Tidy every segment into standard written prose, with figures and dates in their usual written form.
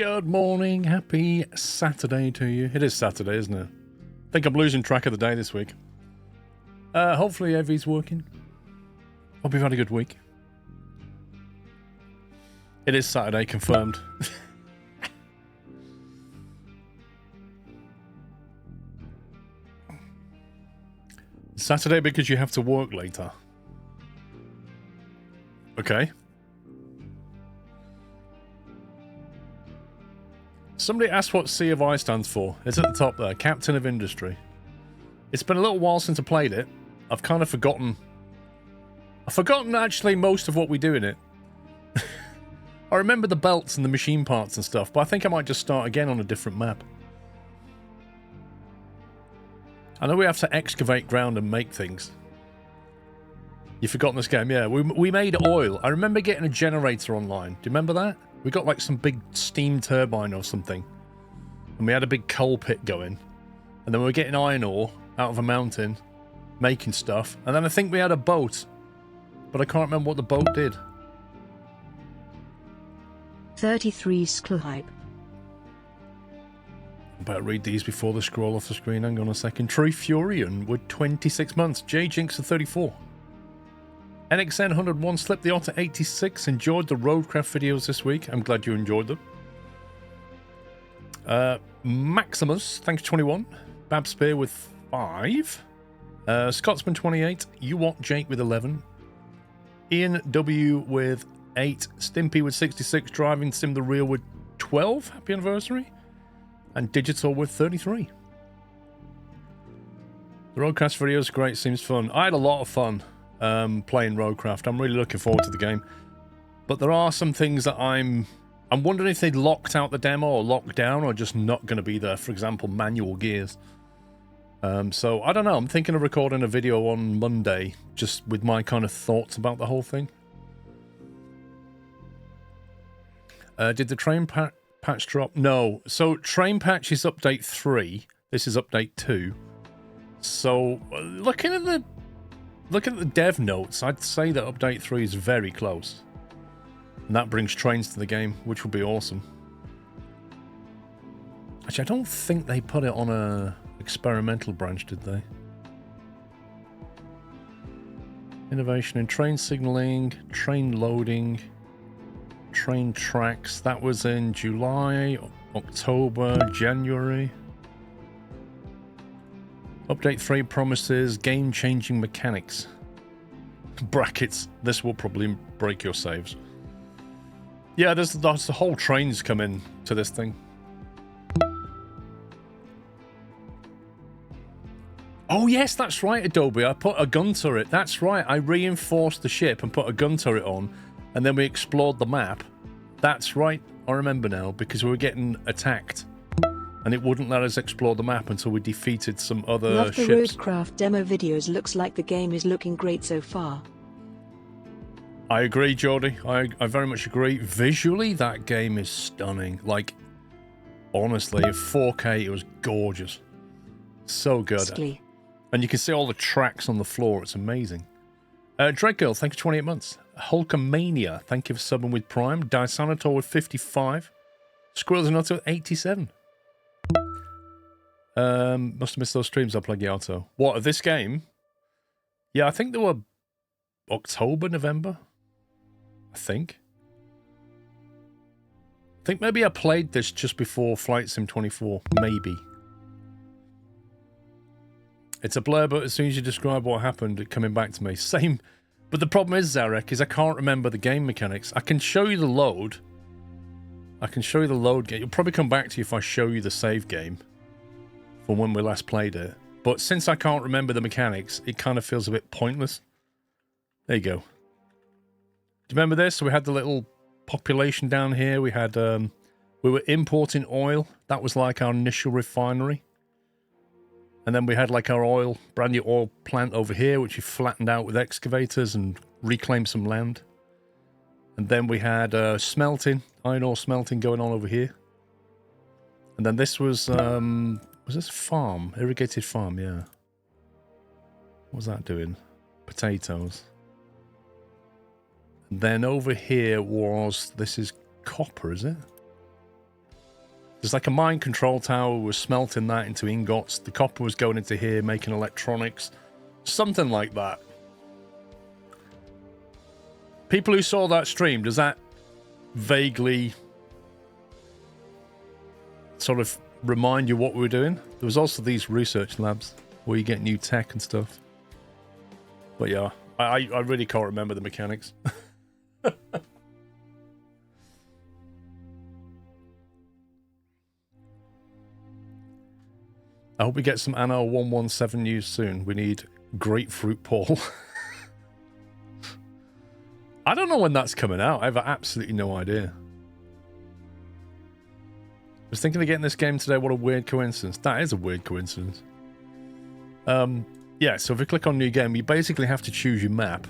Good morning, happy Saturday to you. It is Saturday, isn't it? I think I'm losing track of the day this week. Hopefully Evie's working. Hope you've had a good week. It is Saturday, confirmed. Saturday because you have to work later. Okay. Somebody asked what Sea of I stands for. It's at the top there. Captain of Industry. It's been a little while since I played it. I've kind of forgotten. I've forgotten actually most of what we do in it. I remember the belts and the machine parts and stuff, but I think I might just start again on a different map. I know we have to excavate ground and make things. You've forgotten this game? Yeah, we made oil. I remember getting a generator online. Do you remember that? We got like some big steam turbine or something. And we had a big coal pit going. And then we were getting iron ore out of a mountain, making stuff. And then I think we had a boat. But I can't remember what the boat did. 33 SquirrelHype. I better read these before they scroll off the screen. Hang on a second. True Furion with 26 months. J Jinx at 34. NXN 101 slipped the Otter 86. Enjoyed the Roadcraft videos this week. I'm glad you enjoyed them. Maximus, thanks 21. Bab Spear with 5. Scotsman 28. You Want Jake with 11. Ian W with 8. Stimpy with 66. Driving Sim the Real with 12. Happy anniversary. And Digital with 33. The Roadcraft video is great. Seems fun. I had a lot of fun. Playing Roadcraft. I'm really looking forward to the game. But there are some things that I'm wondering if they locked out the demo or locked down or just not going to be there. For example, manual gears. So, I don't know. I'm thinking of recording a video on Monday just with my kind of thoughts about the whole thing. Did the train patch drop? No. So, train patch is update 3. This is update 2. So, looking at the dev notes, I'd say that update 3 is very close. And that brings trains to the game, which would be awesome. Actually, I don't think they put it on a experimental branch, did they? Innovation in train signaling, train loading, train tracks. That was in July, October, January. Update 3 promises game-changing mechanics. Brackets. This will probably break your saves. Yeah, there's the whole trains come in to this thing. Oh yes, that's right, Adobe. I put a gun turret. That's right. I reinforced the ship and put a gun turret on, and then we explored the map. That's right. I remember now, because we were getting attacked. And it wouldn't let us explore the map until we defeated some other ships. Love the Roadcraft demo videos. Looks like the game is looking great so far. I agree, Jordy. I very much agree. Visually, that game is stunning. Like, honestly, in 4K, it was gorgeous. So good. Skly. And you can see all the tracks on the floor. It's amazing. Drake Girl, thank you for 28 months. Hulkamania, thank you for subbing with Prime. Dysanator with 55. Squirrels and Otto with 87. Must have missed those streams I played Yato. What, this game? Yeah, I think they were October, November. I think maybe I played this just before Flight Sim 24. Maybe. It's a blur, but as soon as you describe what happened, it's coming back to me. Same. But the problem is, Zarek, is I can't remember the game mechanics. I can show you the load. Game. It'll probably come back to you if I show you the save game from when we last played it. But since I can't remember the mechanics, it kind of feels a bit pointless. There you go. Do you remember this? So we had the little population down here. We had, we were importing oil. That was like our initial refinery. And then we had like our brand new oil plant over here, which we flattened out with excavators and reclaimed some land. And then we had smelting, iron ore smelting going on over here. And then this was this farm? Irrigated farm, yeah. What was that doing? Potatoes. And then over here was, this is copper, is it? There's like a mine control tower. We're smelting that into ingots. The copper was going into here, making electronics. Something like that. People who saw that stream, does that vaguely sort of remind you what we were doing? There was also these research labs where you get new tech and stuff. But yeah, I really can't remember the mechanics. I hope we get some Anno 117 news soon. We need Grapefruit Paul. I don't know when that's coming out. I have absolutely no idea. I was thinking of getting this game today. What a weird coincidence. That is a weird coincidence. Yeah, so if we click on new game, you basically have to choose your map.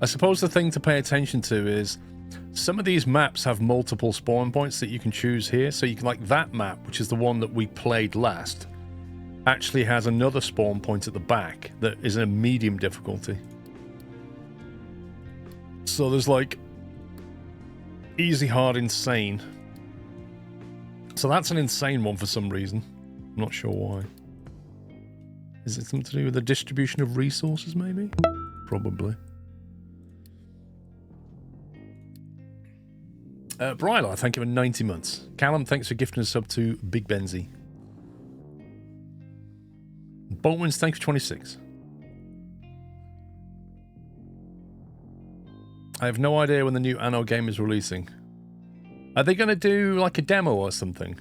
I suppose the thing to pay attention to is some of these maps have multiple spawn points that you can choose here. So you can, like that map, which is the one that we played last, actually has another spawn point at the back that is a medium difficulty. So there's like easy, hard, insane. So that's an insane one for some reason. I'm not sure why. Is it something to do with the distribution of resources, maybe? Probably. Brylar, thank you for 90 months. Callum, thanks for gifting a sub to Big Benzie. Boltman's, thanks for 26. I have no idea when the new Anno game is releasing. Are they going to do like a demo or something?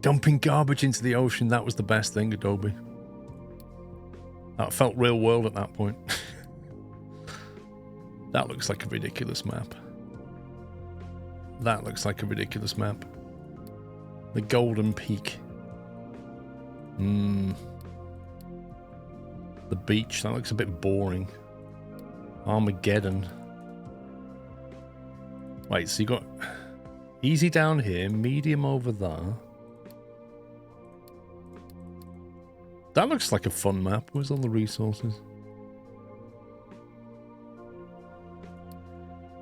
Dumping garbage into the ocean, that was the best thing, Adobe. That felt real world at that point. That looks like a ridiculous map. That looks like a ridiculous map. The Golden Peak. The beach, that looks a bit boring. Armageddon. Wait, so you got easy down here, medium over there. That looks like a fun map. Where's all the resources?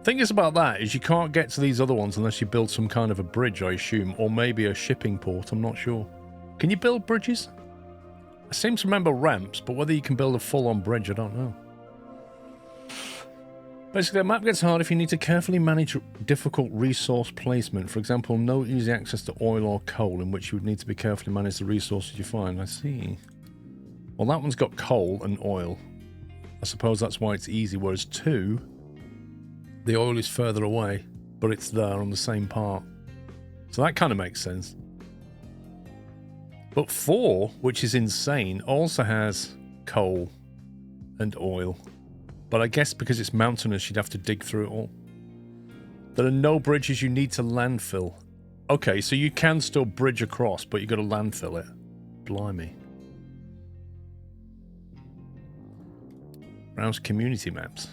Thing is about that is you can't get to these other ones unless you build some kind of a bridge, I assume, or maybe a shipping port. I'm not sure. Can you build bridges? I seem to remember ramps, but whether you can build a full-on bridge, I don't know. Basically, a map gets hard if you need to carefully manage difficult resource placement. For example, no easy access to oil or coal, in which you would need to be carefully manage the resources you find. I see. Well, that one's got coal and oil. I suppose that's why it's easy, whereas 2, the oil is further away, but it's there on the same part. So that kind of makes sense. But 4, which is insane, also has coal and oil. But I guess because it's mountainous, you'd have to dig through it all. There are no bridges you need to landfill. Okay, so you can still bridge across, but you've got to landfill it. Blimey. Browse community maps.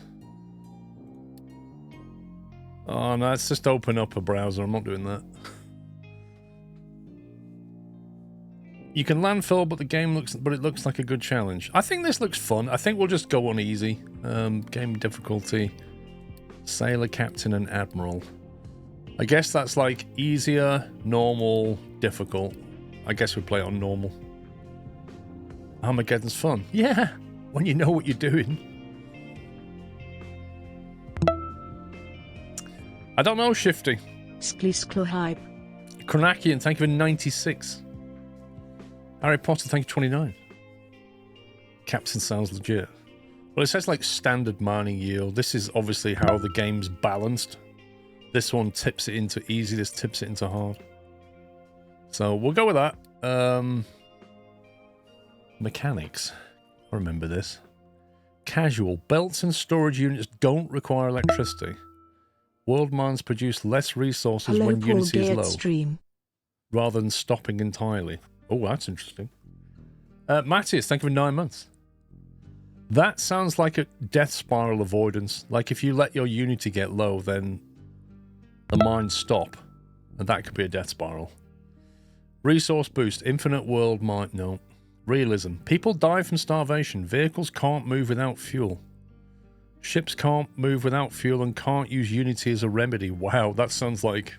Oh no, let's just open up a browser. I'm not doing that. You can landfill, but it looks like a good challenge. I think this looks fun. I think we'll just go on easy. Game difficulty. Sailor, Captain, and Admiral. I guess that's like easier, normal, difficult. I guess we play it on normal. Armageddon's fun. Yeah, when you know what you're doing. I don't know, Shifty. Sklisklo hype. Kronakian, thank you for 96. Harry Potter, thank you for 29. Captain sounds legit. Well, it says like standard mining yield. This is obviously how the game's balanced. This one tips it into easy, this tips it into hard. So we'll go with that. Mechanics. I remember this. Casual. Belts and storage units don't require electricity. World mines produce less resources when Unity is low. Stream. Rather than stopping entirely. Oh, that's interesting. Matthias, thank you for 9 months. That sounds like a death spiral avoidance. Like if you let your Unity get low, then the mines stop. And that could be a death spiral. Resource boost. Infinite world mine. No. Realism. People die from starvation. Vehicles can't move without fuel. Ships can't move without fuel and can't use Unity as a remedy. Wow, that sounds like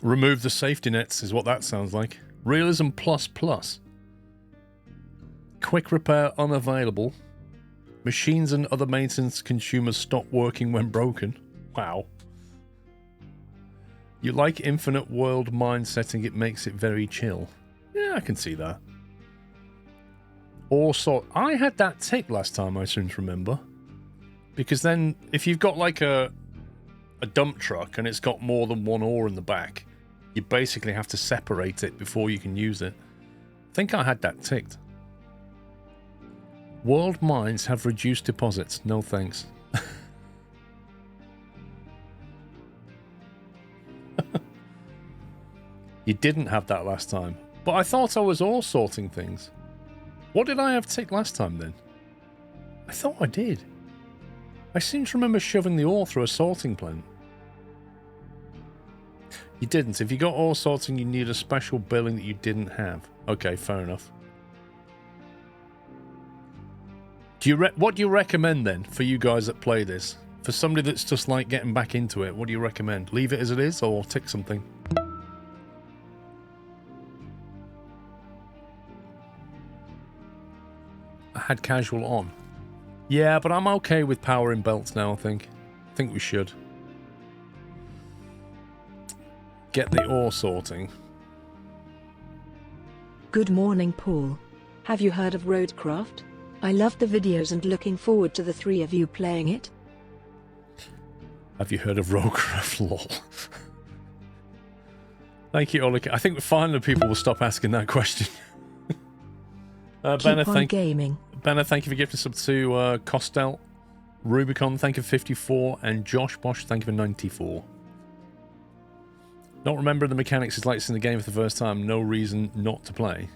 Remove the safety nets is what that sounds like. Realism plus plus. Quick repair unavailable. Machines and other maintenance consumers stop working when broken. Wow. You like infinite world mind setting, it makes it very chill. Yeah, I can see that. Also, I had that tick last time, I seem to remember. Because then, if you've got like a dump truck and it's got more than one ore in the back, you basically have to separate it before you can use it. I think I had that ticked. World mines have reduced deposits. No thanks. You didn't have that last time. But I thought I was ore sorting things. What did I have ticked last time then? I thought I did. I seem to remember shoving the ore through a sorting plant. You didn't. If you got ore sorting, you need a special billing that you didn't have. Okay, fair enough. What do you recommend then for you guys that play this? For somebody that's just like getting back into it, what do you recommend? Leave it as it is or tick something? I had casual on. Yeah, but I'm okay with powering belts now, I think. I think we should. Get the ore sorting. Good morning, Paul. Have you heard of Roadcraft? I loved the videos and looking forward to the three of you playing it. Have you heard of Roadcraft? Lol. Thank you, Olika. I think finally people will stop asking that question. Keep on gaming. Benna, thank you for gifting sub to Costel. Rubicon, thank you for 54. And Josh Bosch, thank you for 94. Not remembering the mechanics is like it's in the game for the first time. No reason not to play.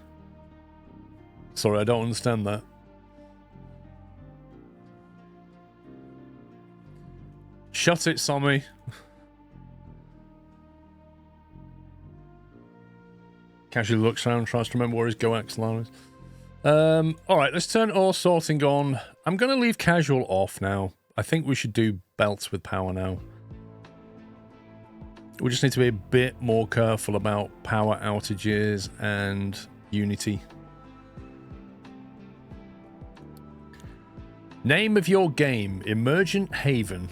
Sorry, I don't understand that. Shut it, Sammy. Casually looks around, tries to remember where his Goax line is. Alright, let's turn ore sorting on. I'm going to leave casual off now. I think we should do belts with power now. We just need to be a bit more careful about power outages and Unity. Name of your game, Emergent Haven.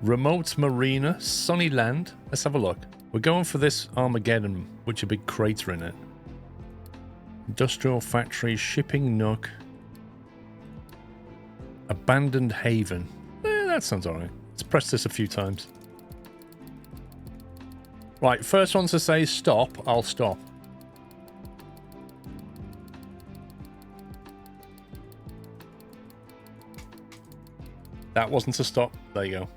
Remote Marina, Sunny Land. Let's have a look. We're going for this Armageddon, which a big crater in it. Industrial factory, shipping nook. Abandoned haven. That sounds alright. Let's press this a few times. Right, first one to say stop, I'll stop. That wasn't a stop. There you go.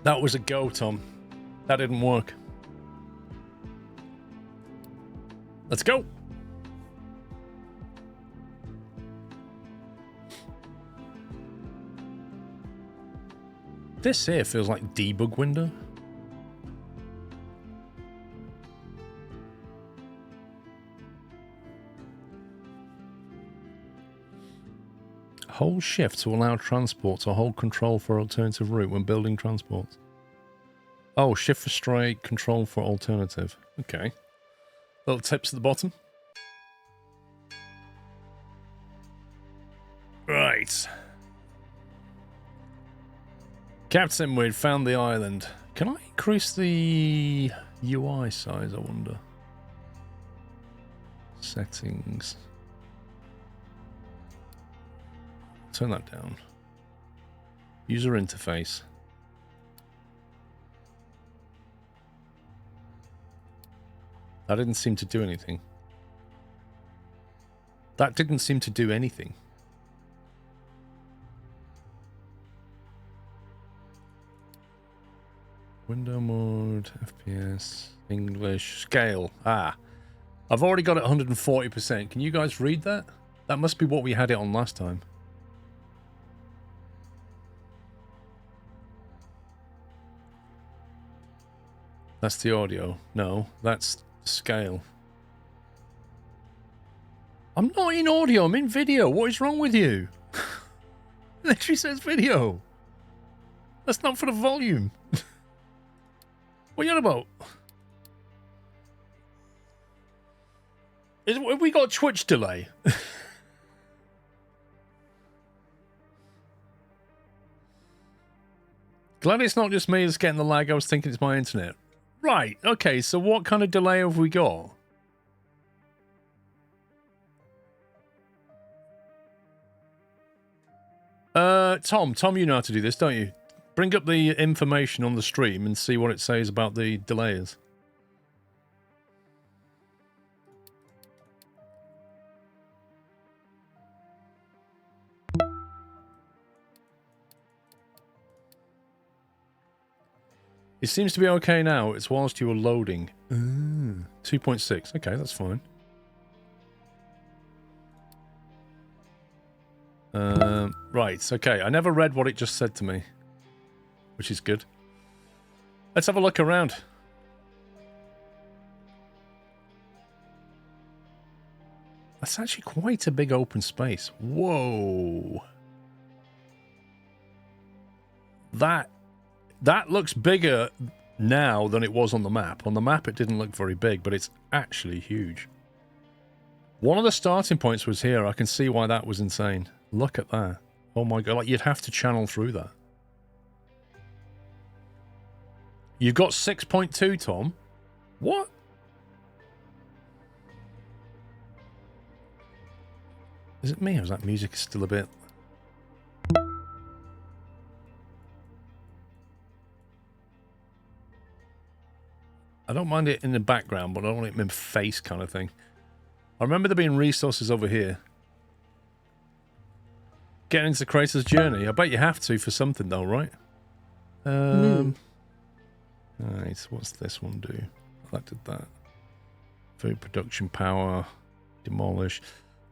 That was a go, Tom. That didn't work. Let's go. This here feels like debug window. Hold shift to allow transport or hold control for alternative route when building transport. Oh, shift for straight, control for alternative. Okay. Little tips at the bottom. Right. Captain, we'd found the island. Can I increase the UI size, I wonder? Settings. Turn that down. User interface. That didn't seem to do anything. That didn't seem to do anything. Window mode, FPS, English, scale. Ah. I've already got it 140%. Can you guys read that? That must be what we had it on last time. That's the audio. No, that's scale. I'm not in audio, I'm in video. What is wrong with you? It literally says video. That's not for the volume. What are you on about? Have we got a Twitch delay? Glad it's not just me that's getting the lag. I was thinking it's my internet. Right, okay, so what kind of delay have we got? Tom, you know how to do this, don't you? Bring up the information on the stream and see what it says about the delays. It seems to be okay now. It's whilst you were loading. 2.6. Okay, that's fine. Right, okay. I never read what it just said to me, which is good. Let's have a look around. That's actually quite a big open space. Whoa. That looks bigger now than it was on the map. On the map, it didn't look very big, but it's actually huge. One of the starting points was here. I can see why that was insane. Look at that. Oh my god, like you'd have to channel through that. You've got 6.2, Tom. What? Is it me or is that music still a bit... I don't mind it in the background, but I don't want it in my face kind of thing. I remember there being resources over here. Getting into the creator's journey. I bet you have to for something though, right? Right, what's this one do? That did that. Food production power. Demolish.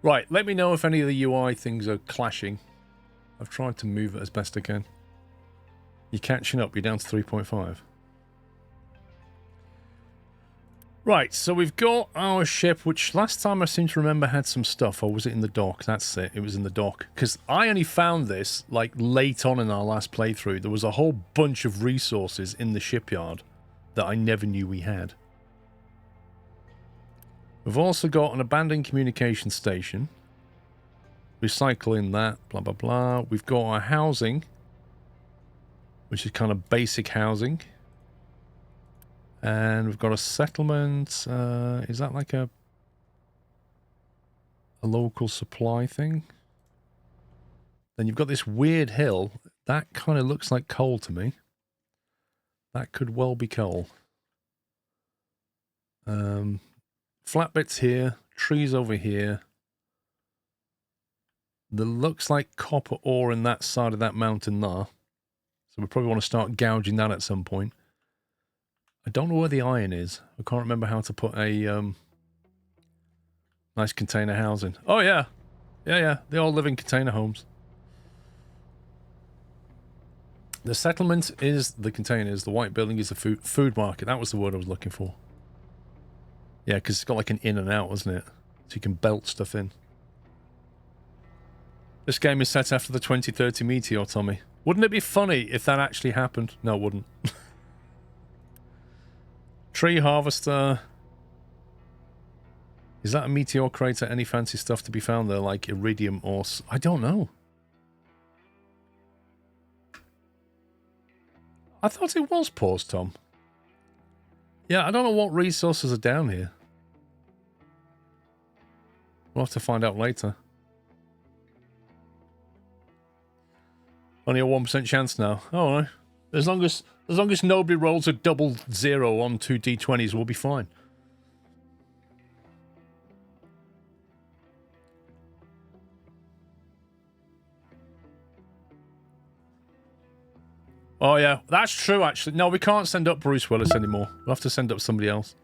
Right, let me know if any of the UI things are clashing. I've tried to move it as best I can. You're catching up, you're down to 3.5. Right, so we've got our ship, which last time I seem to remember had some stuff. Or was it in the dock? That's it. It was in the dock. Because I only found this, like, late on in our last playthrough. There was a whole bunch of resources in the shipyard that I never knew we had. We've also got an abandoned communication station. Recycling that, blah, blah, blah. We've got our housing, which is kind of basic housing. And we've got a settlement. Is that like a local supply thing? Then you've got this weird hill. That kind of looks like coal to me. That could well be coal. Flat bits here. Trees over here. There looks like copper ore in that side of that mountain there. So we probably want to start gouging that at some point. I don't know where the iron is. I can't remember how to put a nice container housing. Oh, yeah. Yeah. They all live in container homes. The settlement is the containers. The white building is the food market. That was the word I was looking for. Yeah, because it's got like an in and out, isn't it? So you can belt stuff in. This game is set after the 2030 meteor, Tommy. Wouldn't it be funny if that actually happened? No, it wouldn't. Tree harvester. Is that a meteor crater? Any fancy stuff to be found there, like iridium or... I don't know. I thought it was paused, Tom. Yeah, I don't know what resources are down here. We'll have to find out later. Only a 1% chance now. Oh, no. As long as nobody rolls a double 0 on 2 D20s, we'll be fine. Oh, yeah. That's true, actually. No, we can't send up Bruce Willis anymore. We'll have to send up somebody else.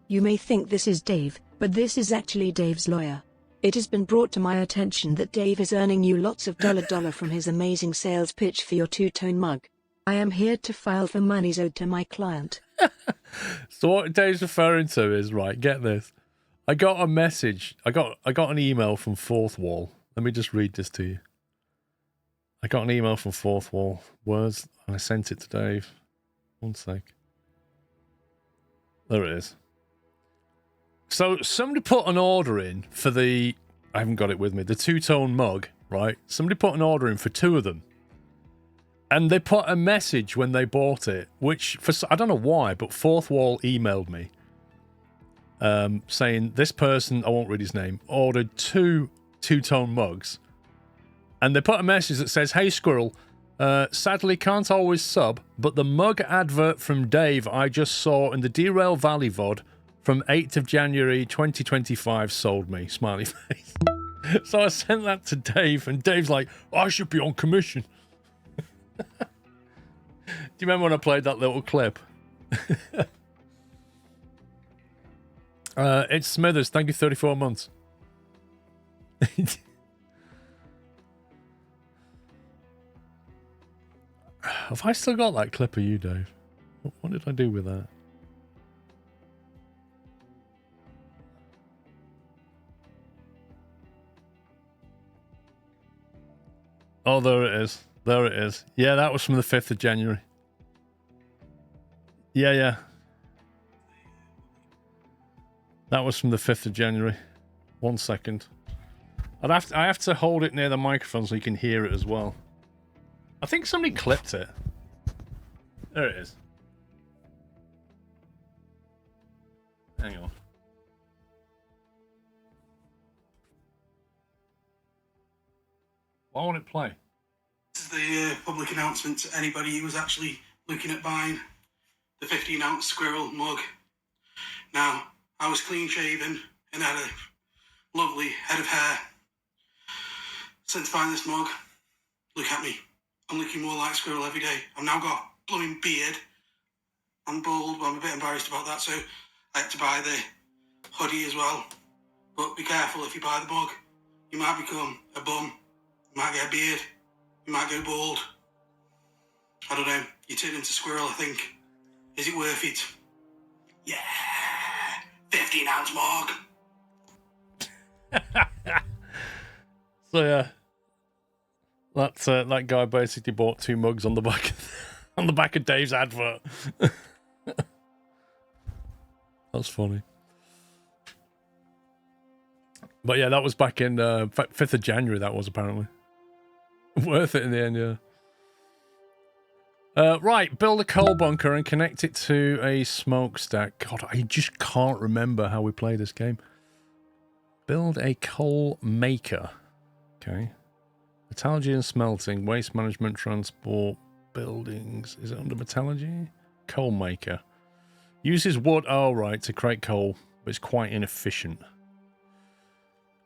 You may think this is Dave, but this is actually Dave's lawyer. It has been brought to my attention that Dave is earning you lots of dollar from his amazing sales pitch for your two-tone mug. I am here to file for monies owed to my client. So what Dave's referring to is, right, get this. I got a message. I got an email from Fourth Wall. Let me just read this to you. I got an email from Fourth Wall. Words. I sent it to Dave. One sec. There it is. So somebody put an order in for the... I haven't got it with me. The two-tone mug, right? Somebody put an order in for 2 of them. And they put a message when they bought it, which, for I don't know why, but Fourth Wall emailed me saying this person, I won't read his name, ordered 2 two-tone mugs. And they put a message that says, hey, Squirrel, sadly can't always sub, but the mug advert from Dave I just saw in the Derail Valley VOD from 8th of January 2025 sold me. Smiley face. So I sent that to Dave, and Dave's like, I should be on commission. Do you remember when I played that little clip? It's Smithers. Thank you, 34 months. Have I still got that clip of you, Dave? What did I do with that? Oh, there it is. There it is. Yeah, that was from the 5th of January. Yeah. That was from the 5th of January. 1 second. I have to hold it near the microphone so you can hear it as well. I think somebody clipped it. There it is. Hang on. Why won't it play? This is the public announcement to anybody who was actually looking at buying the 15-ounce Squirrel mug. Now, I was clean-shaven and had a lovely head of hair. Since buying this mug, look at me. I'm looking more like Squirrel every day. I've now got a blooming beard. I'm bald, but I'm a bit embarrassed about that, so I had to buy the hoodie as well. But be careful if you buy the mug. You might become a bum. You might get a beard. You might go bald. I don't know. You turn into Squirrel, I think. Is it worth it? Yeah. 15-ounce mug. So yeah, that guy basically bought 2 mugs on the back of Dave's advert. That's funny. But yeah, that was back in 5th of January. That was apparently worth it in the end. Yeah. Right, build a coal bunker and connect it to a smokestack. God, I just can't remember how we play this game. Build a coal maker. Okay. Metallurgy and smelting, waste management, transport, buildings. Is it under metallurgy? Coal maker. Uses wood, oh right, to create coal, but it's quite inefficient.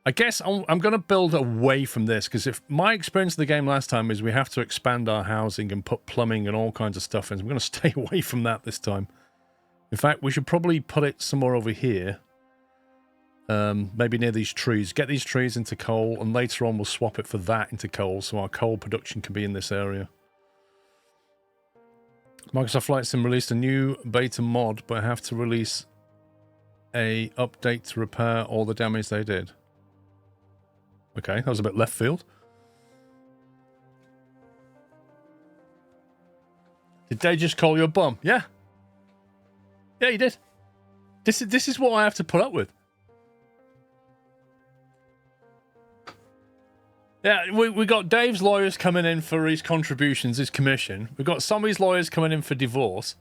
I guess I'm going to build away from this, because if my experience of the game last time is we have to expand our housing and put plumbing and all kinds of stuff in, so I'm going to stay away from that this time. In fact, we should probably put it somewhere over here. Maybe near these trees. Get these trees into coal, and later on we'll swap it for that into coal, so our coal production can be in this area. Microsoft Flight Sim released a new beta mod, but have to release a update to repair all the damage they did. Okay, that was a bit left field. Did they just call you a bum? Yeah. Yeah, he did. This is what I have to put up with. Yeah, we got Dave's lawyers coming in for his contributions, his commission. We've got some of his lawyers coming in for divorce.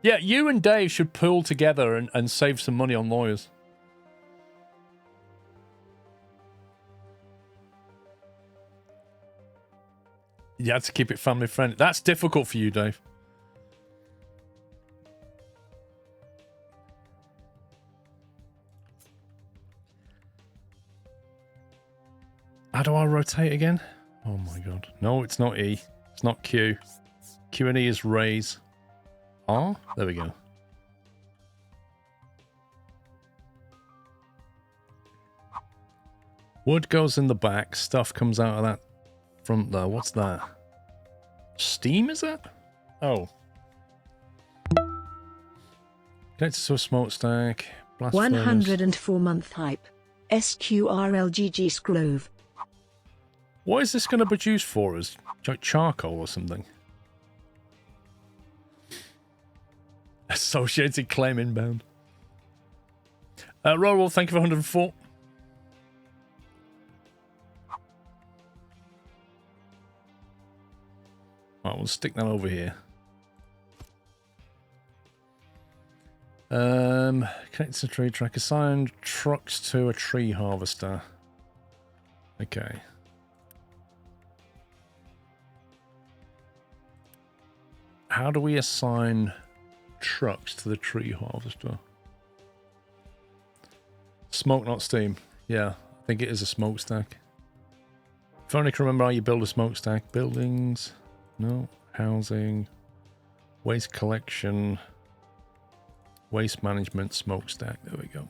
Yeah, you and Dave should pool together and save some money on lawyers. You had to keep it family friendly. That's difficult for you, Dave. How do I rotate again? Oh my god. No, it's not E. It's not Q. Q and E is raise. R? There we go. Wood goes in the back. Stuff comes out of that front there. What's that? Steam, is that? Oh. Connected to a smokestack. Blast 104-month hype. SQRLGG Scrove. What is this going to produce for us? Like charcoal or something? Associated claim inbound. Roll, thank you for 104. Right, we'll stick that over here. Connect to tree track. Assign trucks to a tree harvester. Okay. How do we assign trucks to the tree harvester? Smoke, not steam. Yeah, I think it is a smokestack. If only I can remember how you build a smokestack. Buildings. No. Housing. Waste collection. Waste management, smokestack. There we go.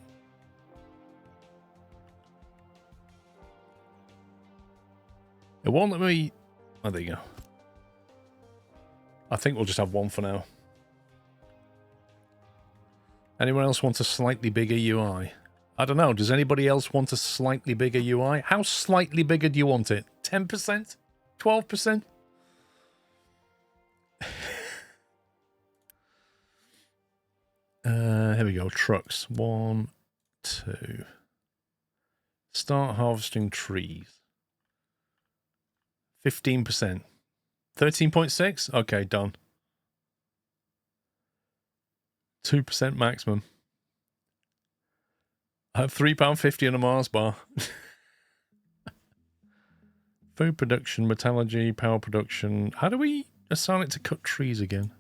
It won't let me... Oh, there you go. I think we'll just have one for now. Anyone else want a slightly bigger UI? I don't know. Does anybody else want a slightly bigger UI? How slightly bigger do you want it? 10%? 12%? Here we go. Trucks. 1, 2. Start harvesting trees. 15%. 13.6? Okay, done. 2% maximum. I have £3.50 on a Mars bar. Food production, metallurgy, power production. How do we assign it to cut trees again?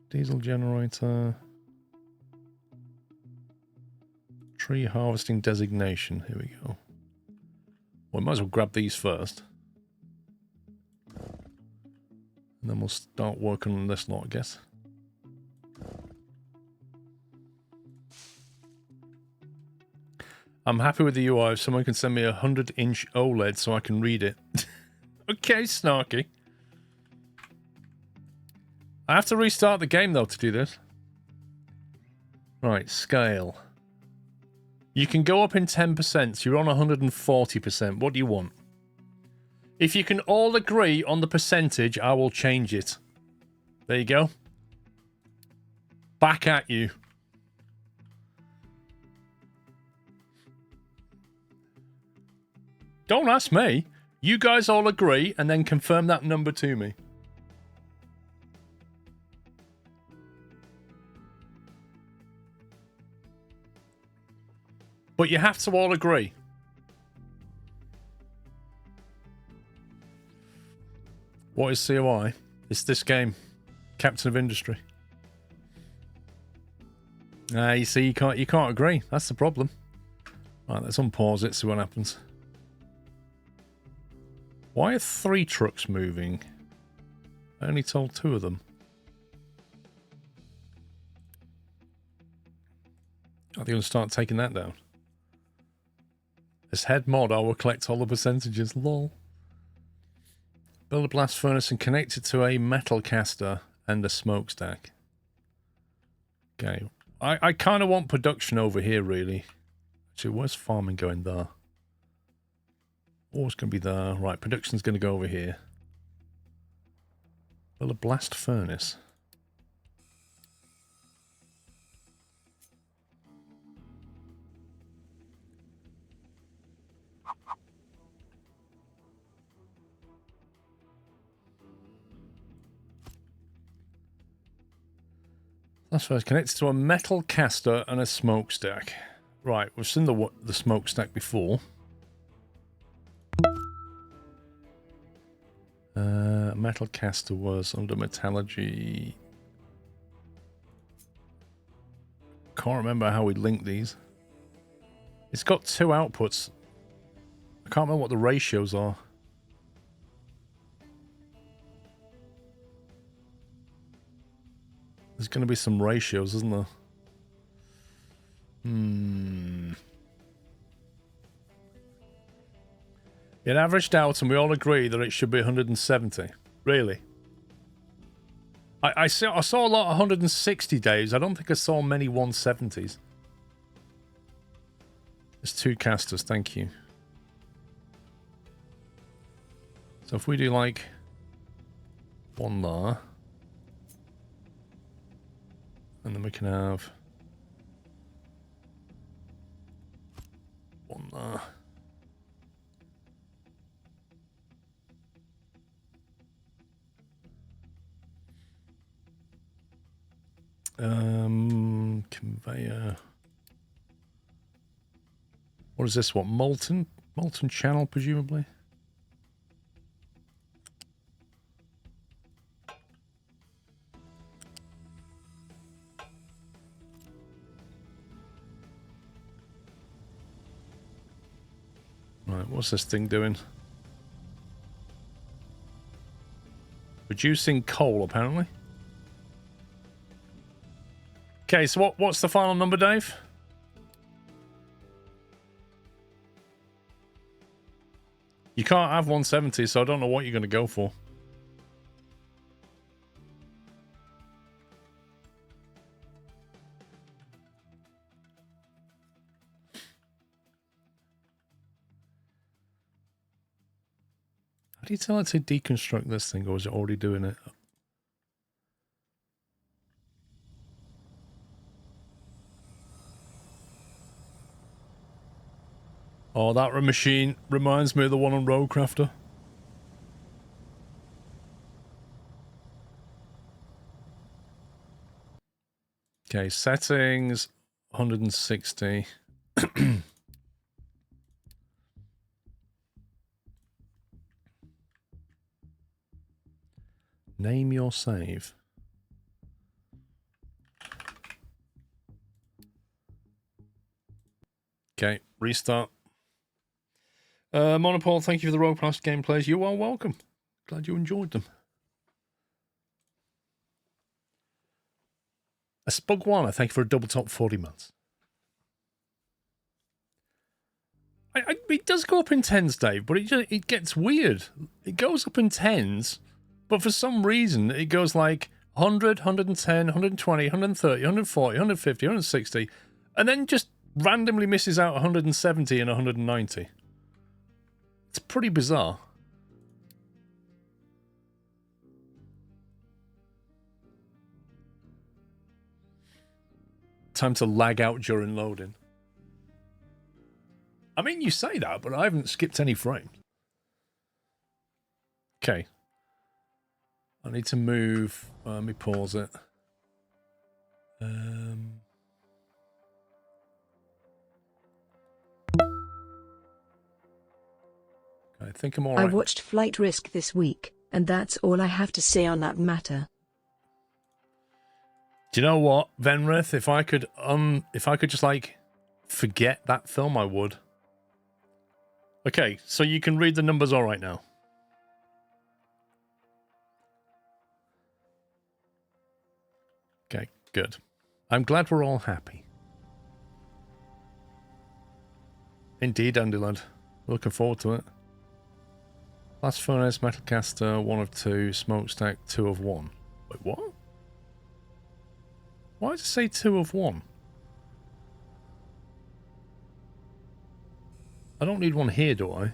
Diesel generator. Tree harvesting designation. Here we go. Well, we might as well grab these first. And then we'll start working on this lot, I guess. I'm happy with the UI. If someone can send me a 100-inch OLED so I can read it. Okay, Snarky. I have to restart the game, though, to do this. Right, scale. You can go up in 10%, so you're on 140%. What do you want? If you can all agree on the percentage, I will change it. There you go. Back at you. Don't ask me. You guys all agree and then confirm that number to me. But you have to all agree. What is COI? It's this game. Captain of Industry. You see, you can't agree. That's the problem. Right, let's unpause it, see what happens. Why are 3 trucks moving? I only told 2 of them. Are they going to start taking that down? As head mod, I will collect all the percentages. Lol. Build a blast furnace and connect it to a metal caster and a smokestack. Okay. I kind of want production over here, really. Actually, where's farming going there? Oh, it's going to be there. Right, production's going to go over here. Build a blast furnace. That's first connected to a metal caster and a smokestack. Right, we've seen the smokestack before. Metal caster was under metallurgy. Can't remember how we link these. It's got 2 outputs. I can't remember what the ratios are. There's going to be some ratios, isn't there? It averaged out and we all agree that it should be 170. Really? I saw a lot of 160 days. I don't think I saw many 170s. There's 2 casters, thank you. So if we do like one there, and then we can have one there. Conveyor. What is this? What, molten channel, presumably? Right, what's this thing doing? Producing coal, apparently. Okay, so what's the final number, Dave? You can't have 170, so I don't know what you're going to go for. How do you tell it to deconstruct this thing, or is it already doing it? Oh, that machine reminds me of the one on Roadcrafter. Okay, settings, 160. Name your save. Okay, restart. Monopole, thank you for the RoguePlus gameplays. You are welcome. Glad you enjoyed them. A Spugwana, thank you for a double top 40 months. It does go up in tens, Dave, but it gets weird. It goes up in tens, but for some reason it goes like 100, 110, 120, 130, 140, 150, 160, and then just randomly misses out 170 and 190. It's pretty bizarre. Time to lag out during loading. I mean, you say that, but I haven't skipped any frames. Okay. I need to move. Let me pause it. I think I'm all right. I watched Flight Risk this week, and that's all I have to say on that matter. Do you know what, Venrith? If I could just like forget that film, I would. Okay, so you can read the numbers all right now. Okay, good. I'm glad we're all happy. Indeed, Andy lad. Looking forward to it. Blast furnace, metal caster, 1 of 2, smokestack, 2 of 1. Wait, what? Why does it say 2 of 1? I don't need one here, do I?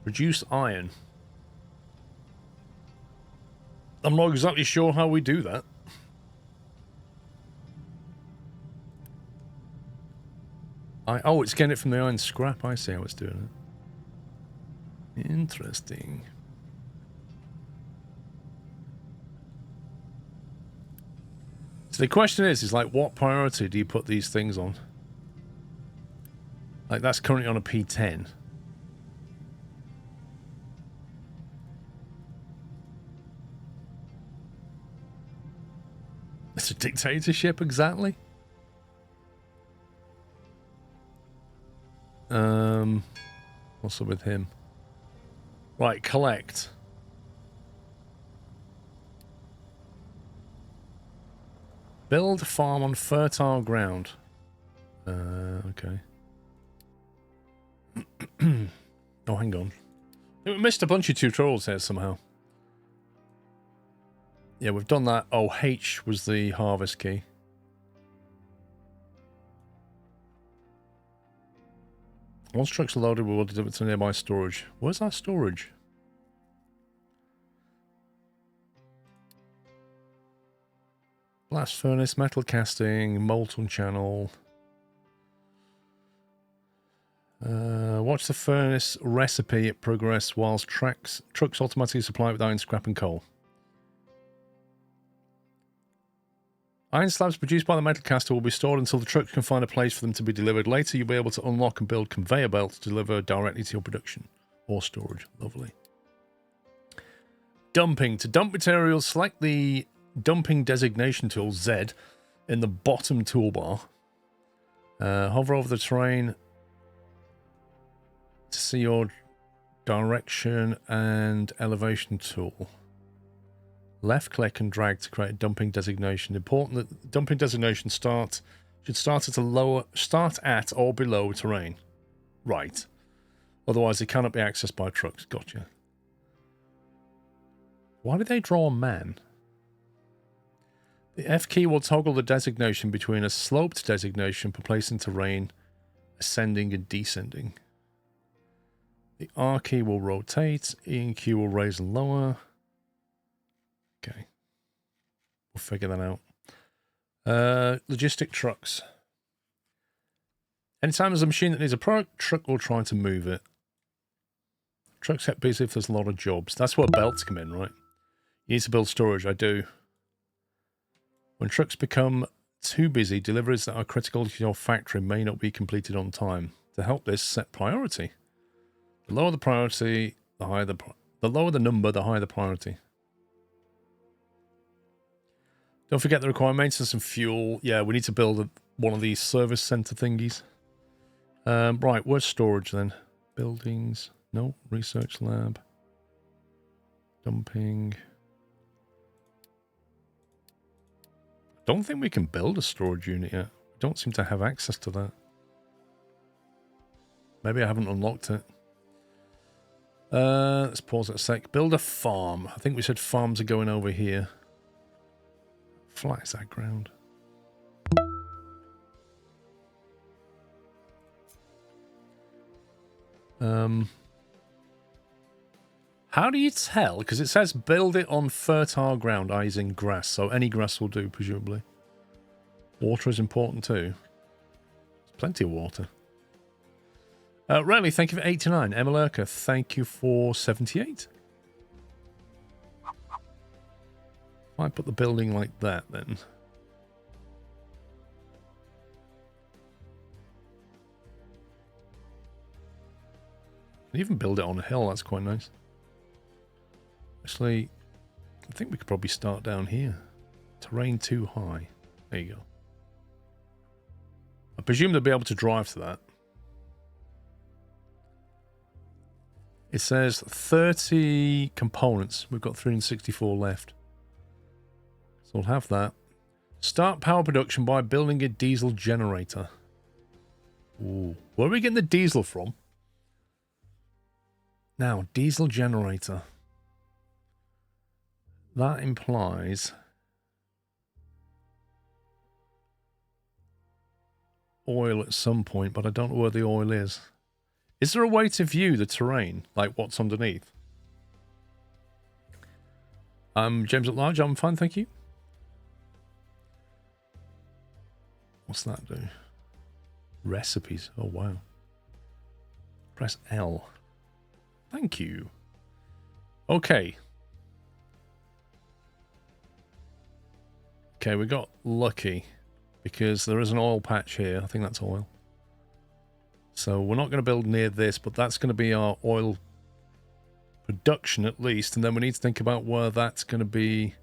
Reduce iron. I'm not exactly sure how we do that. Oh, it's getting it from the iron scrap. I see how it's doing it. Interesting. So the question is like, what priority do you put these things on? Like, that's currently on a P10. It's a dictatorship, exactly. What's up with him? Right, collect. Build a farm on fertile ground. Okay. Oh, hang on. We missed a bunch of tutorials here somehow. Yeah, we've done that. Oh, H was the harvest key. Once trucks are loaded, we will deliver to nearby storage. Where's our storage? Blast furnace, metal casting, molten channel. Watch the furnace recipe progress whilst trucks automatically supply it with iron, scrap and coal. Iron slabs produced by the metal caster will be stored until the truck can find a place for them to be delivered. Later, you'll be able to unlock and build conveyor belts to deliver directly to your production or storage. Lovely. Dumping. To dump materials, select the dumping designation tool, Z, in the bottom toolbar. Hover over the terrain to see your direction and elevation tool. Left click and drag to create a dumping designation. Important that dumping designation should start at or below terrain. Right. Otherwise it cannot be accessed by trucks. Gotcha. Why did they draw a man? The F key will toggle the designation between a sloped designation for placing terrain, ascending and descending. The R key will rotate. E and Q will raise and lower. Okay. We'll figure that out. Logistic trucks. Anytime there's a machine that needs a product, truck will try to move it. Trucks get busy if there's a lot of jobs. That's where belts come in, right? You need to build storage. I do. When trucks become too busy, deliveries that are critical to your factory may not be completed on time. To help this, set priority. The lower the priority, the higher the lower the number, the higher the priority. Don't forget the require maintenance and fuel. Yeah, we need to build one of these service center thingies. Right, where's storage then? Buildings. No, research lab. Dumping. Don't think we can build a storage unit yet. We don't seem to have access to that. Maybe I haven't unlocked it. Let's pause it a sec. Build a farm. I think we said farms are going over here. Flat is that ground. How do you tell? Because it says build it on fertile ground, i.e. in grass. So any grass will do, presumably. Water is important too. There's plenty of water. Riley, thank you for 89. Emma Lurker, thank you for 78. I put the building like that then. You even build it on a hill, that's quite nice. Actually, I think we could probably start down here. Terrain too high. There you go. I presume they'll be able to drive to that. It says 30 components. We've got 364 left. So we'll have that. Start power production by building a diesel generator. Ooh. Where are we getting the diesel from? Now, diesel generator. That implies oil at some point, but I don't know where the oil is. Is there a way to view the terrain, like what's underneath? James at large, I'm fine, thank you. What's that do? Recipes. Oh, wow. Press L. Thank you. Okay. Okay, we got lucky because there is an oil patch here. I think that's oil. So we're not going to build near this, but that's going to be our oil production at least. And then we need to think about where that's going to be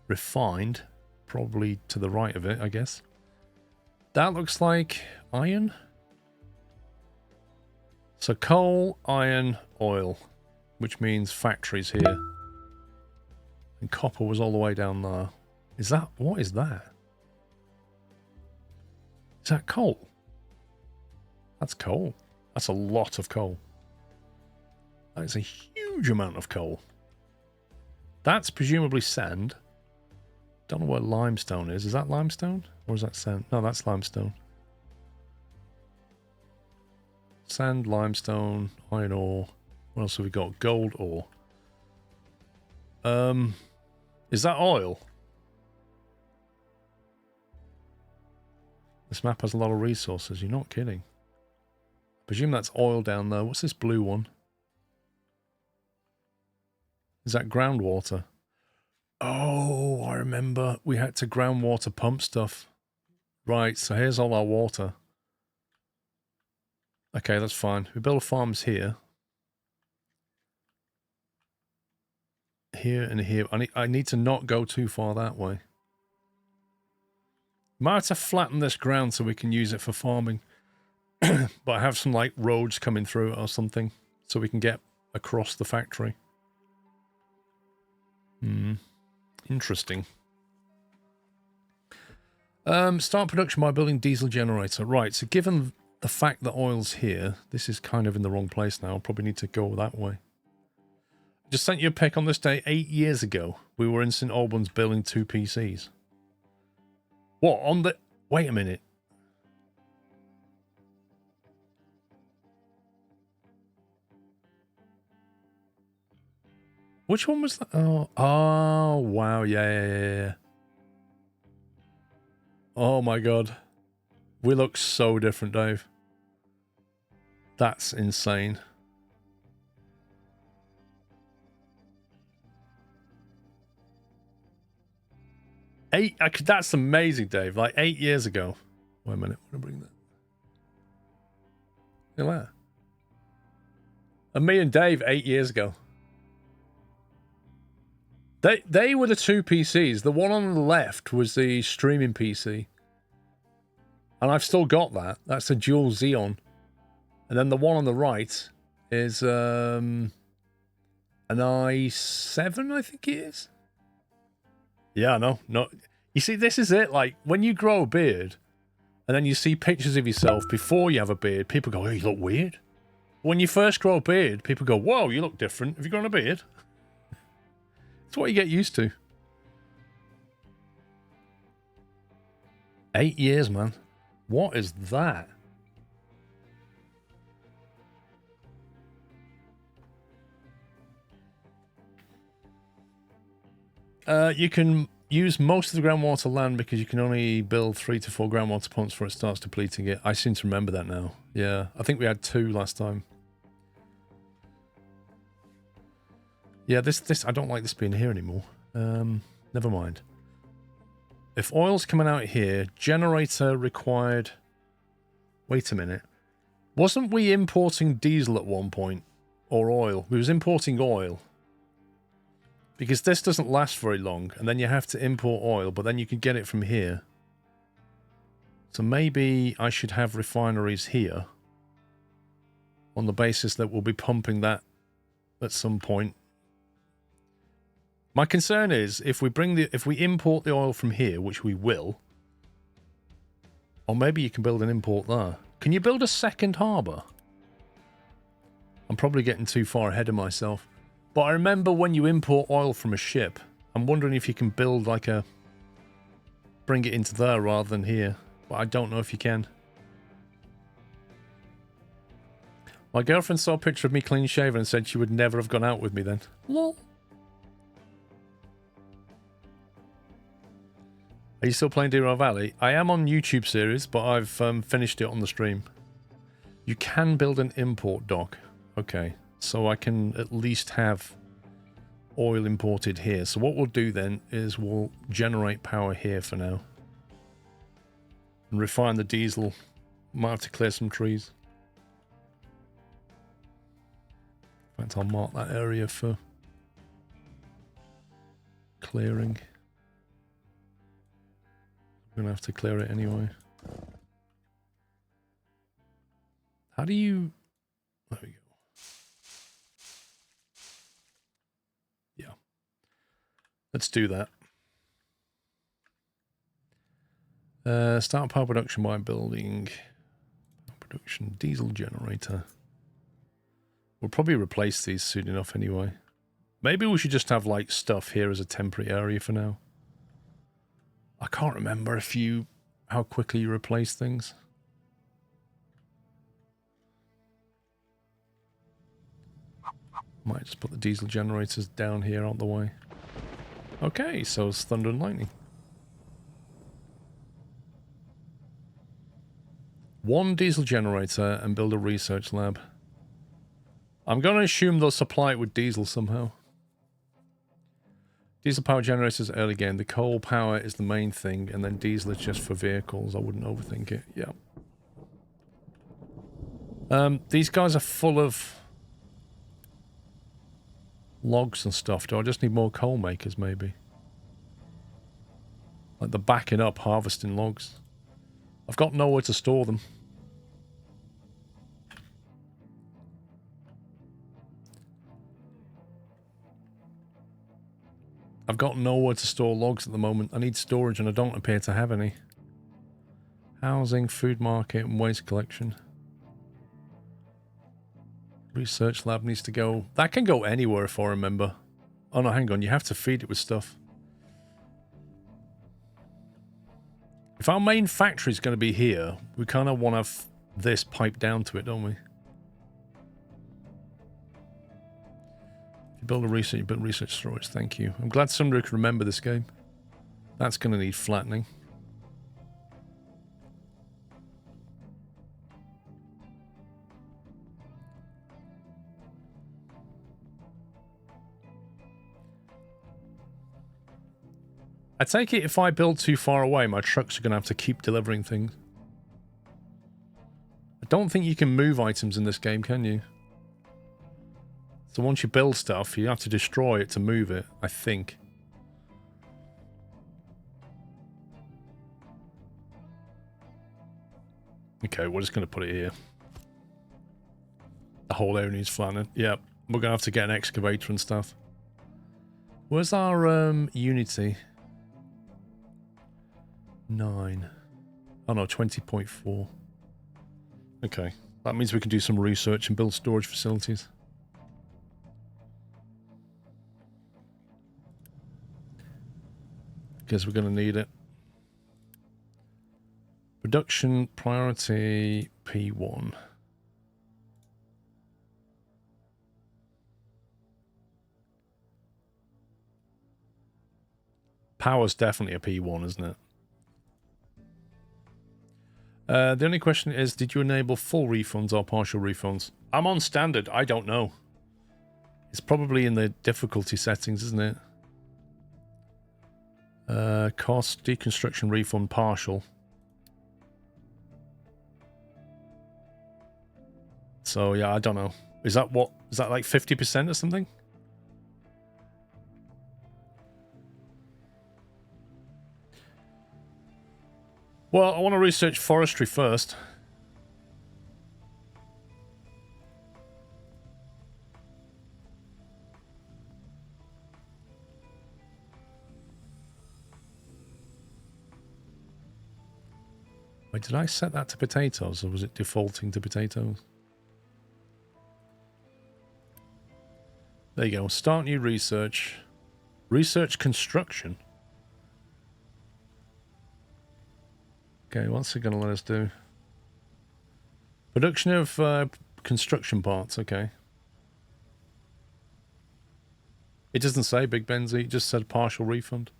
refined. Probably to the right of it, I guess. That looks like iron. So coal, iron, oil, which means factories here. And copper was all the way down there. Is that, what is that? Is that coal? That's coal. That's a lot of coal. That's a huge amount of coal. That's presumably sand. Don't know what limestone is. Is that limestone? Or is that sand? No, that's limestone. Sand, limestone, iron ore. What else have we got? Gold ore. Is that oil? This map has a lot of resources. You're not kidding. I presume that's oil down there. What's this blue one? Is that groundwater? Oh, I remember. We had to groundwater pump stuff. Right, so here's all our water. Okay, that's fine. We build farms here. Here and here. I need to not go too far that way. Might have to flatten this ground so we can use it for farming. But I have some like roads coming through it or something so we can get across the factory. Interesting. Start production by building diesel generator. Right, so given the fact that oil's here, this is kind of in the wrong place now. I'll probably need to go that way. Just sent you a pic on this day 8 years ago. We were in St. Albans building 2 PCs. What, on the... Wait a minute. Which one was that? Oh, wow. Yeah. Oh, my God. We look so different, Dave. That's insane. That's amazing, Dave. Like 8 years ago. Wait a minute. I'm going to bring that. Look at that. And me and Dave 8 years ago. They were the 2 PCs. The one on the left was the streaming PC. And I've still got that. That's a dual Xeon. And then the one on the right is an i7, I think it is. Yeah, no. You see, this is it. Like, when you grow a beard, and then you see pictures of yourself before you have a beard, people go, oh, you look weird. When you first grow a beard, people go, whoa, you look different. Have you grown a beard? It's what you get used to. 8 years, man. What is that? You can use most of the groundwater land because you can only build 3 to 4 groundwater pumps before it starts depleting it. I seem to remember that now. Yeah, I think we had 2 last time. Yeah, this I don't like this being here anymore. Never mind. If oil's coming out here, generator required... Wait a minute. Wasn't we importing diesel at one point? Or oil? We was importing oil. Because this doesn't last very long, and then you have to import oil, but then you can get it from here. So maybe I should have refineries here. On the basis that we'll be pumping that at some point. My concern is, if we import the oil from here, which we will, or maybe you can build an import there. Can you build a second harbour? I'm probably getting too far ahead of myself. But I remember when you import oil from a ship, I'm wondering if you can build like a... bring it into there rather than here. But I don't know if you can. My girlfriend saw a picture of me clean shaven and said she would never have gone out with me then. Lol. Are you still playing Deer Valley? I am on YouTube series, but I've finished it on the stream. You can build an import dock. Okay, so I can at least have oil imported here. So what we'll do then is we'll generate power here for now. And refine the diesel. Might have to clear some trees. In fact, I'll mark that area for clearing. I'm going to have to clear it anyway. How do you... There we go. Yeah. Let's do that. Start power production by building... Power production diesel generator. We'll probably replace these soon enough anyway. Maybe we should just have, like, stuff here as a temporary area for now. I can't remember how quickly you replace things. Might just put the diesel generators down here out the way. Okay, so it's thunder and lightning. One diesel generator and build a research lab. I'm going to assume they'll supply it with diesel somehow. Diesel power generators early game. The coal power is the main thing, and then diesel is just for vehicles. I wouldn't overthink it. Yeah. These guys are full of logs and stuff. Do I just need more coal makers, maybe? Like they're backing up harvesting logs. I've got nowhere to store them. I've got nowhere to store logs at the moment. I need storage and I don't appear to have any. Housing, food market, and waste collection. Research lab needs to go... That can go anywhere if I remember. Oh no, hang on. You have to feed it with stuff. If our main factory is going to be here, we kind of want to have this piped down to it, don't we? If you build a research, you build research storage. Thank you. I'm glad somebody could remember this game. That's going to need flattening. I take it if I build too far away, my trucks are going to have to keep delivering things. I don't think you can move items in this game, can you? So once you build stuff, you have to destroy it to move it, I think. Okay, we're just going to put it here. The whole area needs flattening. Yep, we're going to have to get an excavator and stuff. Where's our Unity? 9. Oh no, 20.4. Okay. That means we can do some research and build storage facilities. Guess we're going to need it. Production priority P1. Power's definitely a P1, isn't it? The only question is, did you enable full refunds or partial refunds? I'm on standard. I don't know. It's probably in the difficulty settings, isn't it? Cost, deconstruction, refund, partial. So, yeah, I don't know. Is that what? Is that like 50% or something? Well, I want to research forestry first. Wait, did I set that to potatoes or was it defaulting to potatoes? There you go. Start new research. Research construction. Okay, what's it going to let us do? Production of construction parts, okay. It doesn't say Big Benzie, it just said partial refund.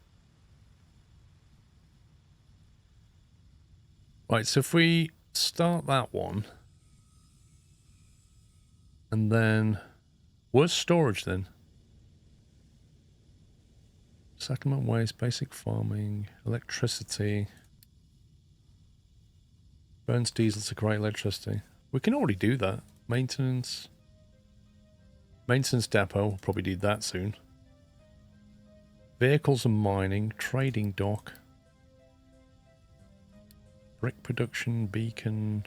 Right, so if we start that one, and then, where's storage then? Settlement waste, basic farming, electricity. Burns diesel to create electricity. We can already do that. Maintenance. Maintenance depot. We'll probably need that soon. Vehicles and mining. Trading dock. Brick production. Beacon.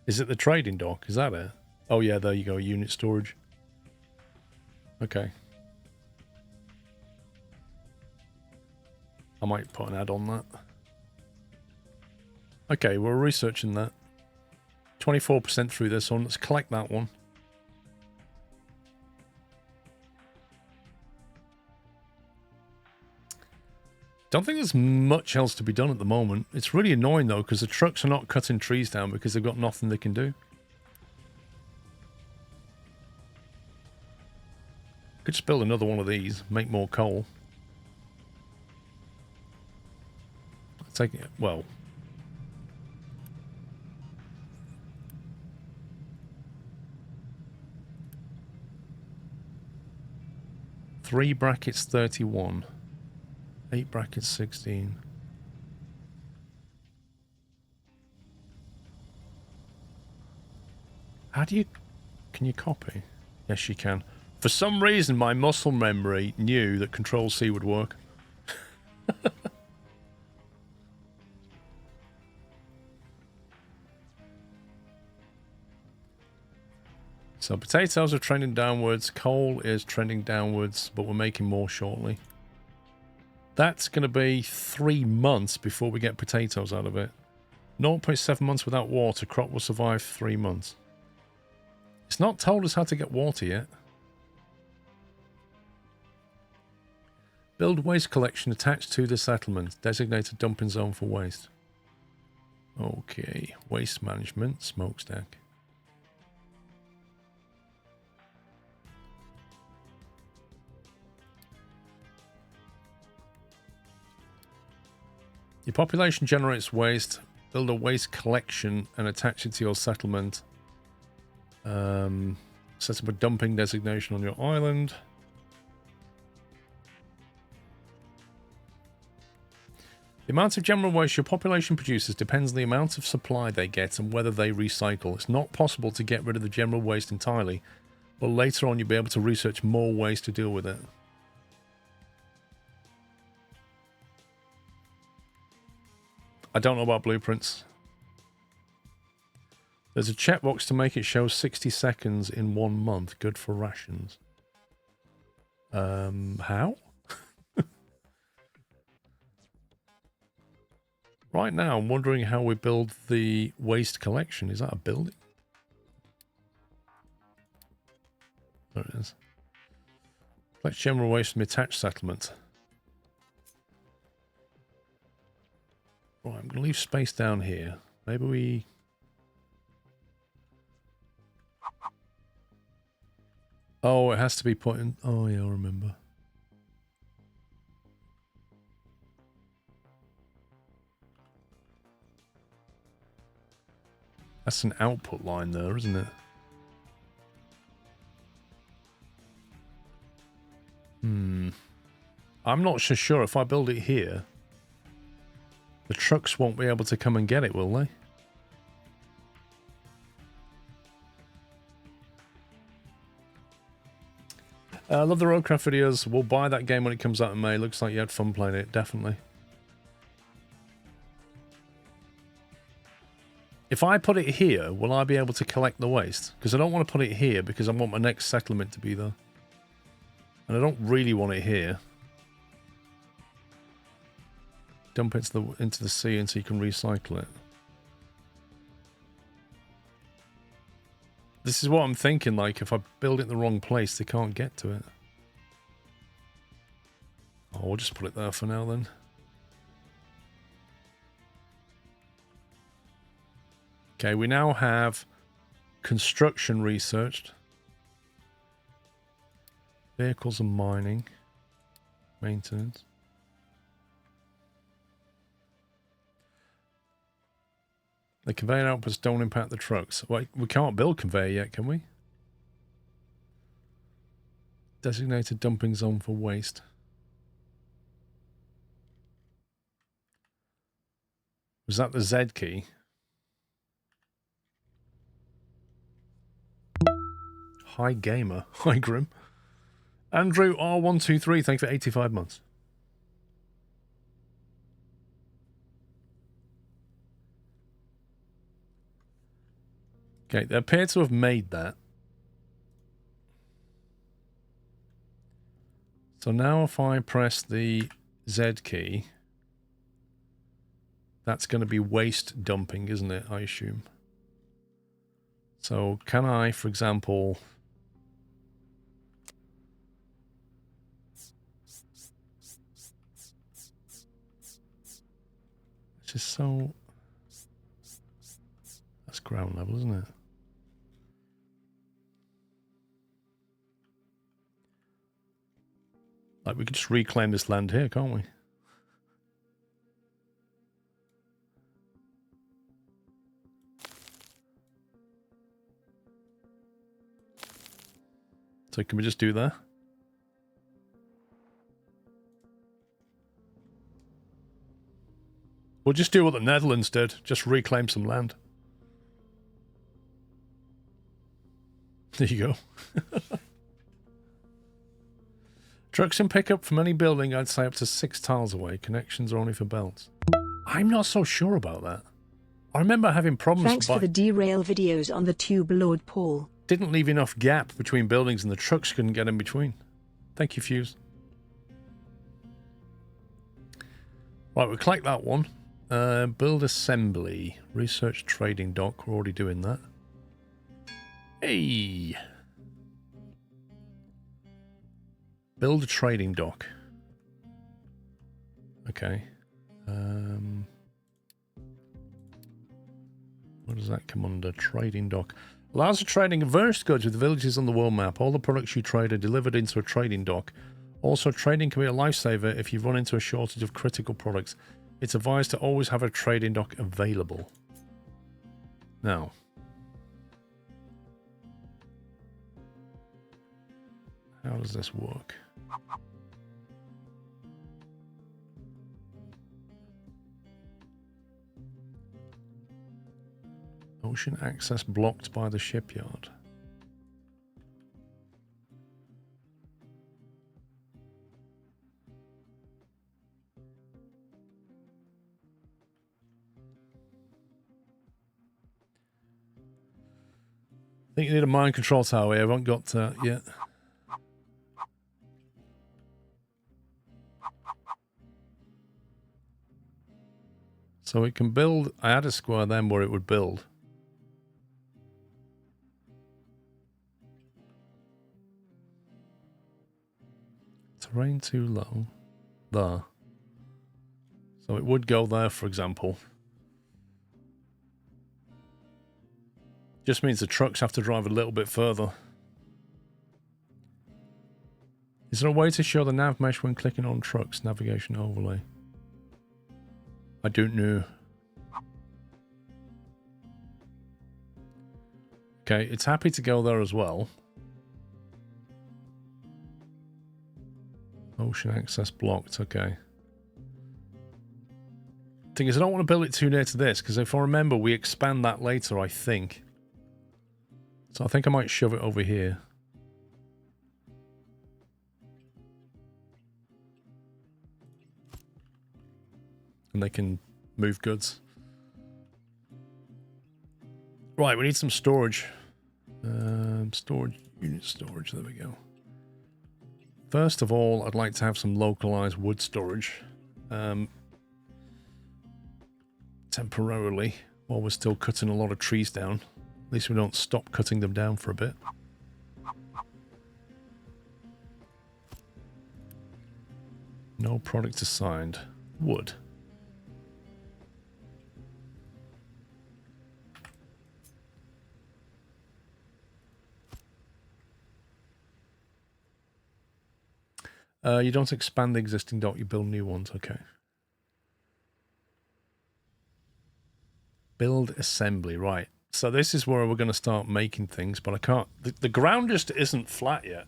Is it the trading dock? Is that it? Oh yeah, there you go. Unit storage. Okay. I might put an ad on that. Okay, we're researching that. 24% through this one. Let's collect that one. Don't think there's much else to be done at the moment. It's really annoying though, because the trucks are not cutting trees down because they've got nothing they can do. Could just build another one of these, make more coal. Take it, well. Three brackets 31. 8 brackets 16. How do you... Can you copy? Yes, you can. For some reason, my muscle memory knew that Control-C would work. So potatoes are trending downwards. Coal is trending downwards, but we're making more shortly. That's going to be 3 months before we get potatoes out of it. 0.7 months without water. Crop will survive 3 months. It's not told us how to get water yet. Build waste collection attached to the settlement. Designated dumping zone for waste. Okay. Waste management. Smokestack. Your population generates waste. Build a waste collection and attach it to your settlement. Set up a dumping designation on your island. The amount of general waste your population produces depends on the amount of supply they get and whether they recycle. It's not possible to get rid of the general waste entirely, but later on you'll be able to research more ways to deal with it. I don't know about blueprints. There's a checkbox to make it show 60 seconds in 1 month. Good for rations. How? Right now, I'm wondering how we build the waste collection. Is that a building? There it is. Collect general waste from the attached settlement. Right, I'm going to leave space down here. Maybe we... Oh, it has to be put in... Oh, yeah, I remember. That's an output line there, isn't it? I'm not so sure if I build it here, the trucks won't be able to come and get it, will they? I love the Roadcraft videos. We'll buy that game when it comes out in May. Looks like you had fun playing it, definitely. If I put it here, will I be able to collect the waste? Because I don't want to put it here because I want my next settlement to be there. And I don't really want it here. Dump it into the sea until you can recycle it. This is what I'm thinking, like, if I build it in the wrong place, they can't get to it. Oh, we'll just put it there for now, then. Okay, we now have construction researched. Vehicles and mining. Maintenance. The conveyor outputs don't impact the trucks. Well, we can't build conveyor yet, can we? Designated dumping zone for waste. Was that the Z key? Hi Gamer. Hi Grim. Andrew R123, thank you for 85 months. Okay, they appear to have made that. So now if I press the Z key, that's going to be waste dumping, isn't it, I assume? So can I, for example... This is so... That's ground level, isn't it? Like, we could just reclaim this land here, can't we? So can we just do that? We'll just do what the Netherlands did. Just reclaim some land. There you go. Trucks and pickup from any building, I'd say up to 6 tiles away. Connections are only for belts. I'm not so sure about that. I remember having problems... Thanks for the derail videos on the tube, Lord Paul. Didn't leave enough gap between buildings and the trucks couldn't get in between. Thank you, Fuse. Right, we'll collect that one. Build assembly. Research trading dock. We're already doing that. Hey! Build a trading dock. Okay. What does that come under? Trading dock. Allows the trading of various goods with villages on the world map. All the products you trade are delivered into a trading dock. Also, trading can be a lifesaver if you run into a shortage of critical products. It's advised to always have a trading dock available. Now, how does this work? Ocean access blocked by the shipyard. I think you need a mind control tower. I haven't got yet. So it can build. I had a square then where it would build. Terrain too low. There. So it would go there, for example. Just means the trucks have to drive a little bit further. Is there a way to show the nav mesh when clicking on trucks? Navigation overlay. I don't know. Okay, it's happy to go there as well. Ocean access blocked, okay. Thing is, I don't want to build it too near to this, because if I remember, we expand that later, I think. So I think I might shove it over here. And they can move goods. Right, we need some storage. Storage, unit storage, there we go. First of all, I'd like to have some localized wood storage. Temporarily, while we're still cutting a lot of trees down. At least we don't stop cutting them down for a bit. No product assigned. Wood. You don't expand the existing dock, you build new ones. Okay. Build assembly, right. So this is where we're going to start making things, but I can't... The ground just isn't flat yet.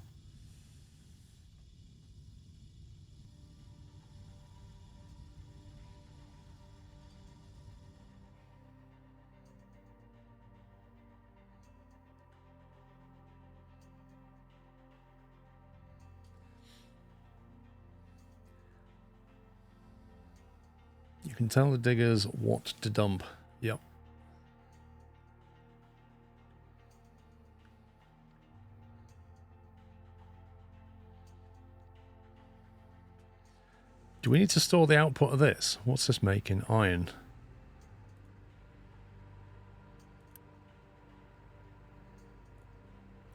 You can tell the diggers what to dump. Yep. Do we need to store the output of this? What's this making? Iron.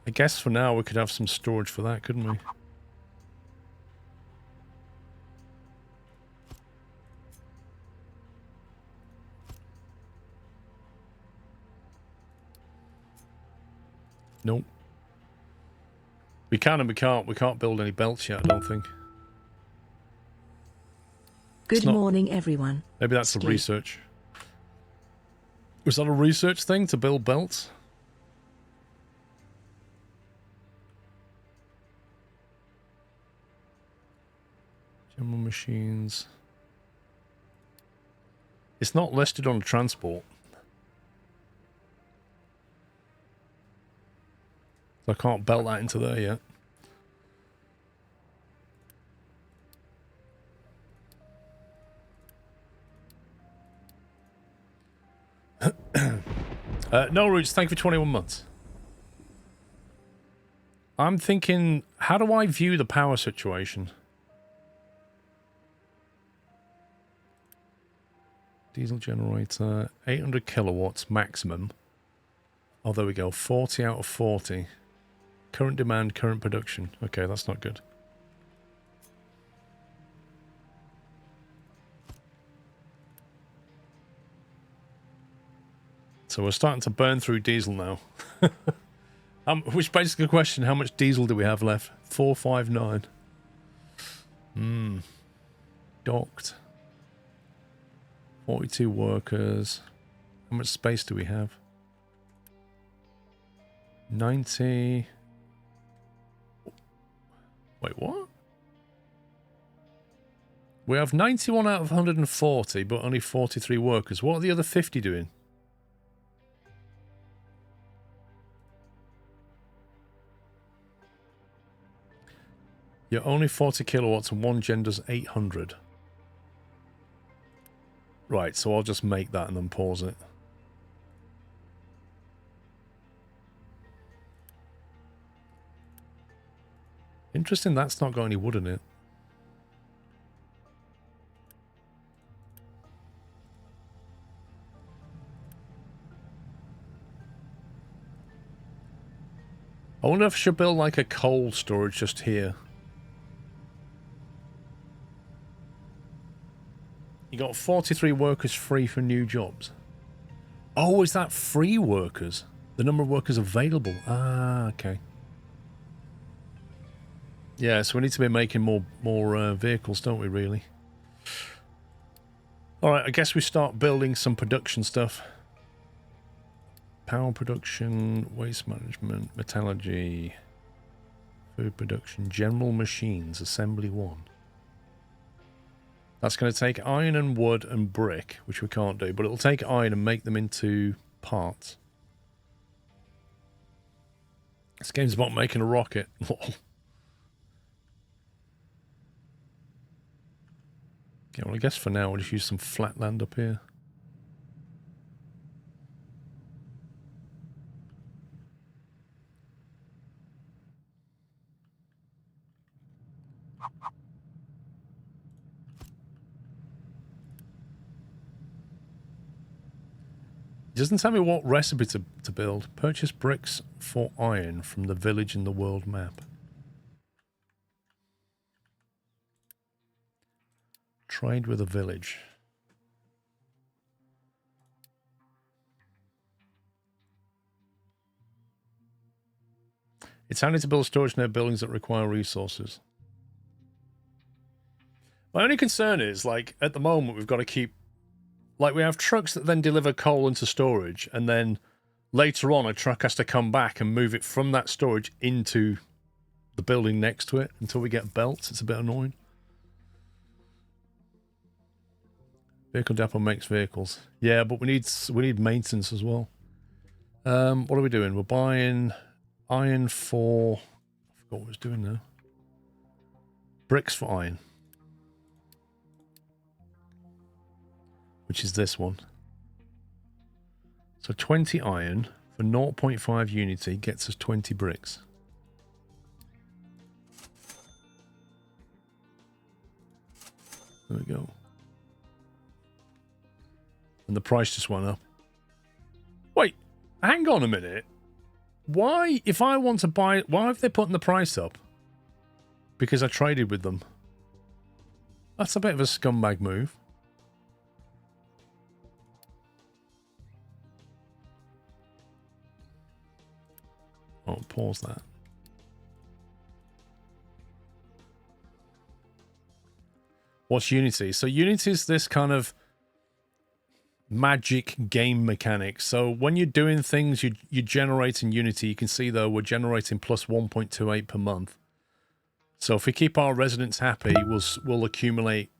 I guess for now we could have some storage for that, couldn't we? Nope. We can and we can't. We can't build any belts yet, I don't think. Good morning, everyone. Maybe that's the research. Was that a research thing to build belts? General machines. It's not listed on transport. So I can't belt that into there yet. No Roots, thank you for 21 months. I'm thinking, how do I view the power situation? Diesel generator, 800 kilowatts maximum. Oh, there we go. 40 out of 40. Current demand, current production. Okay, that's not good. So we're starting to burn through diesel now. Which begs the question, how much diesel do we have left? 459. Docked. 42 workers. How much space do we have? 90. Wait, what? We have 91 out of 140, but only 43 workers. What are the other 50 doing? You're only 40 kilowatts and one gen does 800. Right, so I'll just make that and then pause it. Interesting, that's not got any wood in it. I wonder if I should build like a coal storage just here. You got 43 workers free for new jobs. Oh, is that free workers? The number of workers available. Ah, okay. Yeah, so we need to be making more vehicles, don't we, really? Alright, I guess we start building some production stuff. Power production, waste management, metallurgy, food production, general machines, assembly 1. That's going to take iron and wood and brick, which we can't do, but it'll take iron and make them into parts. This game's about making a rocket. Okay, well, I guess for now we'll just use some flat land up here. It doesn't tell me what recipe to build. Purchase bricks for iron from the village in the world map. Trade with a village. It's handy to build storage near buildings that require resources. My only concern is, like, at the moment we've got to keep... Like, we have trucks that then deliver coal into storage, and then later on a truck has to come back and move it from that storage into the building next to it until we get belts. It's a bit annoying. Vehicle depot makes vehicles. Yeah, but we need maintenance as well. What are we doing? We're buying iron for... I forgot what I was doing now. Bricks for iron. Which is this one. So 20 iron for 0.5 unity gets us 20 bricks. There we go. And the price just went up. Wait, hang on a minute. Why, if I want to buy, why have they putting the price up? Because I traded with them. That's a bit of a scumbag move. Oh, pause that. What's Unity? So Unity is this kind of magic game mechanic. So when you're doing things, you generate in Unity. You can see, though, we're generating plus 1.28 per month. So if we keep our residents happy, we'll accumulate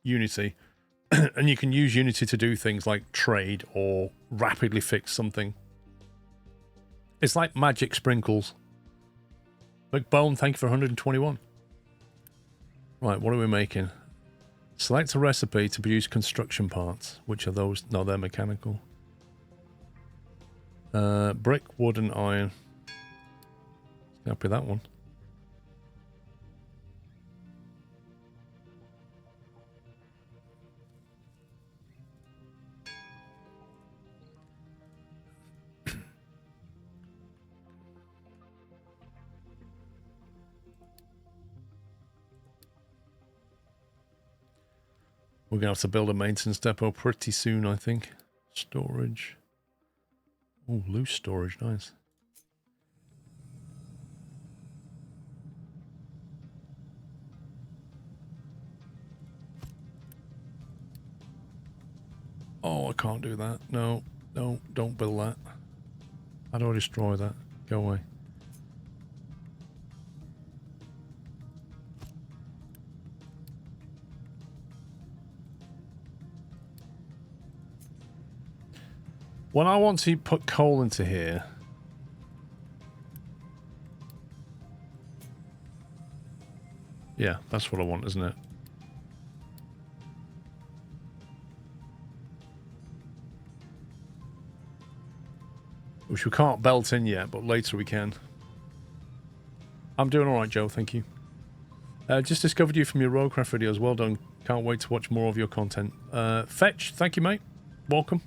Unity. And you can use Unity to do things like trade or rapidly fix something. It's like magic sprinkles. McBone, thank you for 121. Right, what are we making? Select a recipe to produce construction parts. Which are those? No, they're mechanical. Brick, wood, and iron. Happy with that one. We're going to have to build a maintenance depot pretty soon, I think. Storage. Oh, loose storage. Nice. Oh, I can't do that. No, no, don't build that. How do I destroy that? Go away. When I want to put coal into here, yeah, that's what I want, isn't it? Which we can't belt in yet, but later we can. I'm doing all right, Joe. Thank you. Just discovered you from your Roadcraft videos. Well done. Can't wait to watch more of your content. Fetch, thank you, mate. Welcome.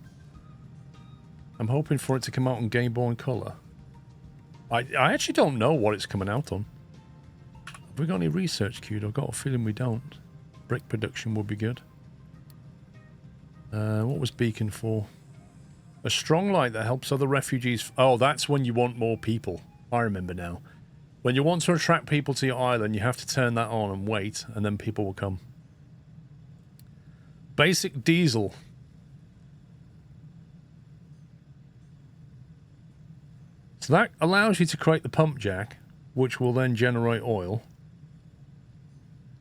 I'm hoping for it to come out on Game Boy Color. I actually don't know what it's coming out on. Have we got any research queued? I've got a feeling we don't. Brick production would be good. What was Beacon for? A strong light that helps other refugees. Oh, that's when you want more people. I remember now. When you want to attract people to your island, you have to turn that on and wait, and then people will come. Basic diesel. So that allows you to create the pump jack, which will then generate oil,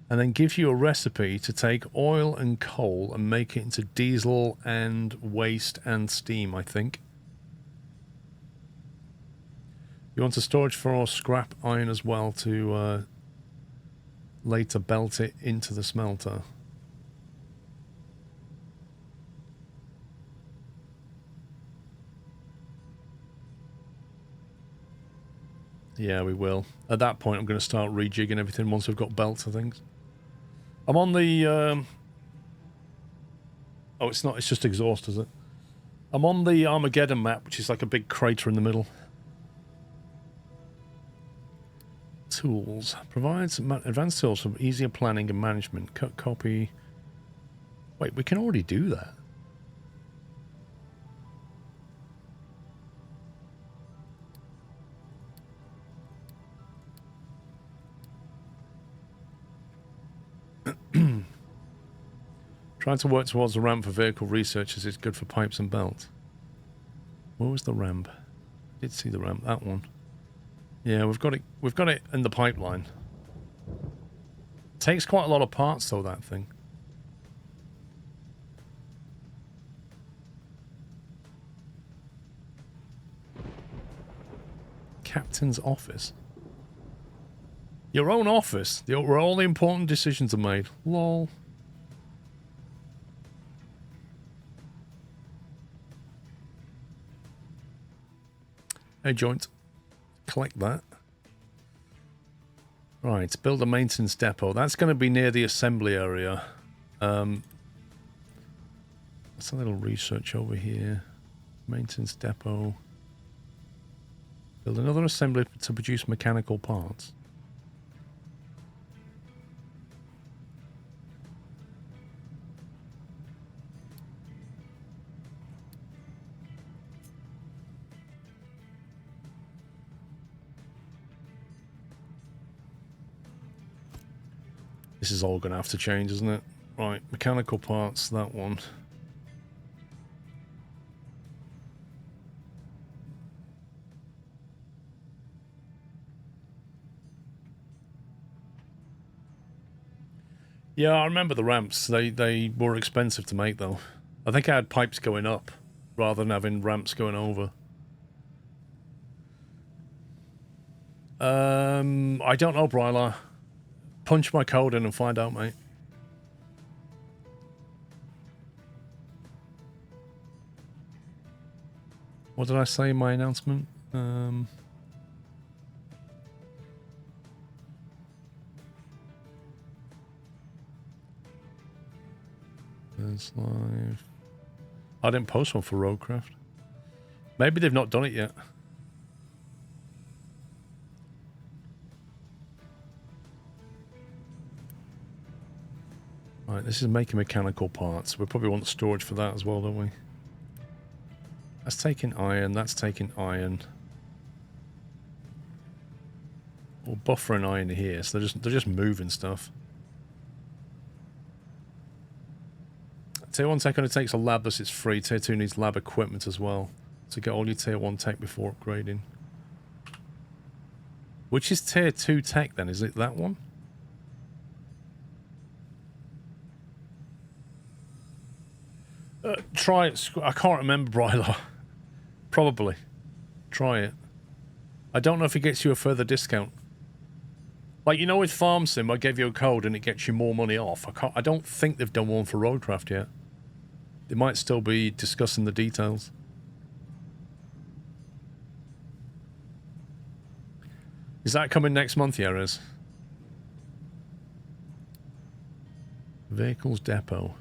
and then gives you a recipe to take oil and coal and make it into diesel and waste and steam, I think. You want a storage for scrap iron as well to later belt it into the smelter. Yeah, we will. At that point, I'm going to start rejigging everything once we've got belts of things. I'm on the... Oh, it's not. It's just exhaust, is it? I'm on the Armageddon map, which is like a big crater in the middle. Tools. Provides advanced tools for easier planning and management. Cut, copy. Wait, we can already do that. Trying to work towards the ramp for vehicle researchers is good for pipes and belts. Where was the ramp? I did see the ramp, that one. Yeah, we've got it in the pipeline. Takes quite a lot of parts though, that thing. Captain's office. Your own office, where all the important decisions are made. Lol. Hey, joint. Collect that. Right, build a maintenance depot. That's going to be near the assembly area. That's a little research over here. Maintenance depot. Build another assembly to produce mechanical parts. This is all going to have to change, isn't it? Right, mechanical parts, that one. Yeah, I remember the ramps. They were expensive to make, though. I think I had pipes going up rather than having ramps going over. I don't know, Brylar. Punch my code in and find out, mate. What did I say in my announcement? It's live. I didn't post one for Roadcraft. Maybe they've not done it yet. Right, this is making mechanical parts. We probably want storage for that as well, don't we? That's taking iron, that's taking iron. Or buffering iron here, so they're just moving stuff. Tier 1 tech only takes a lab thus it's free. Tier 2 needs lab equipment as well. To get all your Tier 1 tech before upgrading. Which is Tier 2 tech then? Is it that one? Try it. I can't remember, Brylar. Probably. Try it. I don't know if it gets you a further discount. Like, you know, with Farm Sim, I gave you a code and it gets you more money off. I don't think they've done one for Roadcraft yet. They might still be discussing the details. Is that coming next month, Yerez? Vehicles depot.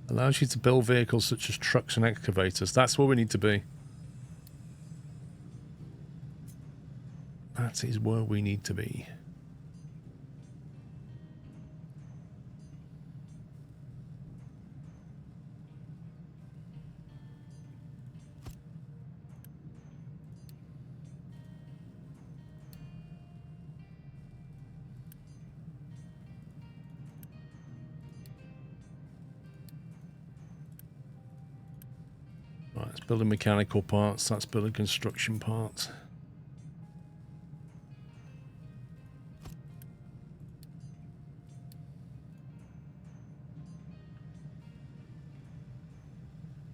Allows you to build vehicles such as trucks and excavators. That's where we need to be. That is where we need to be. Right, it's building mechanical parts. That's building construction parts.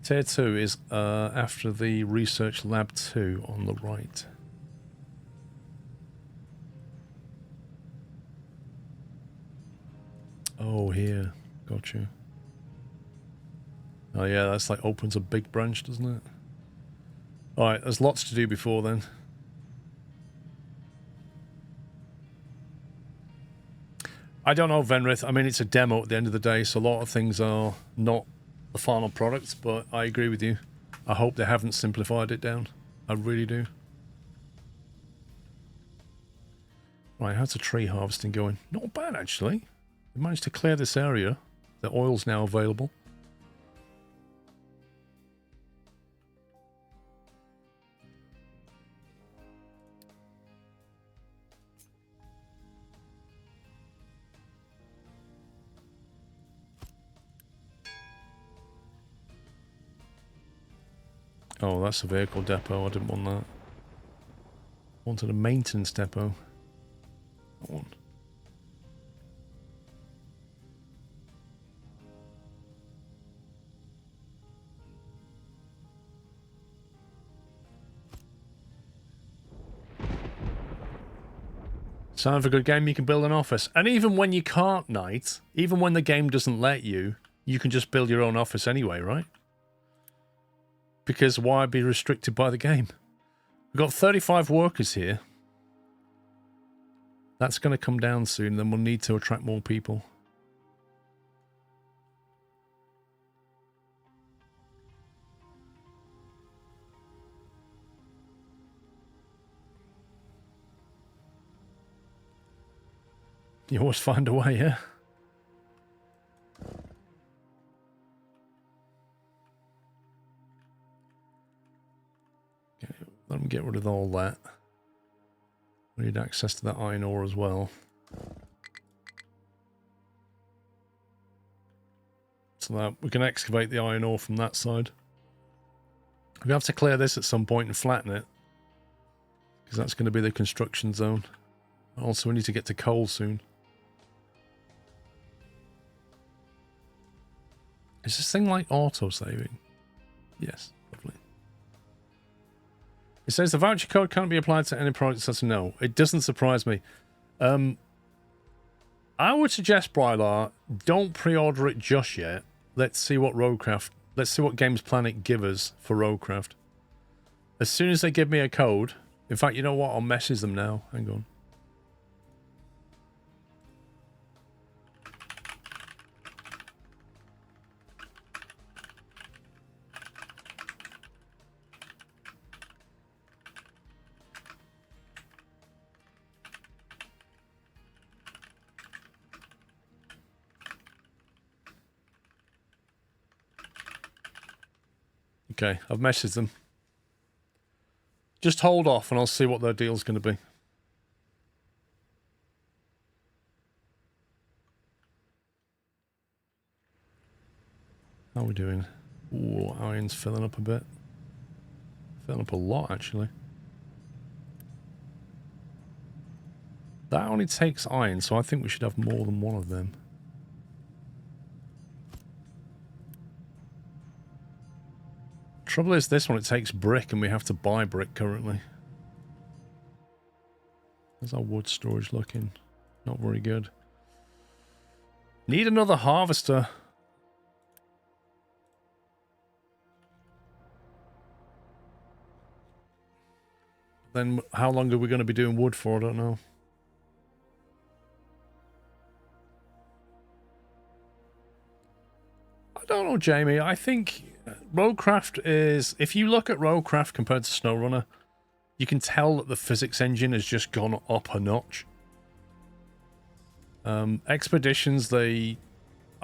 Tier 2 is after the Research Lab 2 on the right. Oh, here. Gotcha. Oh yeah, that's like opens a big branch, doesn't it? Alright, there's lots to do before then. I don't know, Venrith. I mean, it's a demo at the end of the day, so a lot of things are not the final products, but I agree with you. I hope they haven't simplified it down. I really do. Right, how's the tree harvesting going? Not bad, actually. We managed to clear this area. The oil's now available. Oh, that's a vehicle depot. I didn't want that. I wanted a maintenance depot. That one. Sound of a good game, you can build an office. And even when you can't, Knight, even when the game doesn't let you, you can just build your own office anyway, right? Because why be restricted by the game? We've got 35 workers here. That's going to come down soon, then we'll need to attract more people. You always find a way, yeah? Okay, let me get rid of all that. We need access to that iron ore as well. So that we can excavate the iron ore from that side. We have to clear this at some point and flatten it, because that's going to be the construction zone. Also, we need to get to coal soon. Is this thing like auto-saving? Yes, lovely. It says the voucher code can't be applied to any product. Says no. It doesn't surprise me. I would suggest, Brylar, don't pre-order it just yet. Let's see what Roadcraft... Let's see what Games Planet give us for Roadcraft. As soon as they give me a code... In fact, you know what? I'll message them now. Hang on. Okay, I've messaged them. Just hold off and I'll see what their deal's going to be. How are we doing? Ooh, iron's filling up a bit. Filling up a lot, actually. That only takes iron, so I think we should have more than one of them. Trouble is, this one, it takes brick, and we have to buy brick currently. How's our wood storage looking? Not very good. Need another harvester. Then how long are we going to be doing wood for? I don't know. I don't know, Jamie. I think Roadcraft is... If you look at Roadcraft compared to SnowRunner, you can tell that the physics engine has just gone up a notch. Expeditions, I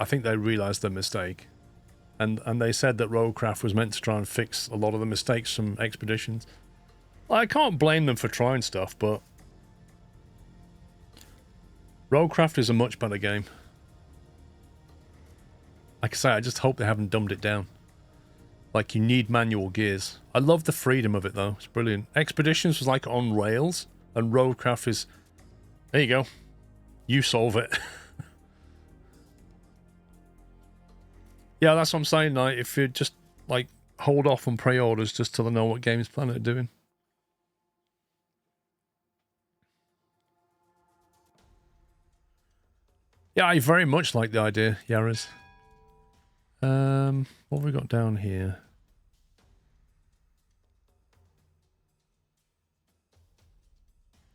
think they realised their mistake. And they said that Roadcraft was meant to try and fix a lot of the mistakes from Expeditions. I can't blame them for trying stuff, but Roadcraft is a much better game. Like I say, I just hope they haven't dumbed it down. Like, you need manual gears. I love the freedom of it, though. It's brilliant. Expeditions was like on rails, and Roadcraft is... There you go. You solve it. Yeah, that's what I'm saying, like, if you just, like, hold off on pre-orders just till I know what Games Planet are doing. Yeah, I very much like the idea, Yaris. What have we got down here?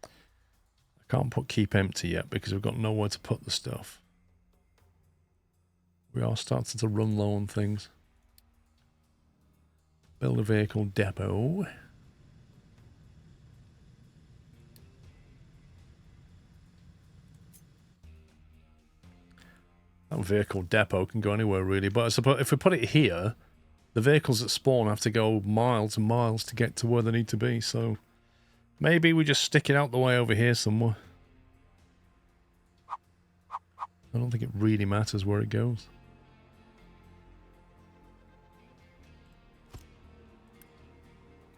I can't put keep empty yet because we've got nowhere to put the stuff. We are starting to run low on things. Build a vehicle depot. That vehicle depot can go anywhere, really. But I suppose if we put it here, the vehicles that spawn have to go miles and miles to get to where they need to be. So maybe we just stick it out the way over here somewhere. I don't think it really matters where it goes.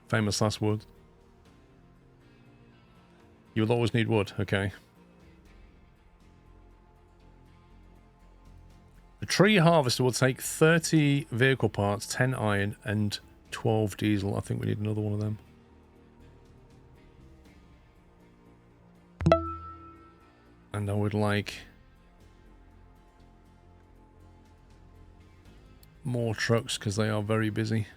Famous last words. You'll always need wood. Okay. The tree harvester will take 30 vehicle parts, 10 iron, and 12 diesel. I think we need another one of them. And I would like more trucks because they are very busy.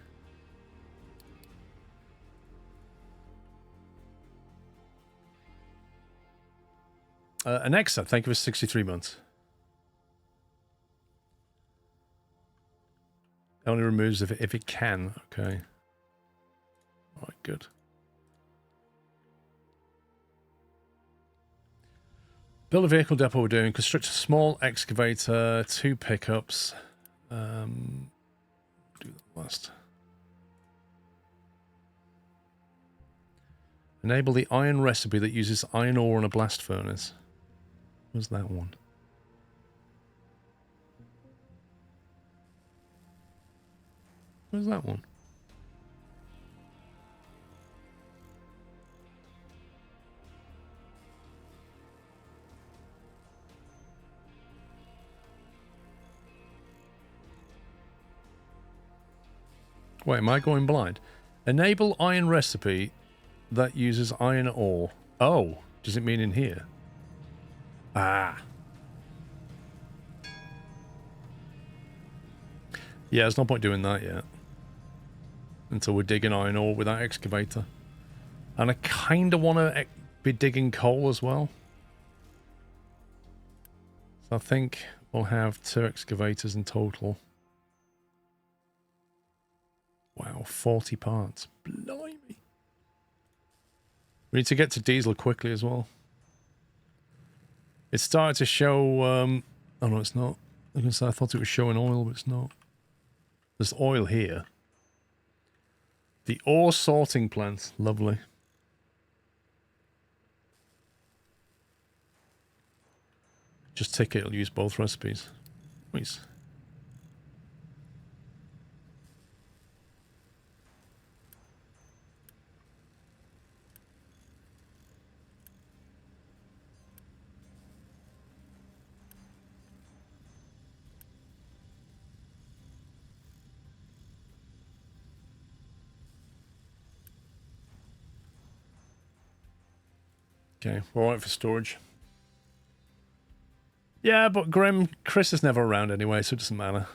Anexa, thank you for 63 months. It only removes if it can. Okay. Alright, good. Build a vehicle depot we're doing. Construct a small excavator, 2 pickups. Do that last. Enable the iron recipe that uses iron ore in a blast furnace. Where's that one? Where's that one? Wait, am I going blind? Enable iron recipe that uses iron ore. Oh, does it mean in here? Ah. Yeah, there's no point doing that yet. Until we're digging iron ore with that excavator. And I kind of want to be digging coal as well. So I think we'll have 2 excavators in total. Wow, 40 parts. Blimey. We need to get to diesel quickly as well. It started to show... oh no, it's not. I was going to say I thought it was showing oil, but it's not. There's oil here. The ore sorting plant. Lovely. Just tick it, it'll use both recipes. Please. Okay, we're alright for storage. Yeah, but Chris is never around anyway, so it doesn't matter.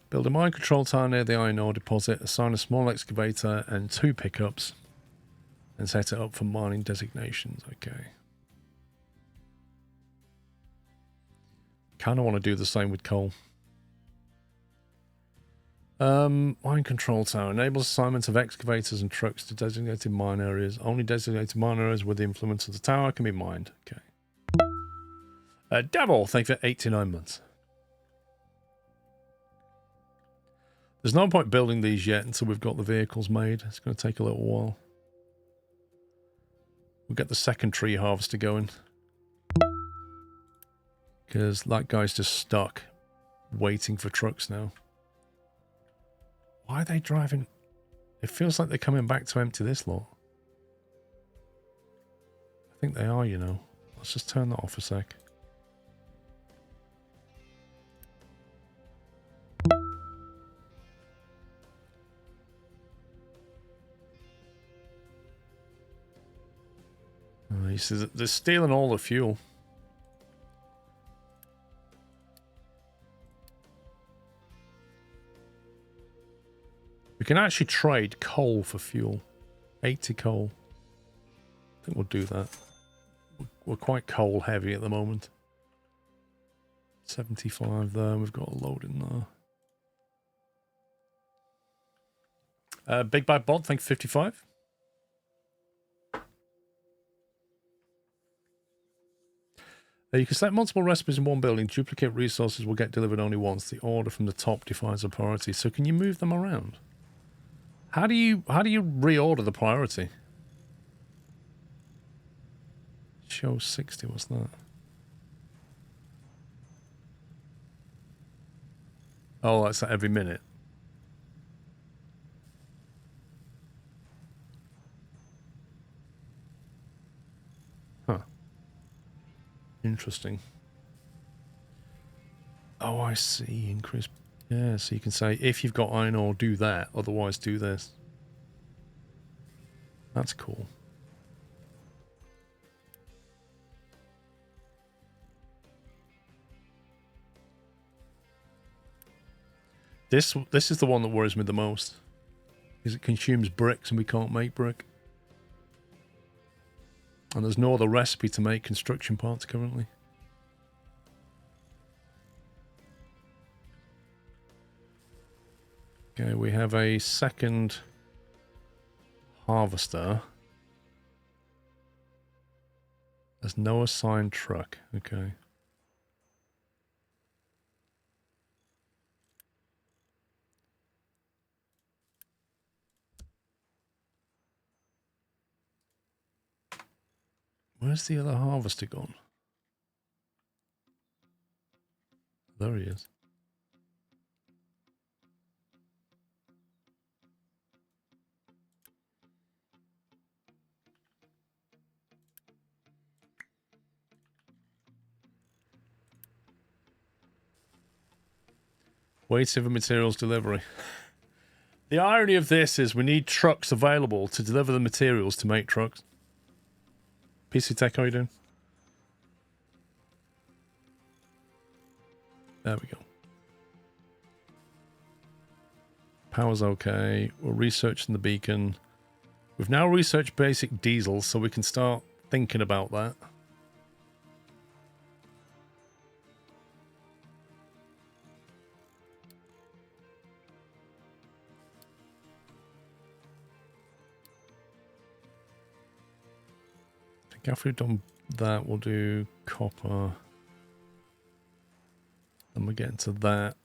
Build a mine control tower near the iron ore deposit, assign a small excavator and 2 pickups, and set it up for mining designations. Okay. Kind of want to do the same with coal. Mine control tower enables assignment of excavators and trucks to designated mine areas. Only designated mine areas with the influence of the tower can be mined. Okay. Devil, thank you for 89 months. There's no point building these yet until we've got the vehicles made. It's going to take a little while. We'll get the second tree harvester going. Because that guy's just stuck waiting for trucks now. Why are they driving? It feels like they're coming back to empty this lot. I think they are, you know. Let's just turn that off a sec. You see, they're stealing all the fuel. We can actually trade coal for fuel. 80 coal. I think we'll do that. We're quite coal heavy at the moment. 75 there. We've got a load in there. Big Bad Bot, thank you, 55. You can select multiple recipes in one building. Duplicate resources will get delivered only once. The order from the top defines a priority. So can you move them around? How do you reorder the priority? Show 60, what's that? Oh, that's every minute. Huh. Interesting. Oh, I see. Increase. Yeah, so you can say, if you've got iron ore, do that. Otherwise, do this. That's cool. This is the one that worries me the most. Because it consumes bricks and we can't make brick. And there's no other recipe to make construction parts currently. Okay, we have a second harvester. There's no assigned truck. Okay. Where's the other harvester gone? There he is. Waiting for materials delivery. The irony of this is we need trucks available to deliver the materials to make trucks. PC Tech, how are you doing? There we go. Power's okay. We're researching the beacon. We've now researched basic diesel, so we can start thinking about that. I think after we've done that, we'll do copper. Then we'll get into that.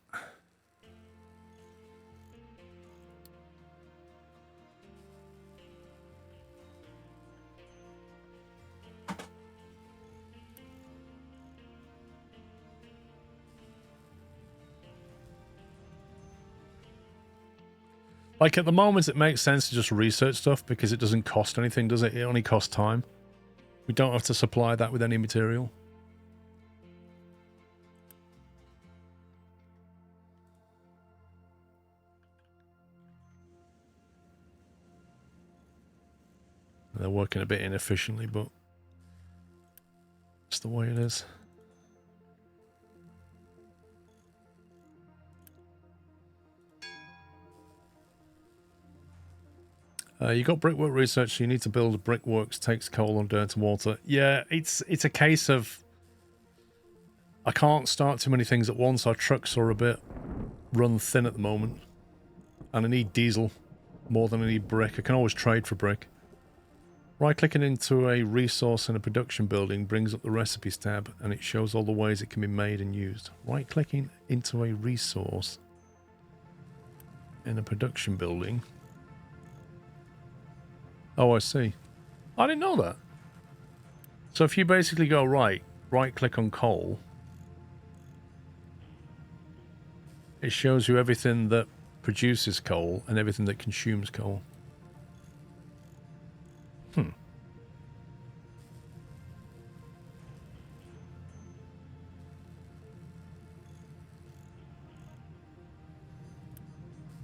Like at the moment, it makes sense to just research stuff because it doesn't cost anything, does it? It only costs time. We don't have to supply that with any material. They're working a bit inefficiently, but it's the way it is. You got brickwork research, so you need to build brickworks, takes coal and dirt and water. Yeah, it's a case of I can't start too many things at once. Our trucks are a bit run thin at the moment. And I need diesel more than I need brick. I can always trade for brick. Right-clicking into a resource in a production building brings up the recipes tab and it shows all the ways it can be made and used. Right-clicking into a resource in a production building. Oh, I see. I didn't know that. So if you basically go right-click on coal, it shows you everything that produces coal and everything that consumes coal.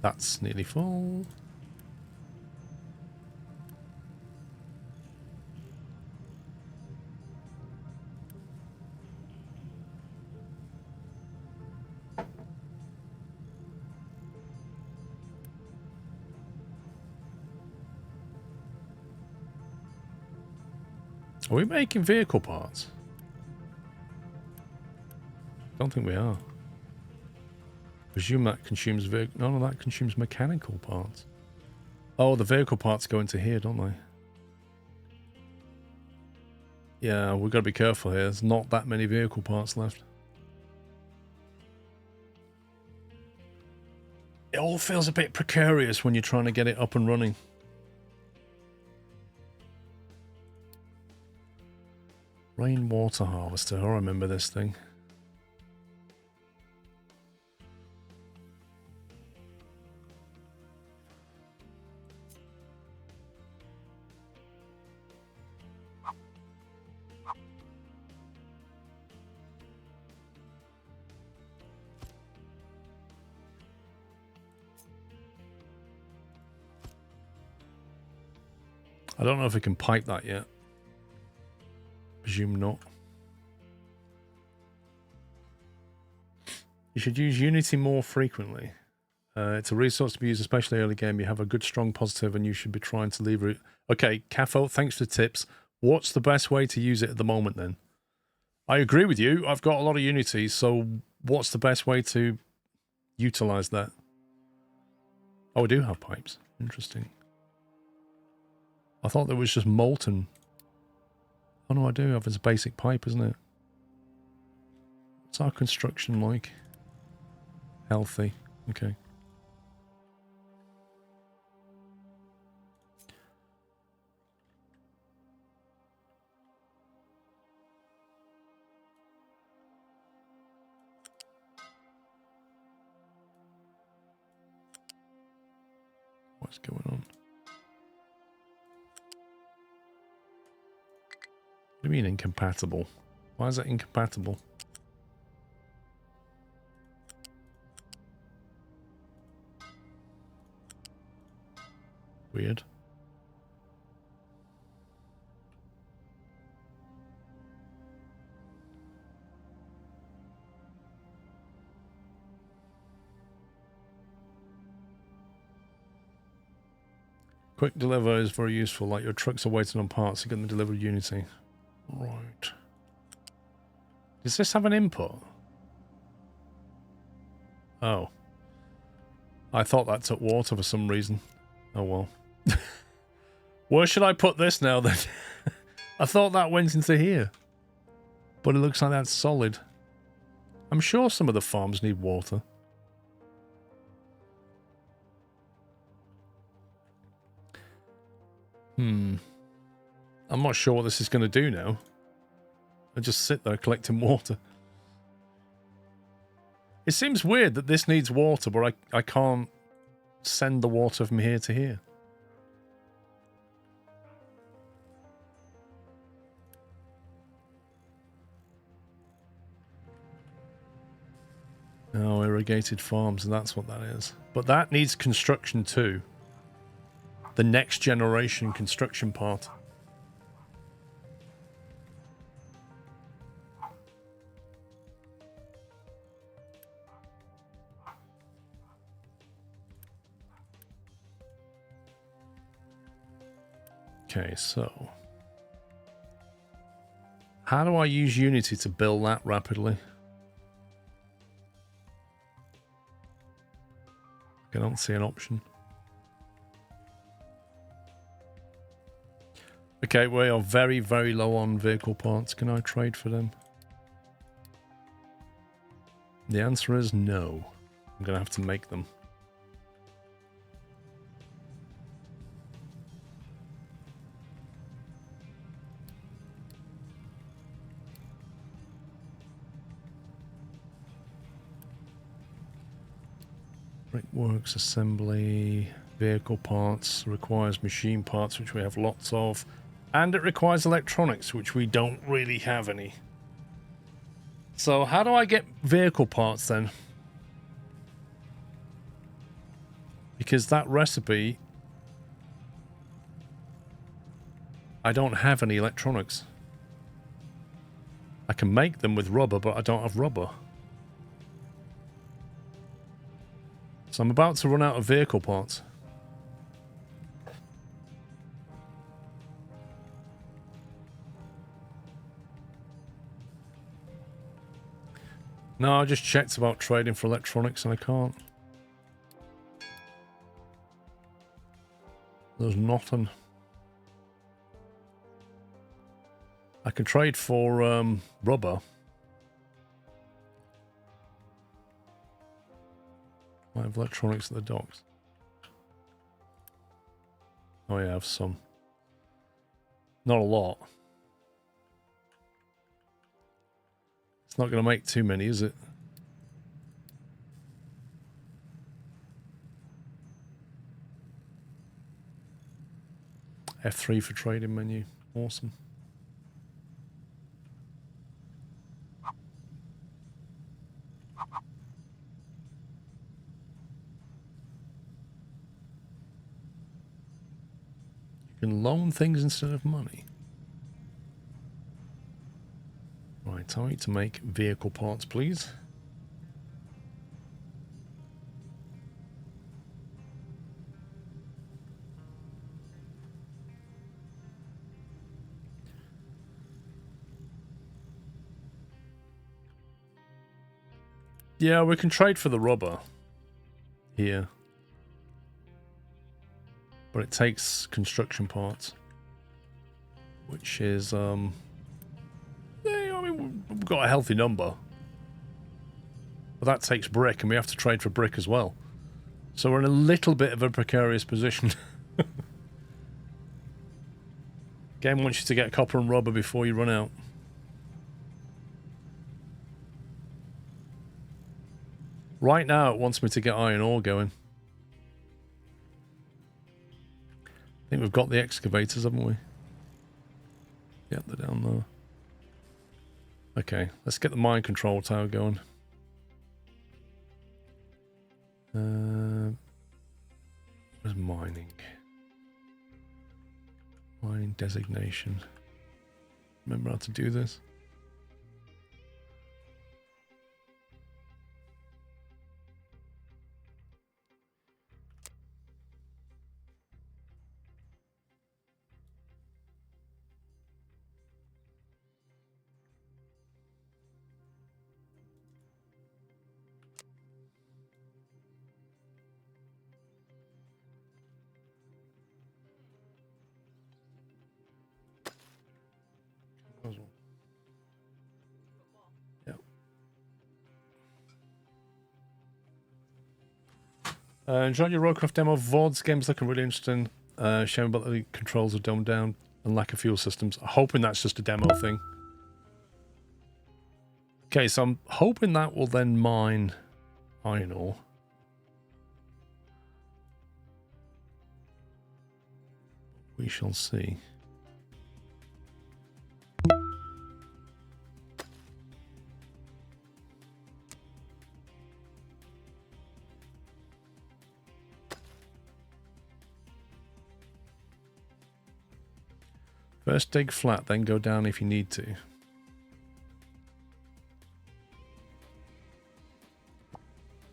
That's nearly full. Are we making vehicle parts? Don't think we are. Presume that consumes none of that consumes mechanical parts. Oh, the vehicle parts go into here, don't they? Yeah, we've got to be careful here. There's not that many vehicle parts left. It all feels a bit precarious when you're trying to get it up and running. Rainwater harvester. I remember this thing. I don't know if we can pipe that yet. Presume not. You should use Unity more frequently. It's a resource to be used, especially early game. You have a good, strong positive, and you should be trying to lever it. Okay, Cafo, thanks for the tips. What's the best way to use it at the moment, then? I agree with you. I've got a lot of Unity, so what's the best way to utilize that? Oh, we do have pipes. Interesting. I thought there was just molten Oh no, I do have. It's a basic pipe, isn't it? What's our construction like? Healthy. Okay. What's going on? What do you mean incompatible? Why is that incompatible? Weird. Quick deliver is very useful, like your trucks are waiting on parts to get them delivered with Unity. Right. Does this have an input? Oh. I thought that took water for some reason. Oh well. Where should I put this now then? I thought that went into here. But it looks like that's solid. I'm sure some of the farms need water. I'm not sure what this is going to do now. I just sit there collecting water. It seems weird that this needs water, but I can't send the water from here to here. Oh, irrigated farms, and that's what that is. But that needs construction too. The next generation construction part. Okay, so how do I use Unity to build that rapidly? I don't see an option. Okay, we are very, very low on vehicle parts. Can I trade for them? The answer is no. I'm going to have to make them. Brickworks, assembly, vehicle parts, requires machine parts, which we have lots of. And it requires electronics, which we don't really have any. So how do I get vehicle parts then? Because that recipe, I don't have any electronics. I can make them with rubber, but I don't have rubber. So I'm about to run out of vehicle parts. No, I just checked about trading for electronics and I can't. There's nothing. I can trade for rubber. I have electronics at the docks. Oh yeah, I have some. Not a lot. It's not going to make too many, is it? F3 for trading menu. Awesome. You can loan things instead of money. Right, I need to make vehicle parts, please. Yeah, we can trade for the rubber here. But it takes construction parts, which is we've got a healthy number. But that takes brick, and we have to trade for brick as well. So we're in a little bit of a precarious position. Game wants you to get copper and rubber before you run out. Right now, it wants me to get iron ore going. I think we've got the excavators, haven't we? Yep, they're down there. Okay, let's get the mine control tower going. Where's mining? Mining designation. Remember how to do this? Enjoyed your Roadcraft demo. VOD's game's looking really interesting. Shame about the controls are dumbed down and lack of fuel systems. Hoping that's just a demo thing. Okay, so I'm hoping that will then mine iron ore. We shall see. First dig flat, then go down if you need to.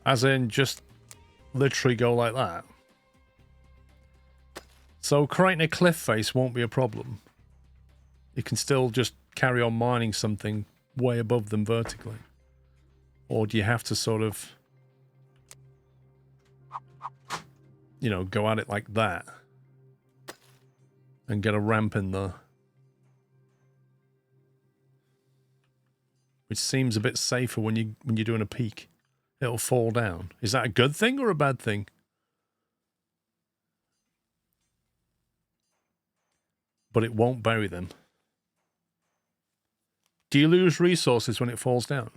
As in, just literally go like that. So creating a cliff face won't be a problem. You can still just carry on mining something way above them vertically. Or do you have to sort of, you know, go at it like that and get a ramp in there? Which seems a bit safer when you're doing a peak. It'll fall down. Is that a good thing or a bad thing? But it won't bury them. Do you lose resources when it falls down?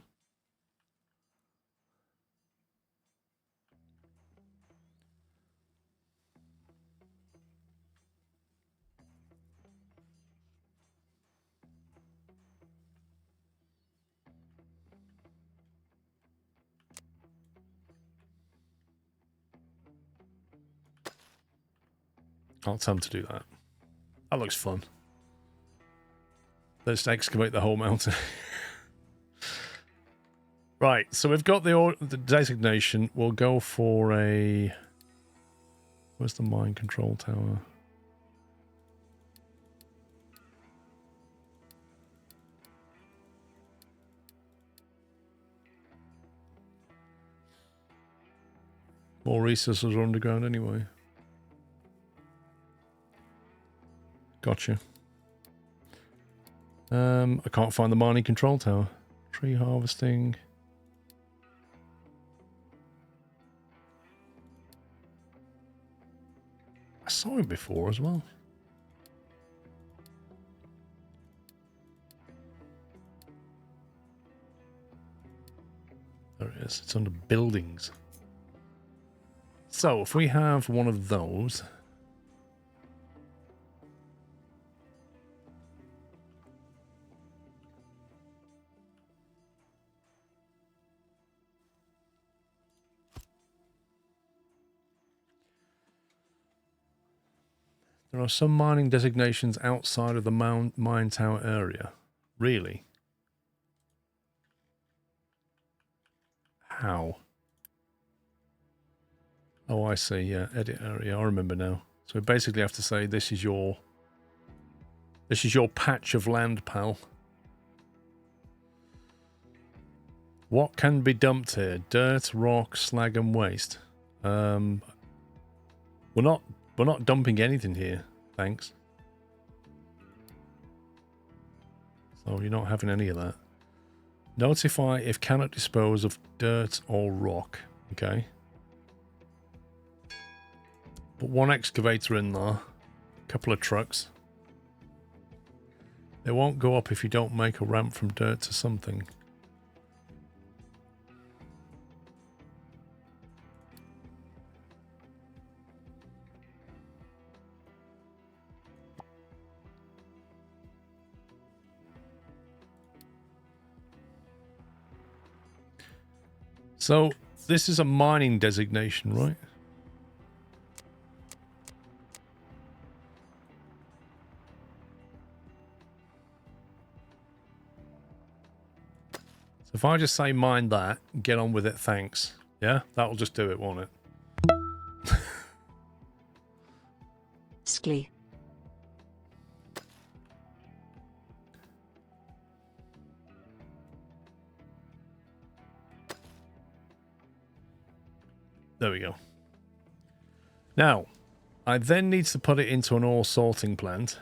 I'll tell them to do that. That looks fun. Let's excavate the whole mountain. Right, so we've got the designation. We'll go for a... Where's the mine control tower? More resources are underground anyway. Gotcha. I can't find the mining control tower. Tree harvesting. I saw him before as well. There it is. It's under buildings. So if we have one of those... There are some mining designations outside of the mine tower area. Really? How? Oh, I see. Yeah, edit area. I remember now. So we basically have to say this is your patch of land, pal. What can be dumped here? Dirt, rock, slag, and waste. We're not dumping anything here, thanks. So you're not having any of that. Notify if cannot dispose of dirt or rock. Okay. Put one excavator in there. A couple of trucks. They won't go up if you don't make a ramp from dirt to something. So, this is a mining designation, right? So if I just say mine that, get on with it, thanks. Yeah? That'll just do it, won't it? Sklee. There we go. Now, I then need to put it into an ore sorting plant.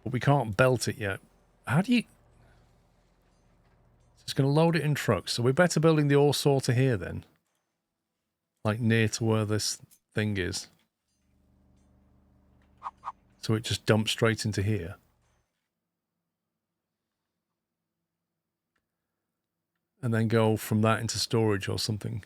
But we can't belt it yet. How do you... It's going to load it in trucks. So we're better building the ore sorter here then. Like near to where this thing is. So it just dumps straight into here. And then go from that into storage or something.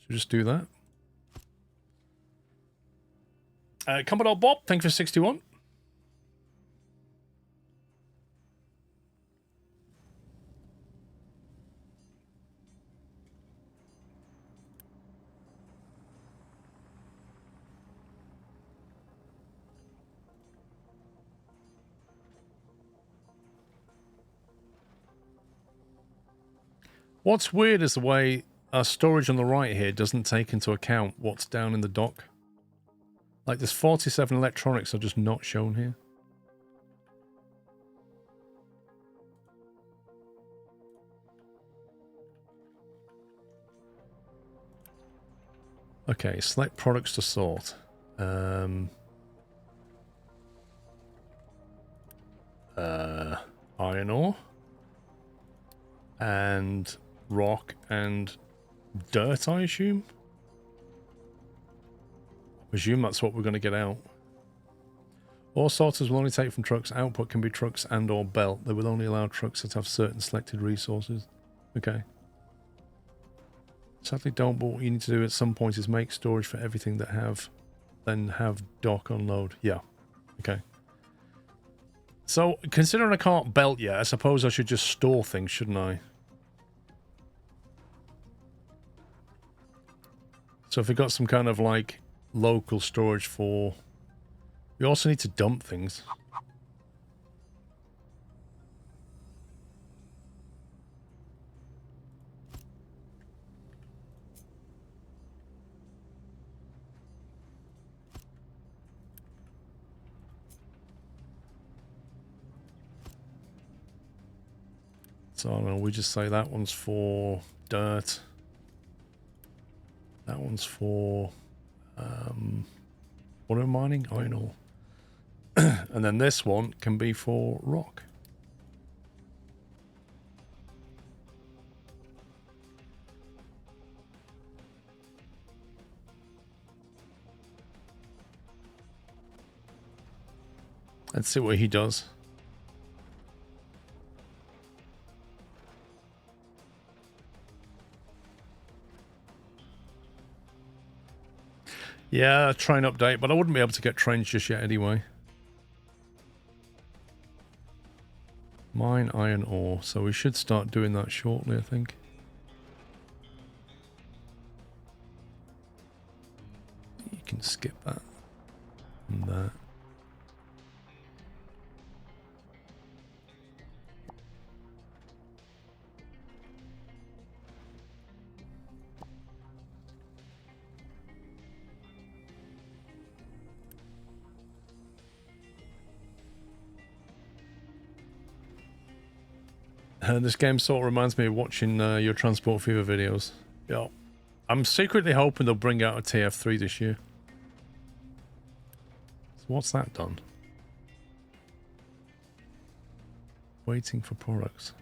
So just do that. Commodore Bob, thank you for 61. What's weird is the way our storage on the right here doesn't take into account what's down in the dock. Like there's 47 electronics are just not shown here. Okay, select products to sort. Iron ore. And rock and dirt, I assume? Presume that's what we're going to get out. Ore sorters will only take from trucks. Output can be trucks and or belt. They will only allow trucks that have certain selected resources. Okay. Sadly don't, but what you need to do at some point is make storage for everything that then have dock unload. Yeah. Okay. So, considering I can't belt yet, I suppose I should just store things, shouldn't I? So if we got some kind of like local storage for... We also need to dump things. So I don't know, we just say that one's for dirt. That one's for what am I mining? Iron ore. And then this one can be for rock. Let's see what he does. Yeah, train update, but I wouldn't be able to get trains just yet anyway. Mine iron ore, so we should start doing that shortly, I think. You can skip that and that. This game sort of reminds me of watching your Transport Fever videos. Yeah, I'm secretly hoping they'll bring out a TF3 this year. what's that done? Waiting for products.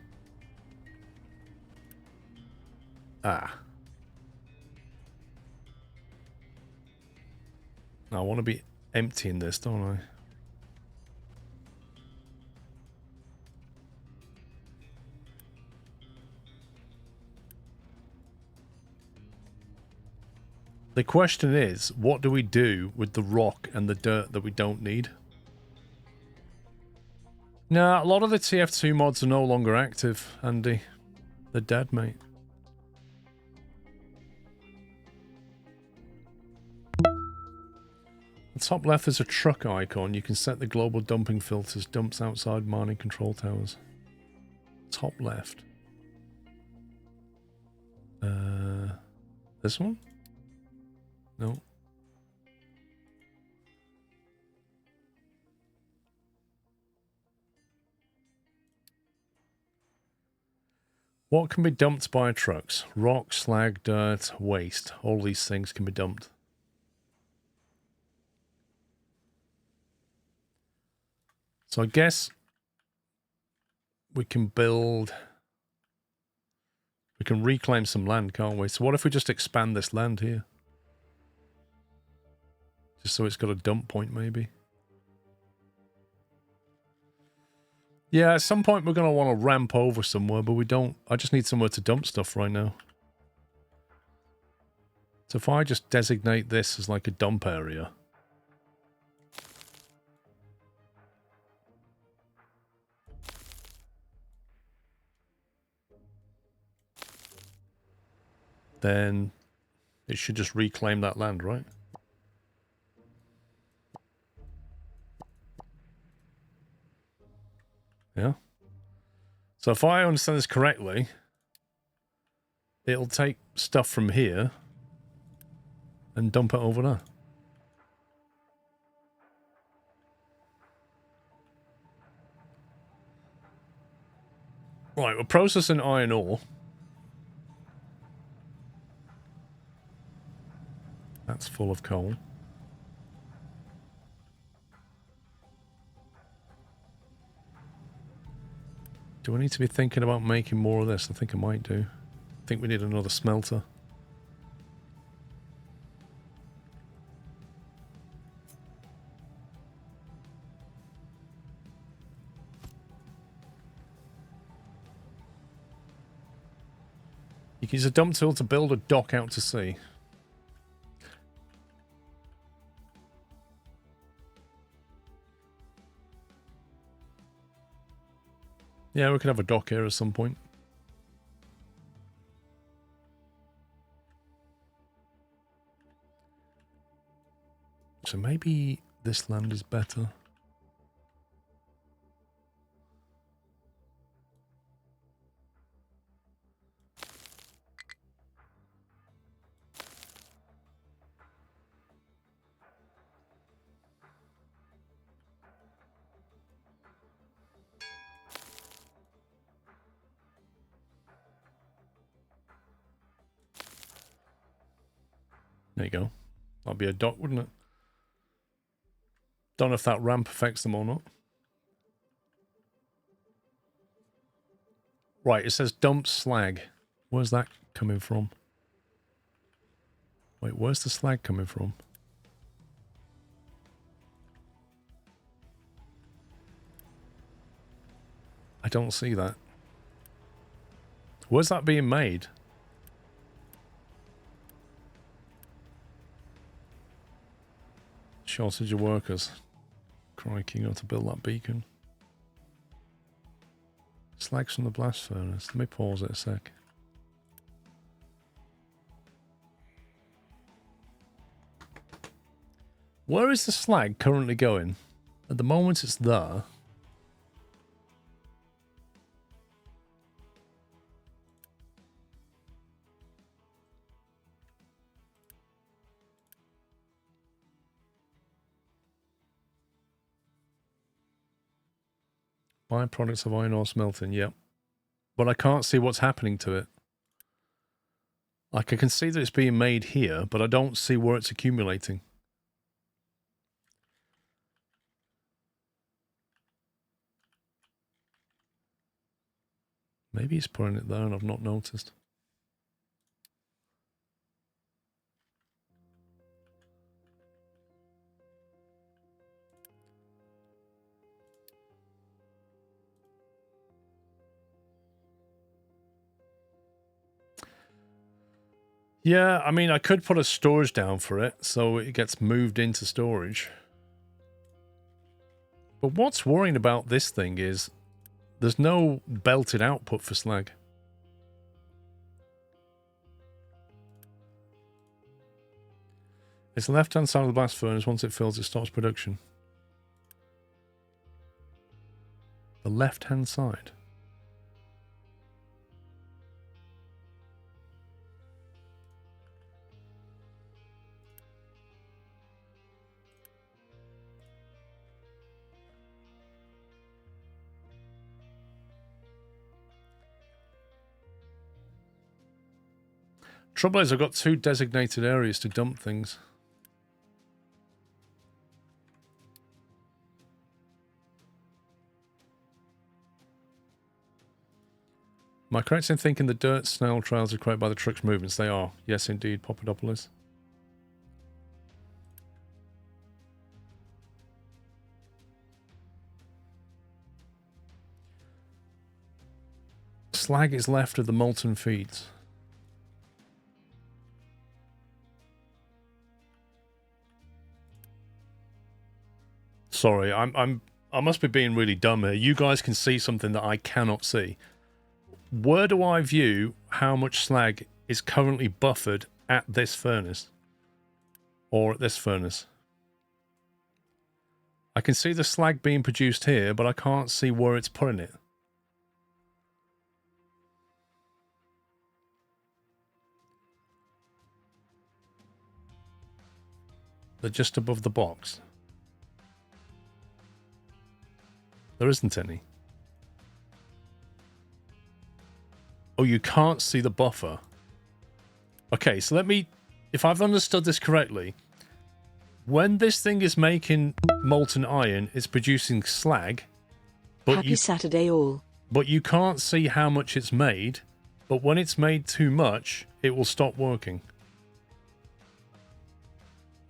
Ah. Now I want to be emptying this, don't I? The question is, what do we do with the rock and the dirt that we don't need? Nah, a lot of the TF2 mods are no longer active, Andy. They're dead, mate. The top left there's a truck icon. You can set the global dumping filters. Dumps outside mining control towers. Top left. This one? No. What can be dumped by trucks? Rock, slag, dirt, waste. All these things can be dumped. So I guess we can build... We can reclaim some land, can't we? So what if we just expand this land here? Just so it's got a dump point, maybe. Yeah, at some point we're going to want to ramp over somewhere, but we don't... I just need somewhere to dump stuff right now. So if I just designate this as like a dump area... then it should just reclaim that land, right? Yeah. So if I understand this correctly, it'll take stuff from here and dump it over there. Right, we're processing iron ore. That's full of coal. Do I need to be thinking about making more of this? I think I might do. I think we need another smelter. You can use a dump tool to build a dock out to sea. Yeah, we could have a dock here at some point. So maybe this land is better. There you go. That'd be a dock, wouldn't it? Don't know if that ramp affects them or not. Right, it says dump slag. Where's that coming from? Wait, where's the slag coming from? I don't see that. Where's that being made? Shortage of workers. Crikey, got to build that beacon. Slags from the blast furnace. Let me pause it a sec. Where is the slag currently going? At the moment it's there. Byproducts of iron ore smelting, yep. But I can't see what's happening to it. Like, I can see that it's being made here, but I don't see where it's accumulating. Maybe he's putting it there and I've not noticed. Yeah, I mean, I could put a storage down for it so it gets moved into storage. But what's worrying about this thing is there's no belted output for slag. It's the left-hand side of the blast furnace. Once it fills, it stops production. The left-hand side. Trouble is, I've got 2 designated areas to dump things. Am I correct in thinking the dirt snail trails are created by the truck's movements? They are. Yes, indeed, Papadopoulos. Slag is left of the molten feeds. Sorry, I must be being really dumb here. You guys can see something that I cannot see. Where do I view how much slag is currently buffered at this furnace? Or at this furnace? I can see the slag being produced here, but I can't see where it's putting it. They're just above the box. There isn't any. Oh, you can't see the buffer. Okay, so let me... If I've understood this correctly, when this thing is making molten iron, it's producing slag. But Happy Saturday all. But you can't see how much it's made. But when it's made too much, it will stop working.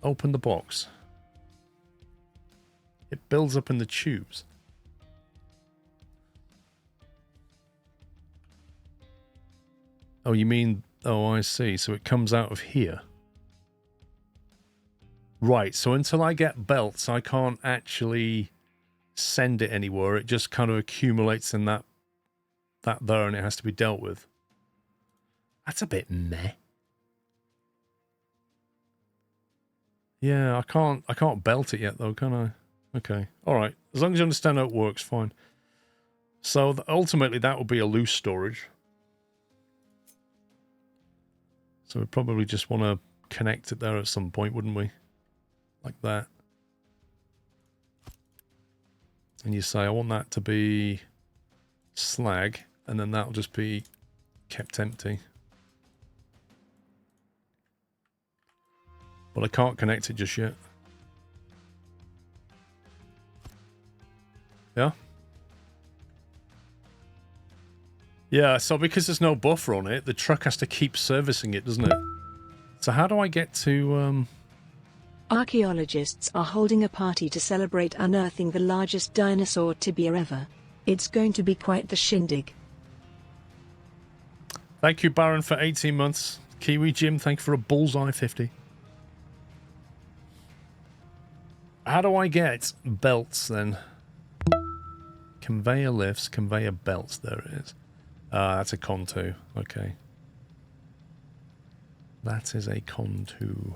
Open the box. It builds up in the tubes. Oh, you mean... Oh, I see. So it comes out of here. Right, so until I get belts, I can't actually send it anywhere. It just kind of accumulates in that there, and it has to be dealt with. That's a bit meh. Yeah, I can't belt it yet, though, can I? Okay, all right. As long as you understand how it works, fine. So ultimately, that will be a loose storage. So we'd probably just want to connect it there at some point, wouldn't we? Like that. And you say, I want that to be slag, and then that'll just be kept empty. But I can't connect it just yet. Yeah? Yeah, so because there's no buffer on it, the truck has to keep servicing it, doesn't it? So how do I get to... Archaeologists are holding a party to celebrate unearthing the largest dinosaur tibia ever. It's going to be quite the shindig. Thank you, Baron, for 18 months. Kiwi Jim, thank you for a bullseye 50. How do I get belts, then? Conveyor lifts, conveyor belts, there it is. That's a con 2. Okay. That is a con 2.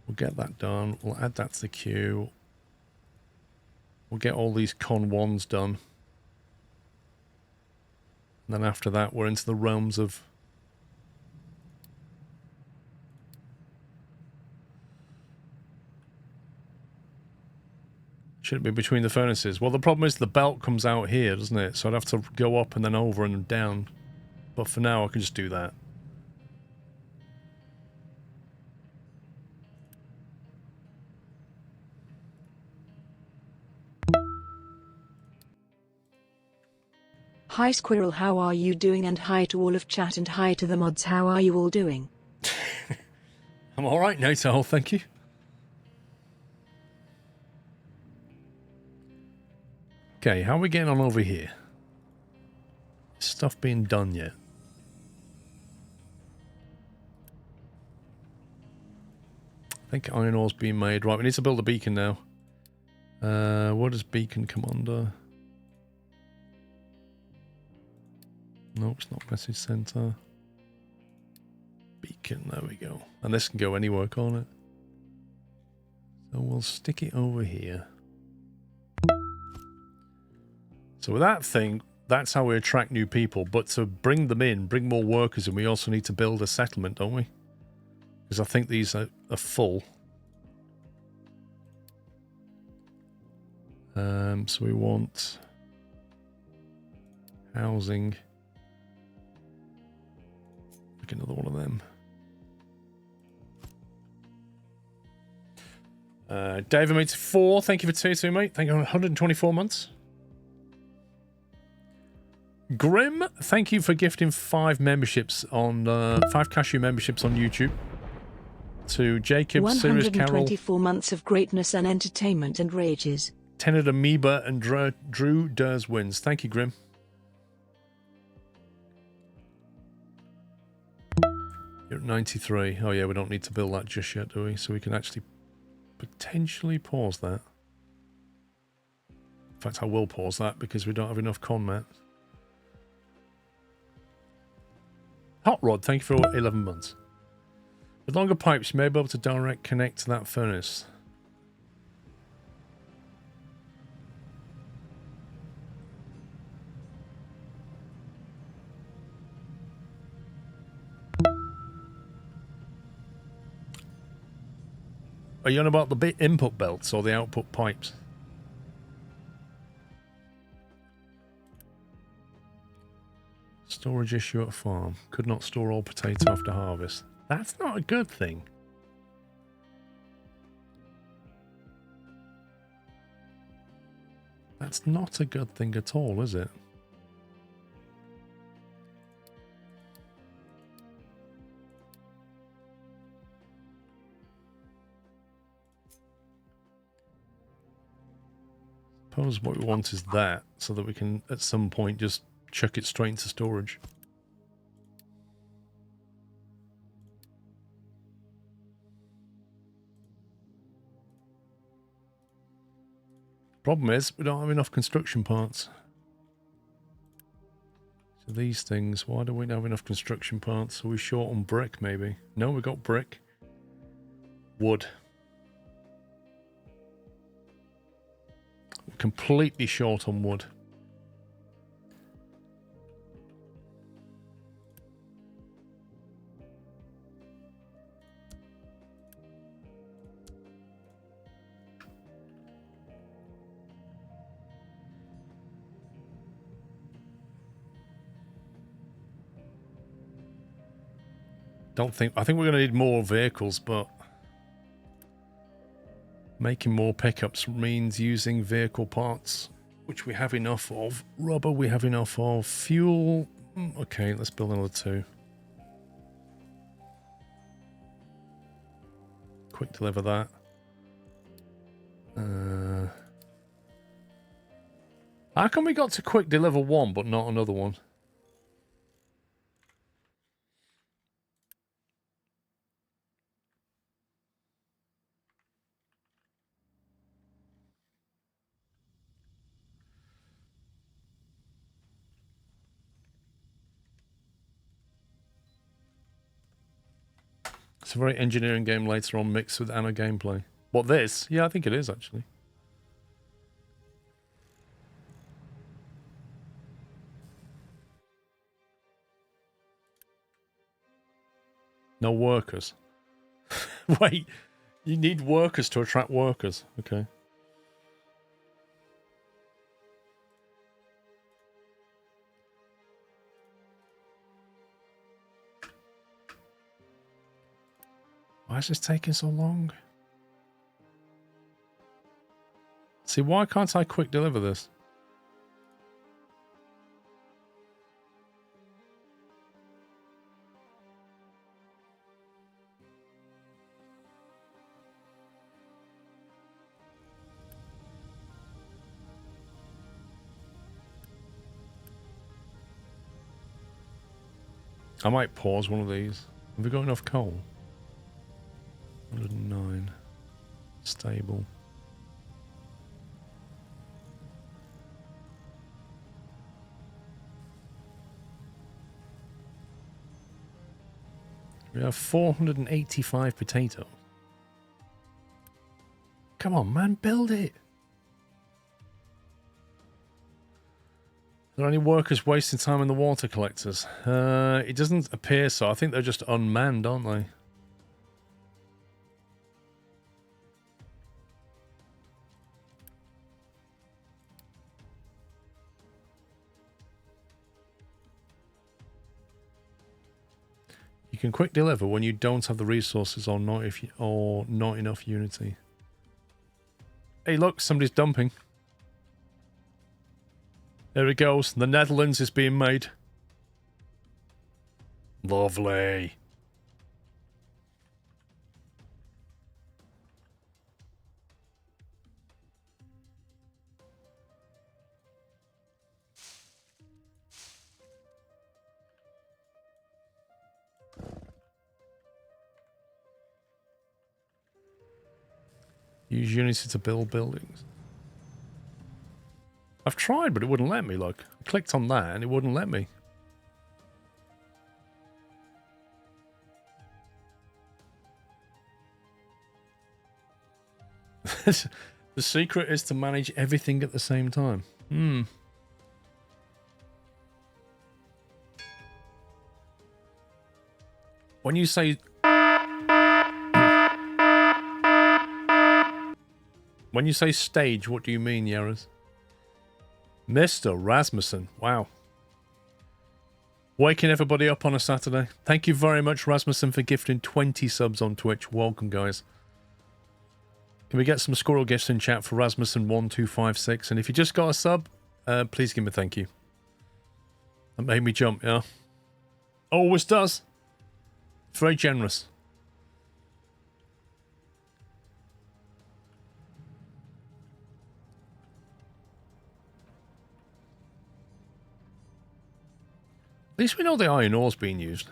We'll get that done. We'll add that to the queue. We'll get all these con 1s done. And then after that, we're into the realms of... Should it be between the furnaces? Well, the problem is the belt comes out here, doesn't it? So I'd have to go up and then over and down. But for now, I can just do that. Hi Squirrel, how are you doing? And hi to all of chat and hi to the mods, how are you all doing? I'm alright, Natal, thank you. Okay, how are we getting on over here? Stuff being done yet? I think iron ore's being made. Right, we need to build a beacon now. What does beacon come under? No, it's not message center. Beacon, there we go. And this can go anywhere, can't it? So we'll stick it over here. So with that thing, that's how we attract new people. But to bring them in, bring more workers in, we also need to build a settlement, don't we? Because I think these are full. So we want housing. Like another one of them. David made 4. Thank you for 2, mate. Thank you for 124 months. Grim, thank you for gifting 5 memberships on 5 cashew memberships on YouTube. To Jacob, Sirius, Carol, 124 months of greatness and entertainment and rages. Tenet Amoeba, and Drew Durs wins. Thank you, Grim. You're at 93. Oh yeah, we don't need to build that just yet, do we? So we can actually potentially pause that. In fact, I will pause that because we don't have enough con mats. Hot Rod, thank you for 11 months. With longer pipes, you may be able to direct connect to that furnace. Are you on about the bit input belts or the output pipes? Storage issue at farm. Could not store all potato after harvest. That's not a good thing. That's not a good thing at all, is it? Suppose what we want is that, so that we can at some point just chuck it straight into storage. Problem is, we don't have enough construction parts. So these things, why do we not have enough construction parts? Are we short on brick, maybe? No, we got brick. Wood. We're completely short on wood. I think we're going to need more vehicles, but making more pickups means using vehicle parts, which we have enough of. Rubber we have enough of. Fuel, okay, let's build another 2. Quick deliver that. How come we got to quick deliver 1 but not another one? It's a very engineering game later on mixed with Anna gameplay. What, this? Yeah, I think it is, actually. No workers. Wait, you need workers to attract workers. Okay. Why is this taking so long? See, why can't I quick deliver this? I might pause one of these. Have we got enough coal? 109. Stable. We have 485 potatoes. Come on, man, build it. Are there any workers wasting time in the water collectors? It doesn't appear so. I think they're just unmanned, aren't they? You can quick deliver when you don't have the resources or not enough unity. Hey, look, somebody's dumping. There it goes. The Netherlands is being made. Lovely. Use Unity to build buildings. I've tried, but it wouldn't let me, look. I clicked on that and it wouldn't let me. The secret is to manage everything at the same time. When you say... When you say stage, what do you mean, Yaras? Mr. Rasmussen. Wow. Waking everybody up on a Saturday. Thank you very much, Rasmussen, for gifting 20 subs on Twitch. Welcome, guys. Can we get some squirrel gifts in chat for Rasmussen1256? And if you just got a sub, please give me a thank you. That made me jump, yeah. Always does. Very generous. At least we know the iron ore's being used.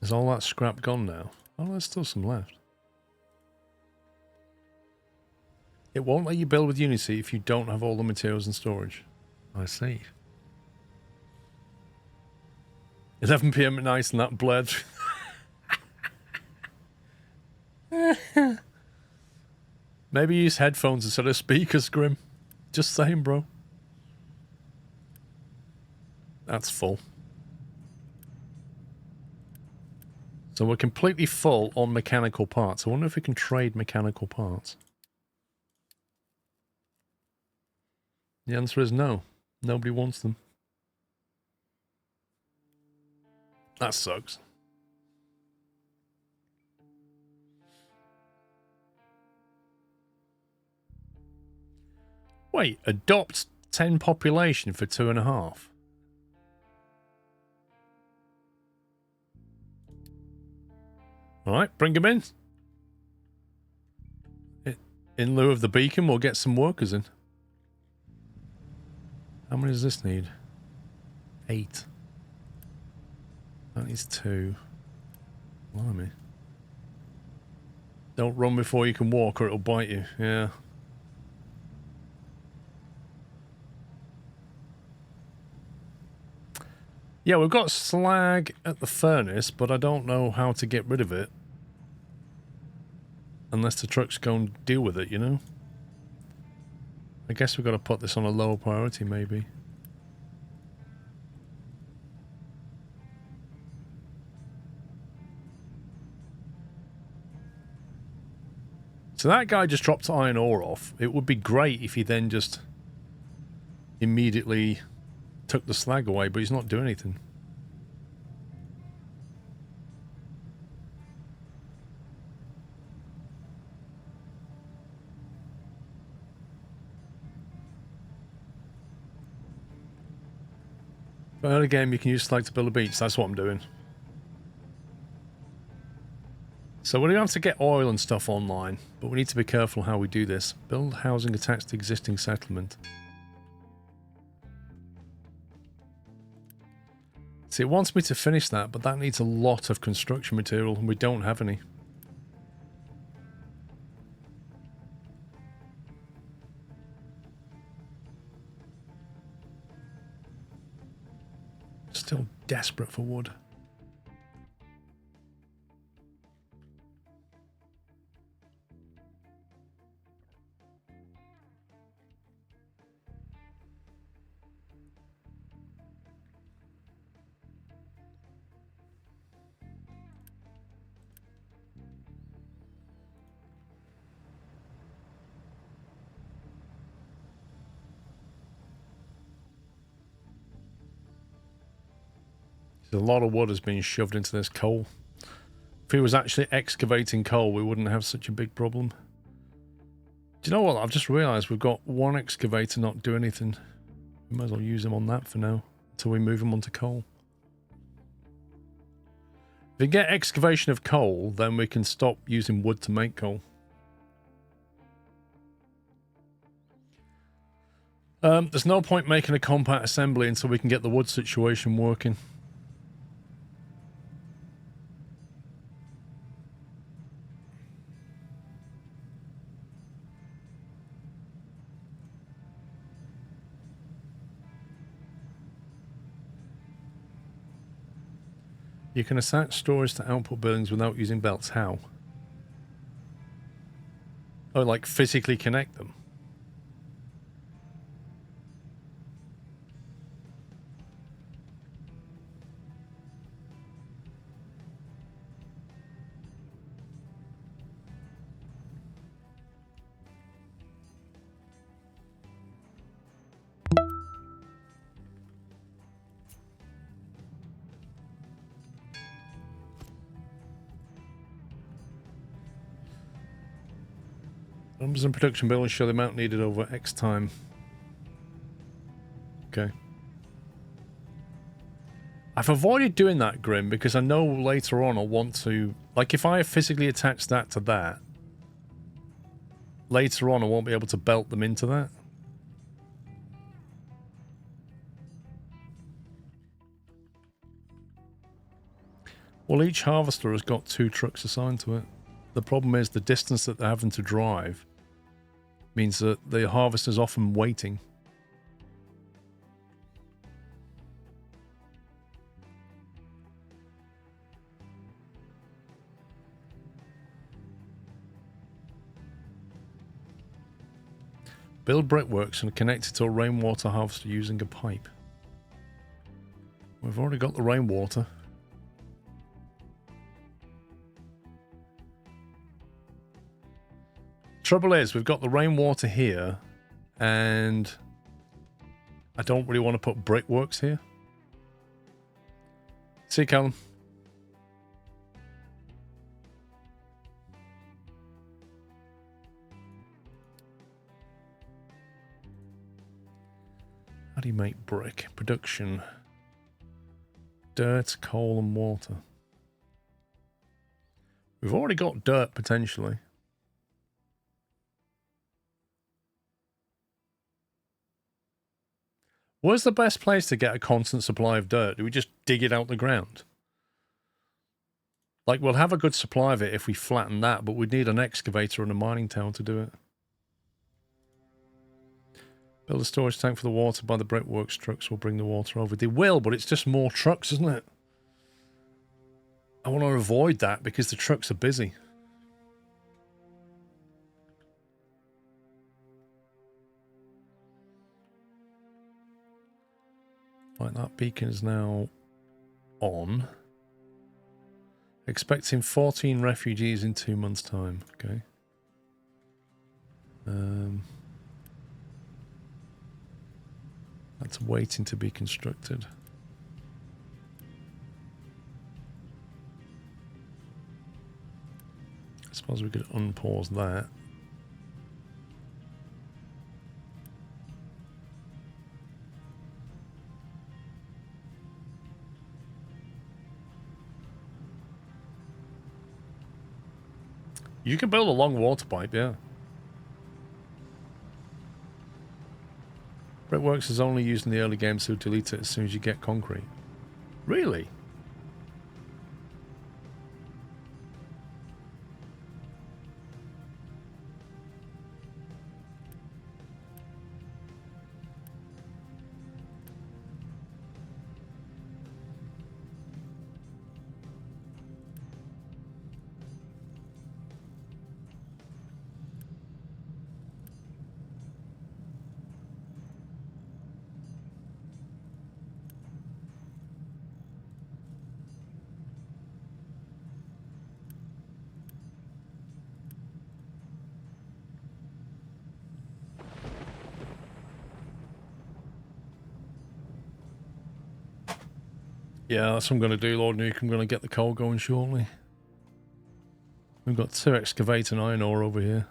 Is all that scrap gone now? Oh, there's still some left. It won't let you build with Unity if you don't have all the materials in storage. I see. 11 PM at night and that bled. Maybe use headphones instead of speakers, Grim. Just saying, bro. That's full. So we're completely full on mechanical parts. I wonder if we can trade mechanical parts. The answer is no. Nobody wants them. That sucks. Wait, adopt 10 population for 2.5. Alright, bring them in. In lieu of the beacon, we'll get some workers in. How many does this need? 8. That needs 2. Blimey. Don't run before you can walk or it'll bite you. Yeah. Yeah, we've got slag at the furnace, but I don't know how to get rid of it. Unless the trucks go and deal with it, you know? I guess we've got to put this on a lower priority, maybe. So that guy just dropped iron ore off. It would be great if he then just immediately took the slag away, but he's not doing anything. But early game, you can use slag to build a beach. That's what I'm doing. So we're going to have to get oil and stuff online, but we need to be careful how we do this. Build housing attached to existing settlement. See, it wants me to finish that, but that needs a lot of construction material, and we don't have any. Still desperate for wood. A lot of wood has been shoved into this coal. If he was actually excavating coal, we wouldn't have such a big problem. Do you know what? I've just realised we've got one excavator not do anything. We might as well use him on that for now, until we move him onto coal. If we get excavation of coal, then we can stop using wood to make coal. There's no point making a compact assembly until we can get the wood situation working. You can attach storage to output buildings without using belts. How? Oh, like physically connect them? Numbers and production buildings show the amount needed over X time. Okay. I've avoided doing that, Grim, because I know later on I'll want to... Like, if I physically attach that to that, later on I won't be able to belt them into that. Well, each harvester has got 2 trucks assigned to it. The problem is the distance that they're having to drive means that the harvester's often waiting. Build brickworks and connect it to a rainwater harvester using a pipe. We've already got the rainwater. Trouble is, we've got the rainwater here, and I don't really want to put brickworks here. See you, Callum. How do you make brick? Production. Dirt, coal, and water. We've already got dirt, potentially. Where's the best place to get a constant supply of dirt? Do we just dig it out the ground? Like, we'll have a good supply of it if we flatten that, but we'd need an excavator and a mining tower to do it. Build a storage tank for the water by the brickworks. Trucks will bring the water over. They will, but it's just more trucks, isn't it? I want to avoid that because the trucks are busy. Right, that beacon is now on. Expecting 14 refugees in 2 months' time. Okay. That's waiting to be constructed. I suppose we could unpause that. You can build a long water pipe, yeah. Brickworks is only used in the early game, so delete it as soon as you get concrete. Really? Yeah, that's what I'm going to do, Lord Nuke. I'm going to get the coal going shortly. We've got 2 excavating iron ore over here.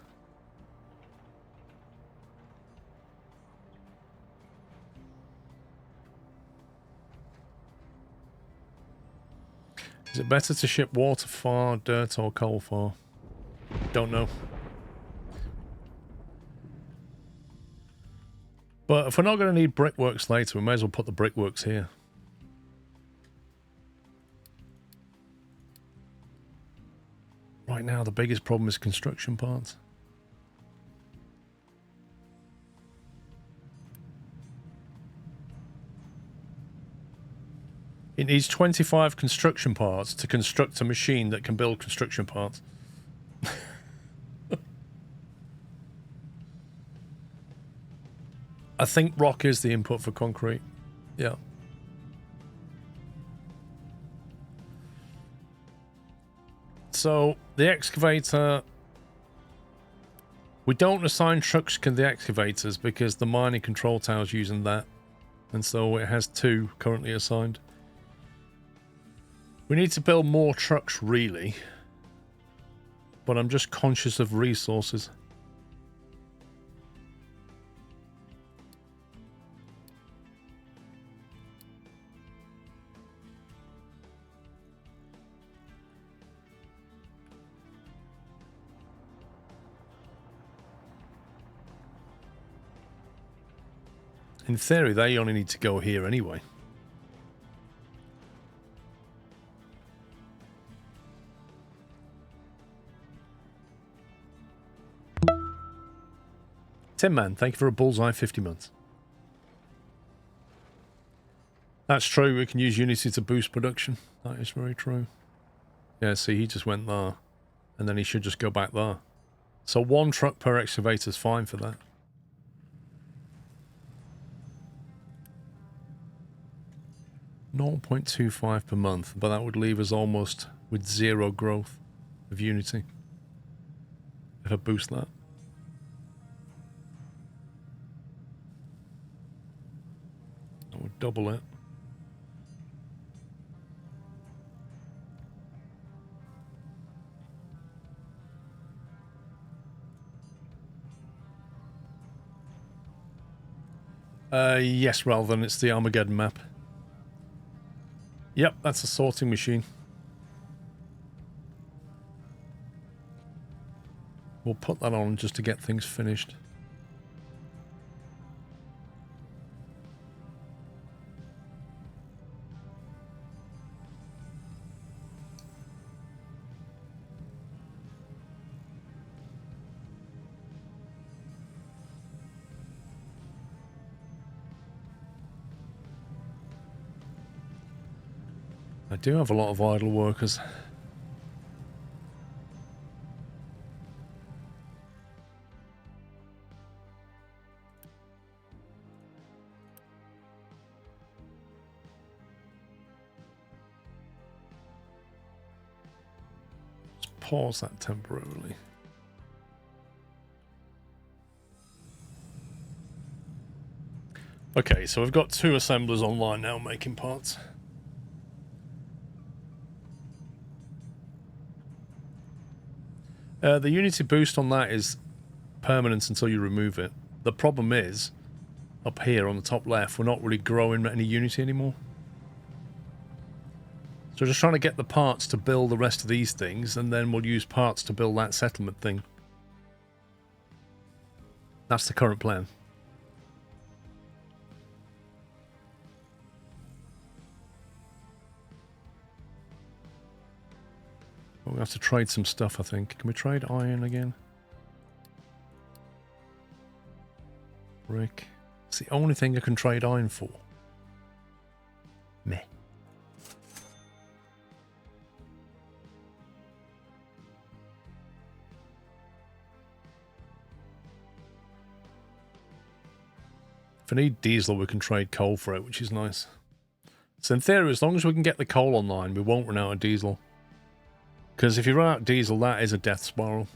Is it better to ship water far, dirt, or coal far? Don't know. But if we're not going to need brickworks later, we may as well put the brickworks here. Right now, the biggest problem is construction parts. It needs 25 construction parts to construct a machine that can build construction parts. I think rock is the input for concrete. Yeah. So, the excavator... We don't assign trucks to the excavators because the mining control tower's using that. And so it has 2 currently assigned. We need to build more trucks, really. But I'm just conscious of resources. In theory, they only need to go here anyway. Tin Man, thank you for a bullseye 50 months. That's true, we can use Unity to boost production. That is very true. Yeah, see, he just went there. And then he should just go back there. So 1 truck per excavator is fine for that. $0.25 per month, but that would leave us almost with 0 growth of Unity. If I boost that. That would double it. Yes, rather than it's the Armageddon map. Yep, that's a sorting machine. We'll put that on just to get things finished. I do have a lot of idle workers. Let's pause that temporarily. Okay, so we've got 2 assemblers online now making parts. The Unity boost on that is permanent until you remove it. The problem is, up here on the top left, we're not really growing any Unity anymore. So just trying to get the parts to build the rest of these things, and then we'll use parts to build that settlement thing. That's the current plan. We'll have to trade some stuff, I think. Can we trade iron again? Brick. It's the only thing I can trade iron for. Meh. If I need diesel, we can trade coal for it, which is nice. So in theory, as long as we can get the coal online, we won't run out of diesel. Because if you run out of diesel, that is a death spiral.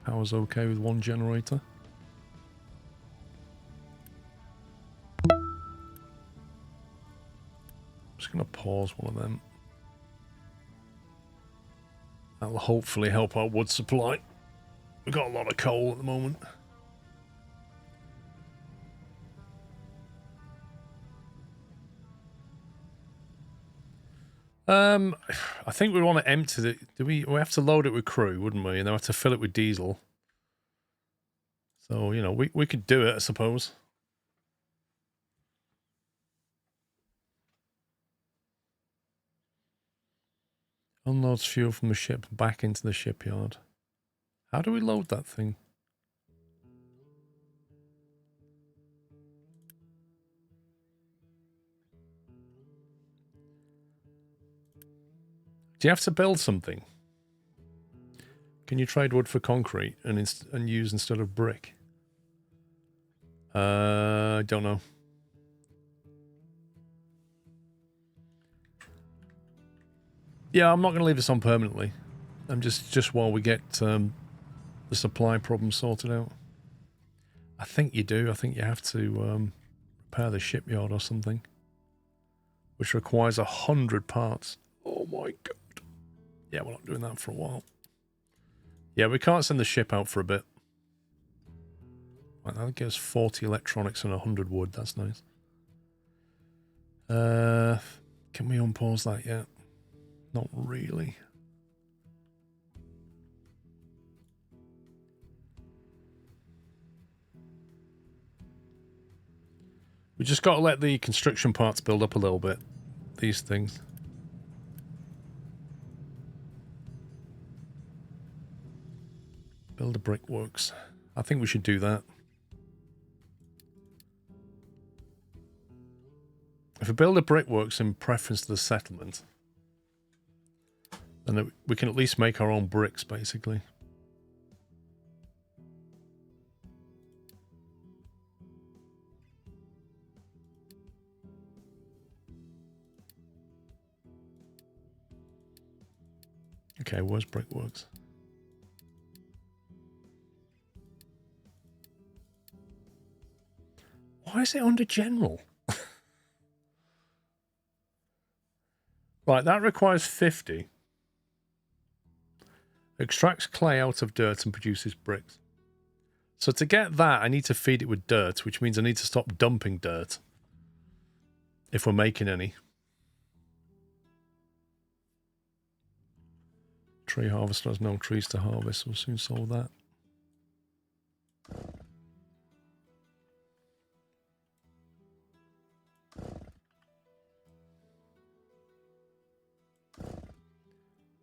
Power's okay with one generator. Just going to pause one of them. That'll hopefully help our wood supply. We've got a lot of coal at the moment. I think we want to empty it. Do we have to load it with crew, wouldn't we? And then we have to fill it with diesel. So, you know, we could do it, I suppose. Unloads fuel from the ship back into the shipyard. How do we load that thing? Do you have to build something? Can you trade wood for concrete and use instead of brick? I don't know. Yeah, I'm not going to leave this on permanently. I'm just while we get the supply problem sorted out. I think you do. I think you have to repair the shipyard or something, which requires 100 parts. Oh my god. Yeah, we're not doing that for a while. Yeah, we can't send the ship out for a bit. Right, that gives 40 electronics and 100 wood. That's nice. Can we unpause that yet? Not really. We just got to let the construction parts build up a little bit. These things. Build a brickworks. I think we should do that. If we build a brickworks in preference to the settlement, then we can at least make our own bricks, basically. Okay, where's brickworks? Why is it under general? Right, that requires 50. Extracts clay out of dirt and produces bricks. So to get that, I need to feed it with dirt, which means I need to stop dumping dirt. If we're making any. Tree harvester has no trees to harvest. We'll soon solve that.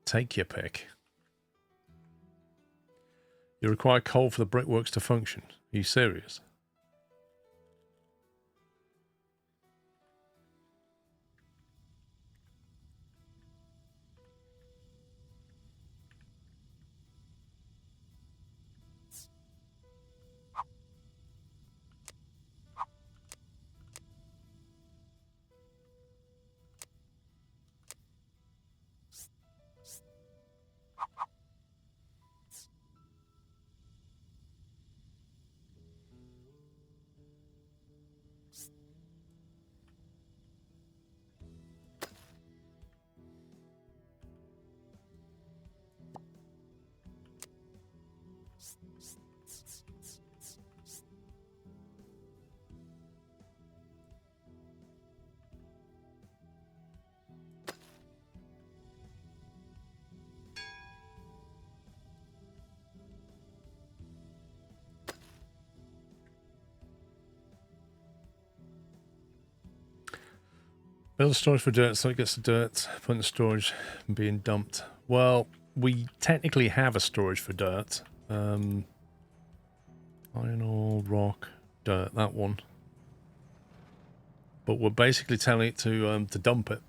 Take your pick. You require coal for the brickworks to function. Are you serious? Build storage for dirt so it gets the dirt put in storage and being dumped. Well, we technically have a storage for dirt. Iron ore, rock, dirt, that one. But we're basically telling it to dump it.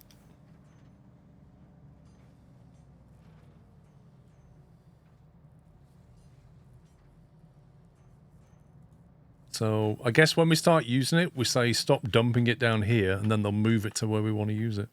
So I guess when we start using it, we say stop dumping it down here, and then they'll move it to where we want to use it.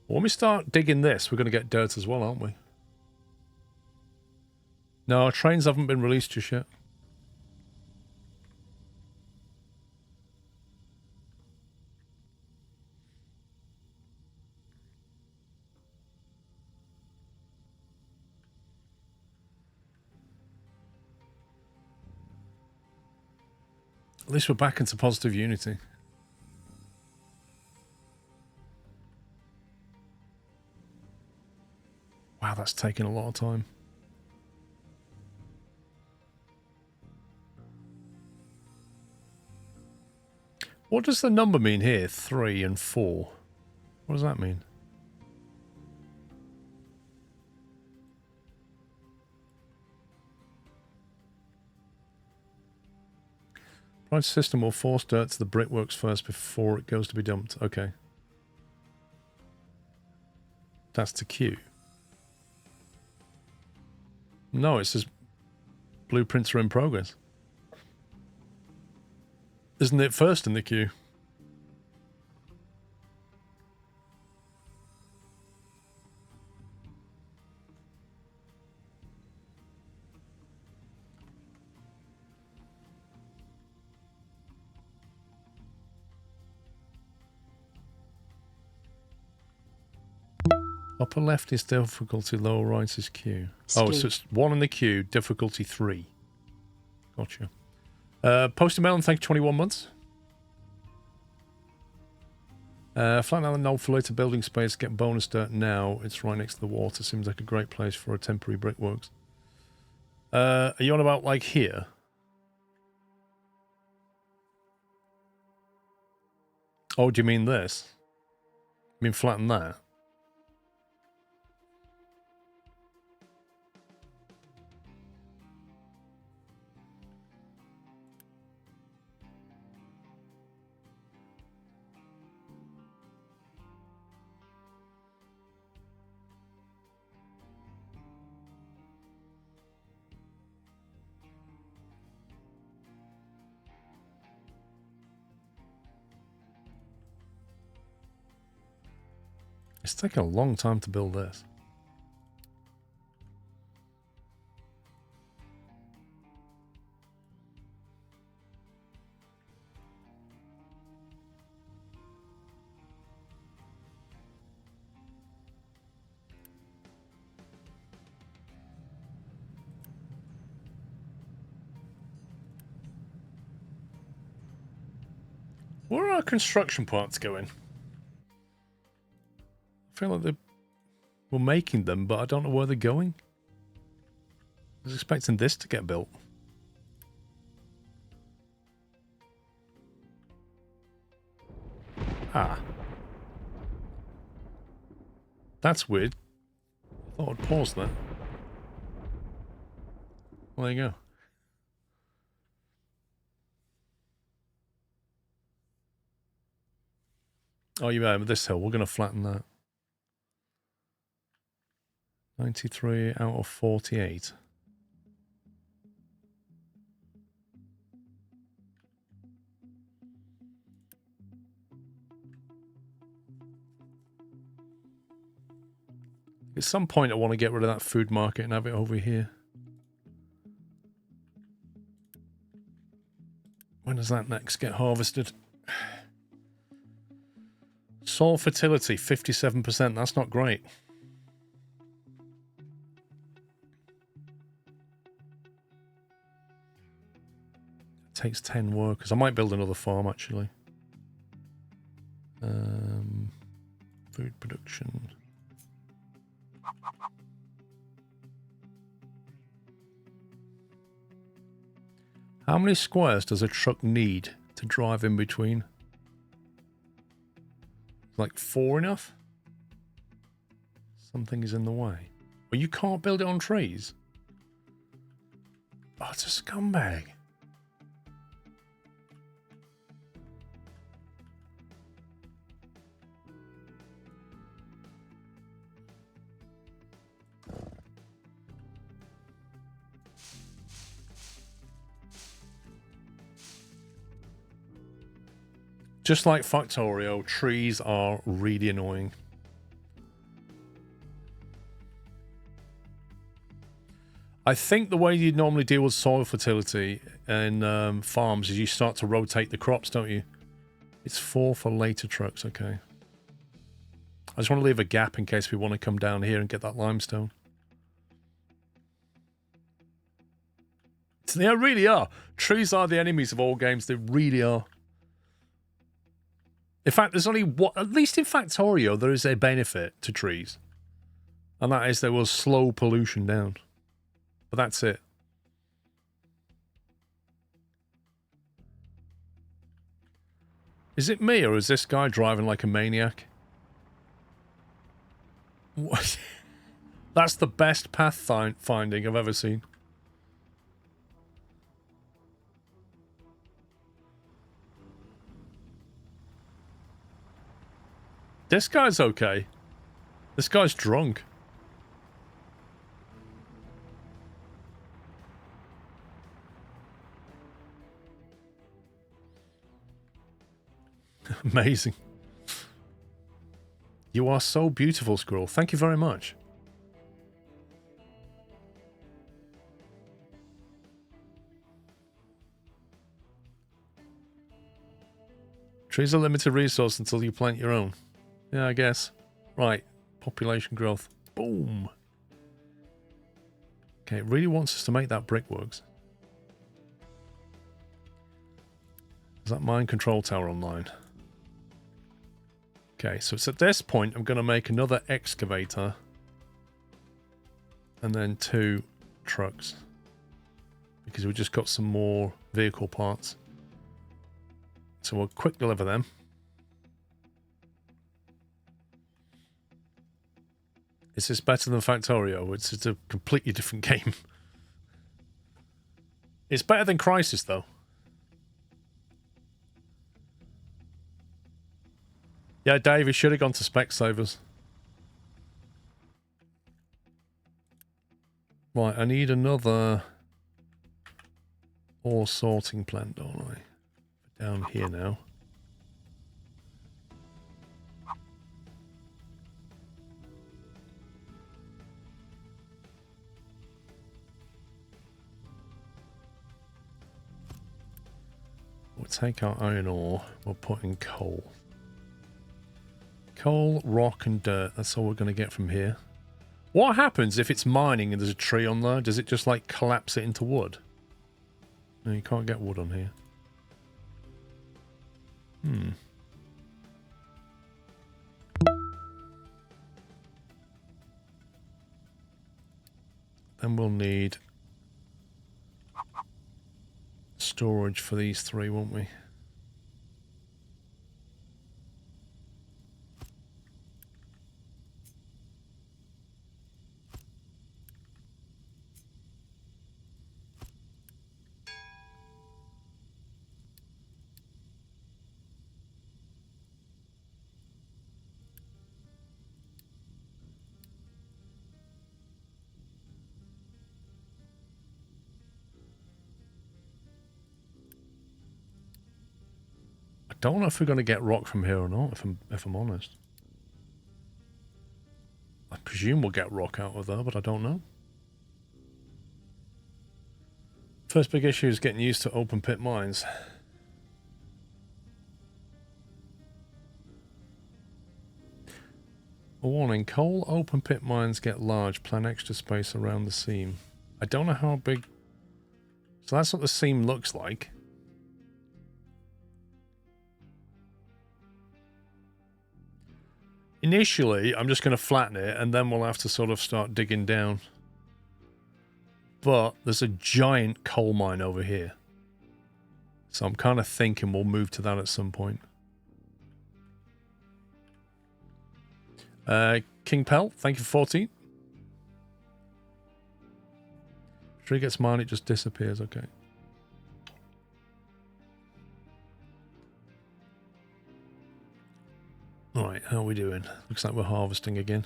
When we start digging this, we're going to get dirt as well, aren't we? No, our trains haven't been released just yet. At least we're back into positive unity. Wow, that's taken a lot of time. What does the number mean here? 3 and 4. What does that mean? Price system will force dirt to the brickworks first before it goes to be dumped. Okay. That's the queue. No, it says blueprints are in progress. Isn't it first in the queue? Upper left is difficulty, lower right is queue. Oh, so it's 1 in the queue, difficulty 3. Gotcha. Posted Melon, thank you, 21 months. Flat Island Knoll for later building space, get bonus dirt now. It's right next to the water. Seems like a great place for a temporary brickworks. Are you on about like here? Oh, do you mean this? You mean flatten that? It's taken a long time to build this. Where are our construction parts going? I feel like we're making them, but I don't know where they're going. I was expecting this to get built. Ah. That's weird. I thought I'd pause there. Well, there you go. Oh, you remember this hill. We're going to flatten that. 93 out of 48. At some point I want to get rid of that food market and have it over here. When does that next get harvested? Soil fertility, 57%. That's not great. takes 10 workers. I might build another farm, actually. Food production. How many squares does a truck need to drive in between? Like 4 enough? Something is in the way. Well, you can't build it on trees. Oh, it's a scumbag. Just like Factorio, trees are really annoying. I think the way you normally deal with soil fertility in farms is you start to rotate the crops, don't you? It's 4 for later trucks, okay. I just want to leave a gap in case we want to come down here and get that limestone. They really are. Trees are the enemies of all games. They really are. In fact, there's only one, at least in Factorio, there is a benefit to trees. And that is they will slow pollution down. But that's it. Is it me or is this guy driving like a maniac? What? That's the best path finding I've ever seen. This guy's okay. This guy's drunk. Amazing. You are so beautiful, Squirrel. Thank you very much. Trees are a limited resource until you plant your own. Yeah, I guess. Right. Population growth. Boom. Okay, it really wants us to make that brickworks. Is that mine control tower online? Okay, so it's at this point I'm going to make another excavator. And then 2 trucks. Because we just got some more vehicle parts. So we'll quick deliver them. Is this better than Factorio? It's a completely different game. It's better than Crisis, though. Yeah, Dave, he should have gone to Specsavers. Right, I need another ore sorting plant, don't I? Down here now. We'll take our iron ore, we'll put in coal. Coal, rock and dirt, that's all we're going to get from here. What happens if it's mining and there's a tree on there? Does it just like collapse it into wood? No, you can't get wood on here. Then we'll need storage for these 3, won't we? I don't know if we're going to get rock from here or not, if I'm honest. I presume we'll get rock out of there, but I don't know. First big issue is getting used to open pit mines. A warning, coal open pit mines get large, plan extra space around the seam. I don't know how big... So that's what the seam looks like. Initially, I'm just going to flatten it, and then we'll have to sort of start digging down. But there's a giant coal mine over here. So I'm kind of thinking we'll move to that at some point. King Pelt, thank you for 14. Tree gets mine, it just disappears. Okay. Alright, how are we doing? Looks like we're harvesting again.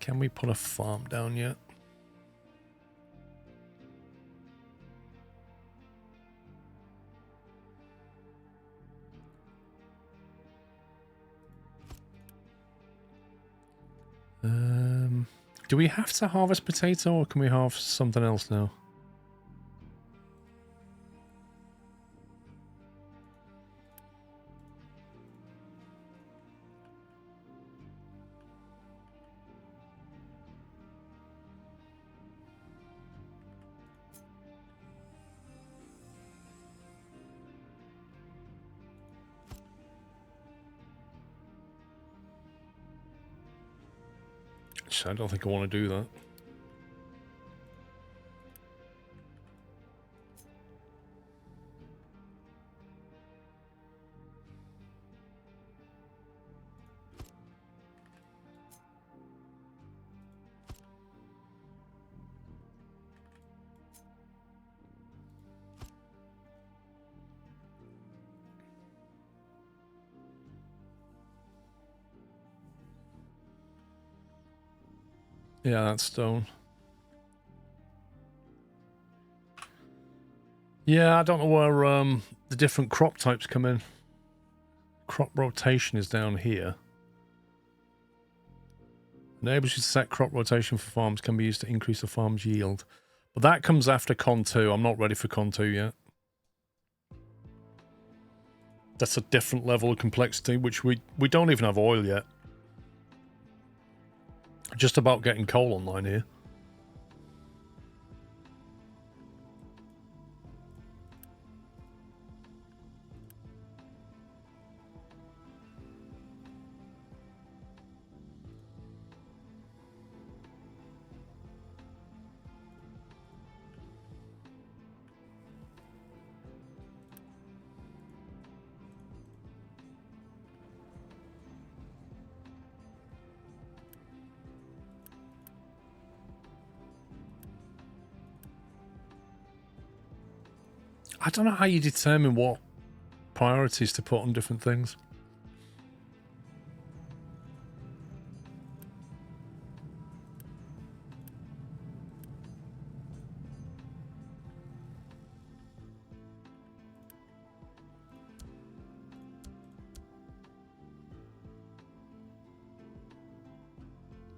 Can we put a farm down yet? Do we have to harvest potato, or can we harvest something else now? I don't think I want to do that. Yeah, that's stone. Yeah, I don't know where the different crop types come in. Crop rotation is down here. Enables you to set crop rotation for farms, can be used to increase the farm's yield. But that comes after Con 2. I'm not ready for Con 2 yet. That's a different level of complexity, which we don't even have oil yet. Just about getting coal online here. I don't know how you determine what priorities to put on different things.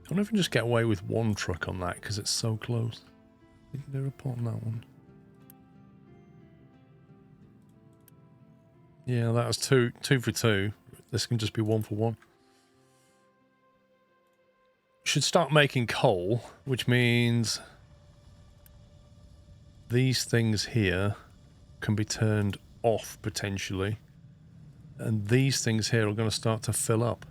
I don't even just get away with one truck on that because it's so close. Did they report on that one? Yeah, that was two for two. This can just be 1 for 1. Should start making coal, which means these things here can be turned off potentially. And these things here are going to start to fill up.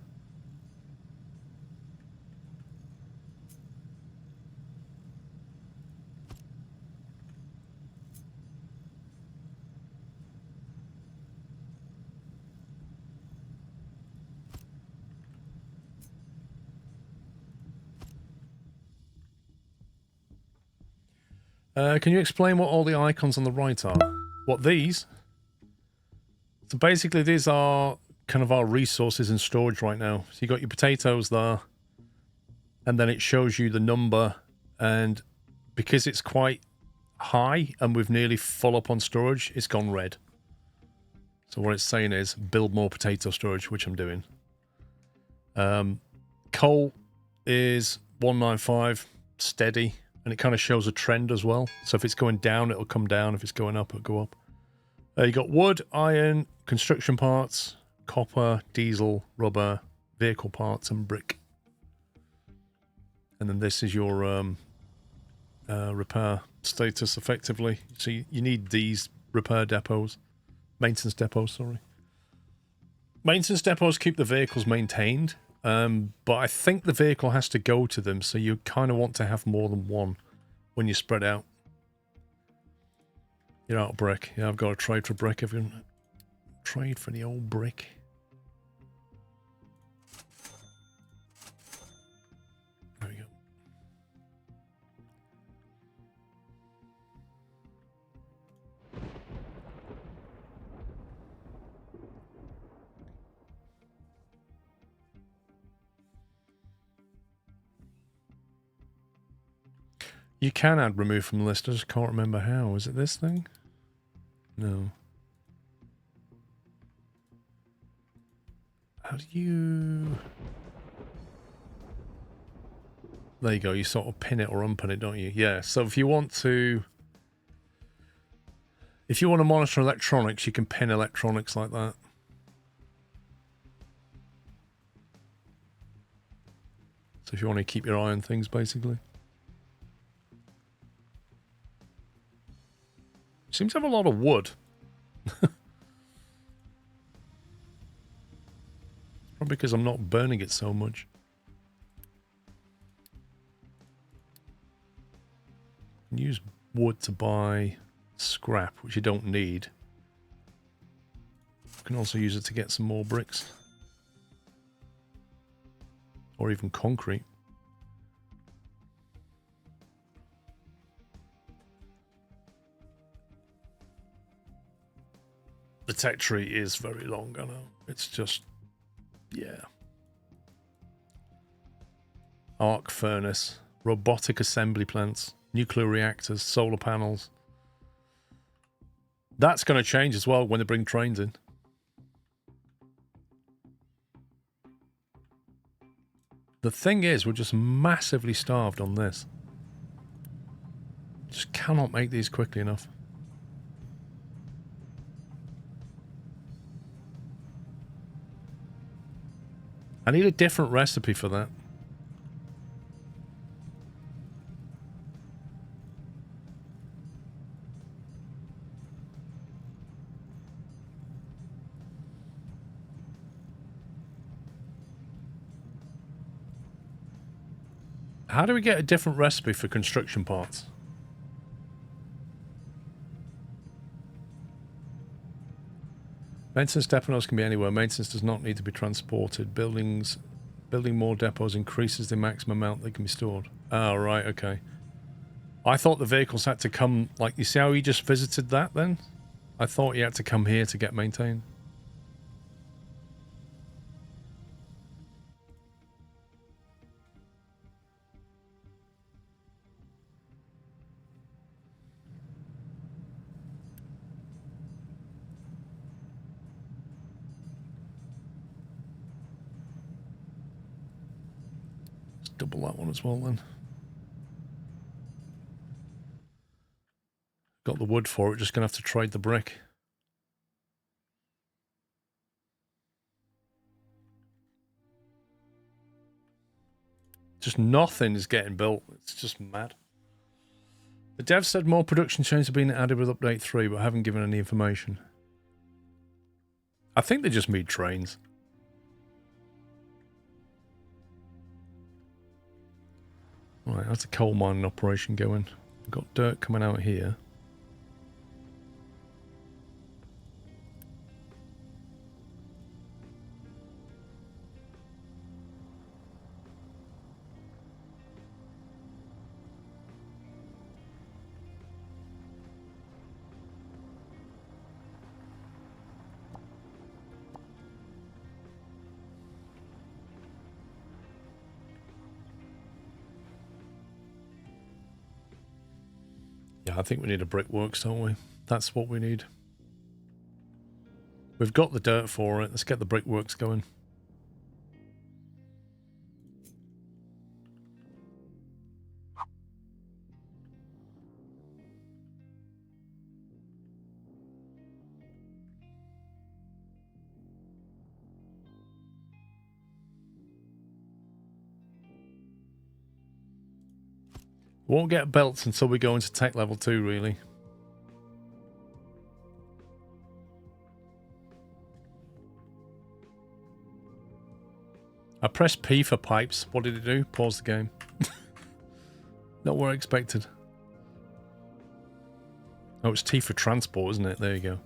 Can you explain what all the icons on the right are? What, these? So basically these are kind of our resources in storage right now. So you got your potatoes there, and then it shows you the number, and because it's quite high and we've nearly full up on storage, it's gone red. So what it's saying is build more potato storage, which I'm doing. Coal is 195, steady. And it kind of shows a trend as well. So if it's going down, it'll come down. If it's going up, it'll go up. You got wood, iron, construction parts, copper, diesel, rubber, vehicle parts, and brick. And then this is your repair status, effectively. So you need these repair depots. Maintenance depots, sorry. Maintenance depots keep the vehicles maintained. But I think the vehicle has to go to them, so you kind of want to have more than one when you spread out. You're out of brick. Yeah, I've got to trade for brick. Everyone, trade for the old brick. There we go. You can add remove from the list. I just can't remember how. Is it this thing? No. How do you... There you go. You sort of pin it or unpin it, don't you? Yeah. So if you want to... If you want to monitor electronics, you can pin electronics like that. So if you want to keep your eye on things, basically. Seems to have a lot of wood. Probably because I'm not burning it so much. Use wood to buy scrap, which you don't need. You can also use it to get some more bricks. Or even concrete. The tech tree is very long, I know. It's just, yeah. Arc furnace, robotic assembly plants, nuclear reactors, solar panels. That's going to change as well when they bring trains in. The thing is, we're just massively starved on this. Just cannot make these quickly enough. I need a different recipe for that. How do we get a different recipe for construction parts? Maintenance depots can be anywhere. Maintenance does not need to be transported. Building more depots increases the maximum amount that can be stored. Oh, right, okay. I thought the vehicles had to come, like, you see how he just visited that then? I thought he had to come here to get maintained. Double that one as well then. Got the wood for it, just gonna have to trade the brick. Just nothing is getting built. It's just mad. The dev said more production chains have been added with update 3, but haven't given any information. I think they just need trains. Right, that's a coal mining operation going. We've got dirt coming out here. Yeah, I think we need a brickworks, don't we? That's what we need. We've got the dirt for it. Let's get the brickworks going. Won't get belts until we go into tech level 2, really. I pressed P for pipes. What did it do? Pause the game. Not what I expected. Oh, it's T for transport, isn't it? There you go.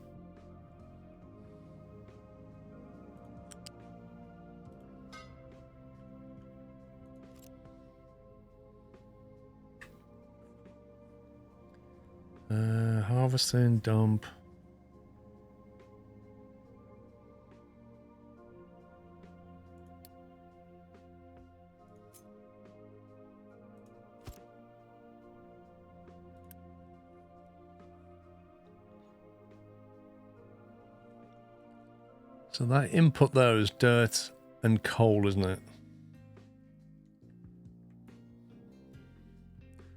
Harvesting, dump. So that input there is dirt and coal, isn't it?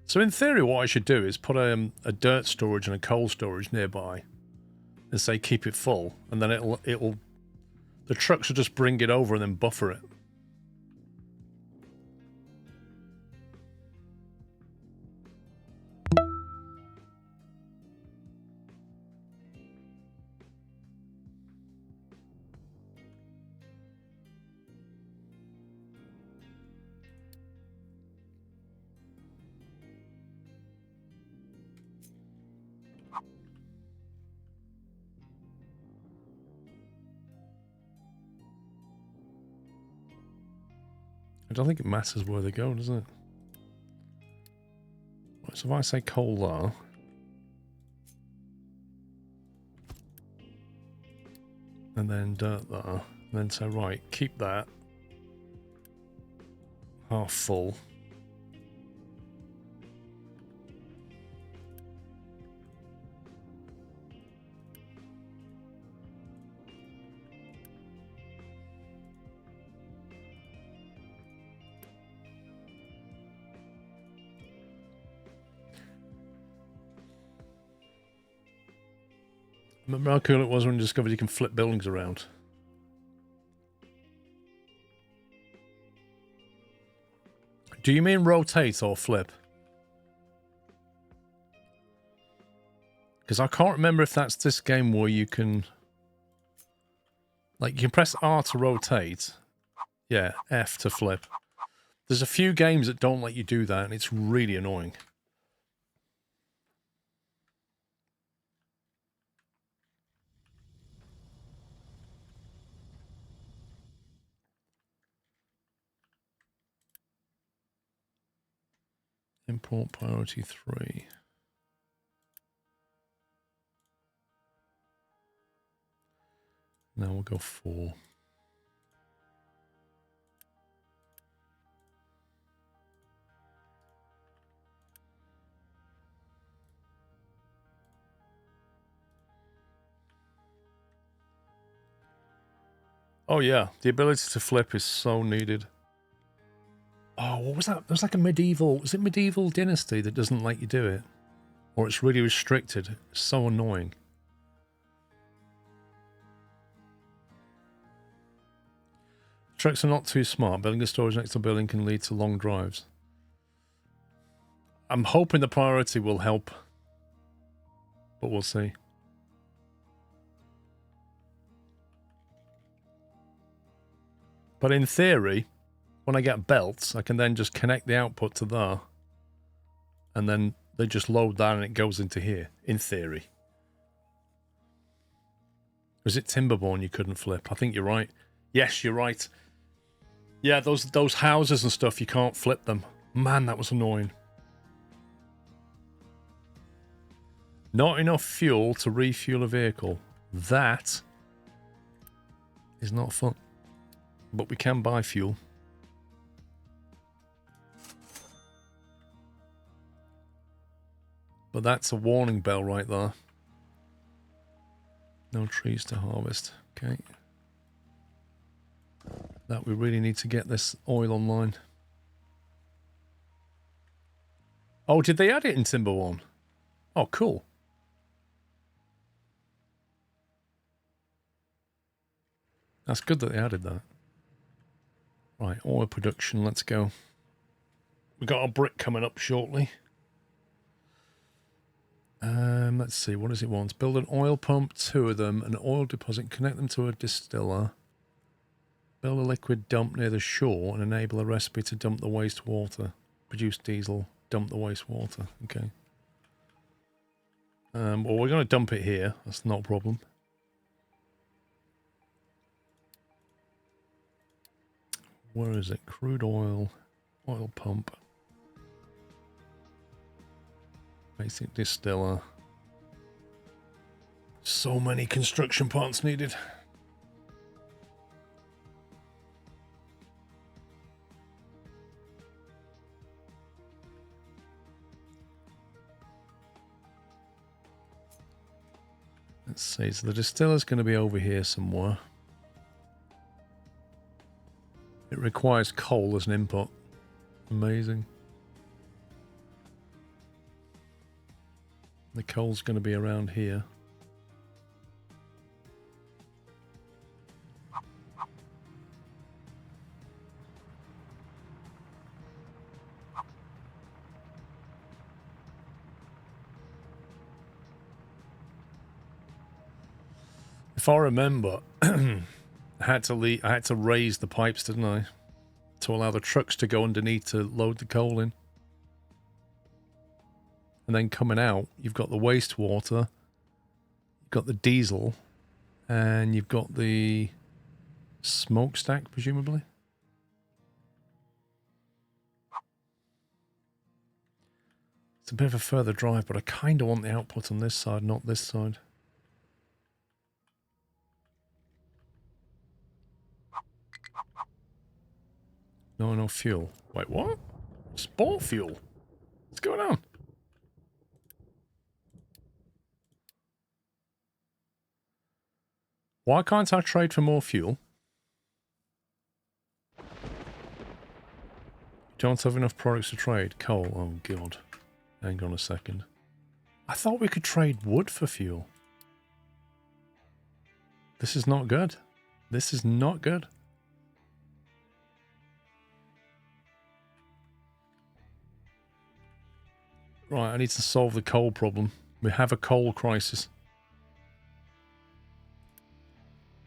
So in theory, what I should do is put a dirt storage and a coal storage nearby, and say keep it full, and then the trucks will just bring it over and then buffer it. I don't think it matters where they go, does it? Right, so if I say coal there, and then dirt there, and then say, right, keep that half full. Remember how cool it was when you discovered you can flip buildings around? Do you mean rotate or flip? Because I can't remember if that's this game where you can... Like, you can press R to rotate. Yeah, F to flip. There's a few games that don't let you do that, and it's really annoying. Import priority 3. Now we'll go 4. Oh yeah, the ability to flip is so needed. Oh, what was that? There's like a medieval... Was it medieval dynasty that doesn't let you do it? Or it's really restricted. It's so annoying. Trucks are not too smart. Building a storage next to a building can lead to long drives. I'm hoping the priority will help. But we'll see. But in theory... When I get belts, I can then just connect the output to there. And then they just load that and it goes into here, in theory. Was it Timberborn you couldn't flip? I think you're right. Yes, you're right. Yeah, those houses and stuff, you can't flip them. Man, that was annoying. Not enough fuel to refuel a vehicle. That is not fun. But we can buy fuel. But that's a warning bell right there. No trees to harvest. Okay. That we really need to get this oil online. Oh, did they add it in Timber 1? Oh, cool. That's good that they added that. Right, oil production, let's go. We've got our brick coming up shortly. Let's see, what does it want? Build an oil pump, 2 of them, an oil deposit, connect them to a distiller. Build a liquid dump near the shore and enable a recipe to dump the wastewater. Produce diesel, dump the wastewater. Okay. Well, we're going to dump it here. That's not a problem. Where is it? Crude oil. Oil pump. Basic distiller. So many construction parts needed. Let's see, so the distiller's going to be over here somewhere. It requires coal as an input. Amazing. The coal's going to be around here. If I remember, I had to raise the pipes, didn't I? To allow the trucks to go underneath to load the coal in. And then coming out, you've got the wastewater, you've got the diesel, and you've got the smokestack, presumably. It's a bit of a further drive, but I kind of want the output on this side, not this side. No fuel. Wait, what? Spore fuel? What's going on? Why can't I trade for more fuel? Don't have enough products to trade. Coal. Oh, God. Hang on a second. I thought we could trade wood for fuel. This is not good. This is not good. Right, I need to solve the coal problem. We have a coal crisis.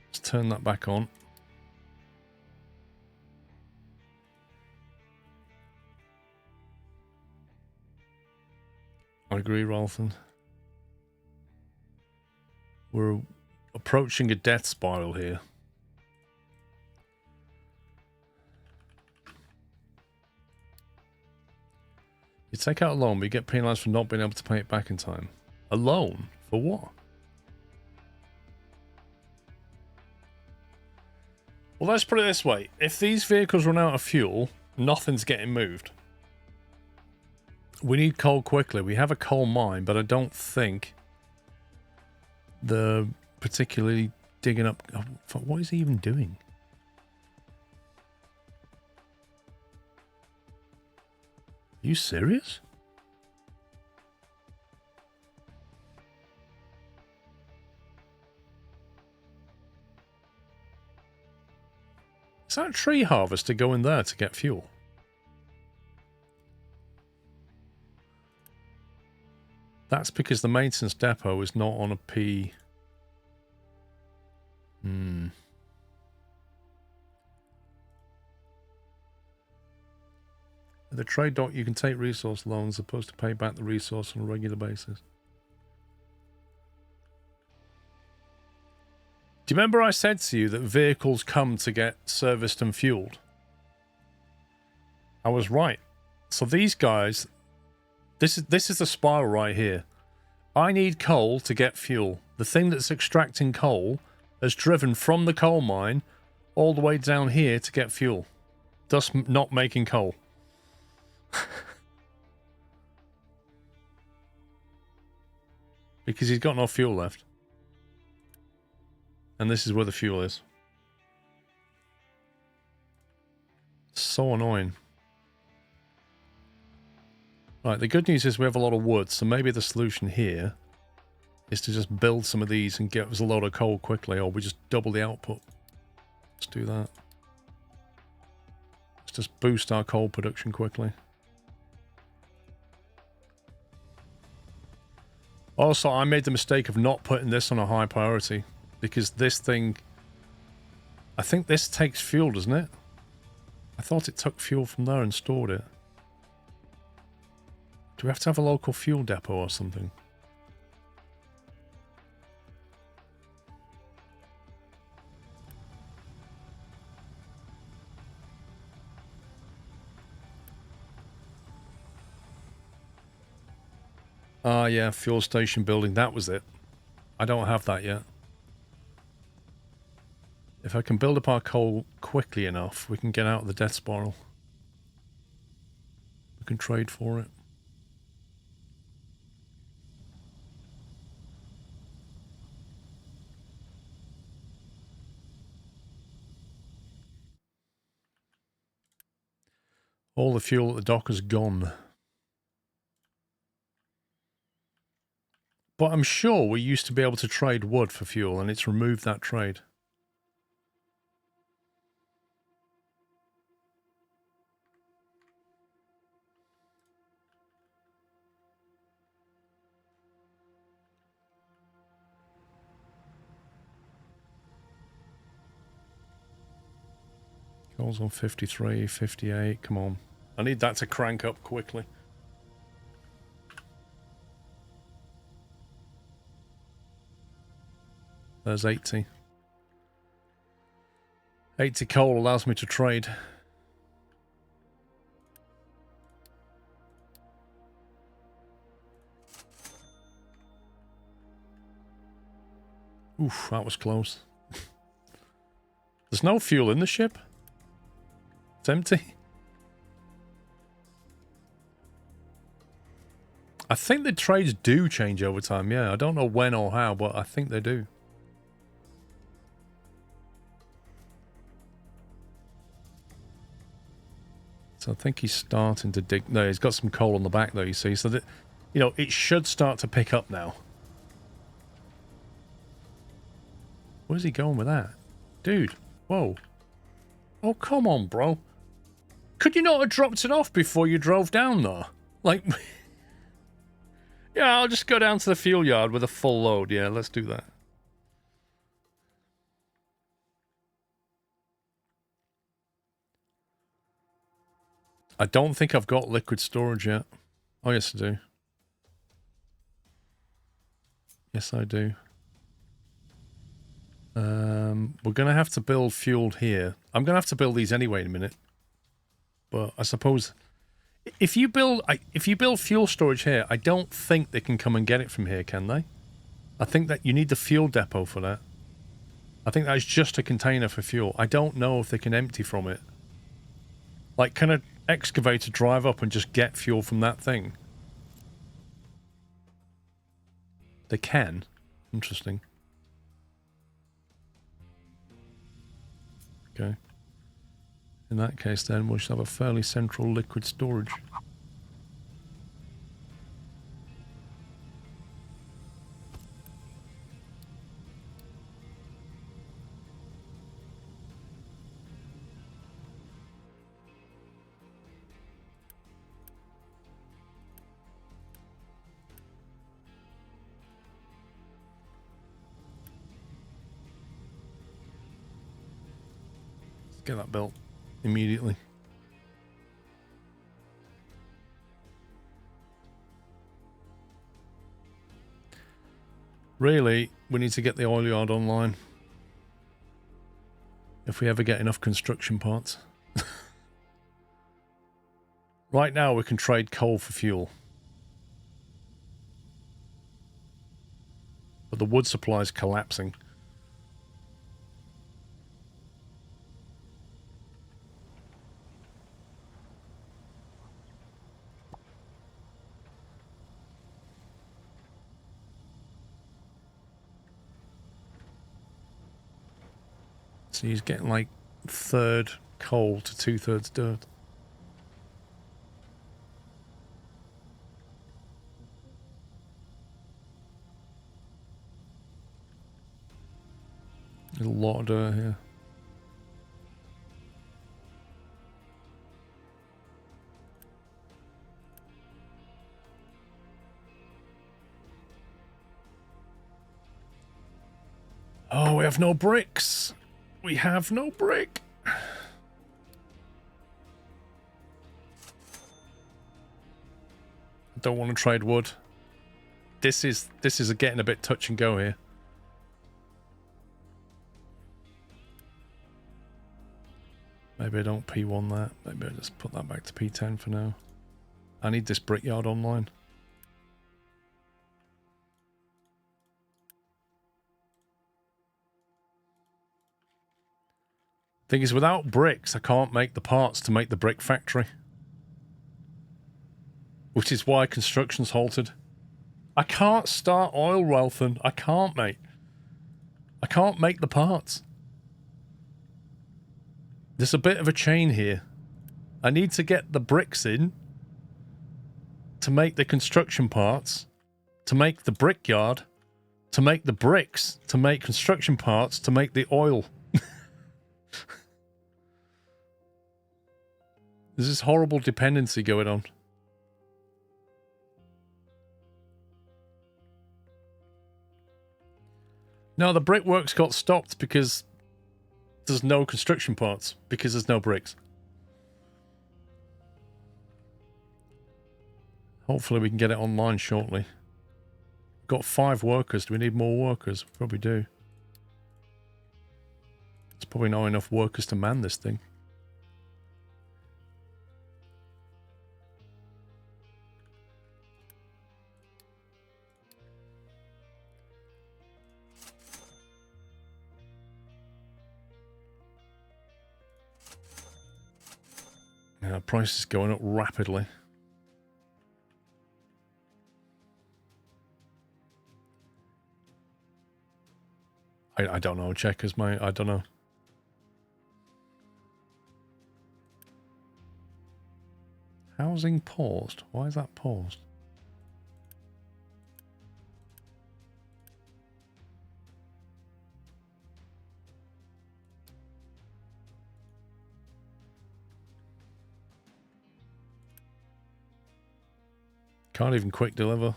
Let's turn that back on. I agree, Ralston. We're approaching a death spiral here. You take out a loan, but you get penalised for not being able to pay it back in time. A loan? For what? Well, let's put it this way. If these vehicles run out of fuel, nothing's getting moved. We need coal quickly. We have a coal mine, but I don't think they're particularly digging up... What is he even doing? Are you serious? Is that a tree harvester going there to get fuel? That's because the maintenance depot is not on a P. At the trade dock, you can take resource loans as opposed to pay back the resource on a regular basis. Do you remember I said to you that vehicles come to get serviced and fueled? I was right. So these guys, this is the spiral right here. I need coal to get fuel. The thing that's extracting coal has driven from the coal mine all the way down here to get fuel, thus not making coal. Because he's got no fuel left. And this is where the fuel is. So annoying. Right, the good news is we have a lot of wood, so maybe the solution here is to just build some of these and get us a load of coal quickly, or we just double the output. Let's do that. Let's just boost our coal production quickly. Also, I made the mistake of not putting this on a high priority, because this thing... I think this takes fuel, doesn't it? I thought it took fuel from there and stored it. Do we have to have a local fuel depot or something? Ah, yeah, fuel station building. That was it. I don't have that yet. If I can build up our coal quickly enough, we can get out of the death spiral. We can trade for it. All the fuel at the dock is gone. But I'm sure we used to be able to trade wood for fuel, and it's removed that trade. Coal's on 53, 58, come on. I need that to crank up quickly. There's 80. 80 coal allows me to trade. Oof, that was close. There's no fuel in the ship. It's empty. I think the trades do change over time, yeah. I don't know when or how, but I think they do. So I think he's starting to dig. No, he's got some coal on the back though, you see. So that, you know, it should start to pick up now. Where's he going with that? Dude, whoa. Oh, come on, bro. Could you not have dropped it off before you drove down there? Like, yeah, I'll just go down to the fuel yard with a full load. Yeah, let's do that. I don't think I've got liquid storage yet. Oh, yes, I do. Yes, I do. We're going to have to build fuel here. I'm going to have to build these anyway in a minute. But I suppose if you build fuel storage here, I don't think they can come and get it from here, can they? I think that you need the fuel depot for that. I think that's just a container for fuel. I don't know if they can empty from it. Like, can an excavator drive up and just get fuel from that thing? They can. Interesting. Okay. In that case, then, we should have a fairly central liquid storage. Let's get that built immediately. Really, we need to get the oil yard online. If we ever get enough construction parts. Right now, we can trade coal for fuel. But the wood supply is collapsing. So he's getting like third coal to 2/3 dirt. There's a lot of dirt here. Oh, we have no bricks. We have no brick. I don't want to trade wood. This is getting a bit touch and go here. Maybe I don't P1 that. Maybe I just put that back to P10 for now. I need this brickyard online. Thing is, without bricks, I can't make the parts to make the brick factory. Which is why construction's halted. I can't start oil wealthing. I can't, mate. I can't make the parts. There's a bit of a chain here. I need to get the bricks in to make the construction parts, to make the brickyard, to make the bricks, to make construction parts, to make the oil. There's this horrible dependency going on. No, the brickworks got stopped because there's no construction parts, because there's no bricks. Hopefully we can get it online shortly. Got 5 workers. Do we need more workers? Probably do. There's probably not enough workers to man this thing. Yeah, price is going up rapidly. I don't know. Checkers, mate. I don't know. Housing paused. Why is that paused? Can't even quick deliver.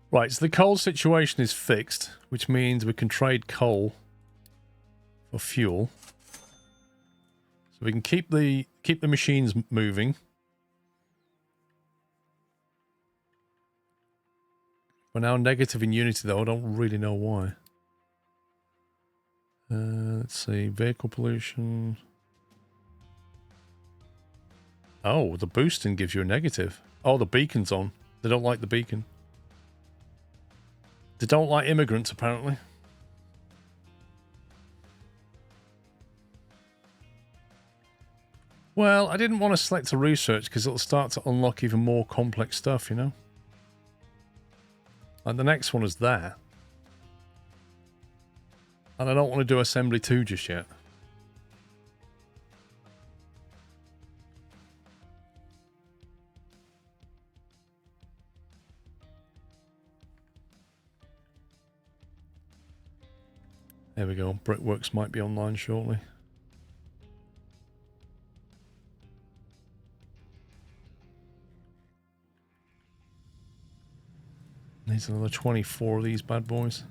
Right, so the coal situation is fixed, which means we can trade coal for fuel. So we can keep the machines moving. We're now negative in unity though, I don't really know why. Let's see, vehicle pollution. Oh, the boosting gives you a negative. Oh, the beacon's on. They don't like the beacon. They don't like immigrants, apparently. Well, I didn't want to select a research because it'll start to unlock even more complex stuff, you know? And the next one is there. And I don't want to do assembly 2 just yet. There we go. Brickworks might be online shortly. Needs another 24 of these bad boys.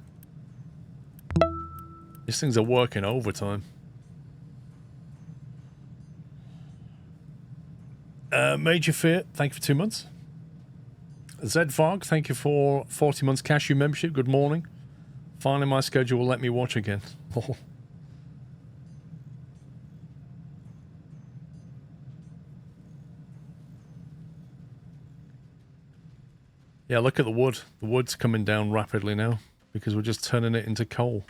These things are working overtime. Major Fear, thank you for 2 months. Zedvarg, thank you for 40 months cashew membership. Good morning. Finally, my schedule will let me watch again. Yeah, look at the wood. The wood's coming down rapidly now because we're just turning it into coal.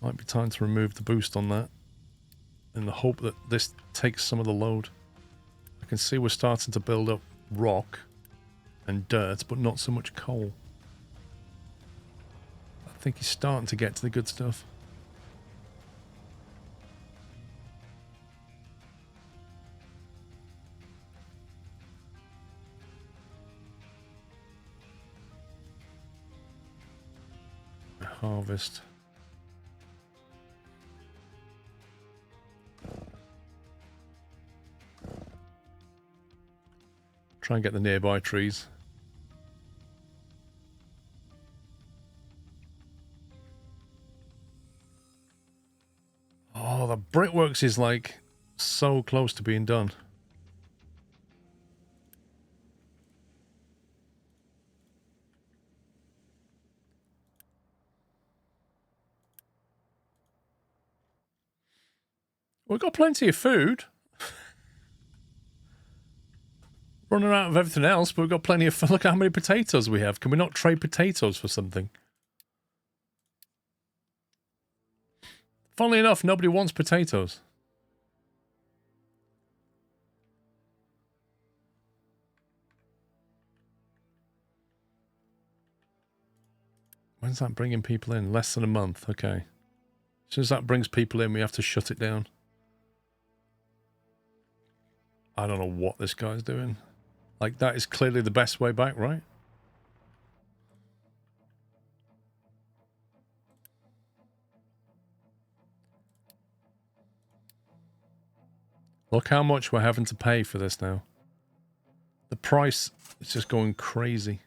Might be time to remove the boost on that in the hope that this takes some of the load. I can see we're starting to build up rock and dirt, but not so much coal. I think he's starting to get to the good stuff. Harvest. Try and get the nearby trees. the brickworks is like so close to being done. We've got plenty of food. Running out of everything else, but we've got plenty of... Look at how many potatoes we have. Can we not trade potatoes for something? Funnily enough, nobody wants potatoes. When's that bringing people in? Less than a month. Okay. As soon as that brings people in, we have to shut it down. I don't know what this guy's doing. Like, that is clearly the best way back, right? Look how much we're having to pay for this now. The price is just going crazy.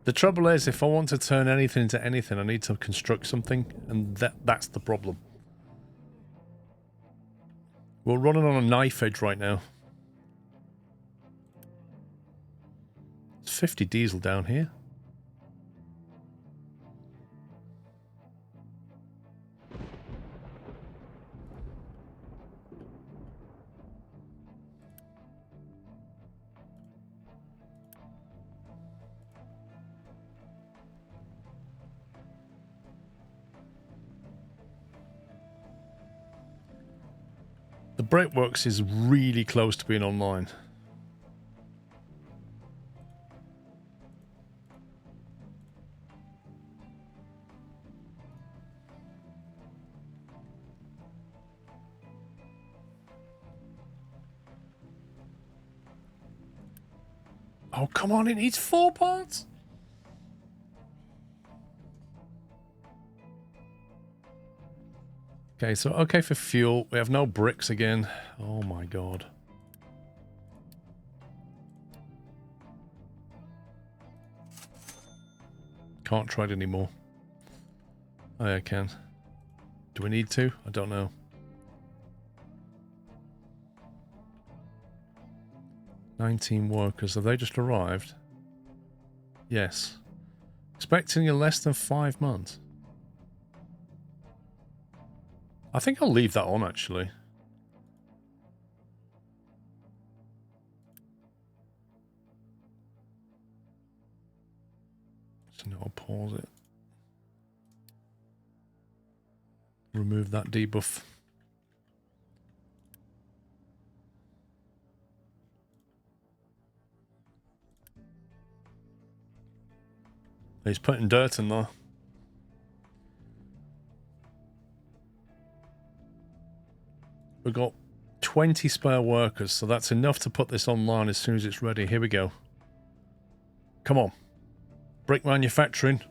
The trouble is, if I want to turn anything into anything, I need to construct something, and that's the problem. We're running on a knife edge right now. It's 50 diesel down here. The brickworks is really close to being online. Oh, come on, it needs 4 parts? Okay, so okay for fuel. We have no bricks again. Oh my god. Can't trade anymore. Oh, yeah, I can. Do we need to? I don't know. "19 workers. Have they just arrived?" Yes. Expecting in less than 5 months. I think I'll leave that on, actually. So now I'll pause it. Remove that debuff. He's putting dirt in there. We've got 20 spare workers, so that's enough to put this online as soon as it's ready. Here we go. Come on. Brick manufacturing.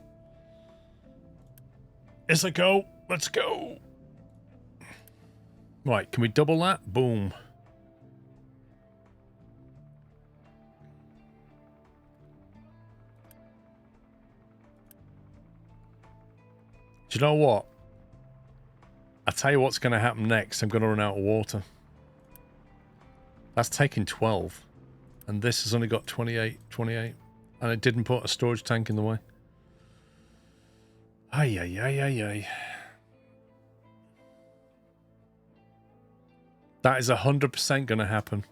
It's a go. Let's go. Right, can we double that? Boom. Do you know what? I'll tell you what's going to happen next. I'm going to run out of water. That's taking 12. And this has only got 28. And it didn't put a storage tank in the way. Ay, ay, ay, ay, ay. That is 100% going to happen.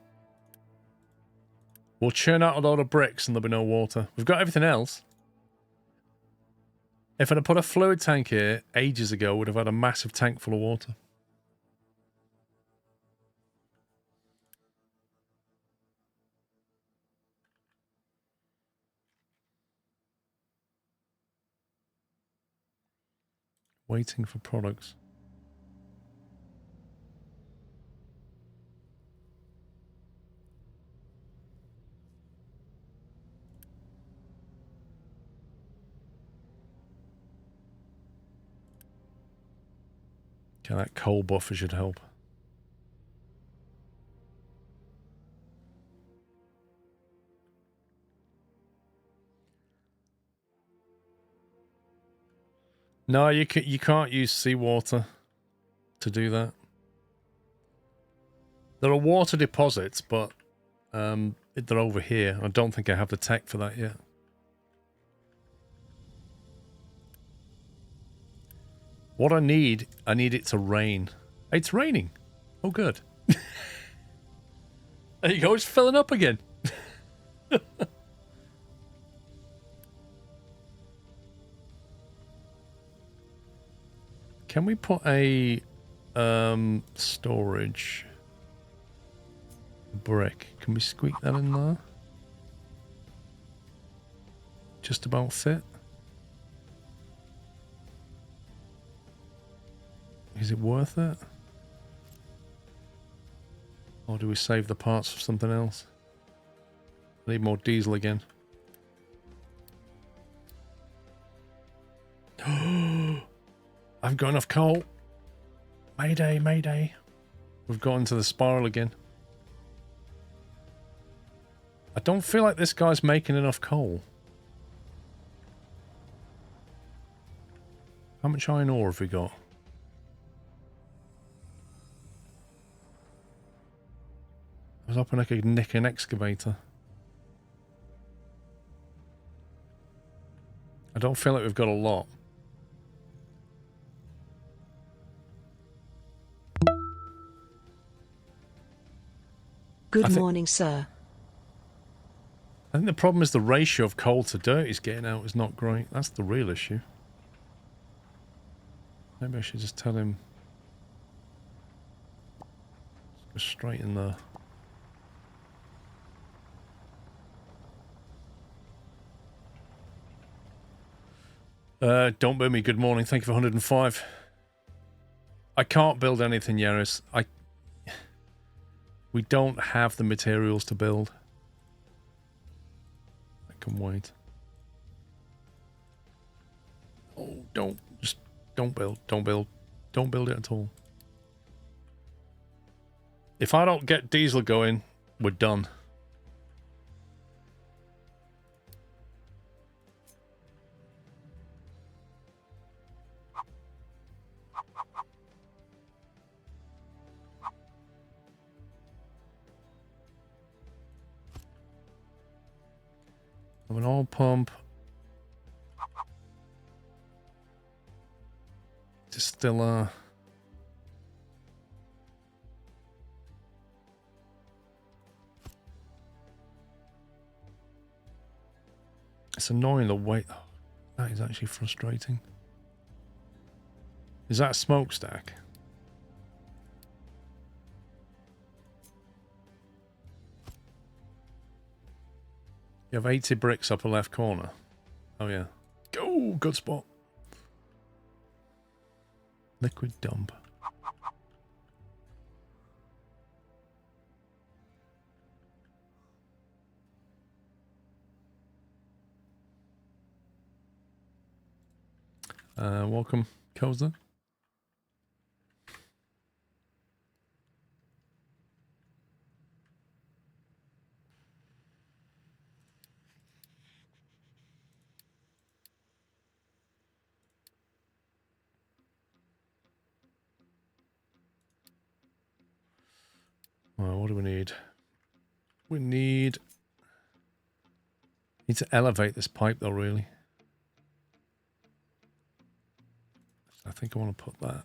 We'll churn out a load of bricks and there'll be no water. We've got everything else. If I'd have put a fluid tank here ages ago, we'd have had a massive tank full of water. Waiting for products. Okay, that coal buffer should help. No, you can't use seawater to do that. There are water deposits, but they're over here. I don't think I have the tech for that yet. What I need it to rain. It's raining. Oh, good. There you go. It's filling up again. Can we put a storage brick? Can we squeak that in there? Just about fit. Is it worth it? Or do we save the parts for something else? I need more diesel again. I've got enough coal. Mayday, mayday. We've got into the spiral again. I don't feel like this guy's making enough coal. How much iron ore have we got? I was hoping I could nick an excavator. I don't feel like we've got a lot. Good morning, sir. I think the problem is the ratio of coal to dirt he's getting out is not great. That's the real issue. Maybe I should just tell him. Let's go straight in there. Don't burn me. Good morning. Thank you for 105. I can't build anything, Yaris. We don't have the materials to build. I can wait. Oh, don't build. Don't build. Don't build it at all. If I don't get diesel going, we're done. An oil pump. Distiller. It's annoying the weight. Oh, that is actually frustrating. Is that a smokestack? You have 80 bricks upper left corner. Oh yeah. Oh, good spot. Liquid dump. Welcome, Koza. Well, what do we need? We need to elevate this pipe though, really. I think I want to put that.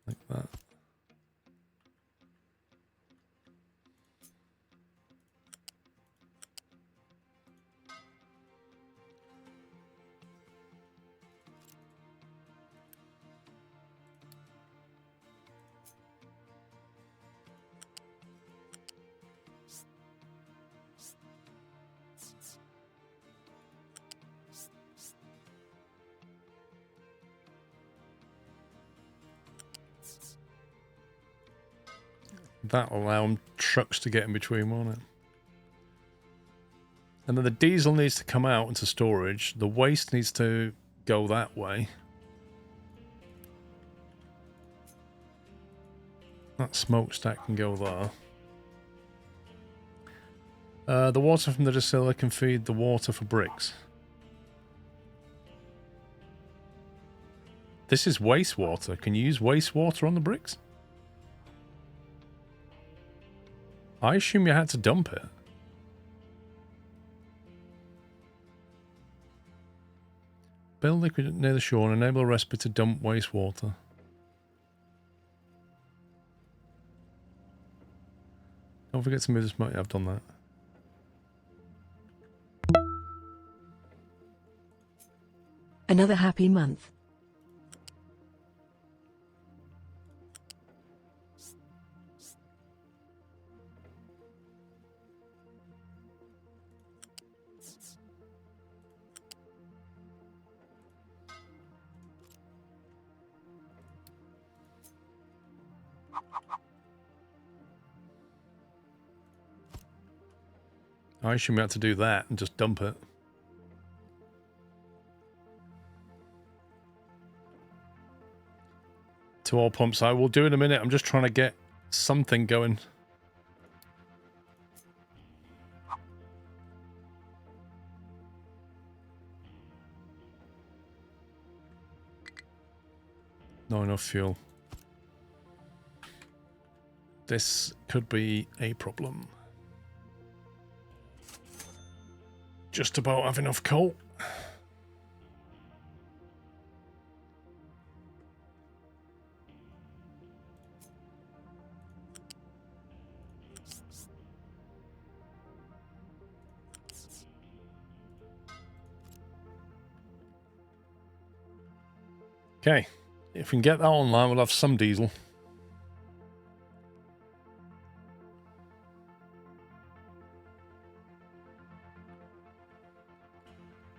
Like that. That'll allow trucks to get in between, won't it? And then the diesel needs to come out into storage. The waste needs to go that way. That smokestack can go there. The water from the distiller can feed the water for bricks. This is wastewater. Can you use wastewater on the bricks? I assume you had to dump it. Build liquid near the shore and enable a recipe to dump wastewater. Don't forget to move this motor. I've done that. Another happy month. I assume we had to do that and just dump it. To all pumps. I will do in a minute. I'm just trying to get something going. Not enough fuel. This could be a problem. Just about have enough coal. Okay, if we can get that online, we'll have some diesel.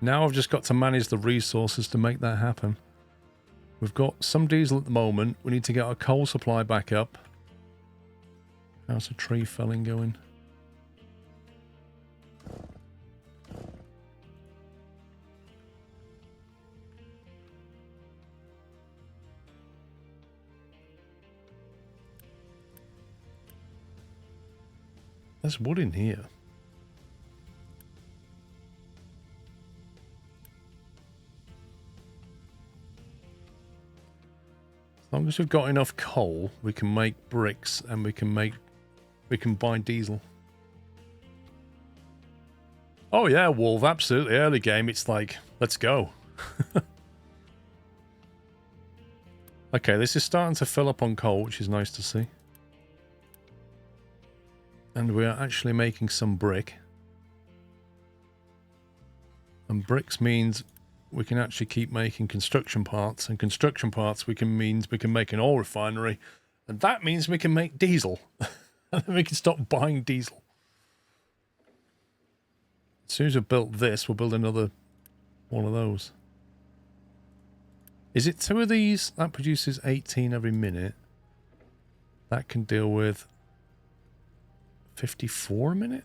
Now I've just got to manage the resources to make that happen. We've got some diesel at the moment. We need to get our coal supply back up. How's the tree felling going? There's wood in here. As long as we've got enough coal, we can make bricks and we can buy diesel. Oh yeah, Wolf, absolutely. Early game, it's like, let's go. Okay, this is starting to fill up on coal, which is nice to see. And we are actually making some brick. And bricks means we can actually keep making construction parts. And construction parts means we can make an oil refinery. And that means we can make diesel. And then we can stop buying diesel. As soon as we've built this, we'll build another one of those. Is it 2 of these? That produces 18 every minute. That can deal with 54 a minute?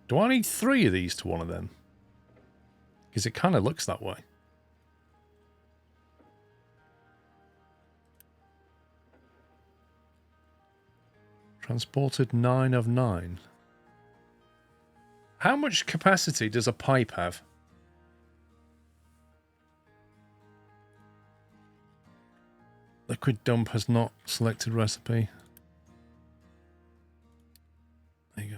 Do I need 3 of these to one of them? Because it kind of looks that way. Transported 9 of 9. How much capacity does a pipe have? Liquid dump has not selected recipe. There you go.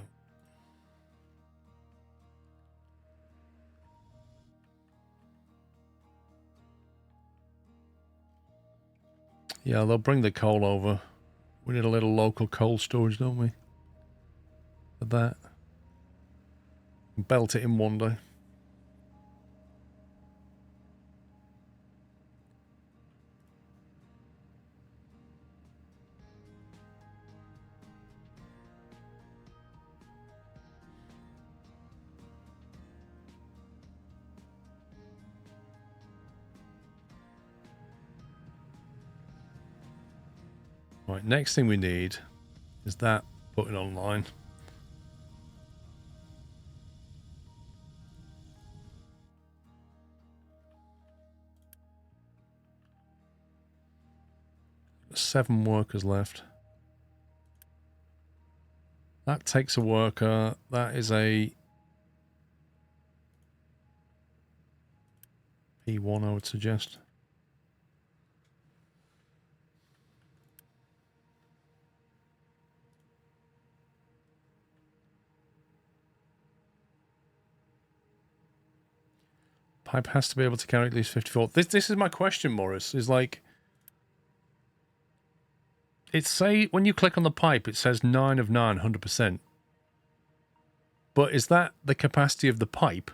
Yeah, they'll bring the coal over. We need a little local coal storage, don't we? For that. Belt it in one day. Right, next thing we need is that putting online. 7 workers left. That takes a worker. That is a P1, I would suggest. Pipe has to be able to carry at least 54. This is my question, Morris. Is like, it's say when you click on the pipe, it says 9 of 9, 100%. But is that the capacity of the pipe?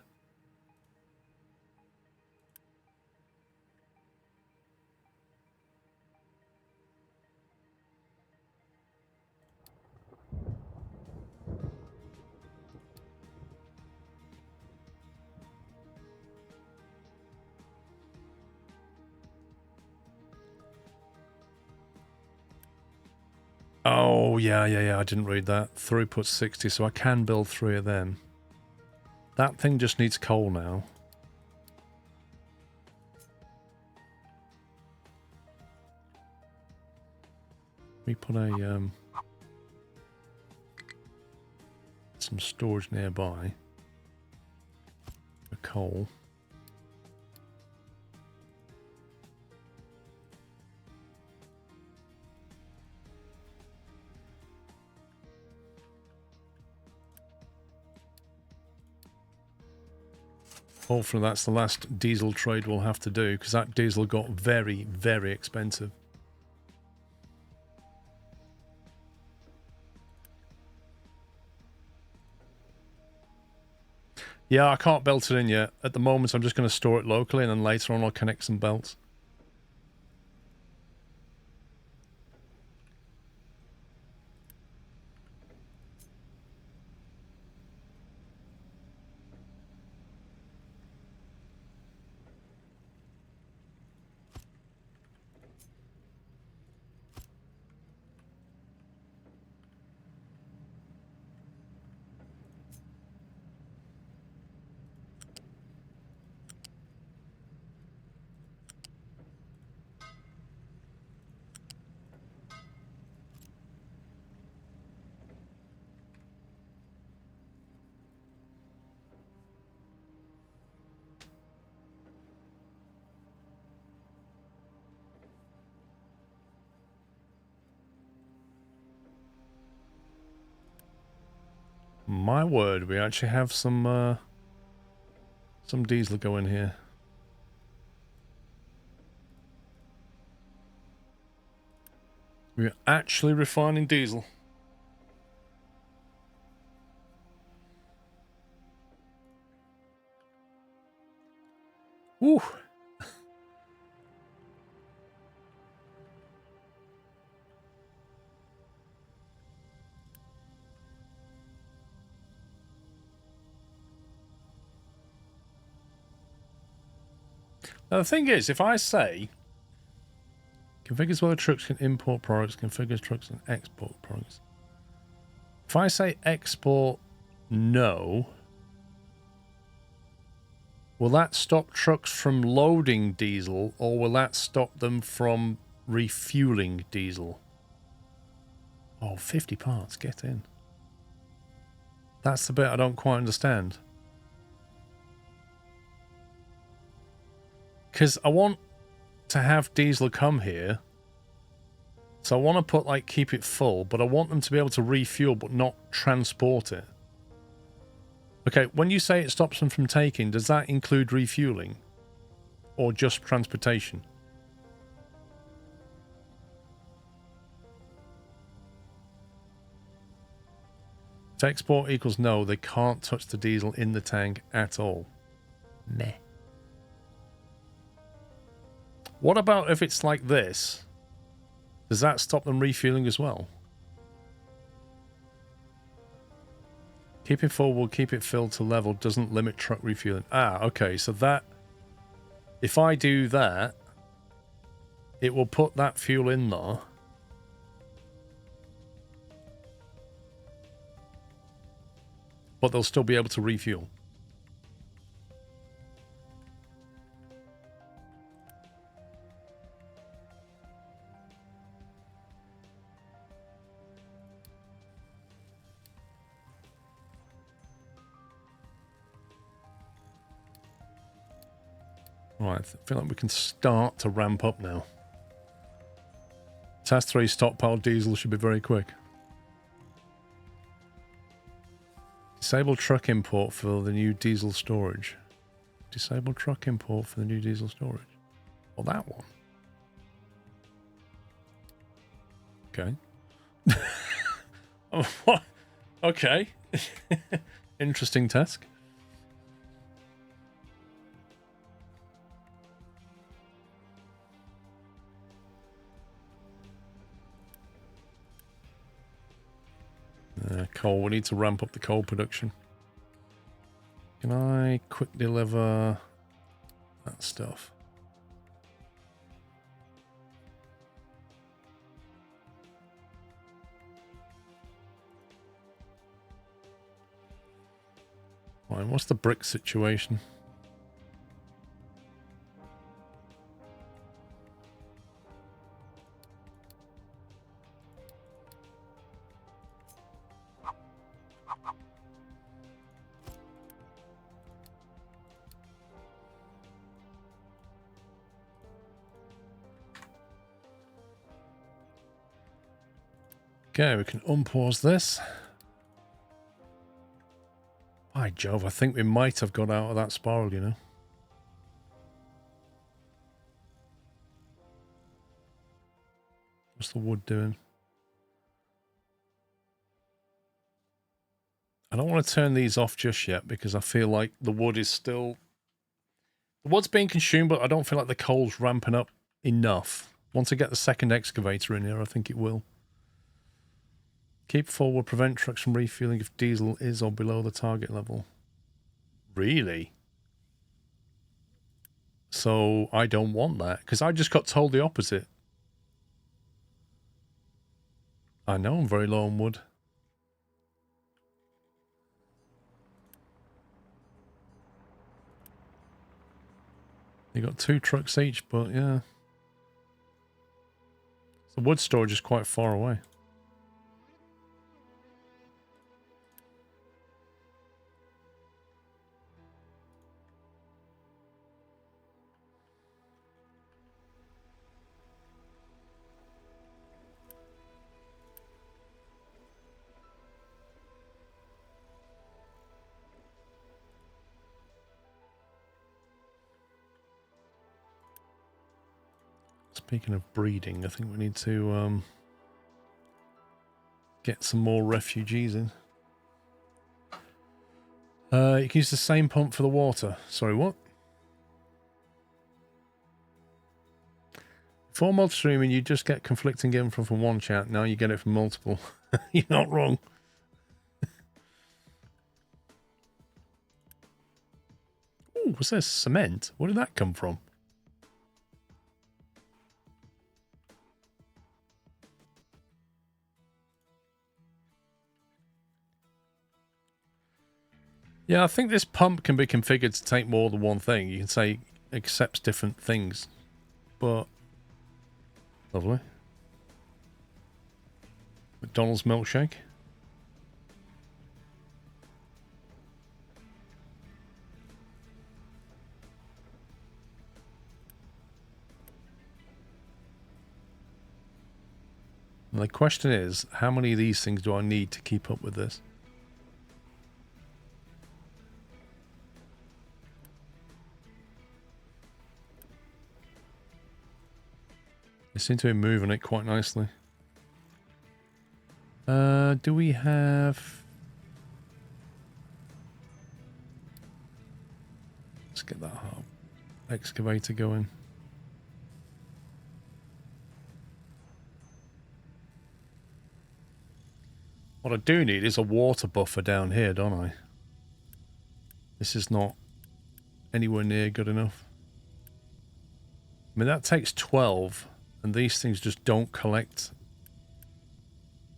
Oh, yeah, I didn't read that. Throughput 60, so I can build 3 of them. That thing just needs coal now. We put a some storage nearby for coal. Hopefully that's the last diesel trade we'll have to do, because that diesel got very, very expensive. Yeah, I can't belt it in yet. At the moment, I'm just going to store it locally, and then later on I'll connect some belts. My word, we actually have some diesel going here. We're actually refining diesel. Woo! Now the thing is, if I say configures whether trucks can import products, configures trucks can export products. If I say export no, will that stop trucks from loading diesel, or will that stop them from refueling diesel? Oh, 50 parts, get in. That's the bit I don't quite understand. Because I want to have diesel come here. So I want to put, like, keep it full, but I want them to be able to refuel but not transport it. Okay, when you say it stops them from taking, does that include refueling? Or just transportation? If export equals no, they can't touch the diesel in the tank at all. Meh. What about if it's like this? Does that stop them refueling as well? Keep it full will keep it filled to level, doesn't limit truck refueling. Ah, okay, so that... If I do that, it will put that fuel in there. But they'll still be able to refuel. Right, I feel like we can start to ramp up now. Task 3 stockpile diesel should be very quick. Disable truck import for the new diesel storage. Disable truck import for the new diesel storage. Well, that one. Okay. Oh, what? Okay. Interesting task. Coal. We need to ramp up the coal production. Can I quick deliver that stuff? Right, what's the brick situation? Okay, we can unpause this. By Jove, I think we might have got out of that spiral, you know. What's the wood doing? I don't want to turn these off just yet because I feel like the wood is still... The wood's being consumed, but I don't feel like the coal's ramping up enough. Once I get the second excavator in here, I think it will. Keep forward, prevent trucks from refueling if diesel is or below the target level. Really? So I don't want that, because I just got told the opposite. I know I'm very low on wood. You got 2 trucks each, but yeah. The wood storage is quite far away. Speaking of breeding, I think we need to get some more refugees in. You can use the same pump for the water. Sorry, what? Before multi-streaming, you just get conflicting info from one chat. Now you get it from multiple. You're not wrong. Oh, was there cement? Where did that come from? Yeah, I think this pump can be configured to take more than one thing. You can say accepts different things, but lovely. McDonald's milkshake. And the question is, how many of these things do I need to keep up with this? They seem to be moving it quite nicely. Do we have... Let's get that excavator going. What I do need is a water buffer down here, don't I? This is not anywhere near good enough. I mean, that takes 12, and these things just don't collect.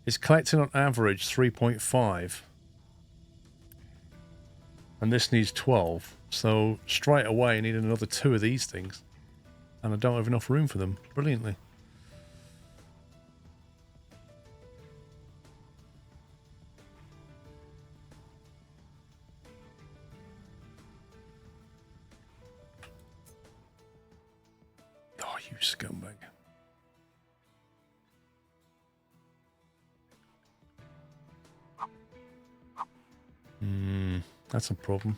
It's collecting on average 3.5. And this needs 12. So straight away I need another 2 of these things. And I don't have enough room for them. Brilliantly. scumbag. That's a problem.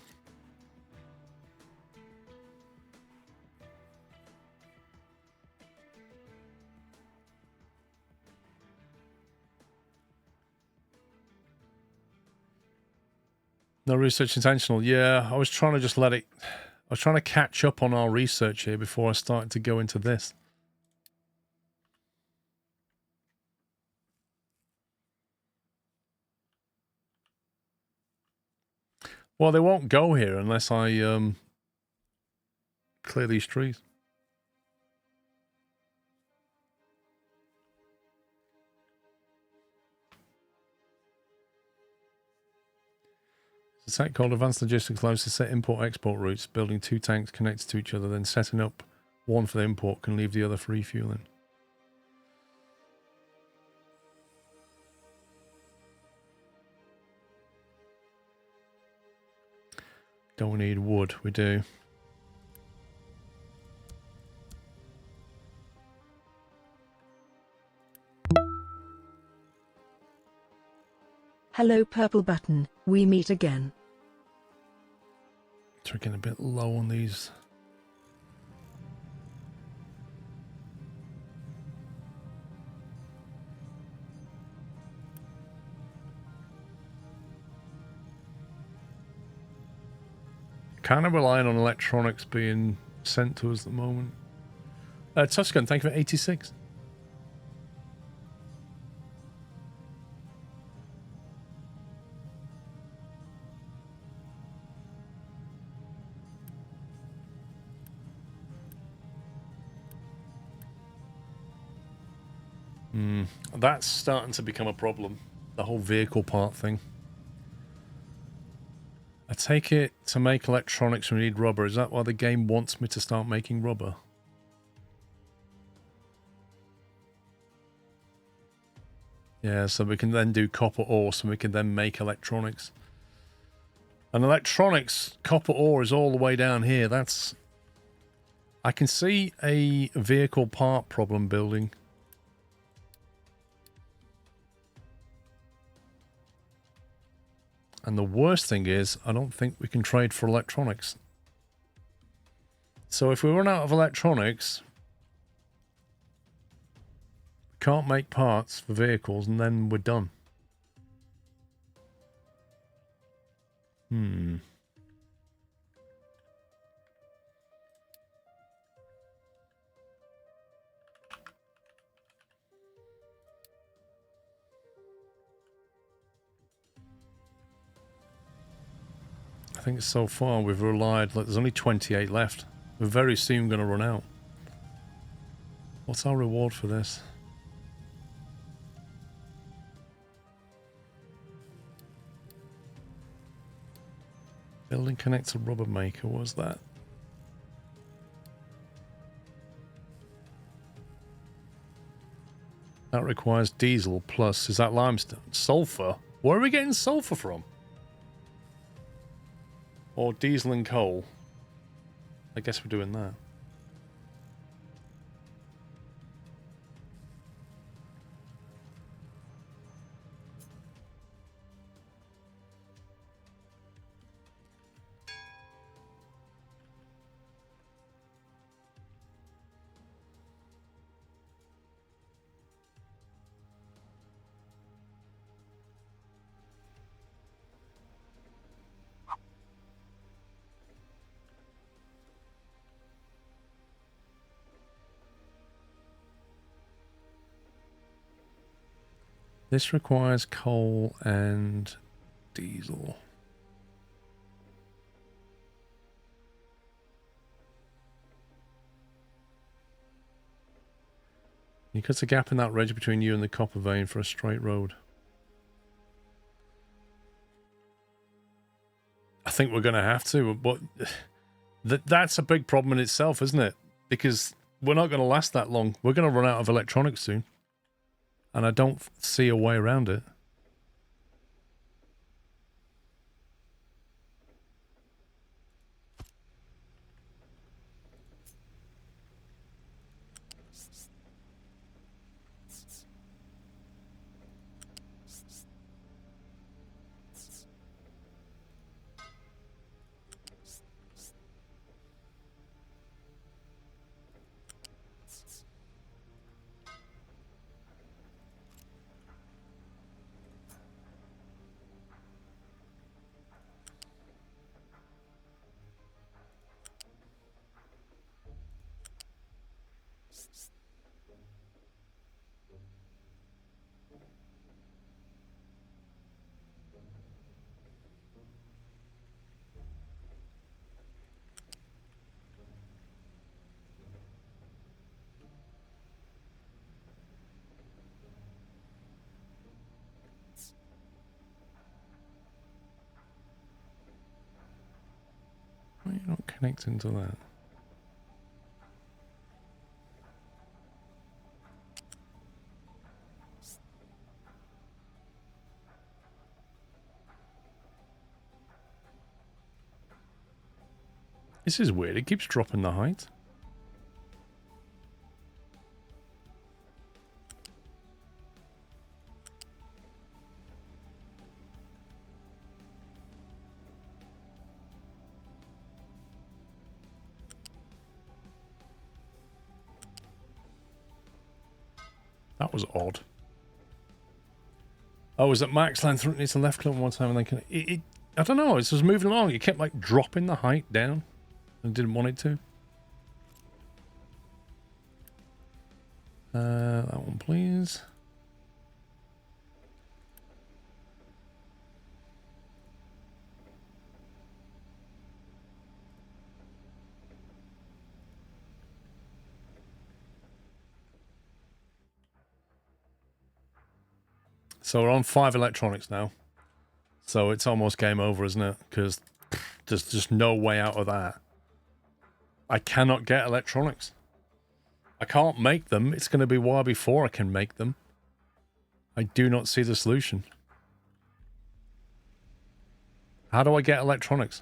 No research intentional. Yeah, I was trying to just let it... I was trying to catch up on our research here before I started to go into this. Well, they won't go here unless I clear these trees. It's a tech called Advanced Logistics allows to set import-export routes, building 2 tanks connected to each other, then setting up one for the import can leave the other for refueling. Don't need wood, we do. Hello purple button, we meet again. So we're getting a bit low on these. Kind of relying on electronics being sent to us at the moment. Tuscan, thank you for 86. That's starting to become a problem. The whole vehicle part thing. I take it to make electronics we need rubber. Is that why the game wants me to start making rubber? Yeah, so we can then do copper ore, so we can then make electronics. And electronics, copper ore is all the way down here. That's... I can see a vehicle part problem building. And the worst thing is, I don't think we can trade for electronics. So if we run out of electronics, we can't make parts for vehicles, and then we're done. I think so far we've relied, like, there's only 28 left. We're very soon going to run out. What's our reward for this? Building connector rubber maker, what was that? That requires diesel plus, is that limestone? Sulfur? Where are we getting sulfur from? Or diesel and coal? I guess we're doing that. This requires coal and diesel. You cut a gap in that ridge between you and the copper vein for a straight road. I think we're going to have to, but that's a big problem in itself, isn't it? Because we're not going to last that long. We're going to run out of electronics soon. And I don't see a way around it. connect into that? This is weird. It keeps dropping the height. That was odd. Oh, was it max length? It's a left click one time and then can I don't know. It was moving along. It kept like dropping the height down. I didn't want it to. That one, please. So we're on 5 electronics now. So it's almost game over, isn't it? Because there's just no way out of that. I cannot get electronics. I can't make them. It's going to be a while before I can make them. I do not see the solution. How do I get electronics?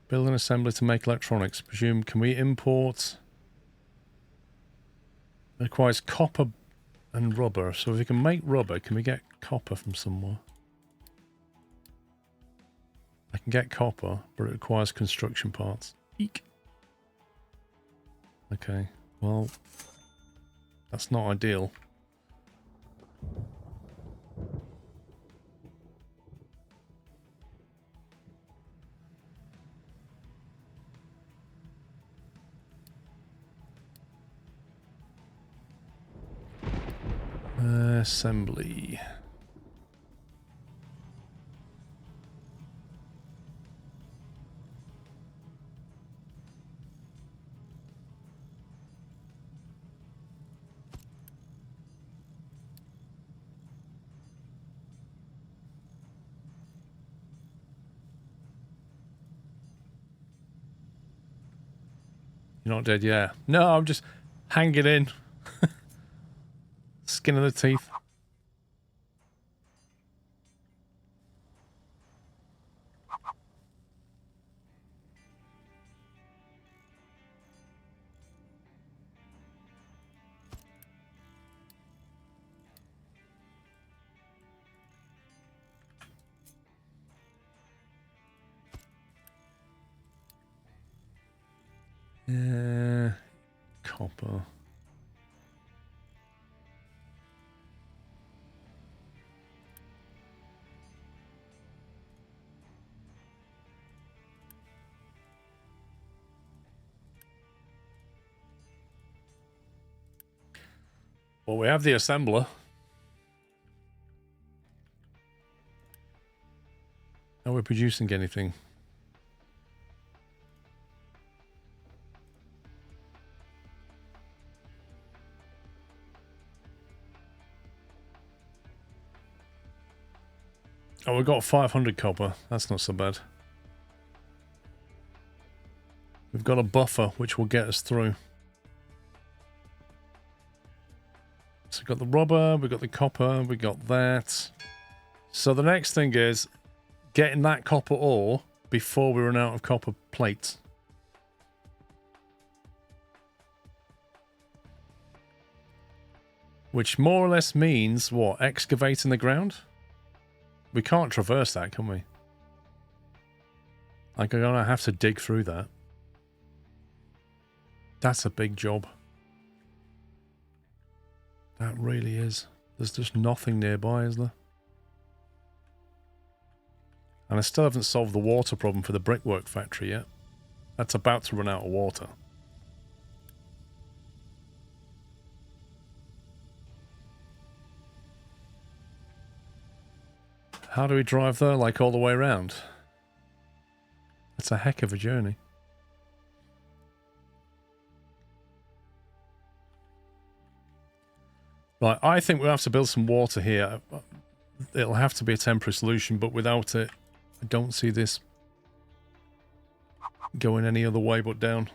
Build an assembly to make electronics. Presume, can we import? It requires copper and rubber. So if we can make rubber, can we get copper from somewhere? I can get copper, but it requires construction parts. Eek. Okay, well, that's not ideal. Assembly. You're not dead yet. No, I'm just hanging in. Skin of the teeth. Copper. Well, we have the assembler. Are we producing anything? Oh, we've got 500 copper. That's not so bad. We've got a buffer which will get us through. So we've got the rubber, we've got the copper, we got that. So the next thing is getting that copper ore before we run out of copper plates. Which more or less means, what, excavating the ground? We can't traverse that, can we? Like, I'm gonna have to dig through that. That's a big job. That really is. There's just nothing nearby, is there? And I still haven't solved the water problem for the brickwork factory yet. That's about to run out of water. How do we drive there, like all the way around? That's a heck of a journey. Right, I think we'll have to build some water here. it'll have to be a temporary solution, but without it, I don't see this going any other way but down.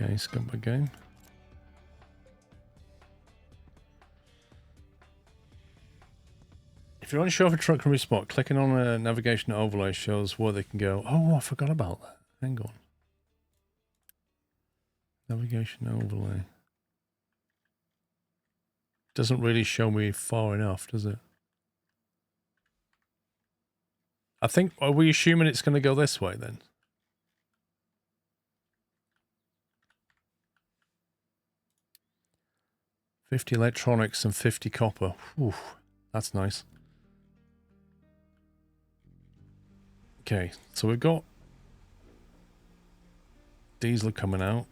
Okay, skip again. If you're unsure if a truck can respot, clicking on a navigation overlay shows where they can go. Oh, I forgot about that. Hang on. Navigation overlay. Doesn't really show me far enough, does it? I think, are we assuming it's going to go this way then? $50 electronics and 50 copper. Whew, that's nice. Okay, so we've got diesel coming out.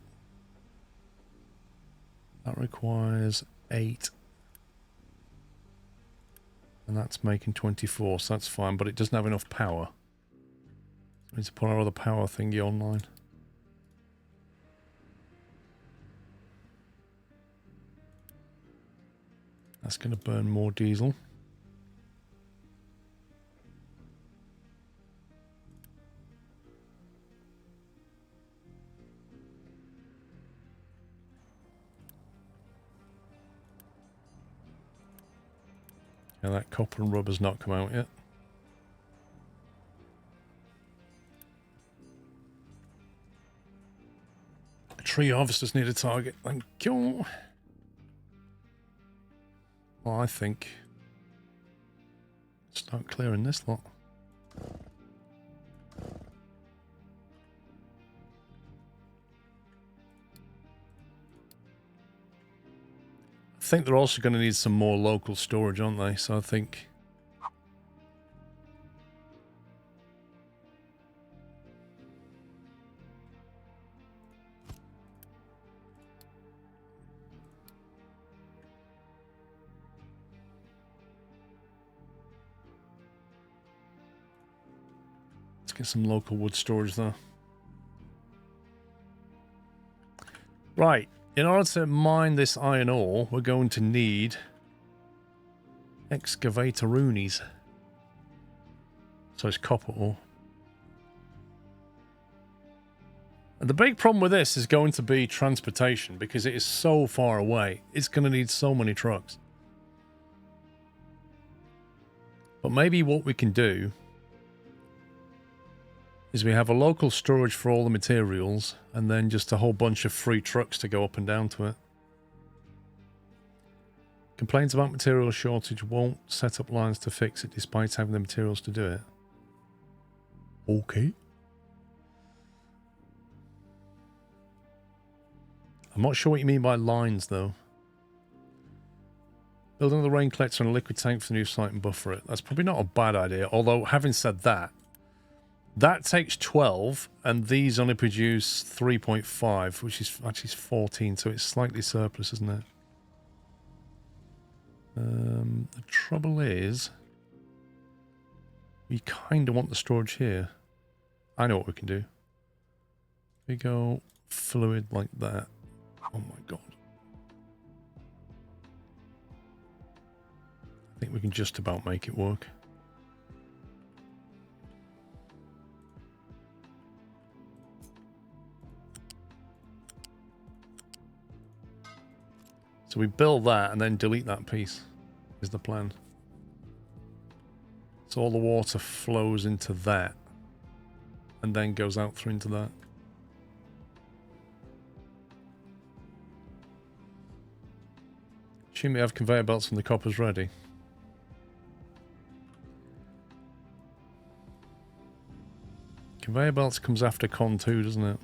That requires 8. And that's making 24, so that's fine, but it doesn't have enough power. So we need to put our other power thingy online. That's going to burn more diesel. Yeah, that copper and rubber's not come out yet. Tree harvesters need a target. Thank you. Well, I think start clearing this lot. I think they're also going to need some more local storage, aren't they? So I think... let's get some local wood storage there. Right. In order to mine this iron ore, we're going to need excavator-roonies. So it's copper ore. And the big problem with this is going to be transportation, because it is so far away. It's going to need so many trucks. But maybe what we can do is we have a local storage for all the materials, and then just a whole bunch of free trucks to go up and down to it. Complaints about material shortage, won't set up lines to fix it despite having the materials to do it. Okay. I'm not sure what you mean by lines, though. Build another rain collector and a liquid tank for the new site and buffer it. That's probably not a bad idea, although having said that, that takes 12, and these only produce 3.5, which is actually 14, so it's slightly surplus, isn't it? The trouble is, we kind of want the storage here. I know what we can do. We go fluid like that. Oh my god. I think we can just about make it work. So we build that and then delete that piece, is the plan. So all the water flows into that and then goes out through into that. Assume we have conveyor belts and the copper's ready. Conveyor belts comes after con 2, doesn't it?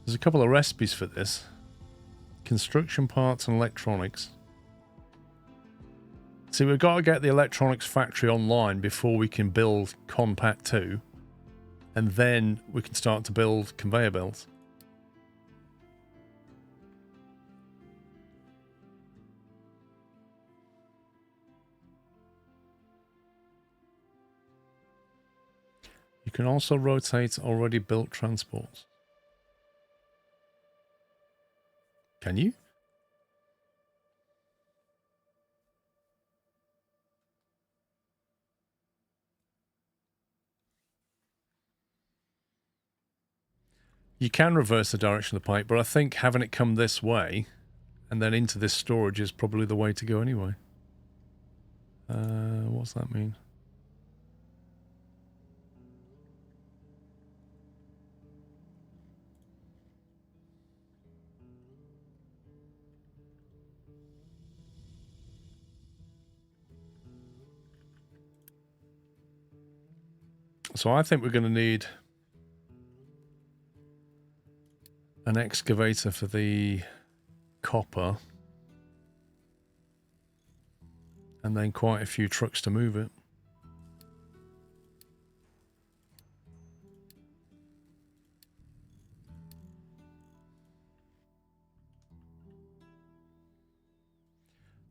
There's a couple of recipes for this. Construction parts and electronics. See, we've got to get the electronics factory online before we can build Compact 2. And then we can start to build conveyor belts. You can also rotate already built transports. Can you? You can reverse the direction of the pipe, but I think having it come this way and then into this storage is probably the way to go anyway. What's that mean? So I think we're going to need an excavator for the copper and then quite a few trucks to move it.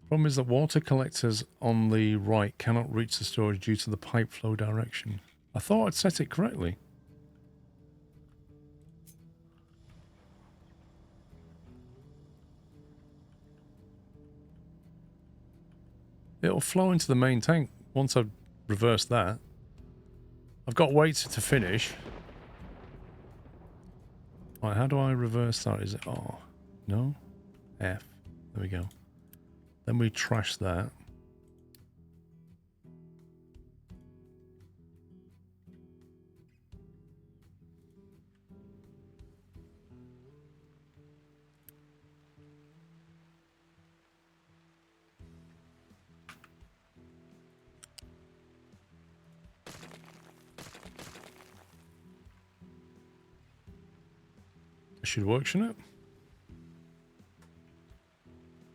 Problem is that water collectors on the right cannot reach the storage due to the pipe flow direction. I thought I'd set it correctly. It'll flow into the main tank once I've reversed that. I've got weights to finish. Right, how do I reverse that? Is it R? No? F. There we go. Then we trash that. Should work, shouldn't it?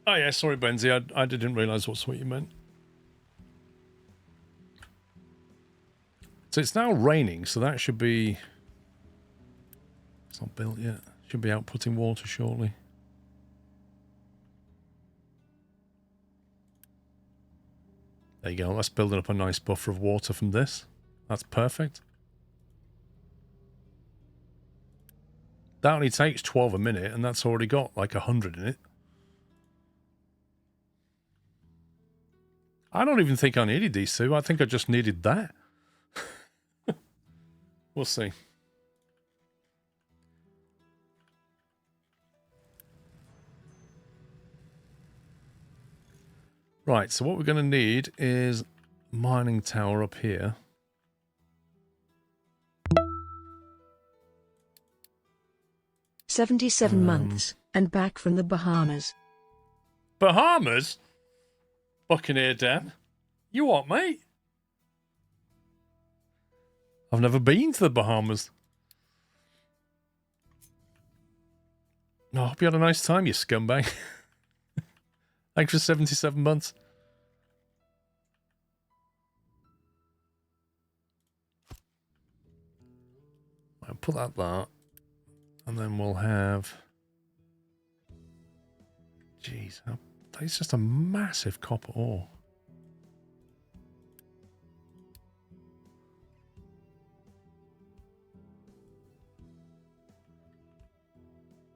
Oh yeah, sorry Benzie, I didn't realise what you meant. So it's now raining, so that should be... It's not built yet. Should be outputting water shortly. There you go, that's building up a nice buffer of water from this. That's perfect. That only takes 12 a minute, and that's already got like 100 in it. I don't even think I needed these two. I think I just needed that. We'll see. Right, so what we're going to need is mining tower up here. "77 months, and back from the Bahamas." Bahamas? Buccaneer Dan. You what, mate? I've never been to the Bahamas. No, I hope you had a nice time, you scumbag. Thanks for 77 months. I'll put that. And then we'll have... Jeez, that's just a massive copper ore.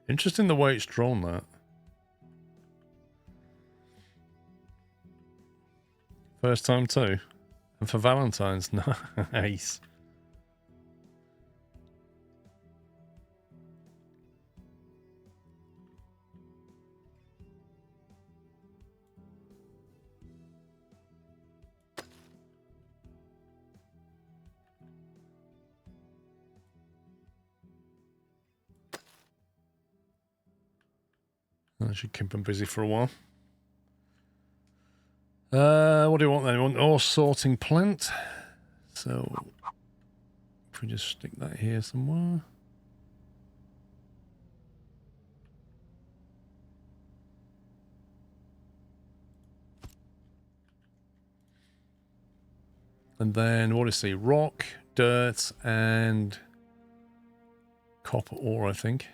Interesting the way it's drawn that. First time too. And for Valentine's, nice. That should keep them busy for a while. What do you want then? You want ore sorting plant. So, if we just stick that here somewhere. And then, what is it? Rock, dirt, and copper ore, I think.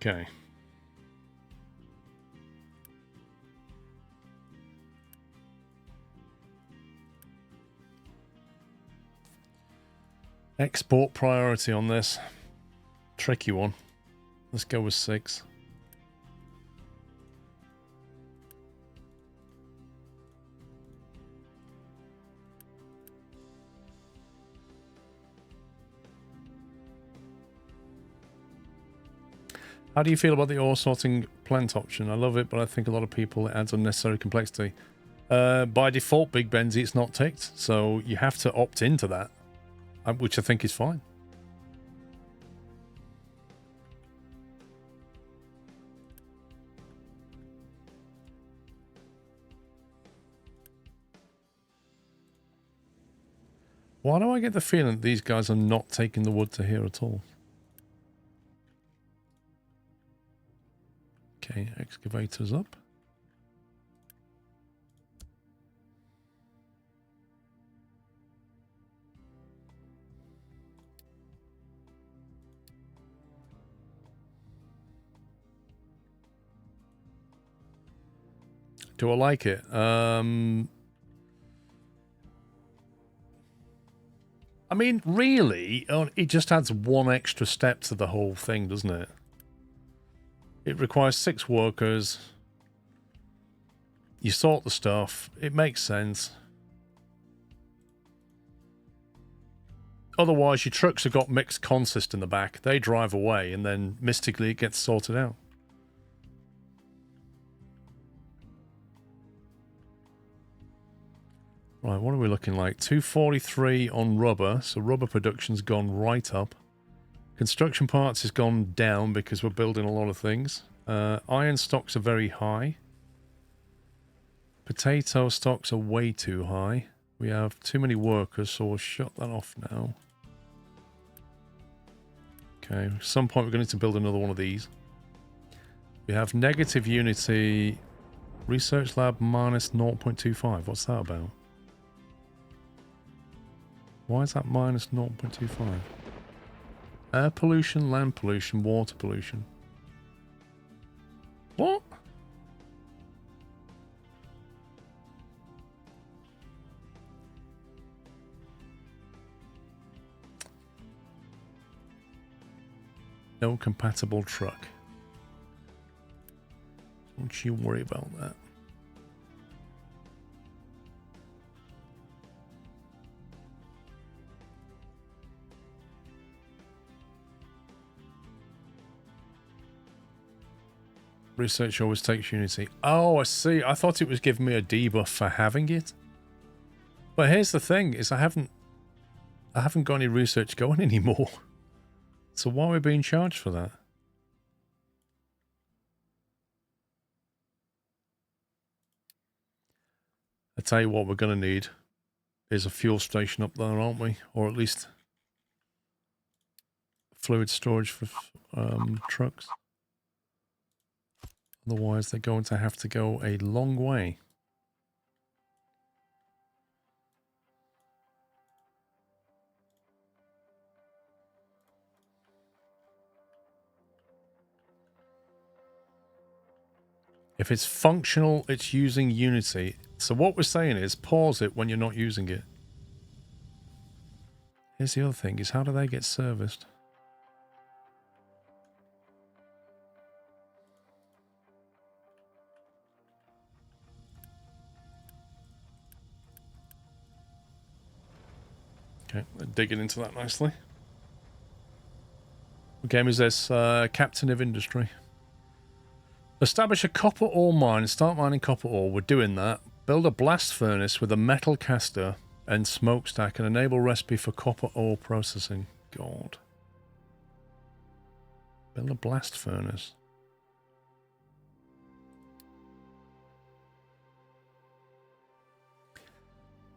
Okay. Export priority on this. Tricky one. Let's go with 6. How do you feel about the ore sorting plant option? I love it, but I think a lot of people it adds unnecessary complexity. By default, Big Benzie, it's not ticked, so you have to opt into that, which I think is fine. Why do I get the feeling that these guys are not taking the wood to here at all? Okay, excavator's up. Do I like it? I mean, really, it just adds one extra step to the whole thing, doesn't it? It requires 6 workers. You sort the stuff. It makes sense. Otherwise, your trucks have got mixed consist in the back. They drive away, and then mystically it gets sorted out. Right, what are we looking like? 243 on rubber, so rubber production's gone right up. Construction parts has gone down because we're building a lot of things. Iron stocks are very high. Potato stocks are way too high. We have too many workers, so we'll shut that off now. Okay, at some point we're going to need to build another one of these. We have negative unity. Research lab minus 0.25. What's that about? Why is that minus 0.25? Air pollution, land pollution, water pollution. What? No compatible truck. Don't you worry about that. Research always takes Unity. Oh, I see. I thought it was giving me a debuff for having it. But here's the thing, is I haven't got any research going anymore. So why are we being charged for that? I tell you what we're going to need is a fuel station up there, aren't we? Or at least fluid storage for trucks. Otherwise, they're going to have to go a long way. If it's functional, it's using Unity. So what we're saying is pause it when you're not using it. Here's the other thing, is how do they get serviced? Okay, digging into that nicely. What game is this? Captain of Industry. Establish a copper ore mine. Start mining copper ore. We're doing that. Build a blast furnace with a metal caster and smokestack and enable recipe for copper ore processing. God. Build a blast furnace.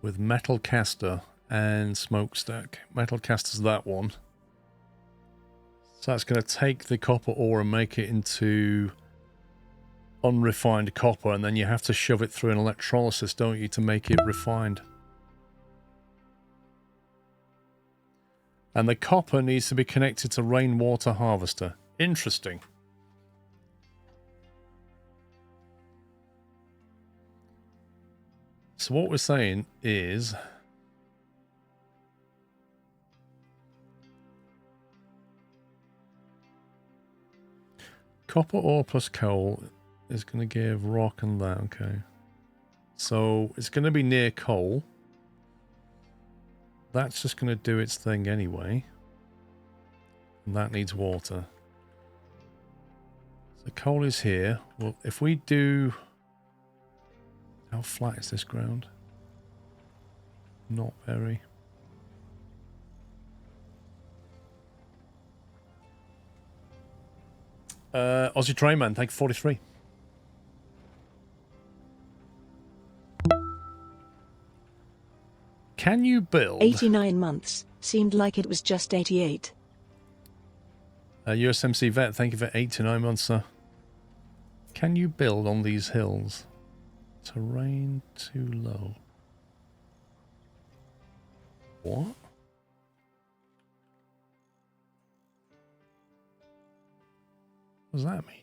With metal caster and smokestack. Metal caster's that one. So that's going to take the copper ore and make it into unrefined copper, and then you have to shove it through an electrolysis, don't you, to make it refined. And the copper needs to be connected to rainwater harvester. Interesting. So what we're saying is copper ore plus coal is going to give rock and that. Okay. So it's going to be near coal. That's just going to do its thing anyway. And that needs water. So coal is here. Well, if we do... How flat is this ground? Not very. Aussie Trainman, thank you, 43. Can you build... 89 months. Seemed like it was just 88. USMC Vet, thank you for 8 to 9 months, sir. Can you build on these hills? Terrain too low. What? What does that mean?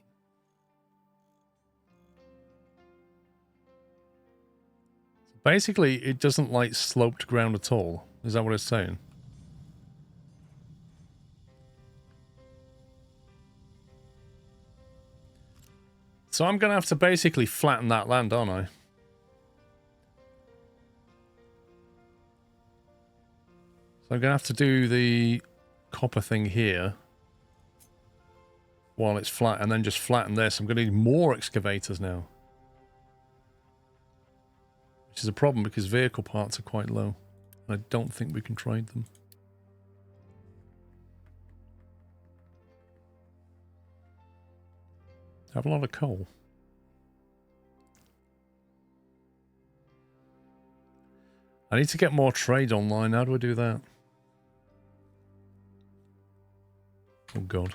Basically, it doesn't like sloped ground at all. Is that what it's saying? So I'm going to have to basically flatten that land, aren't I? So I'm going to have to do the copper thing here while it's flat, and then just flatten this. I'm going to need more excavators now. Which is a problem because vehicle parts are quite low. And I don't think we can trade them. I have a lot of coal. I need to get more trade online. How do I do that? Oh god.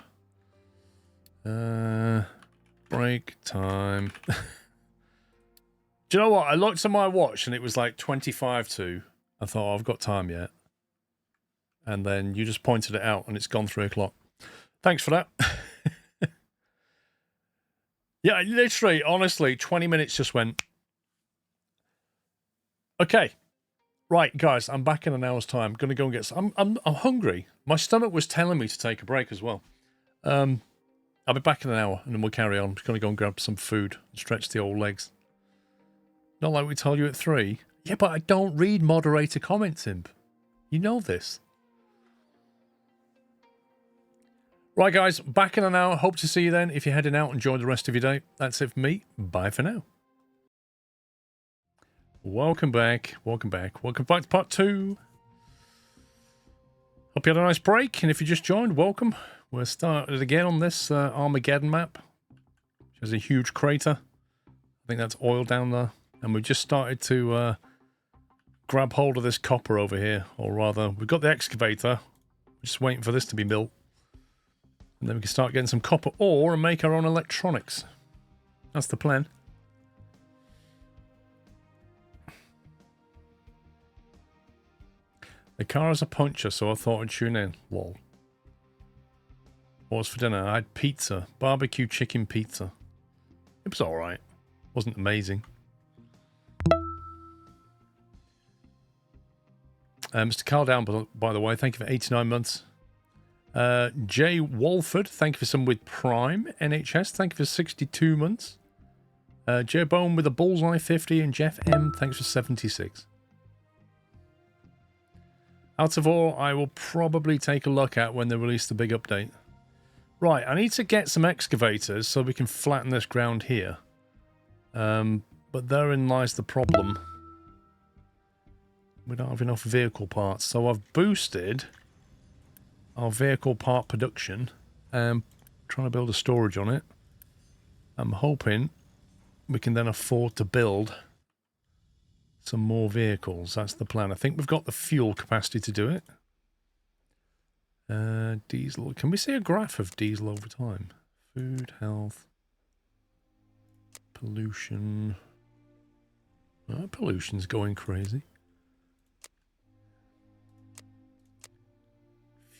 Break time. Do you know what? I looked at my watch and it was like 25 to. I thought, oh, I've got time yet. And then you just pointed it out and it's gone 3 o'clock. Thanks for that. Yeah, literally, honestly, 20 minutes just went. Okay. Right, guys, I'm back in an hour's time. I'm going to go and get some. I'm hungry. My stomach was telling me to take a break as well. I'll be back in an hour and then we'll carry on. I'm just going to go and grab some food and stretch the old legs. Not like we told you at 3. Yeah, but I don't read moderator comments, Imp. You know this. Right, guys, back in an hour. Hope to see you then. If you're heading out, enjoy the rest of your day. That's it for me. Bye for now. Welcome back. Welcome back. Welcome back to part 2. Hope you had a nice break. And if you just joined, welcome. We're started again on this Armageddon map. Which has a huge crater. I think that's oil down there. And we've just started to grab hold of this copper over here. Or rather, we've got the excavator. We're just waiting for this to be built. And then we can start getting some copper ore and make our own electronics. That's the plan. The car is a puncher, so I thought I'd tune in. Lol. What was for dinner? I had pizza. Barbecue chicken pizza. It was alright. Wasn't amazing. Mr. Carl Down, by the way, thank you for 89 months. Jay Walford, thank you for some with Prime. NHS, thank you for 62 months. Joe Bone with a bullseye 50, and Jeff M, thanks for 76. Out of all, I will probably take a look at when they release the big update. Right, I need to get some excavators so we can flatten this ground here. But therein lies the problem. We don't have enough vehicle parts. So I've boosted our vehicle part production. Trying to build a storage on it. I'm hoping we can then afford to build some more vehicles. That's the plan. I think we've got the fuel capacity to do it. Diesel. Can we see a graph of diesel over time? Food, health, pollution. Oh, pollution's going crazy.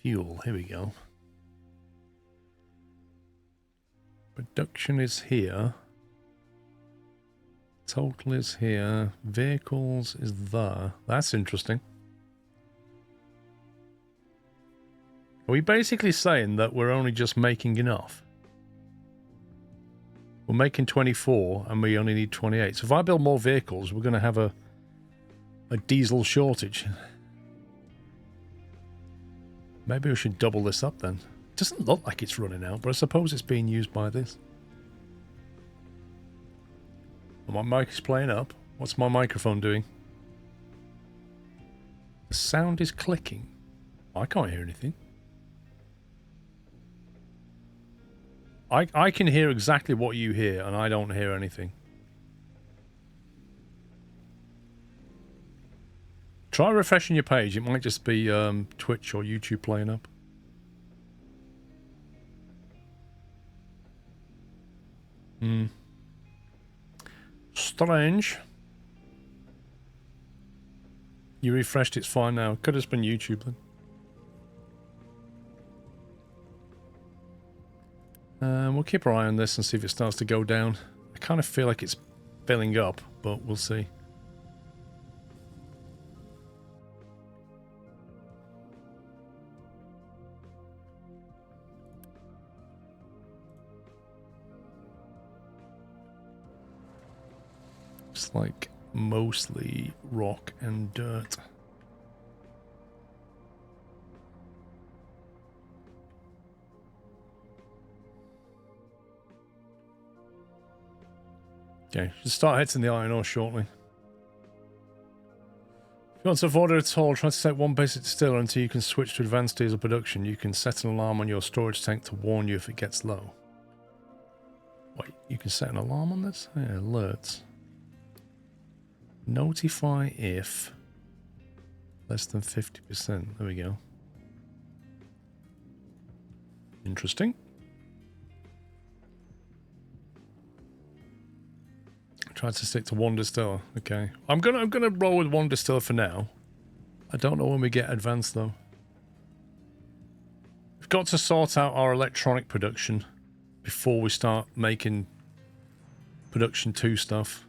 Fuel. Here we go. Production is here. Total is here. Vehicles is there. That's interesting. Are we basically saying that we're only just making enough? We're making 24 and we only need 28. So if I build more vehicles, we're going to have a diesel shortage. Maybe we should double this up then. It doesn't look like it's running out, but I suppose it's being used by this. My mic is playing up. What's my microphone doing? The sound is clicking. I can't hear anything. I can hear exactly what you hear, and I don't hear anything. Try refreshing your page. It might just be Twitch or YouTube playing up. Strange. You refreshed, it's fine now. Could have just been YouTube then. We'll keep our eye on this and see if it starts to go down. I kind of feel like it's filling up, but we'll see. It's like mostly rock and dirt. Okay, should start hitting the iron ore shortly. If you want to avoid it at all, try to set one basic distiller until you can switch to advanced diesel production. You can set an alarm on your storage tank to warn you if it gets low. Wait, you can set an alarm on this? Yeah, alerts. Notify if less than 50%. There we go. Interesting. Try to stick to one distiller. Okay. I'm gonna roll with one distiller for now. I don't know when we get advanced though. We've got to sort out our electronic production before we start making production 2 stuff.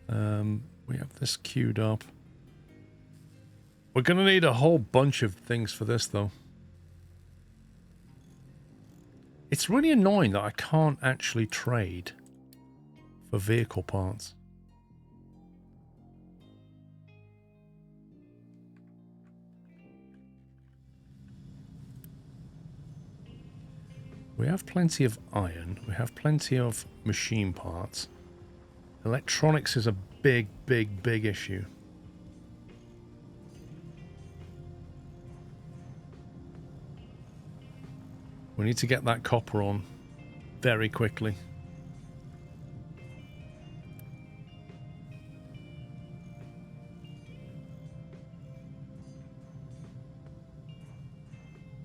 We have this queued up. We're gonna need a whole bunch of things for this though. It's really annoying that I can't actually trade for vehicle parts. We have plenty of iron. We have plenty of machine parts. Electronics is a big issue. We need to get that copper on very quickly.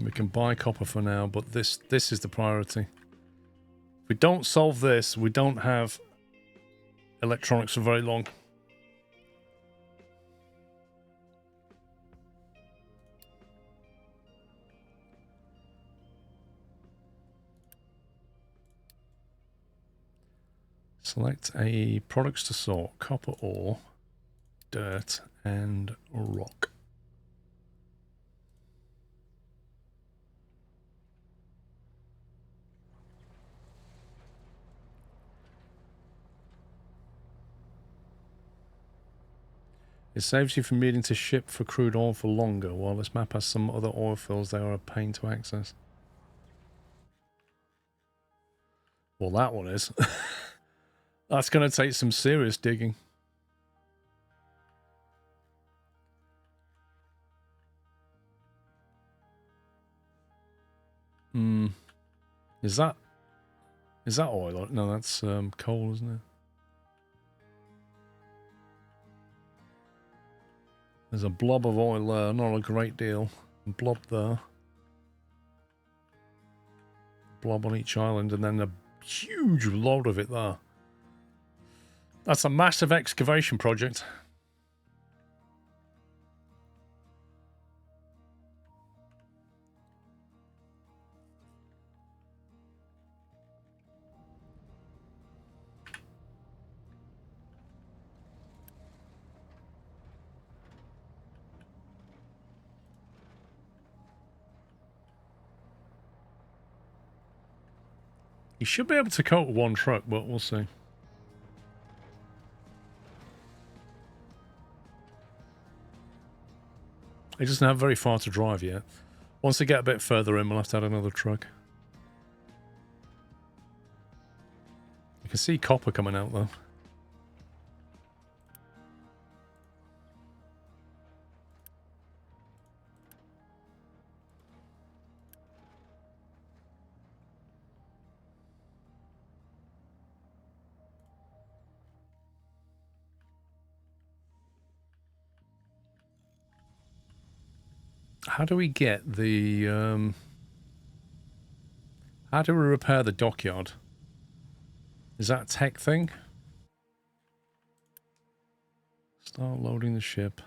We can buy copper for now, but this is the priority. If we don't solve this, we don't have electronics for very long. Select a products to sort: copper ore, dirt, and rock. It saves you from needing to ship for crude oil for longer. While this map has some other oil fields, they are a pain to access. Well, that one is. That's going to take some serious digging. Hmm. Is that oil? No, that's coal, isn't it? There's a blob of oil there, not a great deal. Blob there. Blob on each island, and then a huge load of it there. That's a massive excavation project. You should be able to coat one truck, but we'll see. It doesn't have very far to drive yet. Once they get a bit further in, we'll have to add another truck. You can see copper coming out, though. How do we get the, how do we repair the dockyard? Is that a tech thing? Start loading the ship.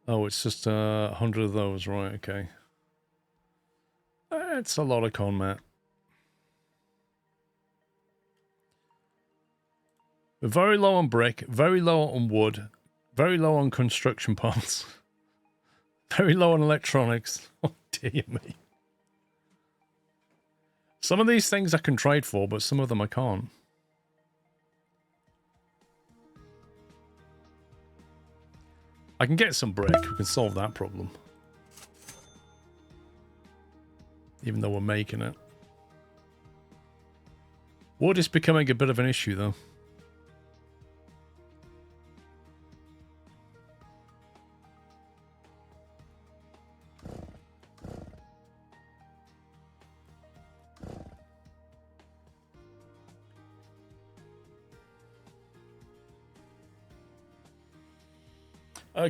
Oh, it's just 100 of those, right, okay. It's a lot of con, Matt. We're very low on brick, very low on wood, very low on construction parts. Very low on electronics. Oh, dear me. Some of these things I can trade for, but some of them I can't. I can get some brick. We can solve that problem. Even though we're making it. Wood is becoming a bit of an issue, though.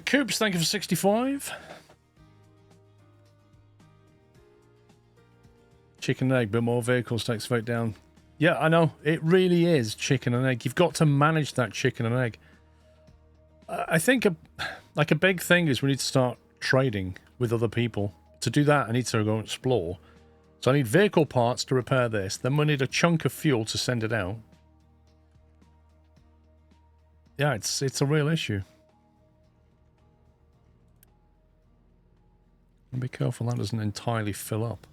Coops, thank you for 65. Chicken and egg, but more vehicles takes vote down. Yeah, I know. It really is chicken and egg. You've got to manage that chicken and egg. I think a big thing is we need to start trading with other people. To do that, I need to go and explore. So I need vehicle parts to repair this. Then we need a chunk of fuel to send it out. Yeah, it's a real issue. And be careful that doesn't entirely fill up.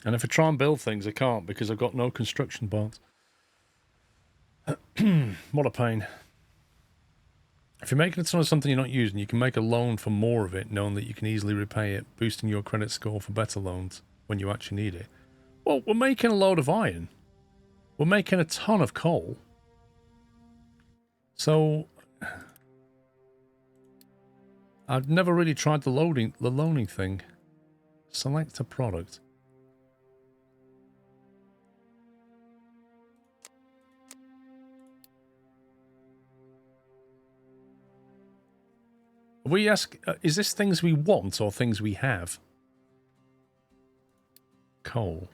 And if I try and build things, I can't because I've got no construction parts. What a pain. If you're making a ton of something you're not using, you can make a loan for more of it, knowing that you can easily repay it, boosting your credit score for better loans when you actually need it. Well, we're making a load of iron. We're making a ton of coal. So I've never really tried the loaning thing. Select a product. We ask, is this things we want or things we have? Coal.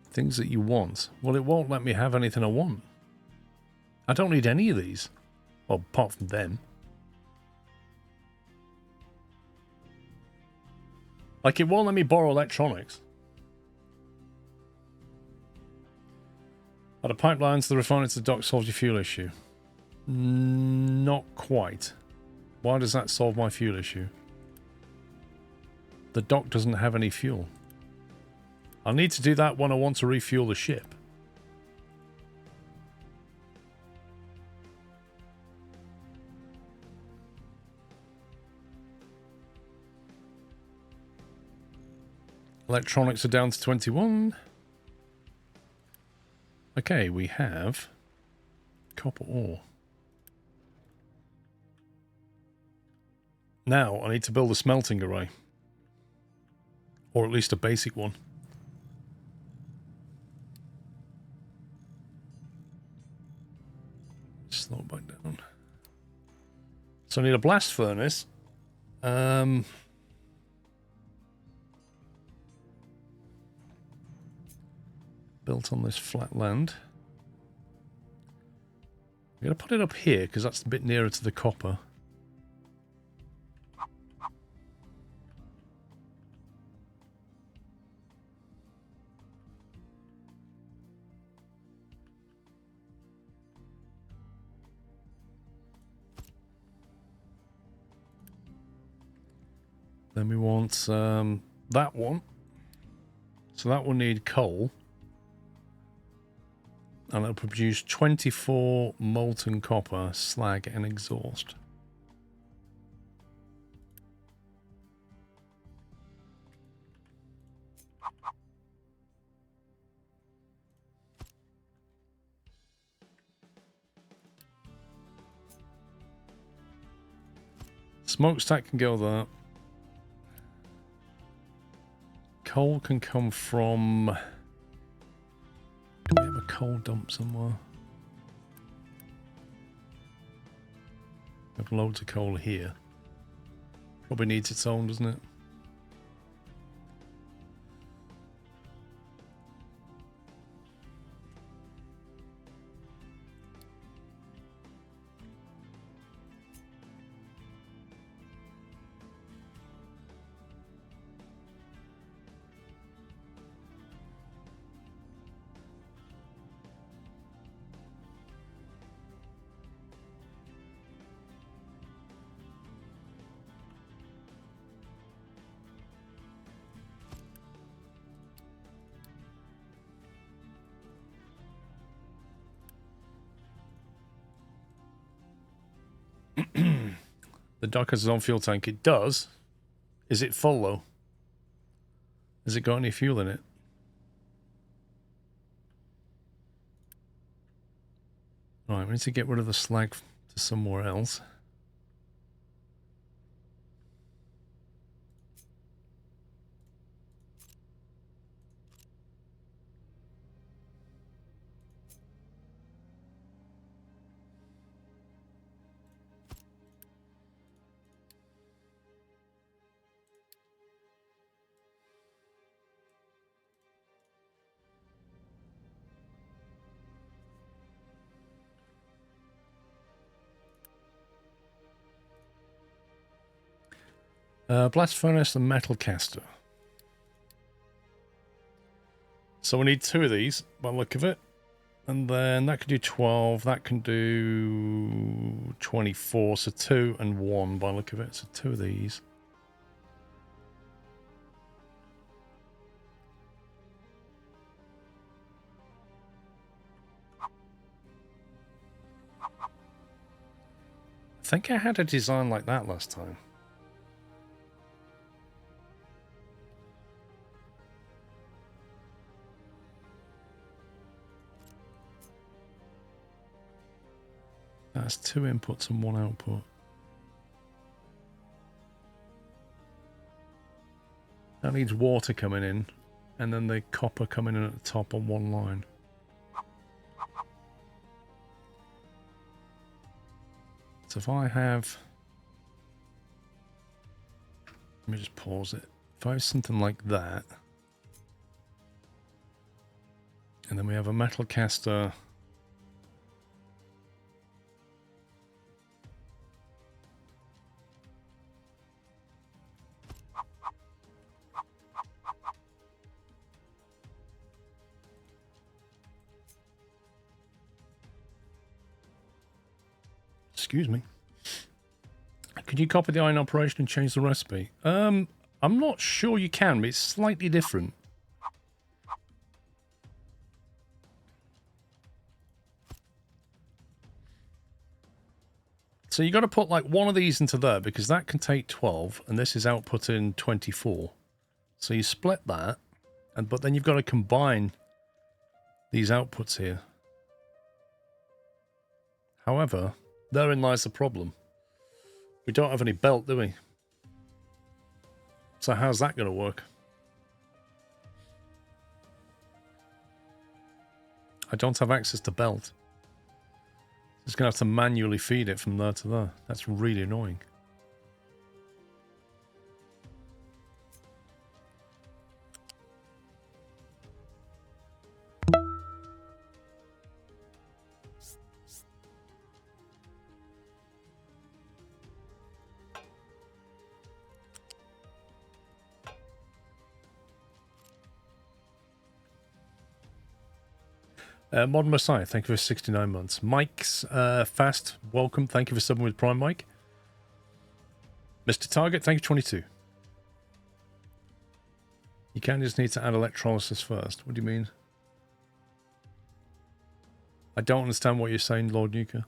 Things that you want. Well, it won't let me have anything I want. I don't need any of these. Well, apart from them. Like, it won't let me borrow electronics. Are the pipelines to the refinery to the dock solves your fuel issue? Not quite. Why does that solve my fuel issue? The dock doesn't have any fuel. I'll need to do that when I want to refuel the ship. Electronics are down to 21. Okay, we have copper ore. Now I need to build a smelting array. Or at least a basic one. Slow it back down. So I need a blast furnace. Built on this flat land. I'm going to put it up here because that's a bit nearer to the copper. Then we want that one. So that will need coal. And it'll produce 24 molten copper, slag, and exhaust. Smokestack can go there. Coal can come from... Do we have a coal dump somewhere? We have loads of coal here. Probably needs its own, doesn't it? The dock has its own fuel tank. It does. Is it full though? Has it got any fuel in it? Right, we need to get rid of the slag to somewhere else. Blast furnace and metal caster. So we need 2 of these by the look of it. And then that can do 12, that can do 24, so 2 and 1 by the look of it. So 2 of these. I think I had a design like that last time. That's 2 inputs and 1 output. That needs water coming in, and then the copper coming in at the top on 1 line. So if I have... Let me just pause it. If I have something like that, and then we have a metal caster... Excuse me. Could you copy the iron operation and change the recipe? I'm not sure you can, but it's slightly different. So you got to put like one of these into there because that can take 12 and this is outputting 24. So you split that, but then you've got to combine these outputs here. However, therein lies the problem. We don't have any belt, do we? So how's that going to work? I don't have access to belt. Just going to have to manually feed it from there to there. That's really annoying. Modern Messiah, thank you for 69 months. Mike's Fast, welcome. Thank you for subbing with Prime Mike. Mr. Target, thank you 22. You can just need to add electrolysis first. What do you mean? I don't understand what you're saying, Lord Nuka.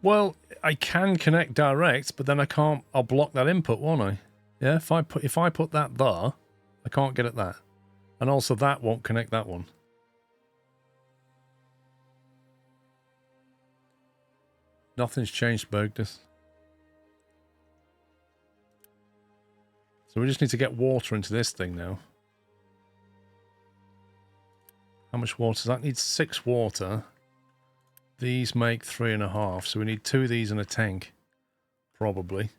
Well, I can connect direct, but then I can't. I'll block that input, won't I? Yeah, if I put that there, I can't get at that, and also that won't connect that one. Nothing's changed, Bergdus. So we just need to get water into this thing now. How much water does that need? 6 water. These make 3.5, so we need 2 of these in a tank, probably.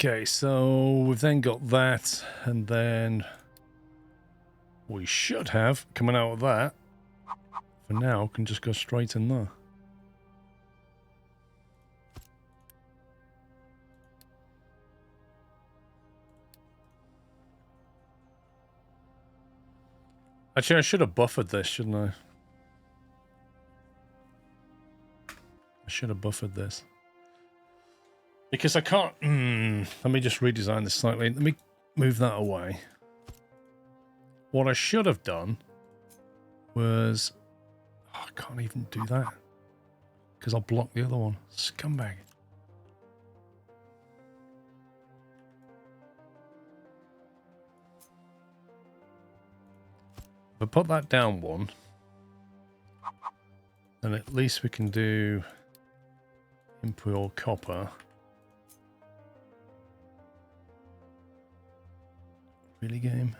Okay, so we've then got that, and then we should have, coming out of that, for now, can just go straight in there. Actually, I should have buffered this, shouldn't I? I should have buffered this. Because I can't... let me just redesign this slightly. Let me move that away. What I should have done was... Oh, I can't even do that. Because I'll block the other one. Scumbag. If I put that down one, then at least we can do impure copper. Really, game?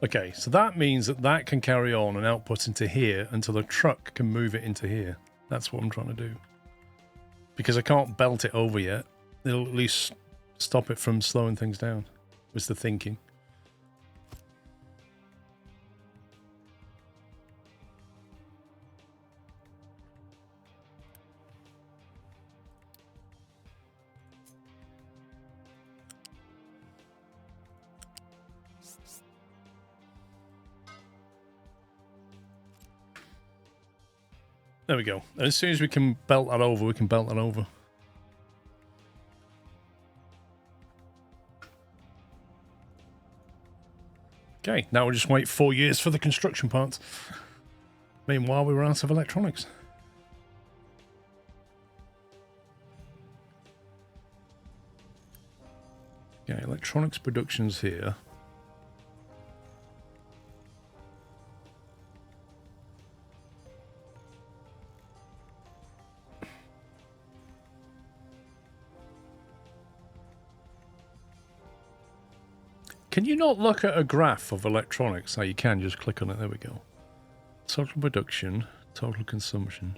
Okay, so that means that that can carry on and output into here until the truck can move it into here. That's what I'm trying to do. Because I can't belt it over yet. It'll at least stop it from slowing things down, was the thinking. There we go. As soon as we can belt that over, we can belt that over. Okay, now we'll just wait 4 years for the construction parts. Meanwhile, we were out of electronics. Okay, electronics production's here. Can you not look at a graph of electronics? Oh, you can, just click on it. There we go. Total production, total consumption.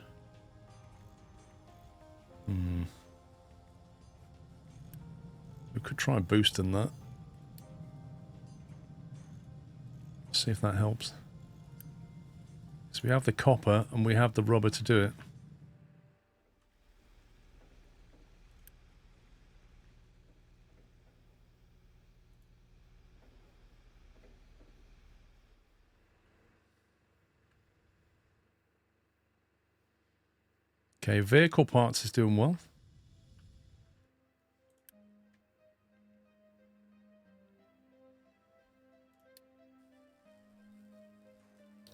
We could try boosting that. See if that helps. So we have the copper and we have the rubber to do it. Okay, vehicle parts is doing well.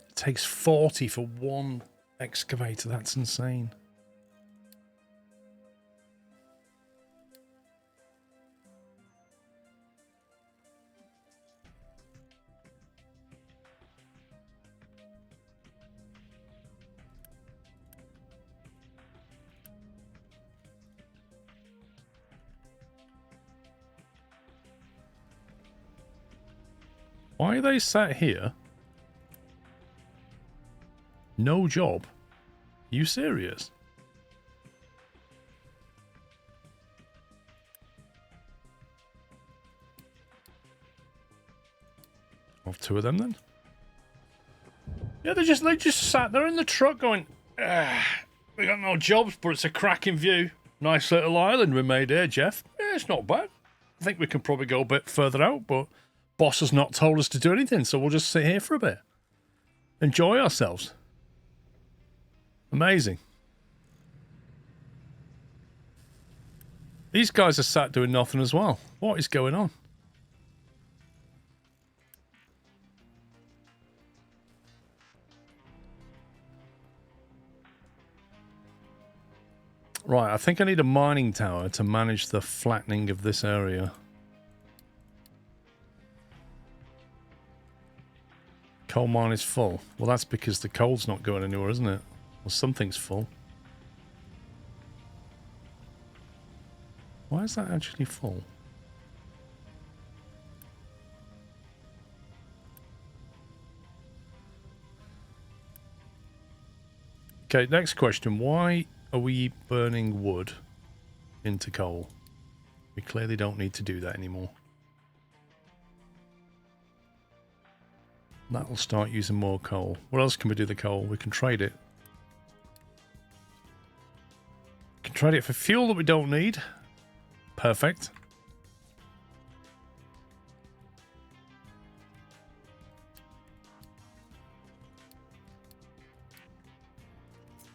It takes 40 for one excavator. That's insane. Why are they sat here? No job? Are you serious? Of two of them then? Yeah, they just sat there in the truck going, we got no jobs, but it's a cracking view. Nice little island we made here, Jeff. Yeah, it's not bad. I think we can probably go a bit further out, but boss has not told us to do anything, so we'll just sit here for a bit. Enjoy ourselves. Amazing. These guys are sat doing nothing as well. What is going on? Right, I think I need a mining tower to manage the flattening of this area. Coal mine is full. Well, that's because the coal's not going anywhere, isn't it? Well, something's full. Why is that actually full? Okay, next question. Why are we burning wood into coal? We clearly don't need to do that anymore. That will start using more coal. What else can we do with the coal? We can trade it. We can trade it for fuel that we don't need. Perfect.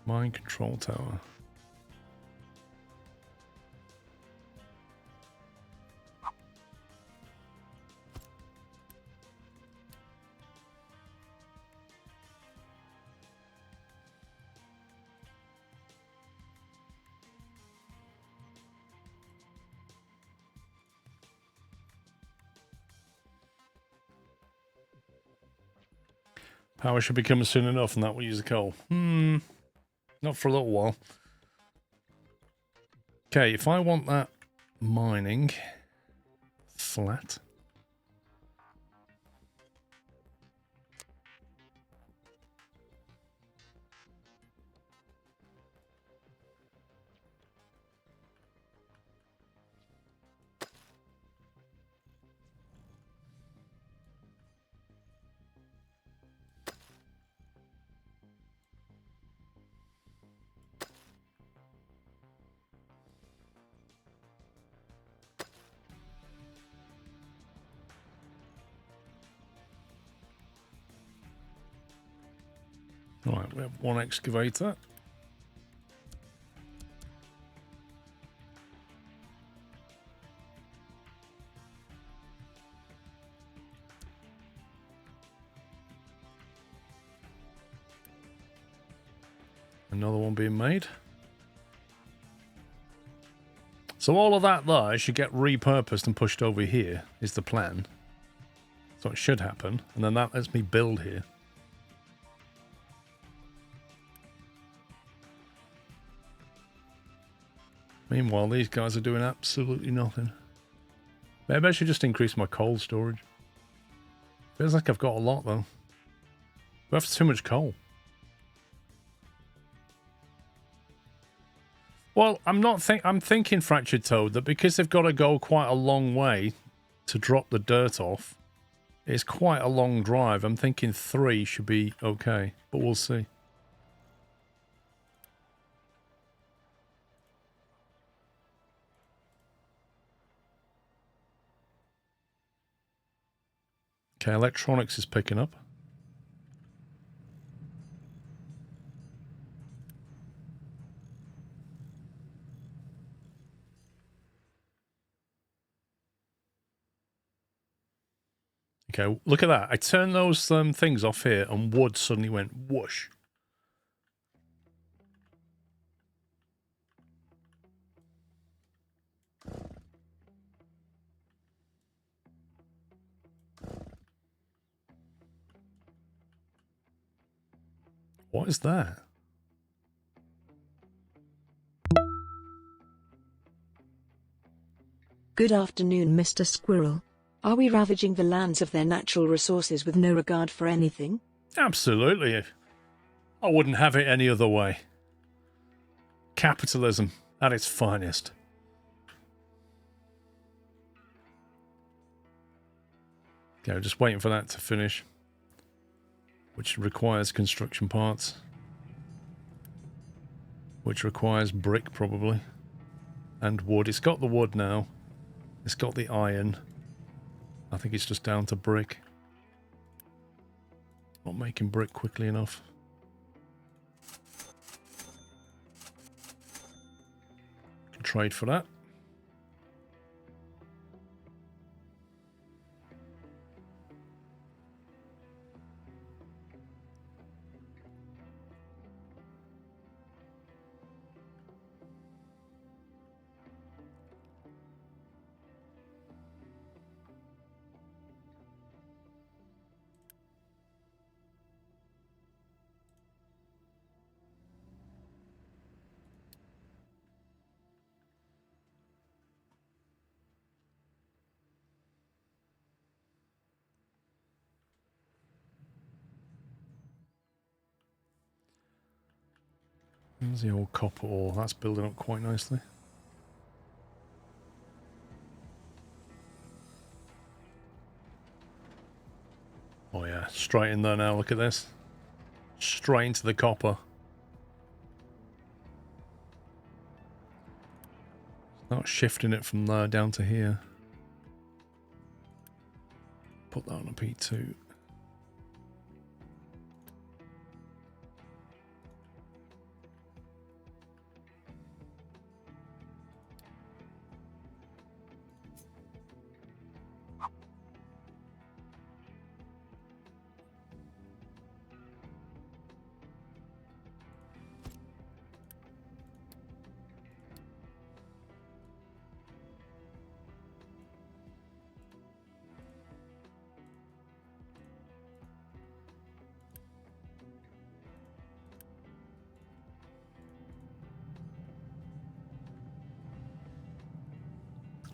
Mine control tower. Power should be coming soon enough, and that will use the coal. Not for a little while. Okay, if I want that mining flat. Right, we have one excavator. Another one being made. So all of that there should get repurposed and pushed over here, is the plan. So it should happen. And then that lets me build here. Meanwhile, these guys are doing absolutely nothing. Maybe I should just increase my coal storage. Feels like I've got a lot, though. We have too much coal. Well, I'm thinking, Fractured Toad, that because they've got to go quite a long way to drop the dirt off, it's quite a long drive. I'm thinking 3 should be okay, but we'll see. Okay, electronics is picking up. Okay, look at that. I turned those things off here and wood suddenly went whoosh. What is that? Good afternoon, Mr. Squirrel. Are we ravaging the lands of their natural resources with no regard for anything? Absolutely. I wouldn't have it any other way. Capitalism at its finest. Okay, just waiting for that to finish. Which requires construction parts. Which requires brick, probably. And wood. It's got the wood now. It's got the iron. I think it's just down to brick. Not making brick quickly enough. Can trade for that. There's the old copper ore. That's building up quite nicely. Oh yeah, straight in there now. Look at this. Straight into the copper. Not shifting it from there down to here. Put that on a P2.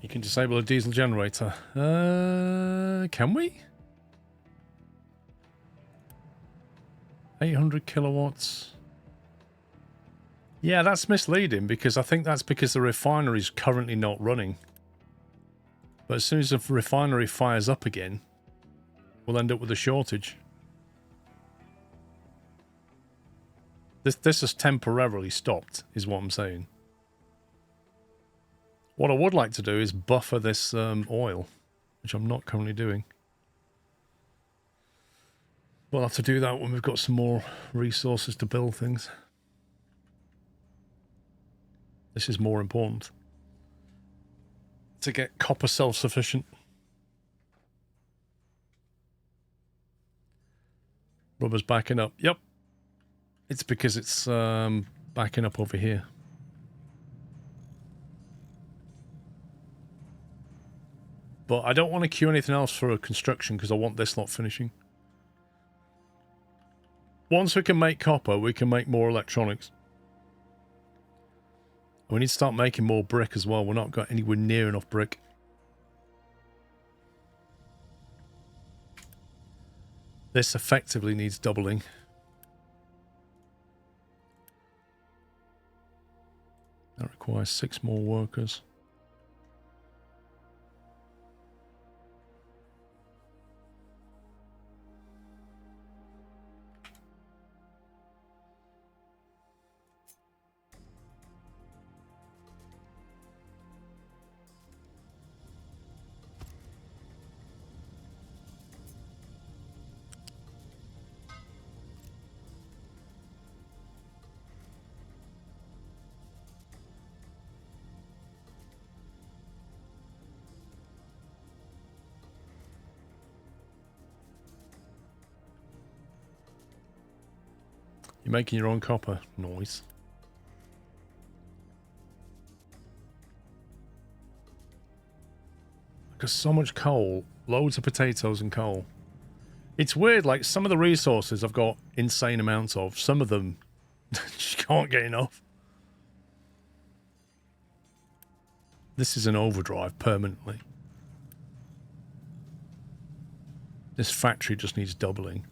You can disable a diesel generator. Can we? 800 kilowatts. Yeah, that's misleading because I think that's because the refinery is currently not running. But as soon as the refinery fires up again, we'll end up with a shortage. This has temporarily stopped, is what I'm saying. What I would like to do is buffer this oil, which I'm not currently doing. We'll have to do that when we've got some more resources to build things. This is more important. To get copper self-sufficient. Rubber's backing up. Yep. It's because it's backing up over here. But I don't want to queue anything else for construction because I want this lot finishing. Once we can make copper, we can make more electronics. We need to start making more brick as well. We're not got anywhere near enough brick. This effectively needs doubling. That requires 6 more workers. You're making your own copper. Nice. Because so much coal. Loads of potatoes and coal. It's weird, like some of the resources I've got insane amounts of. Some of them just can't get enough. This is an overdrive permanently. This factory just needs doubling.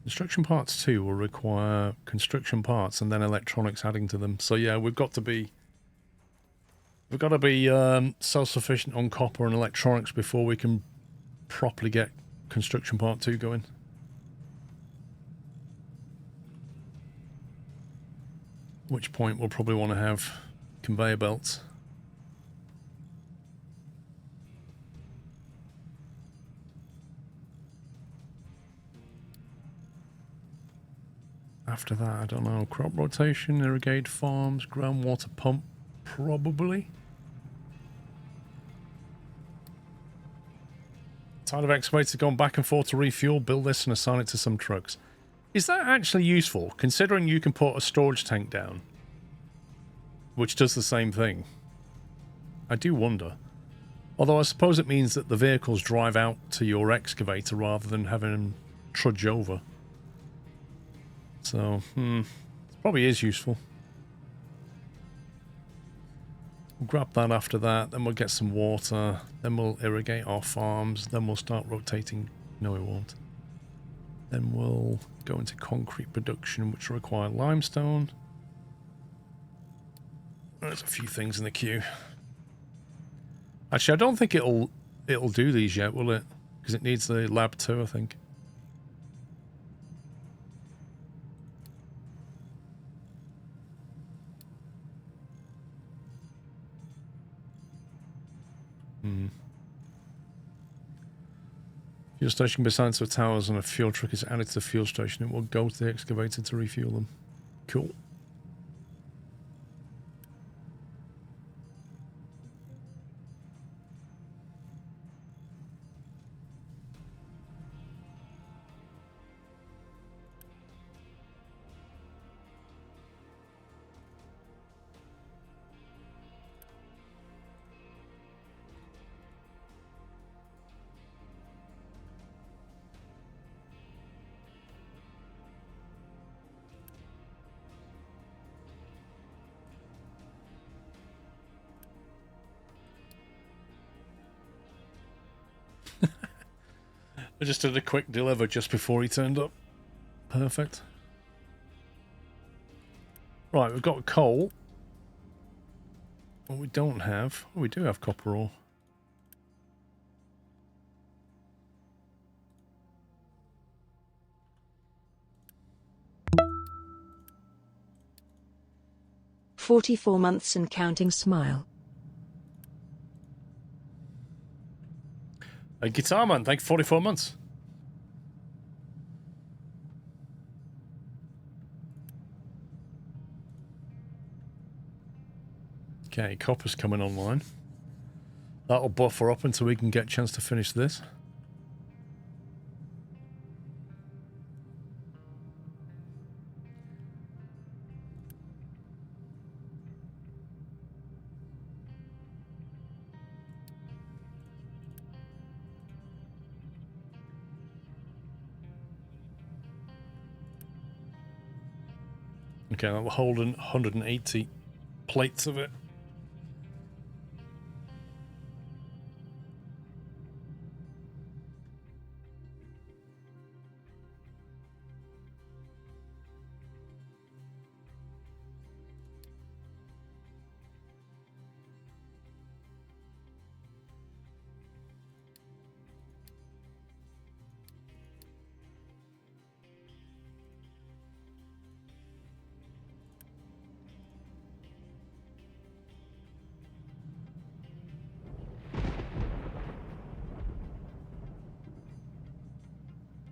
Construction parts 2 will require construction parts and then electronics adding to them. So yeah, we've got to be self-sufficient on copper and electronics before we can properly get construction part 2 going. At which point we'll probably want to have conveyor belts. After that, I don't know. Crop rotation, irrigate farms, groundwater pump, probably. Tired of excavators going back and forth to refuel, build this and assign it to some trucks. Is that actually useful, considering you can put a storage tank down, which does the same thing? I do wonder. Although I suppose it means that the vehicles drive out to your excavator rather than having them trudge over. So, it probably is useful. We'll grab that after that, then we'll get some water, then we'll irrigate our farms, then we'll start rotating. No, we won't. Then we'll go into concrete production, which will require limestone. There's a few things in the queue. Actually, I don't think it'll do these yet, will it? Because it needs the lab too, I think. Fuel station besides the towers and a fuel truck is added to the fuel station. It will go to the excavator to refuel them. Cool. I just did a quick deliver just before he turned up. Perfect. Right, we've got coal. What we don't have... Oh, we do have copper ore. "44 months and counting, smile." Guitar Man, thank you, 44 months. Okay, copper's coming online. That'll buffer up until we can get a chance to finish this. Okay, that'll hold 180 plates of it.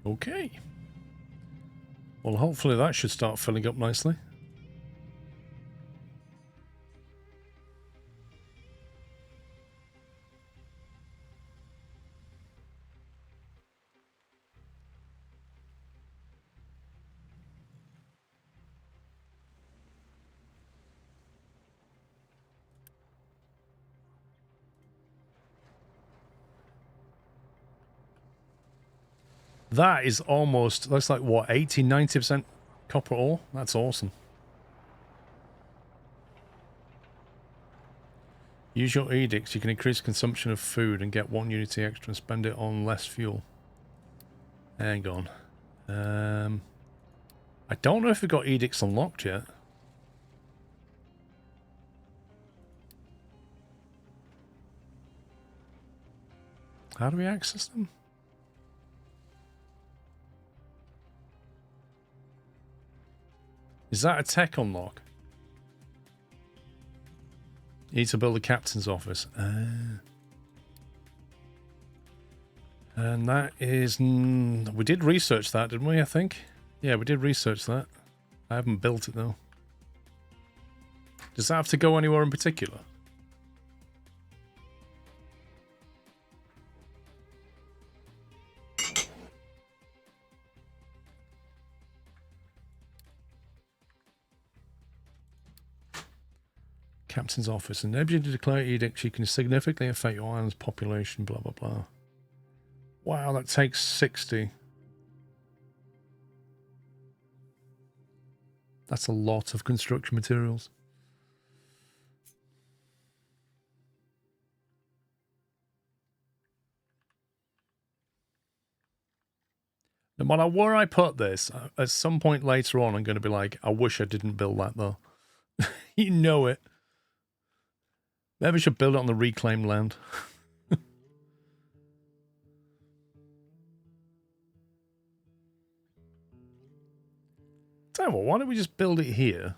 Okay. Well, hopefully that should start filling up nicely. That is almost, that's like what, 80, 90% copper ore? That's awesome. Use your edicts. You can increase consumption of food and get 1 unity extra and spend it on less fuel. Hang on. I don't know if we got edicts unlocked yet. How do we access them? Is that a tech unlock? You need to build a captain's office. And that is... we did research that, didn't we, I think? Yeah, we did research that. I haven't built it, though. Does that have to go anywhere in particular? Captain's office. Enables you to declare edicts. You can significantly affect your island's population, blah, blah, blah. Wow, that takes 60. That's a lot of construction materials. No matter where I put this, at some point later on, I'm going to be like, I wish I didn't build that, though. You know it. Maybe I should build it on the reclaimed land. Tell you what, why don't we just build it here?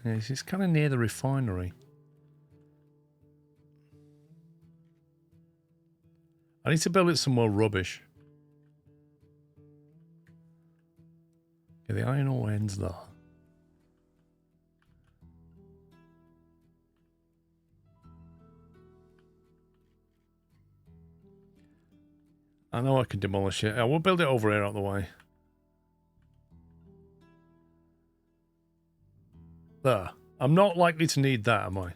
Yeah, it's kind of near the refinery. I need to build it somewhere rubbish. Okay, the iron ore ends there. I know I can demolish it. I will build it over here out of the way. There. I'm not likely to need that, am I?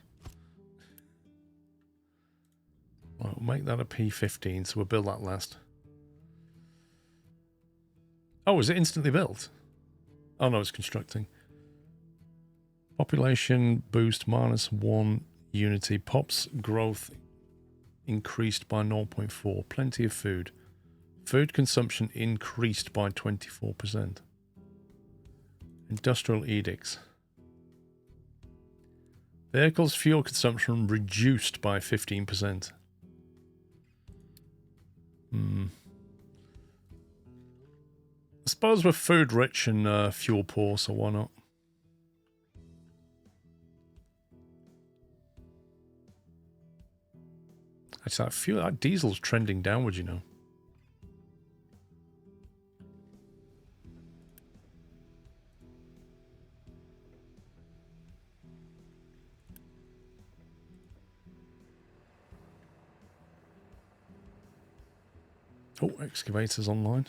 Well, we'll make that a P15, so we'll build that last. Oh, is it instantly built? Oh no, it's constructing. Population boost -1 unity. Pops growth increased by 0.4. Plenty of food. Food consumption increased by 24%. Industrial edicts. Vehicles fuel consumption reduced by 15%. I suppose we're food rich and fuel poor, so why not? Actually, I feel like diesel's trending downwards, you know. Oh, excavator's online.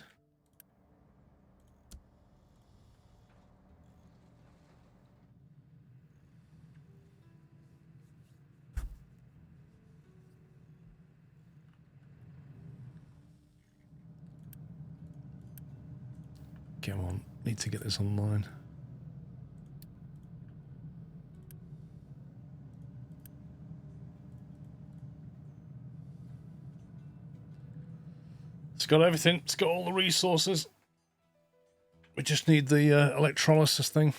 Come on, need to get this online. It's got everything. It's got all the resources. We just need the electrolysis thing.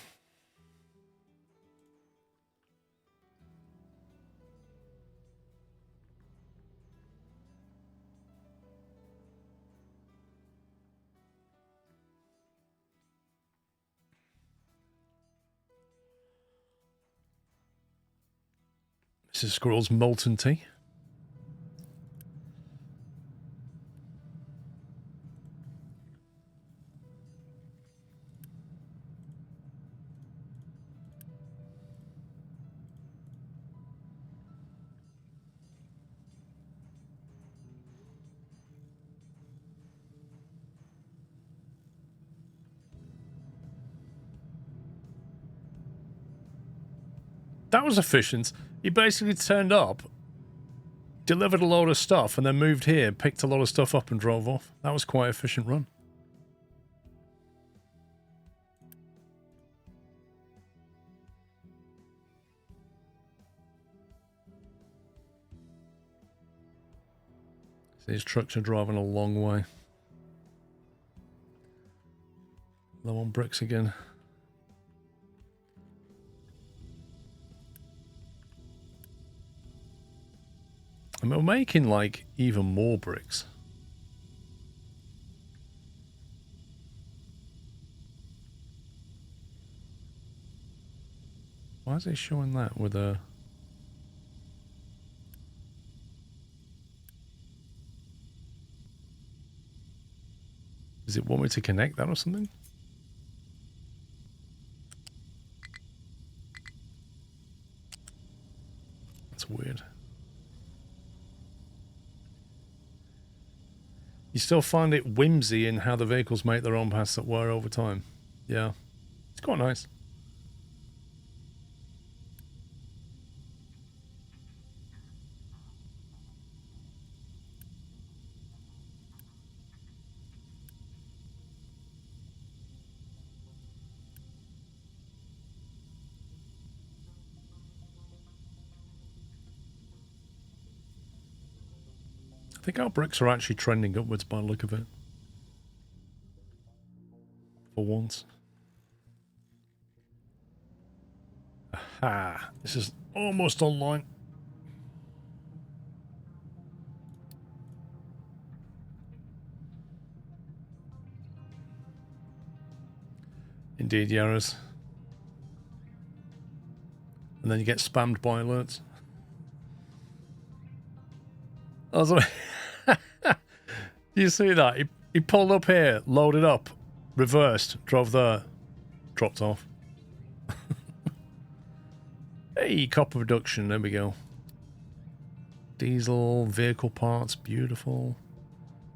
This is Squirrel's molten tea. That was efficient. He basically turned up, delivered a load of stuff, and then moved here, picked a lot of stuff up and drove off. That was quite an efficient run. These trucks are driving a long way. Low on bricks again. And we're making, like, even more bricks. Why is it showing that with a... Does it want me to connect that or something? That's weird. You still find it whimsy in how the vehicles make their own paths that wear over time. Yeah. It's quite nice. I think our bricks are actually trending upwards by the look of it. For once. Aha! This is almost online. Indeed, Yaras. And then you get spammed by alerts. I was like... You see that? He pulled up here, loaded up, reversed, drove there, dropped off. Hey, copper reduction, there we go. Diesel, vehicle parts, beautiful.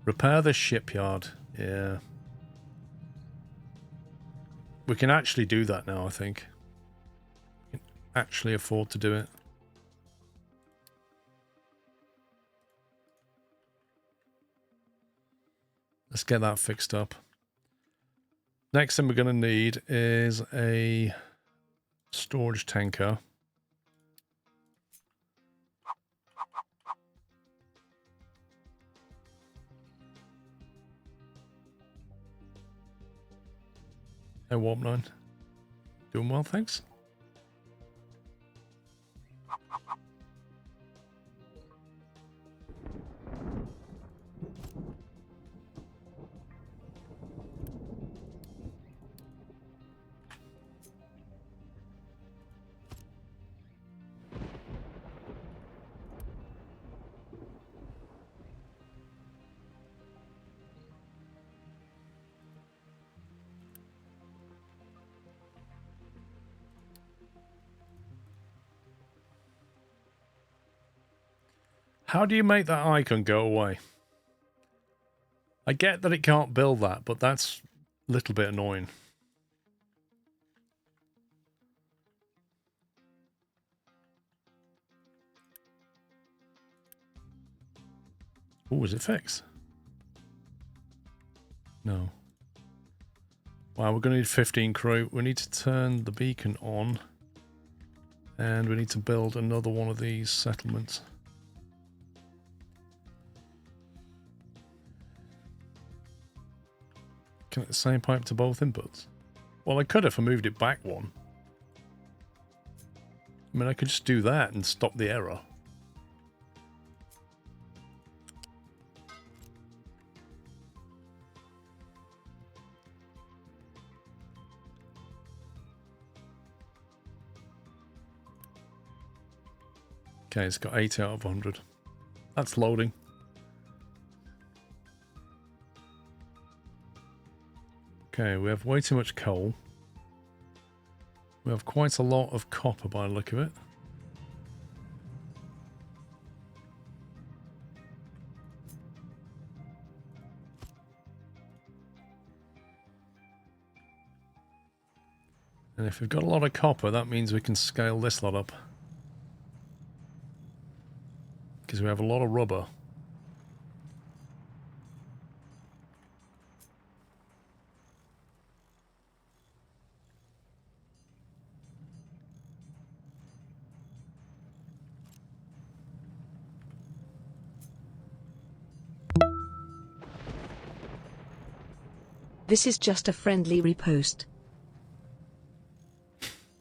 Repair the shipyard, yeah. We can actually do that now, I think. We can actually afford to do it. Let's get that fixed up. Next thing we're going to need is a storage tanker. Hey, Warp 9. Doing well, thanks. How do you make that icon go away? I get that it can't build that, but that's a little bit annoying. Oh, is it fixed? No. Wow, we're going to need 15 crew. We need to turn the beacon on. And we need to build another one of these settlements. Connect the same pipe to both inputs. Well, I could if I moved it back one. I mean, I could just do that and stop the error. Okay, it's got 80 out of 100. That's loading. Okay, we have way too much coal. We have quite a lot of copper by the look of it. And if we've got a lot of copper, that means we can scale this lot up. Because we have a lot of rubber. This is just a friendly repost.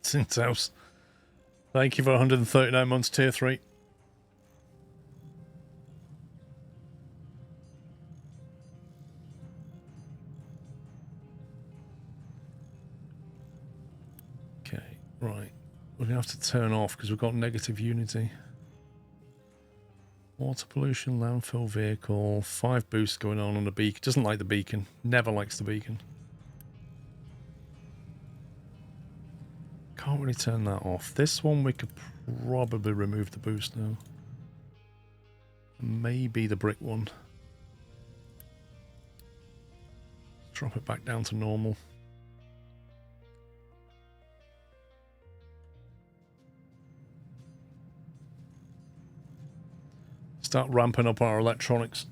Since house. Thank you for 139 months tier 3. Okay, right. We're going to have to turn off because we've got negative unity. Water pollution, landfill vehicle, 5 boosts going on the beacon. Doesn't like the beacon. Never likes the beacon. Can't really turn that off. This one we could probably remove the boost now. Maybe the brick one. Drop it back down to normal. Start ramping up our electronics.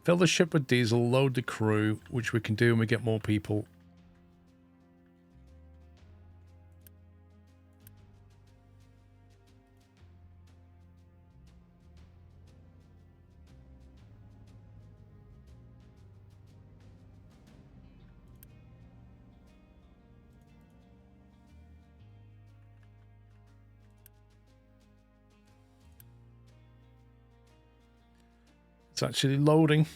Fill the ship with diesel, load the crew, which we can do when we get more people. It's actually loading.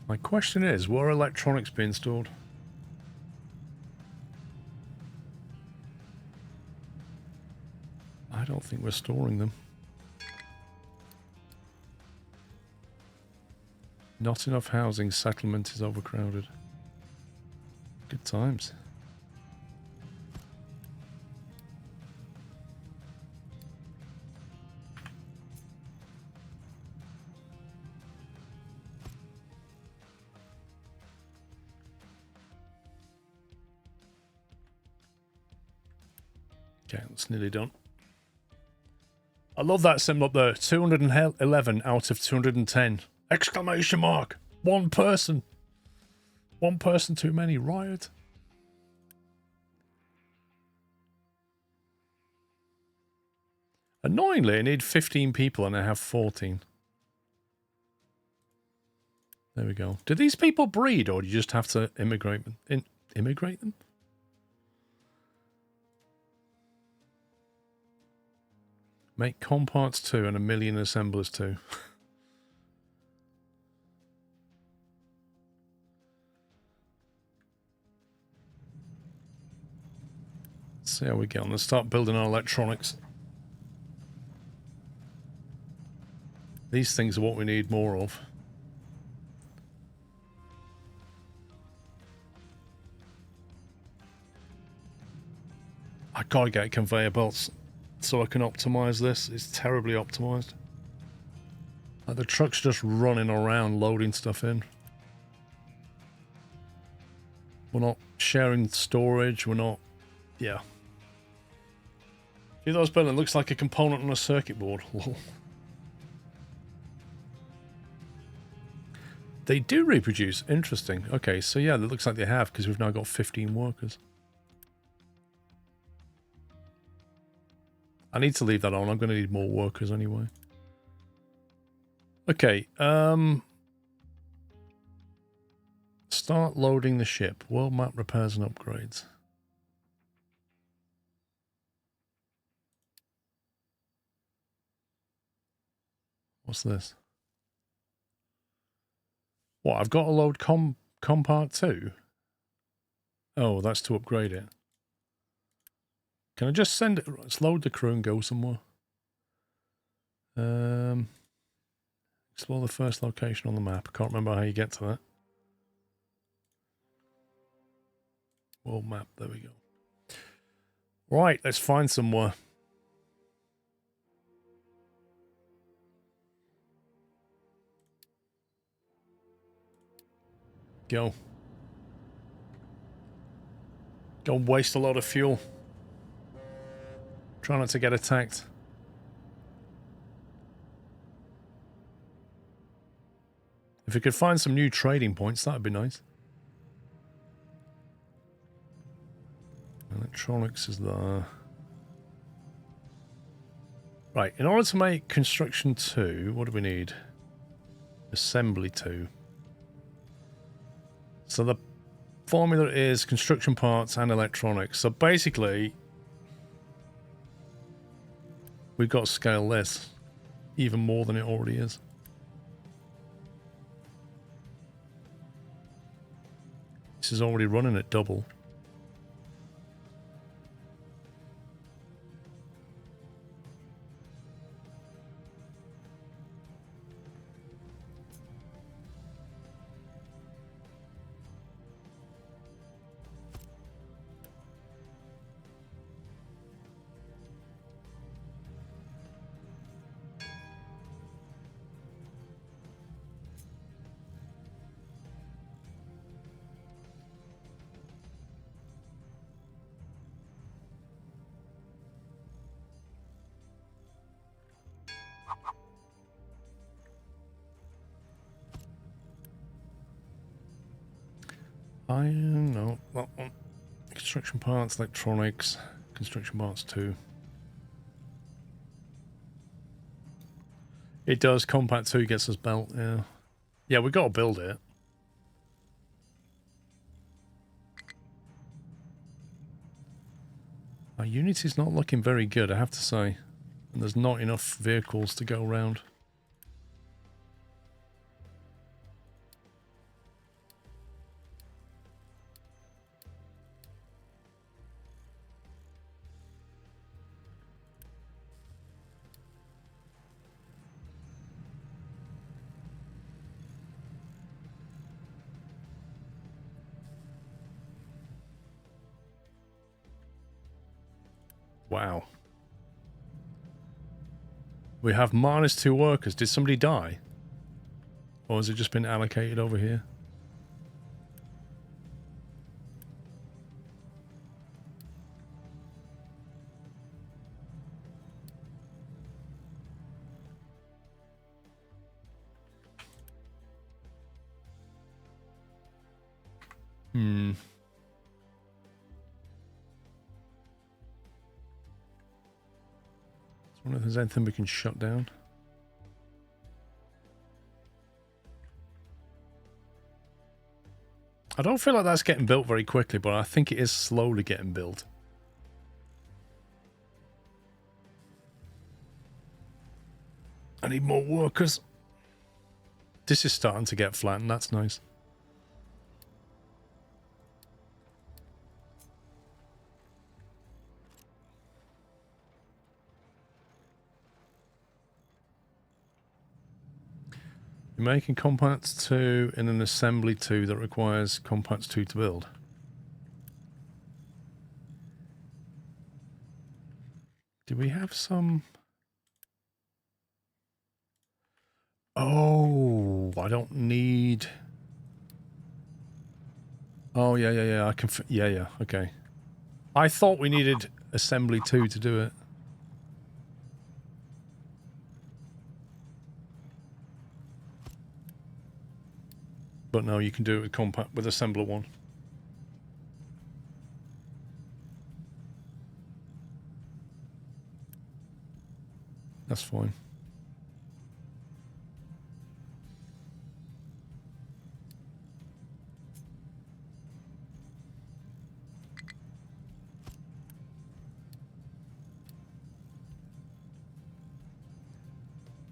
My question is, were electronics being stored? I don't think we're storing them. Not enough housing, settlement is overcrowded. Good times. Okay, that's nearly done. I love that symbol up there. 211 out of 210. Exclamation mark. One person. One person too many. Riot. Annoyingly, I need 15 people and I have 14. There we go. Do these people breed or do you just have to immigrate them? Immigrate them? Make comparts 2 and 1,000,000 assemblers 2. see how we get on. Let's start building our electronics. These things are what we need more of. I gotta get conveyor belts so I can optimize this. It's terribly optimized. Like the truck's just running around loading stuff in. We're not sharing storage, we're not... Yeah. See those buildings? It looks like a component on a circuit board. They do reproduce. Interesting. Okay, so yeah, it looks like they have, because we've now got 15 workers. I need to leave that on. I'm going to need more workers anyway. Okay, start loading the ship. World map repairs and upgrades. What's this? What, I've got to load Compart 2? Oh, that's to upgrade it. Can I just send it? Let's load the crew and go somewhere. Explore the first location on the map. I can't remember how you get to that. World map, there we go. Right, let's find somewhere. Go. Go and waste a lot of fuel. Try not to get attacked. If we could find some new trading points, that'd be nice. Electronics is there. Right, in order to make construction 2, what do we need? Assembly 2. So the formula is construction parts and electronics. So basically, we've got to scale this even more than it already is. This is already running at double. Iron, no, that one. Construction parts, electronics, construction parts 2. It does. Compact 2 gets us belt, yeah. Yeah, we got to build it. Our Unity's not looking very good, I have to say. And there's not enough vehicles to go around. Wow. We have -2 workers. Did somebody die? Or has it just been allocated over here? Hmm. I wonder if there's anything we can shut down. I don't feel like that's getting built very quickly, but I think it is slowly getting built. I need more workers. This is starting to get flattened, that's nice. You're making Components 2 in an Assembly 2 that requires Components 2 to build. Do we have some... Oh, I don't need... Oh, yeah. I can... Yeah, okay. I thought we needed Assembly 2 to do it. But no, you can do it with Assembler 1. That's fine.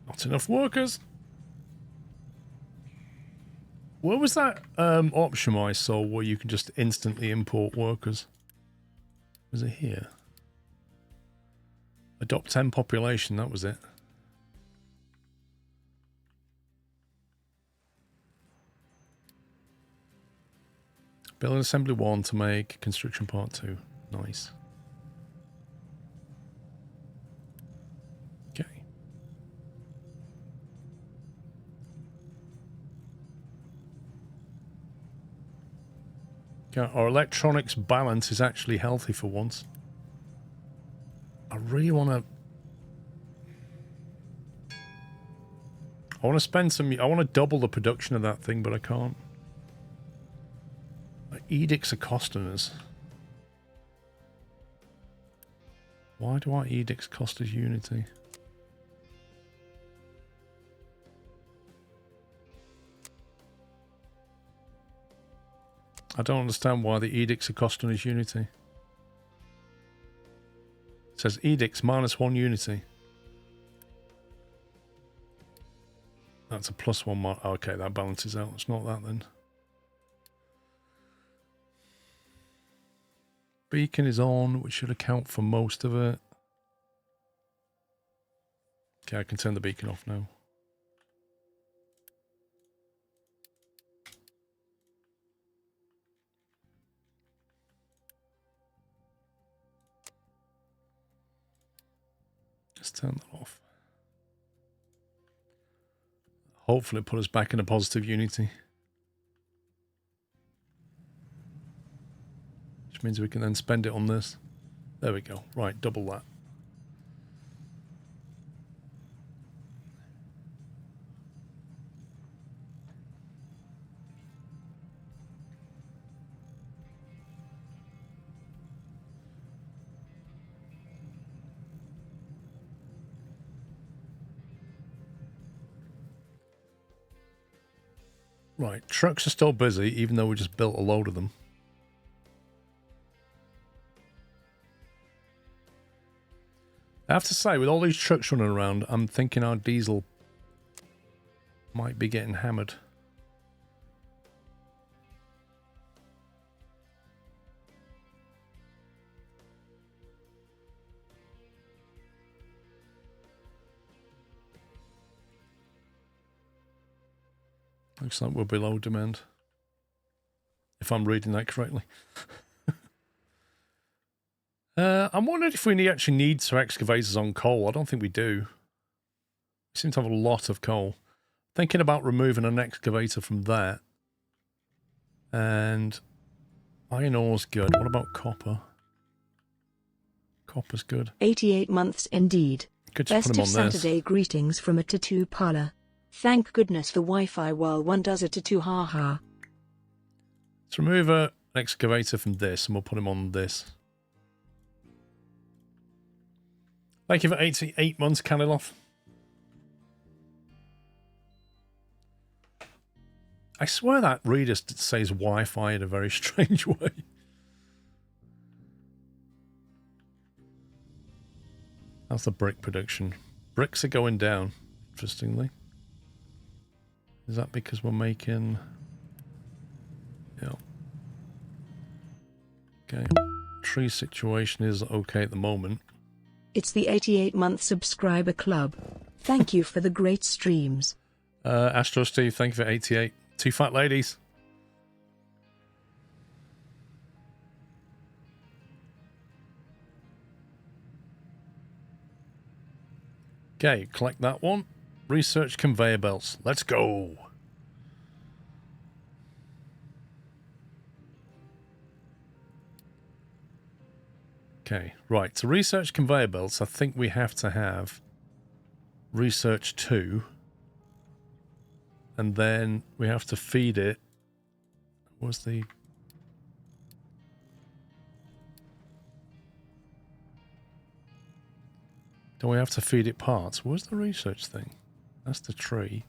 Not enough workers. Where was that option I saw where you can just instantly import workers? Was it here? Adopt 10 population, that was it. Build an assembly 1 to make construction part 2. Nice. Okay. Okay, our electronics balance is actually healthy for once. I really want to... I want to spend some... I want to double the production of that thing, but I can't. Edicts are costing us. Why do our edicts cost us Unity? I don't understand why the edicts are costing us Unity. It says edicts -1 Unity. That's a +1 mark. Okay, that balances out. It's not that then. Beacon is on, which should account for most of it. Okay, I can turn the beacon off now. Just turn that off. Hopefully put us back in a positive Unity. Which means we can then spend it on this. There we go. Right, double that. Right, trucks are still busy, even though we just built a load of them. I have to say, with all these trucks running around, I'm thinking our diesel might be getting hammered. Looks like we're below demand. If I'm reading that correctly. I'm wondering if we actually need some excavators on coal. I don't think we do. We seem to have a lot of coal. Thinking about removing an excavator from that. And iron ore's good. What about copper? Copper's good. 88 months indeed. Could just put Festive them on this. Saturday greetings from a tattoo parlor. Thank goodness for Wi-Fi while one does a tattoo, haha. Let's remove an excavator from this and we'll put him on this. Thank you for 88 months, Caniloff. I swear that reader says Wi-Fi in a very strange way. That's the brick production. Bricks are going down, interestingly. Is that because we're making... Yeah. Okay. Tree situation is okay at the moment. It's the 88-month subscriber club. Thank you for the great streams. Astro Steve, thank you for 88. Two fat ladies. Okay, collect that one. Research conveyor belts. Let's go. Okay, right. To research conveyor belts, I think we have to have research 2. And then we have to feed it. What's the... Don't we have to feed it parts? Where's the research thing? That's the tree.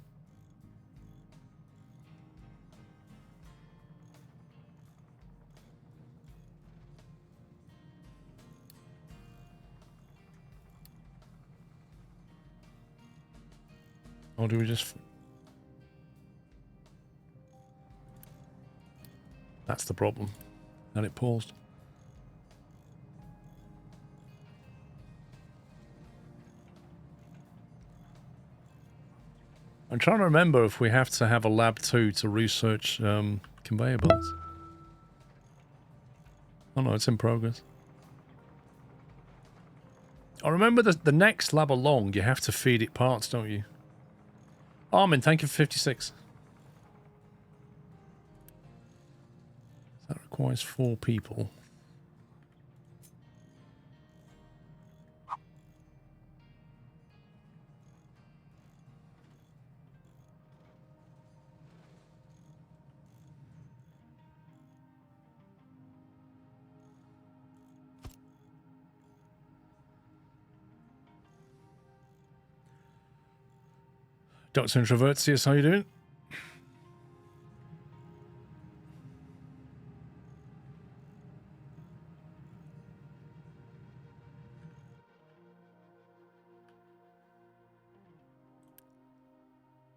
Or do we just... That's the problem. And it paused. I'm trying to remember if we have to have a lab 2 to research conveyor belts. Oh no, it's in progress. I remember the next lab along, you have to feed it parts, don't you? Armin, thank you for 56. That requires 4 people. Dr. Introvertius, how you doing?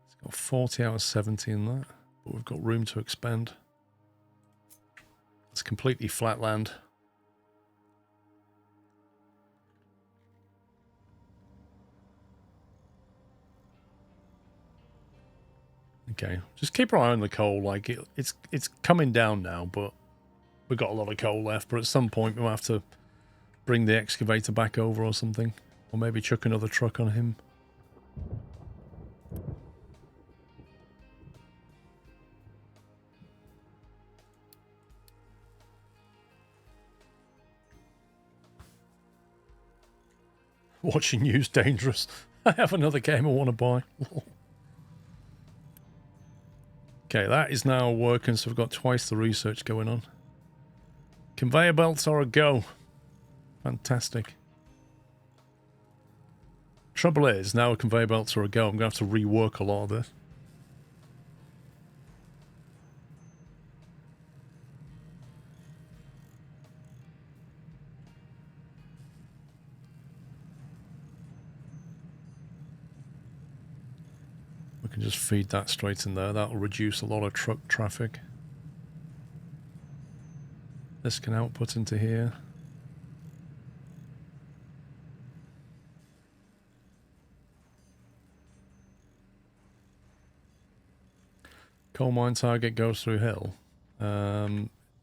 It's got 40 out of 70 in that, but we've got room to expand. It's completely flat land. Okay, just keep our eye on the coal. Like it's coming down now, but we've got a lot of coal left. But at some point we'll have to bring the excavator back over or something, or maybe chuck another truck on him. Watching you's dangerous. I have another game I want to buy. Okay, that is now working, so we've got twice the research going on. Conveyor belts are a go. Fantastic. Trouble is, now conveyor belts are a go, I'm going to have to rework a lot of this. We can just feed that straight in there. That'll reduce a lot of truck traffic. This can output into here. Coal mine target goes through hill.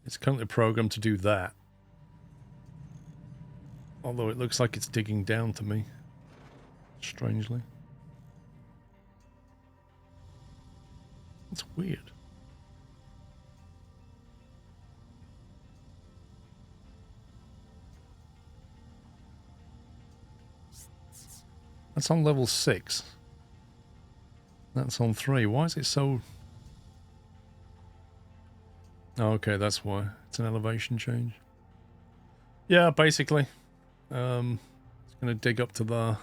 It's currently programmed to do that. Although it looks like it's digging down to me. Strangely. It's weird. That's on level 6. That's on 3. Why is it so... Oh, okay, that's why. It's an elevation change. Yeah, basically. It's going to dig up to there.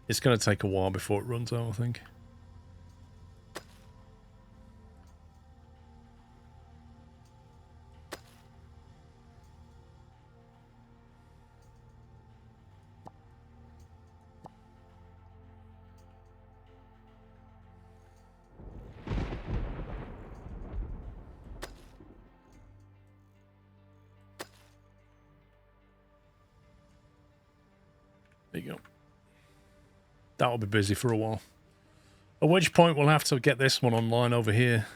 It's going to take a while before it runs out, I think. There you go. That'll be busy for a while. At which point we'll have to get this one online over here.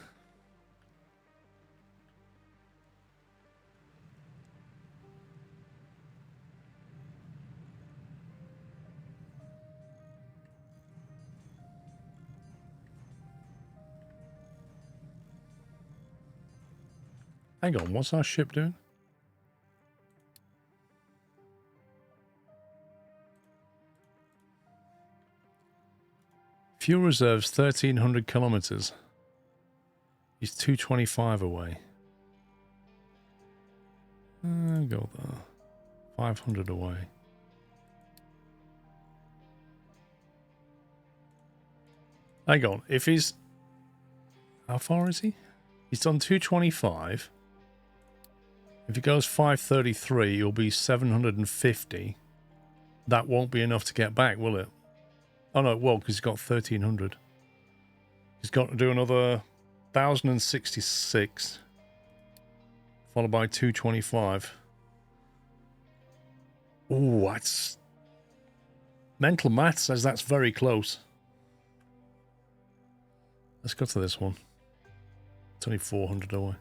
Hang on, what's our ship doing? Fuel reserves 1,300 kilometers. He's 225 away. Go there. 500 away. Hang on, if he's... How far is he? He's done 225. If he goes 533, he'll be 750. That won't be enough to get back, will it? Oh no, it will, because he's got 1,300. He's got to do another 1,066. Followed by 225. Oh, that's... Mental math says that's very close. Let's go to this one. It's only 400 away.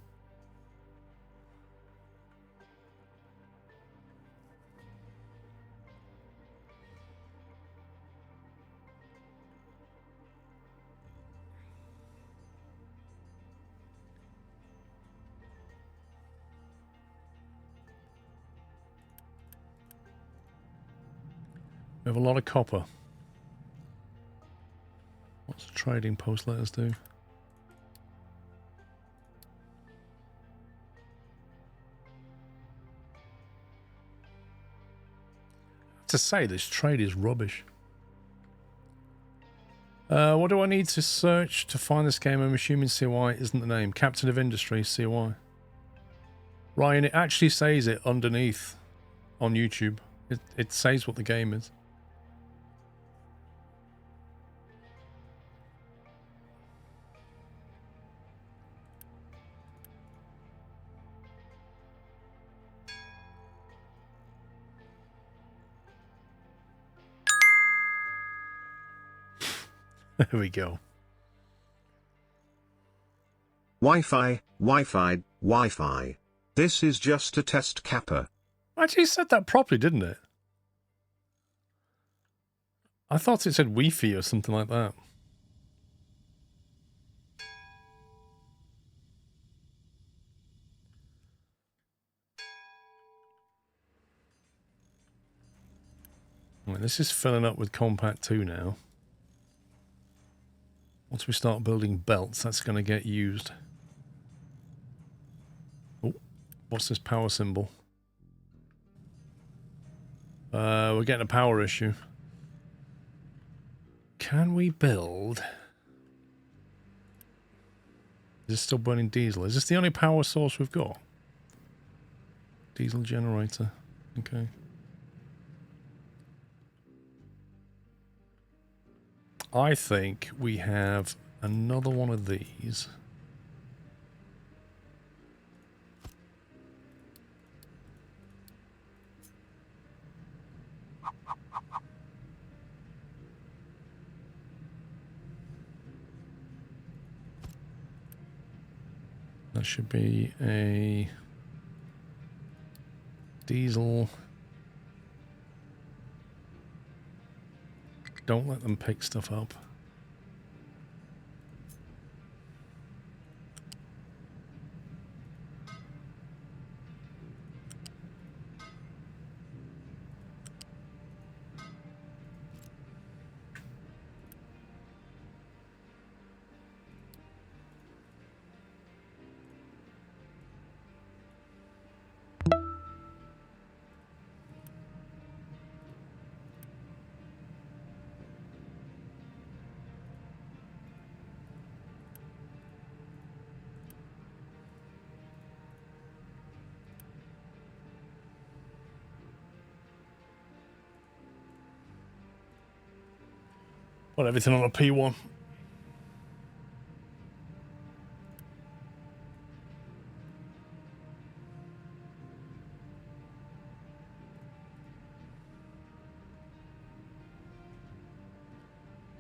We have a lot of copper. What's the trading post let us do? To say this trade is rubbish. What do I need to search to find this game? I'm assuming CY isn't the name. Captain of Industry, CY. Ryan, it actually says it underneath on YouTube. It says what the game is. There we go. Wi-Fi, Wi-Fi, Wi-Fi. This is just a test capper. Actually, it said that properly, didn't it? I thought it said Wi-Fi or something like that. Right, this is filling up with Compact 2 now. Once we start building belts, that's going to get used. Oh, what's this power symbol? We're getting a power issue. Can we build... Is this still burning diesel? Is this the only power source we've got? Diesel generator. Okay. I think we have another one of these. That should be a diesel. Don't let them pick stuff up. Put everything on a P1.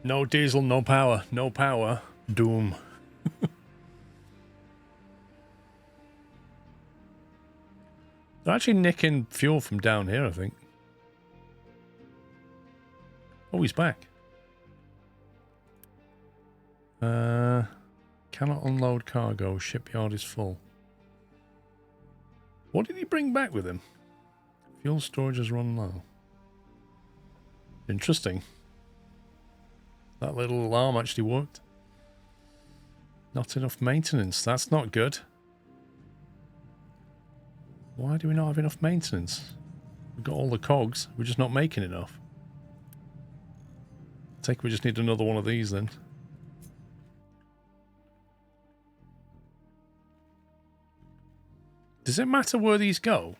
No diesel, no power. No power. Doom. They're actually nicking fuel from down here, I think. Oh, he's back. Cannot unload cargo. Shipyard is full. What did he bring back with him? Fuel storage has run low. Interesting. That little alarm actually worked. Not enough maintenance. That's not good. Why do we not have enough maintenance? We've got all the cogs. We're just not making enough. I think we just need another one of these then. Does it matter where these go?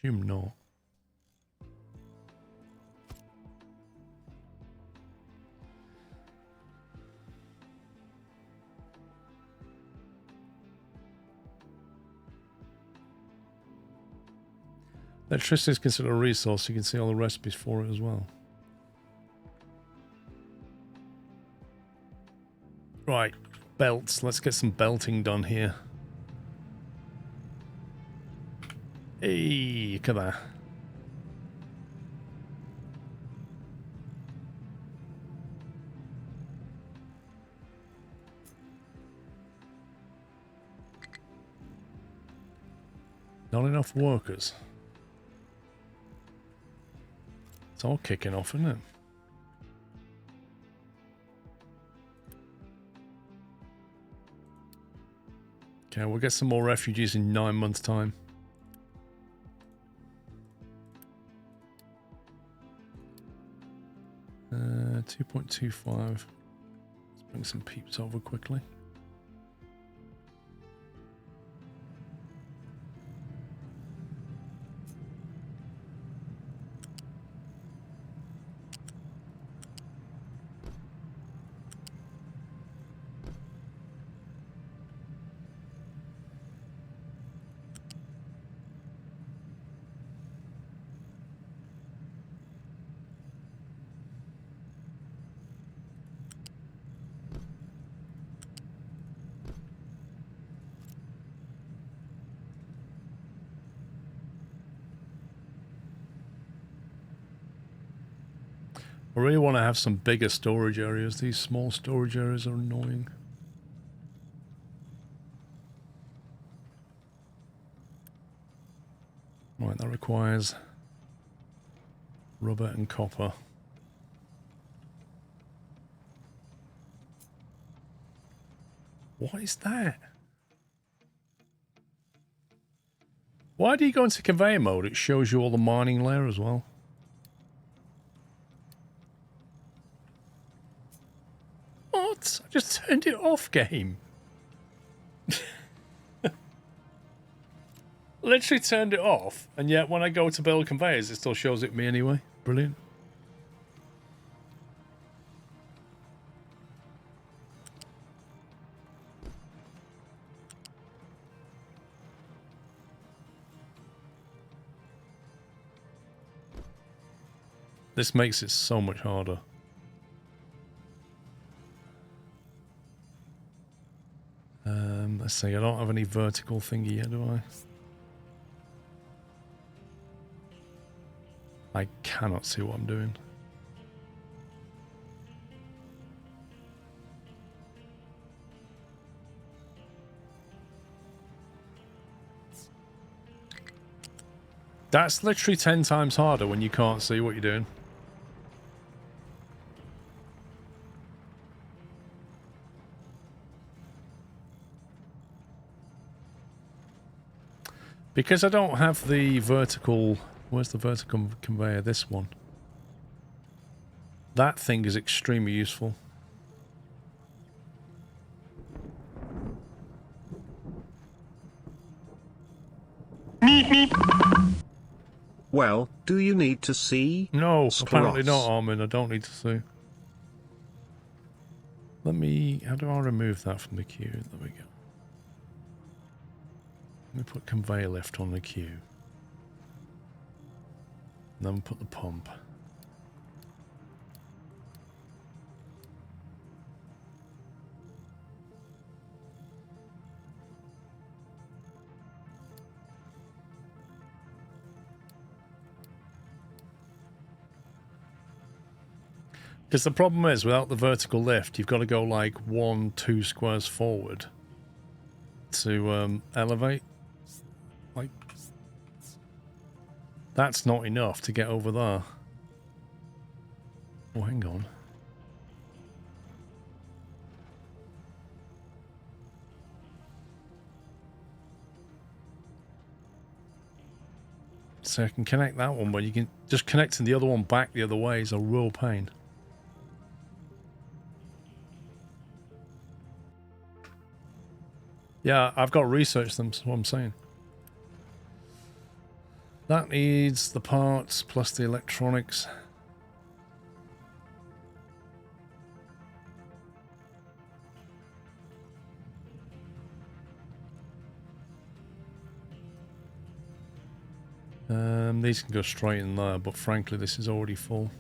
Assume not. Electricity is considered a resource. You can see all the recipes for it as well. Right, belts. Let's get some belting done here. Hey, look at that. Not enough workers. It's all kicking off, isn't it? Okay, we'll get some more refugees in 9 months' time. Uh, 2.25. Let's bring some peeps over quickly. I really want to have some bigger storage areas. These small storage areas are annoying. Right, that requires rubber and copper. What is that? Why do you go into conveyor mode? It shows you all the mining layer as well. What? I just turned it off, game. Literally turned it off, and yet when I go to build conveyors, it still shows it me anyway. Brilliant. This makes it so much harder. Let's see, I don't have any vertical thingy yet, do I? I cannot see what I'm doing. That's literally 10 times harder when you can't see what you're doing. Because I don't have the vertical... Where's the vertical conveyor? This one. That thing is extremely useful. Well, do you need to see? No, apparently SquirrelPlus? not, Armin. I don't need to see. Let me... How do I remove that from the queue? There we go. Let me put conveyor lift on the queue. then we'll put the pump. Because the problem is, without the vertical lift, you've got to go like 1-2 squares forward to elevate. Like, that's not enough to get over there. Oh, hang on. So I can connect that one, but you can just connecting the other one back the other way is a real pain. Yeah, I've got to research them, that's what I'm saying. That needs the parts plus the electronics. These can go straight in there, but frankly, this is already full.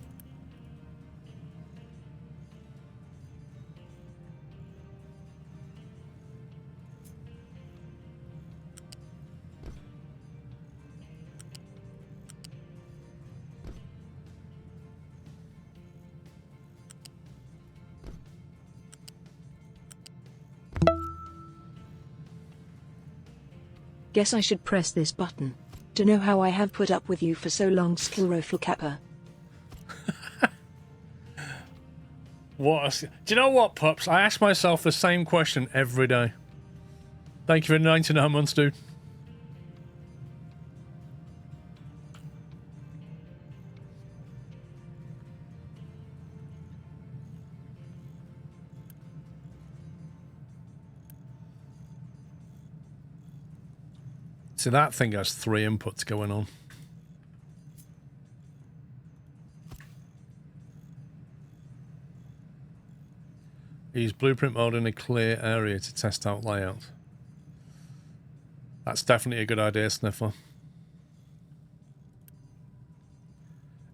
Guess I should press this button. To know how I have put up with you for so long, SquirrelPlus. What? Do you know what, pups? I ask myself the same question every day. Thank you for 99 months, dude. See, that thing has 3 inputs going on. Use blueprint mode in a clear area to test out layout. That's definitely a good idea, Sniffer.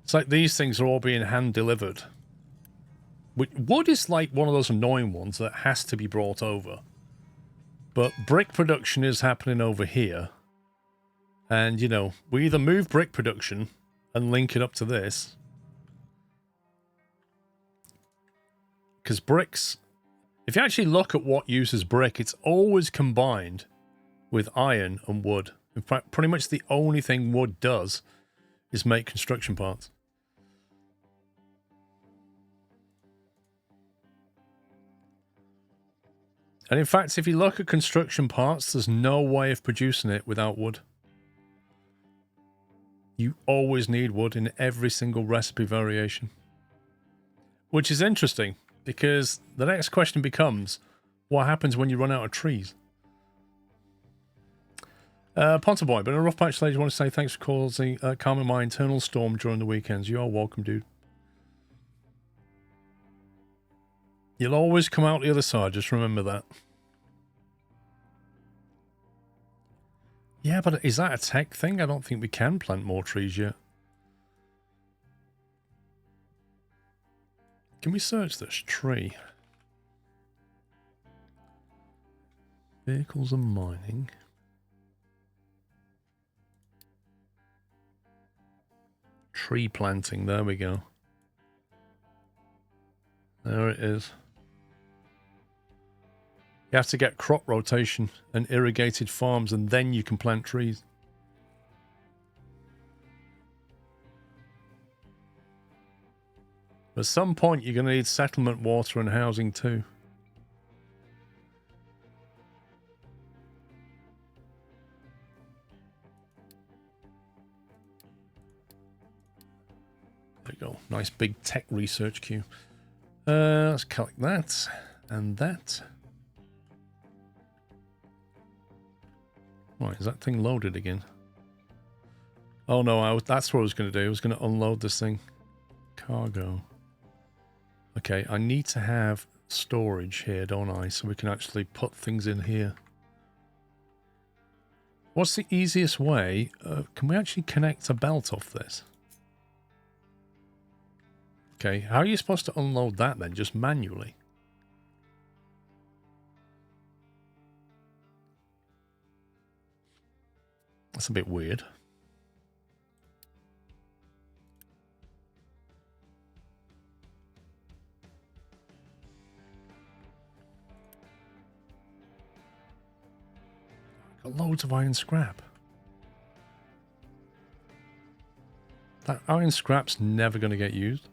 It's like these things are all being hand delivered. Wood is like one of those annoying ones that has to be brought over. But brick production is happening over here. And, you know, we either move brick production and link it up to this. Because bricks, if you actually look at what uses brick, it's always combined with iron and wood. In fact, pretty much the only thing wood does is make construction parts. And in fact, if you look at construction parts, there's no way of producing it without wood. You always need wood in every single recipe variation. Which is interesting, because the next question becomes, what happens when you run out of trees? Ponta Boy, but in a rough patch stage, I want to say thanks for causing calming my internal storm during the weekends. You are welcome, dude. You'll always come out the other side, just remember that. Yeah, but is that a tech thing? I don't think we can plant more trees yet. Can we search this tree? Vehicles and mining. Tree planting, there we go. There it is. You have to get crop rotation and irrigated farms, and then you can plant trees. At some point, you're going to need settlement water and housing too. There you go. Nice big tech research queue. Let's collect that and that. Right, is that thing loaded again? Oh no, that's what I was going to do. I was going to unload this thing. Cargo. Okay, I need to have storage here, don't I? So we can actually put things in here. What's the easiest way? Can we actually connect a belt off this? Okay, how are you supposed to unload that then? Just manually? That's a bit weird. Got loads of iron scrap. That iron scrap's never going to get used.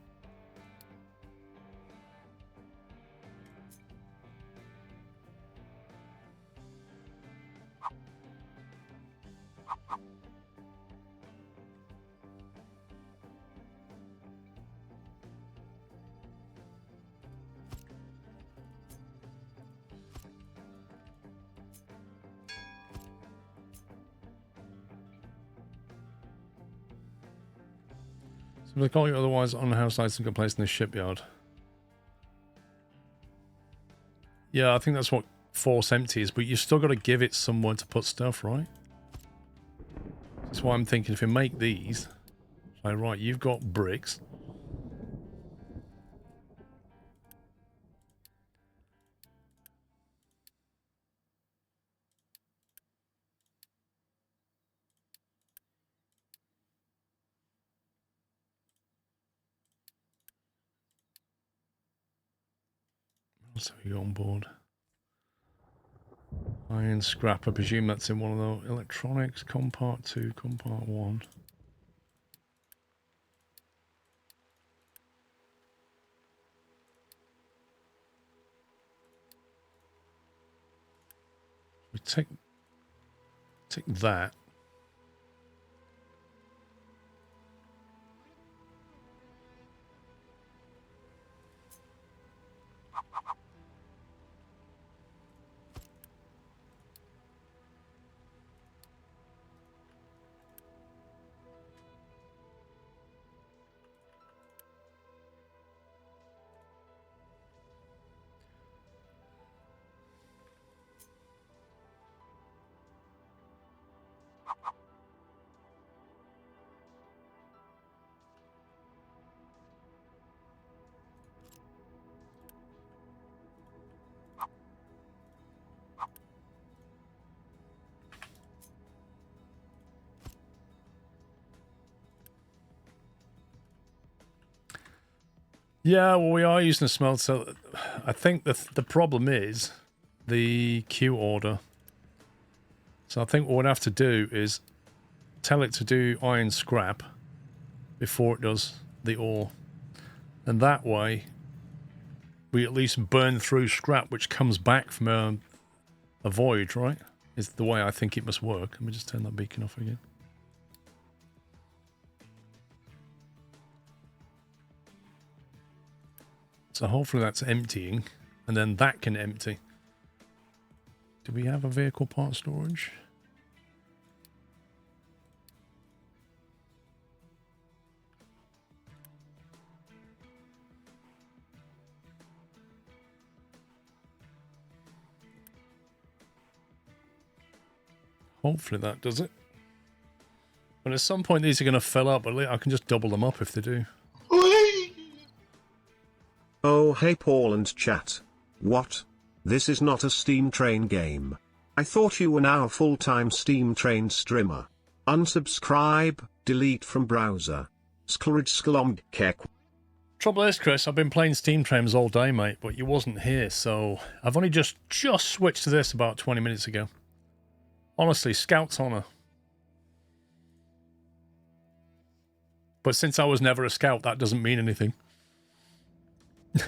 So they call you otherwise on house license got placed in the shipyard. Yeah, I think that's what force empty is, but you still got to give it somewhere to put stuff, right? That's why I'm thinking if you make these, like, right, you've got bricks. So you go on board. Iron scrap, I presume that's in one of those. Electronics, compart 2, compart 1. We take that. Yeah, well, we are using a smelter. I think the problem is the queue order. So I think what we'd have to do is tell it to do iron scrap before it does the ore. And that way, we at least burn through scrap, which comes back from a void, right? Is the way I think it must work. Let me just turn that beacon off again. So hopefully that's emptying, and then that can empty. Do we have a vehicle part storage? Hopefully that does it. But at some point these are going to fill up, but I can just double them up if they do. Oh hey Paul and chat. What? This is not a Steam Train game. I thought you were now a full-time Steam Train streamer. Unsubscribe, delete from browser. Trouble is, Chris, I've been playing Steam Trains all day, mate, but you wasn't here, so I've only just switched to this about 20 minutes ago. Honestly, Scout's honor. But since I was never a scout, that doesn't mean anything. I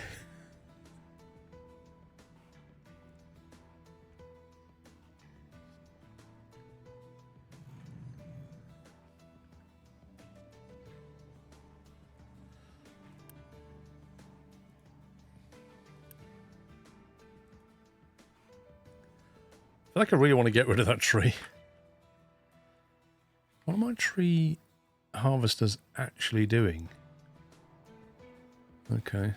feel like I really want to get rid of that tree. What are my tree harvesters actually doing? Okay.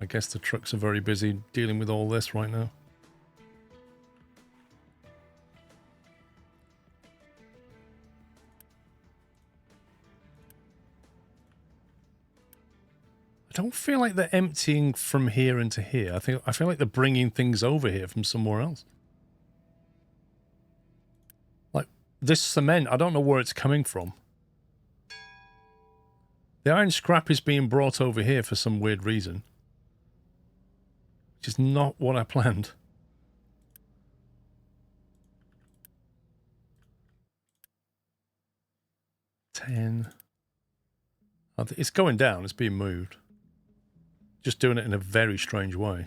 I guess the trucks are very busy dealing with all this right now. I I don't feel like they're emptying from here into here. I feel like they're bringing things over here from somewhere else. Like this cement, I don't know where it's coming from. The iron scrap is being brought over here for some weird reason, which is not what I planned. It's going down. It's being moved. Just doing it in a very strange way.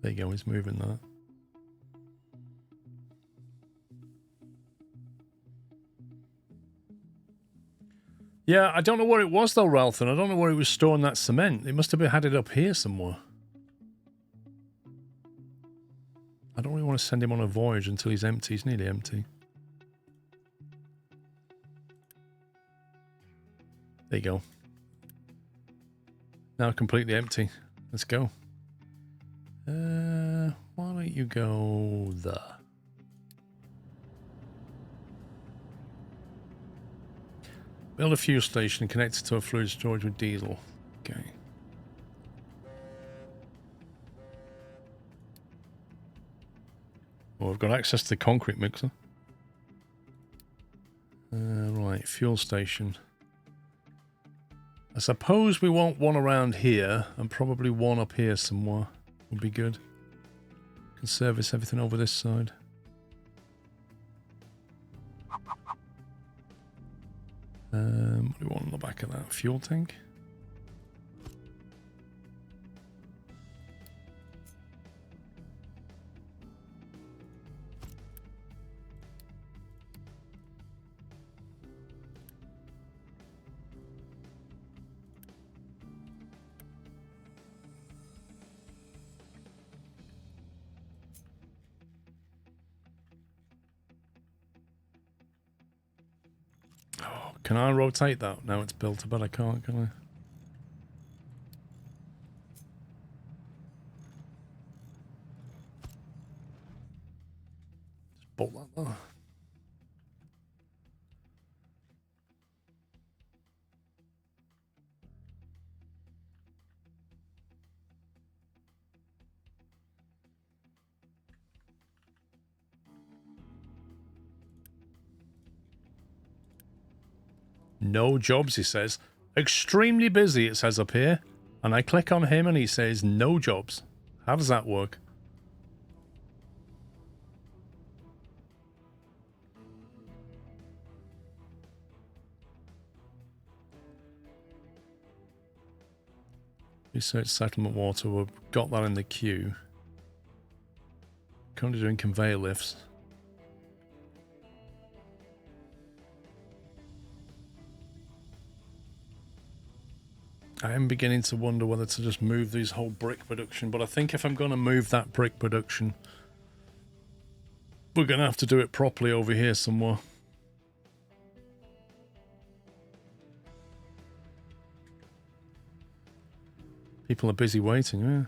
There you go. He's moving that. Yeah, I don't know where it was though, Ralph, and I don't know where he was storing that cement. It must have had it up here somewhere. I don't really want to send him on a voyage until he's empty. He's nearly empty. There you go. Now completely empty. Let's go. Why don't you go there? Build a fuel station connected to a fluid storage with diesel. Okay. Well, we've got access to the concrete mixer. Right, fuel station. I suppose we want one around here and probably one up here somewhere. Would be good. Can service everything over this side. What do we want on the back of that? Fuel tank? Can I rotate that? Now it's built, but I can't, can I? Just bolt that there. No jobs, he says. Extremely busy, it says up here. And I click on him and he says no jobs. How does that work? Research settlement water. We've got that in the queue. Currently doing conveyor lifts. I am beginning to wonder whether to just move these whole brick production, but I think if I'm going to move that brick production, we're going to have to do it properly over here somewhere. People are busy waiting, yeah.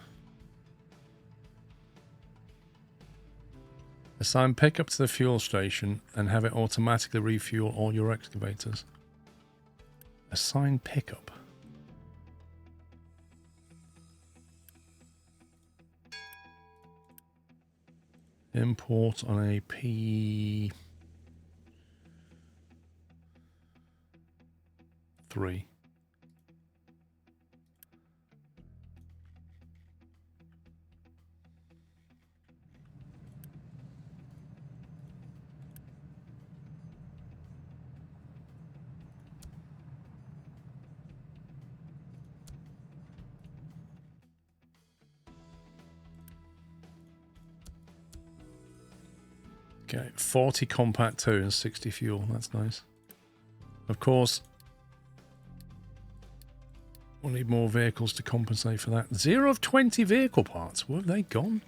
Assign pickup to the fuel station and have it automatically refuel all your excavators. Assign pickup. Import on a P3. Okay, 40 compact 2 and 60 fuel. That's nice. Of course, we'll need more vehicles to compensate for that. 0 of 20 vehicle parts. Where have they gone?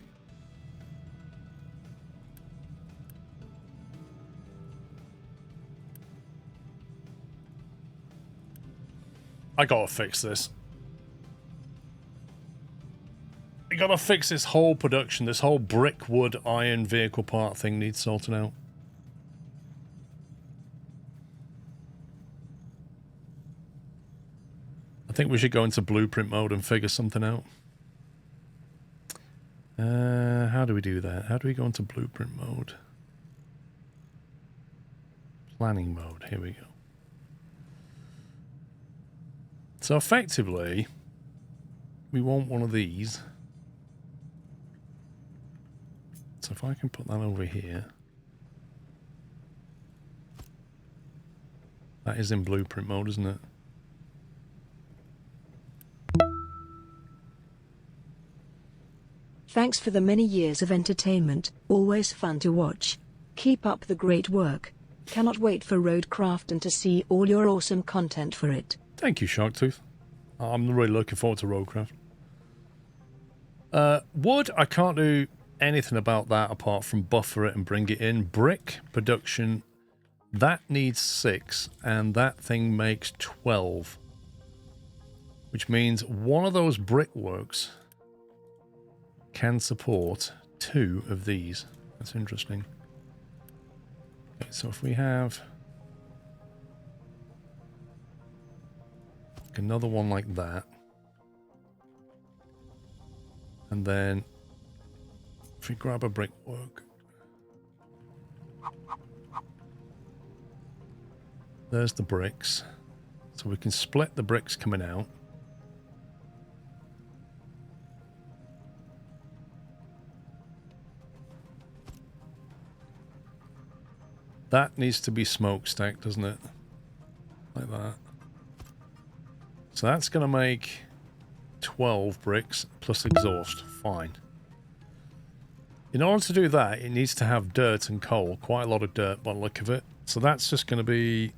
I gotta fix this. I gotta fix this whole production. This whole brick, wood, iron vehicle part thing needs sorting out. think we should go into blueprint mode and figure something out. How do we do that? How do we go into blueprint mode? Planning mode. Here we go. So effectively, we want one of these. So if I can put that over here. That is in blueprint mode, isn't it? Thanks for the many years of entertainment, always fun to watch. Keep up the great work. Cannot wait for Roadcraft and to see all your awesome content for it. Thank you, Sharktooth. I'm really looking forward to Roadcraft. Wood, I can't do anything about that apart from buffer it and bring it in. Brick production, that needs 6, and that thing makes 12. Which means one of those brickworks can support 2 of these. That's interesting. Okay, so if we have another one like that, and then if we grab a brickwork, there's the bricks, so we can split the bricks coming out. That needs to be smokestack, doesn't it? Like that. So that's going to make 12 bricks plus exhaust. Fine. In order to do that, it needs to have dirt and coal. Quite a lot of dirt by the look of it. So that's just going to be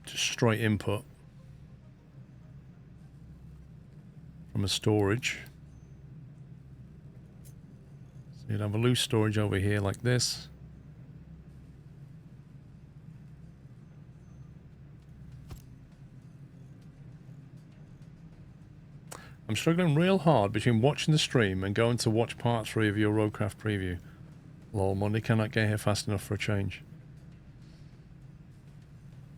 just straight input from a storage. So you'd have a loose storage over here like this. I'm struggling real hard between watching the stream and going to watch part 3 of your Roadcraft preview. Lol, Monday cannot get here fast enough for a change.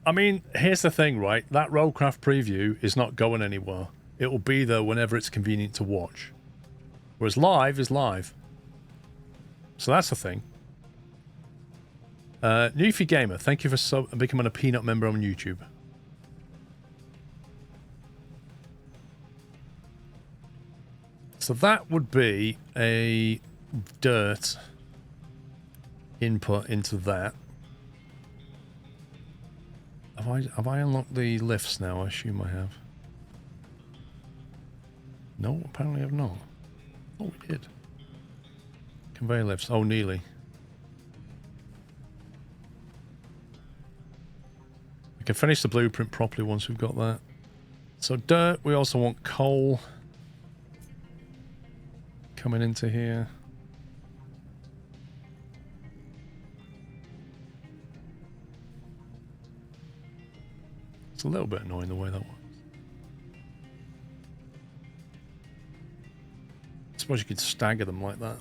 I mean, here's the thing, right? That Roadcraft preview is not going anywhere. It will be there whenever it's convenient to watch. Whereas live is live. So that's the thing. Newfie Gamer, thank you for becoming a Peanut member on YouTube. So that would be a dirt input into that. Have I unlocked the lifts now? I assume I have. No, apparently I have not. Oh, we did. Conveyor lifts. Oh, nearly. We can finish the blueprint properly once we've got that. So dirt, we also want coal coming into here. It's a little bit annoying the way that works. I suppose you could stagger them like that.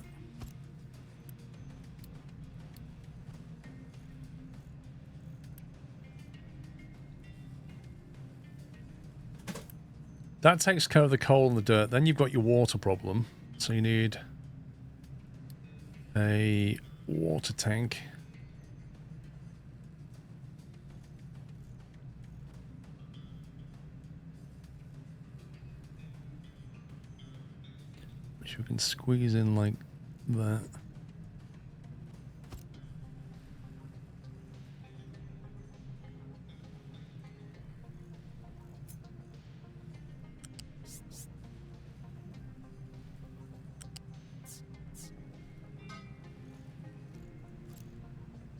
That takes care of the coal and the dirt. Then you've got your water problem. So you need a water tank. Which we can squeeze in like that.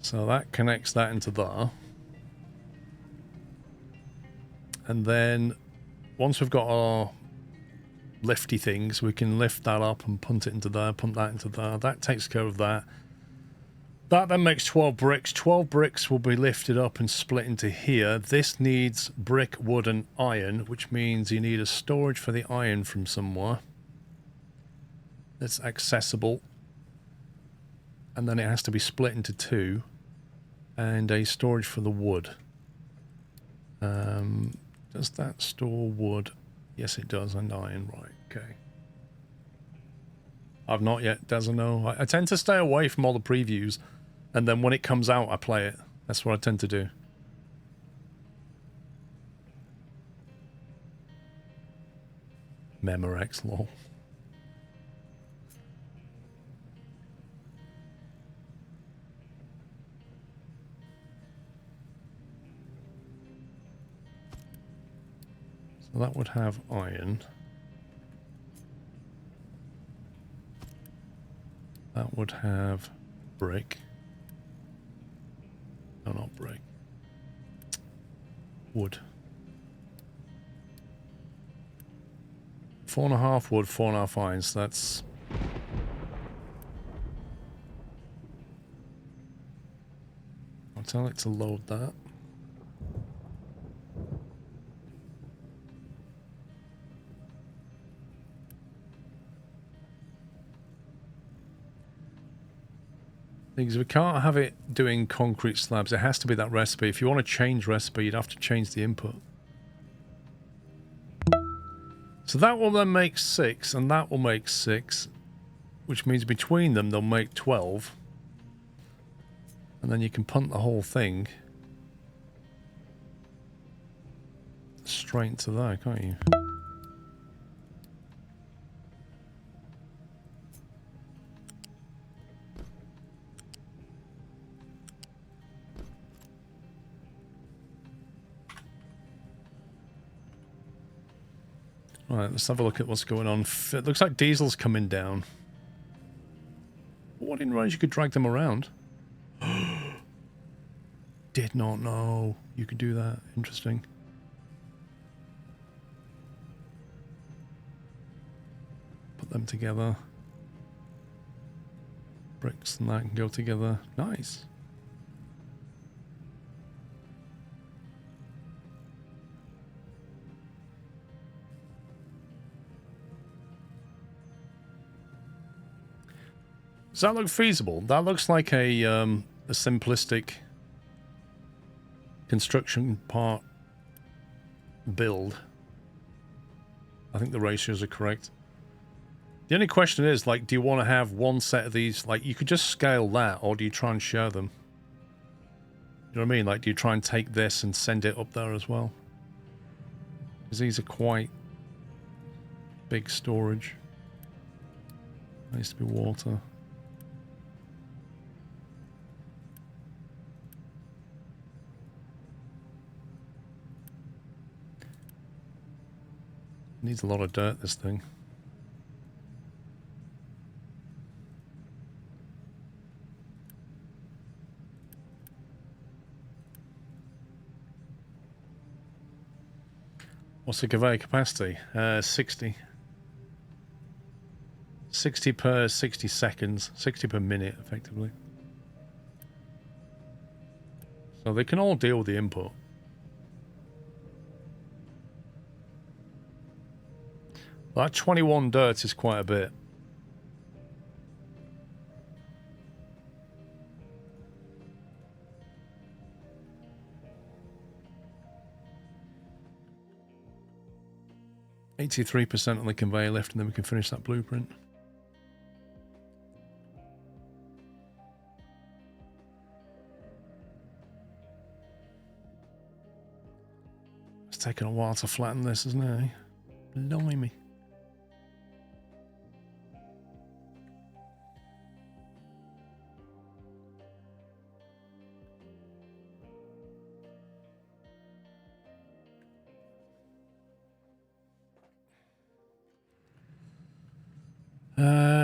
So that connects that into there. And then once we've got our lifty things, we can lift that up and punt it into there, pump that into there. That takes care of that. That then makes 12 bricks. 12 bricks will be lifted up and split into here. This needs brick, wood, and iron, which means you need a storage for the iron from somewhere that's accessible. And then it has to be split into 2. And a storage for the wood. Does that store wood? Yes, it does, and iron. Right, okay. I've not yet, does I know? I tend to stay away from all the previews, and then when it comes out, I play it. That's what I tend to do. Memorex, lol. So that would have iron. That would have brick. No, not brick. Wood. 4.5 wood, 4.5 iron, so that's... I'll tell it to load that. Because we can't have it doing concrete slabs. It has to be that recipe. If you want to change recipe, you'd have to change the input. So that will then make 6, and that will make 6, which means between them they'll make 12. And then you can punt the whole thing straight into there, can't you? Right, let's have a look at what's going on. It looks like diesel's coming down. Oh, I didn't realize you could drag them around. Did not know you could do that. Interesting. Put them together. Bricks and that can go together. Nice. Does that look feasible? That looks like a simplistic construction part build. I think the ratios are correct. The only question is, like, do you want to have one set of these? Like, you could just scale that, or do you try and share them? You know what I mean? Like, do you try and take this and send it up there as well? Because these are quite big storage. Needs to be water. Needs a lot of dirt, this thing. What's the conveyor capacity? 60. 60 per 60 seconds. 60 per minute, effectively. So they can all deal with the input. That 21 dirt is quite a bit. %83% on the conveyor left, and then we can finish that blueprint. It's taken a while to flatten this, isn't it? Eh? Blimey.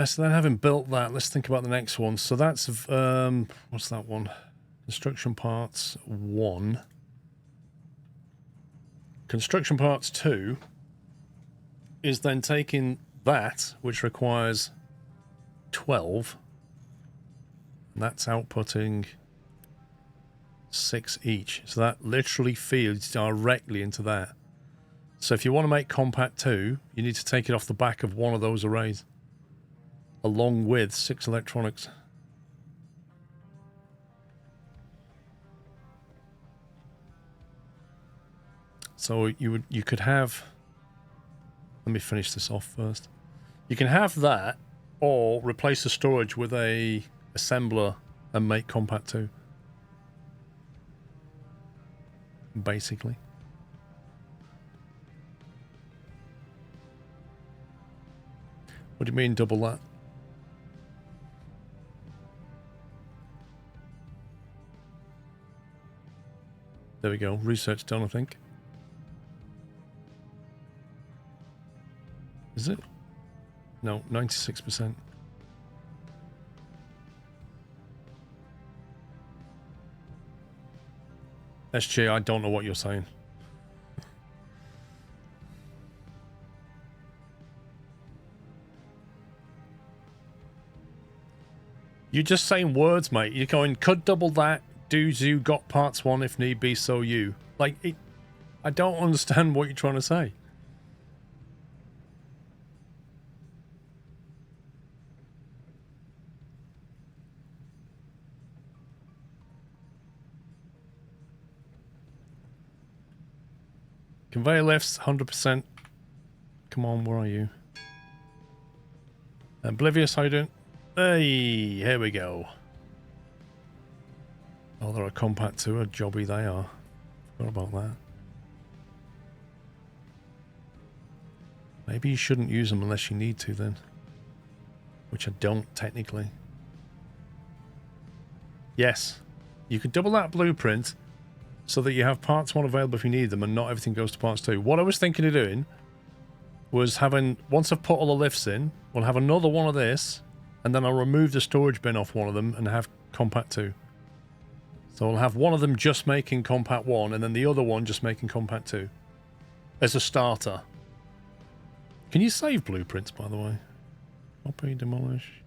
So then having built that, let's think about the next one. So that's, what's that one? Construction parts 1. Construction parts 2 is then taking that, which requires 12. And that's outputting 6 each. So that literally feeds directly into that. So if you want to make compact 2, you need to take it off the back of one of those arrays, along with 6 electronics. So you could have. Let me finish this off first. You can have that, or replace the storage with a assembler and make compact 2. Basically. What do you mean double that? There we go. Research done, I think. Is it? No, 96%. SG, I don't know what you're saying. You're just saying words, mate. You're going, could double that, do you got parts 1 if need be, so you. Like, I don't understand what you're trying to say. Conveyor lifts, 100%. Come on, where are you? Oblivious, how you doing? Hey, here we go. Oh, they're a compact 2, a jobby they are. Forgot about that. Maybe you shouldn't use them unless you need to then. Which I don't, technically. Yes. You could double that blueprint so that you have parts 1 available if you need them and not everything goes to parts 2. What I was thinking of doing was having, once I've put all the lifts in, we'll have another one of this, and then I'll remove the storage bin off one of them and have compact 2. So I'll have one of them just making compact 1 and then the other one just making compact 2. As a starter. Can you save blueprints, by the way? Copy, demolish.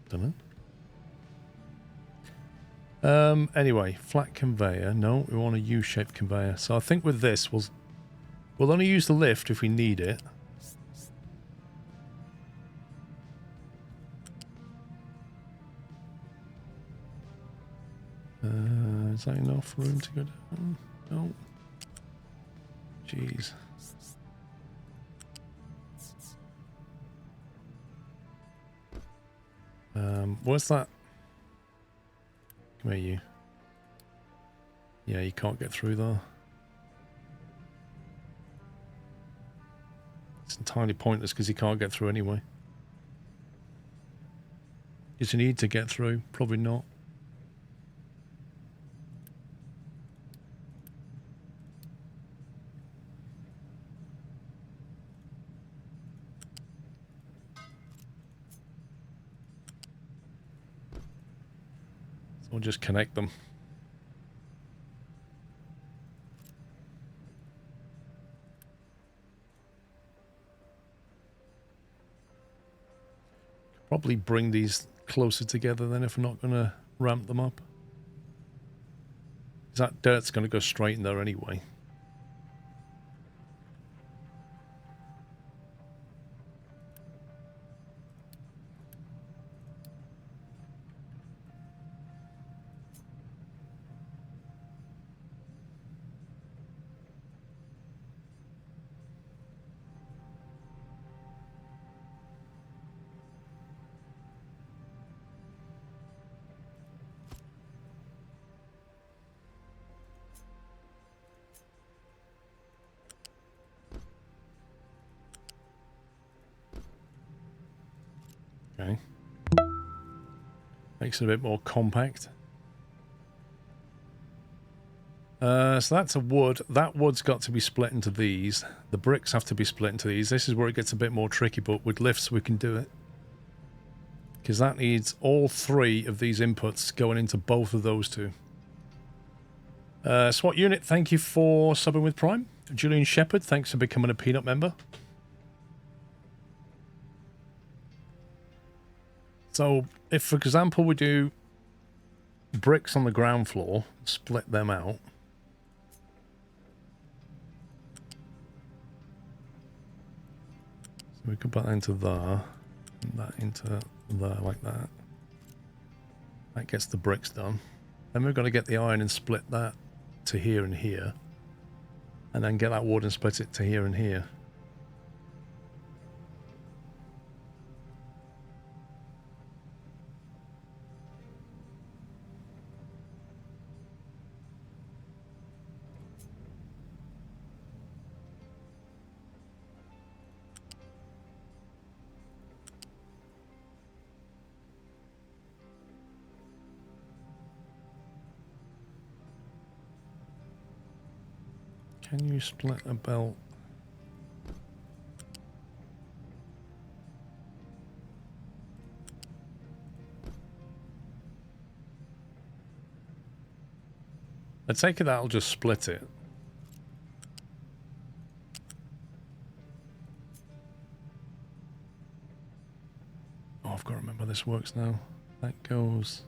Don't know. Anyway, flat conveyor. No, we want a U-shaped conveyor. So I think with this, we'll only use the lift if we need it. Is that enough room to go down? No. Jeez. Where's that? Come here, you. Yeah, you can't get through there. It's entirely pointless because you can't get through anyway. Does you need to get through? Probably not. We'll just connect them. Probably bring these closer together then if we're not going to ramp them up. Because that dirt's going to go straight in there anyway. Okay. Makes it a bit more compact. So that's a wood. That wood's got to be split into these. The bricks have to be split into these. This is where it gets a bit more tricky, but with lifts we can do it. Because that needs all 3 of these inputs going into both of those 2. SWAT Unit, thank you for subbing with Prime. Julian Shepherd, thanks for becoming a Peanut member. So, if, for example, we do bricks on the ground floor, split them out. So we could put that into there, and that into there like that. That gets the bricks done. Then we've got to get the iron and split that to here and here. And then get that wood and split it to here and here. Can you split a belt? I take it that'll just split it. Oh, I've got to remember how this works now. That goes...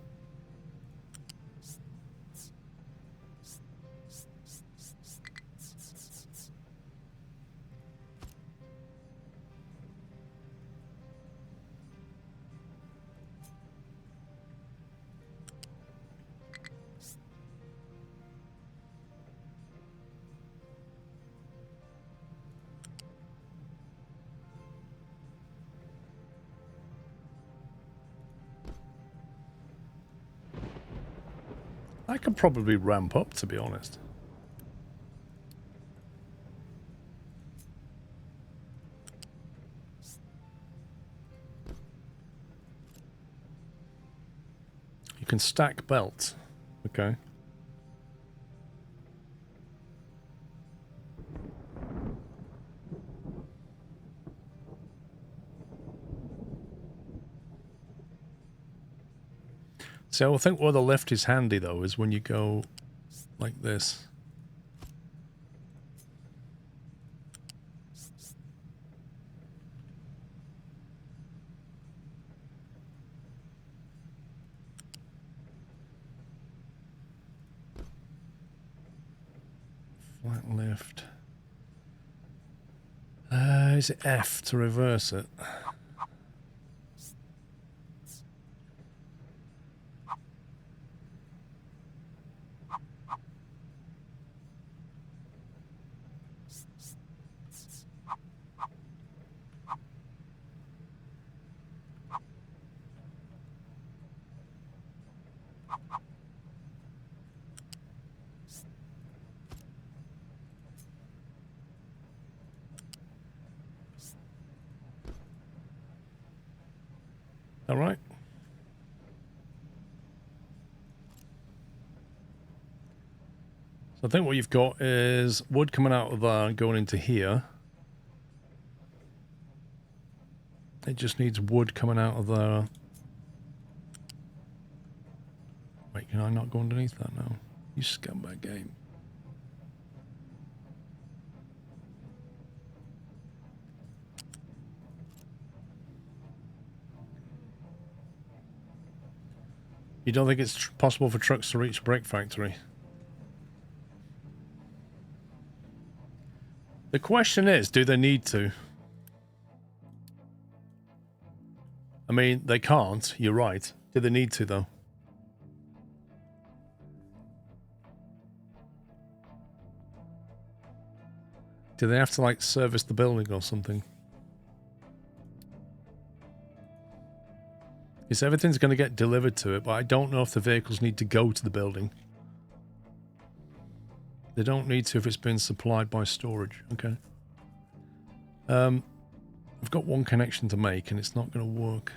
I could probably ramp up, to be honest. You can stack belts. Okay. So I think where the lift is handy, though, is when you go like this. Flat lift. Is it F to reverse it? All right. So I think what you've got is wood coming out of there and going into here. It just needs wood coming out of there. Wait, can I not go underneath that now? You scumbag game. You don't think it's possible for trucks to reach Brick Factory? The question is, do they need to? I mean, they can't, you're right. Do they need to, though? Do they have to, like, service the building or something? Yes, everything's going to get delivered to it, but I don't know if the vehicles need to go to the building. They don't need to if it's been supplied by storage. Okay. I've got one connection to make and it's not going to work.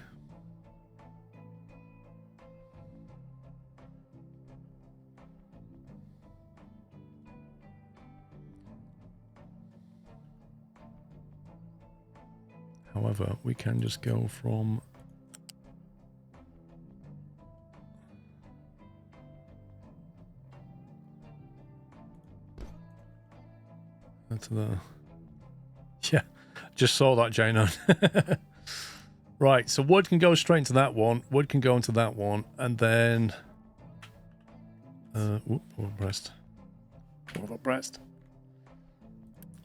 However, we can just go from... to the... Yeah, just saw that, Jano. Right, so wood can go straight into that one. Wood can go into that one. And then... Whoop, what have I pressed? What have I pressed?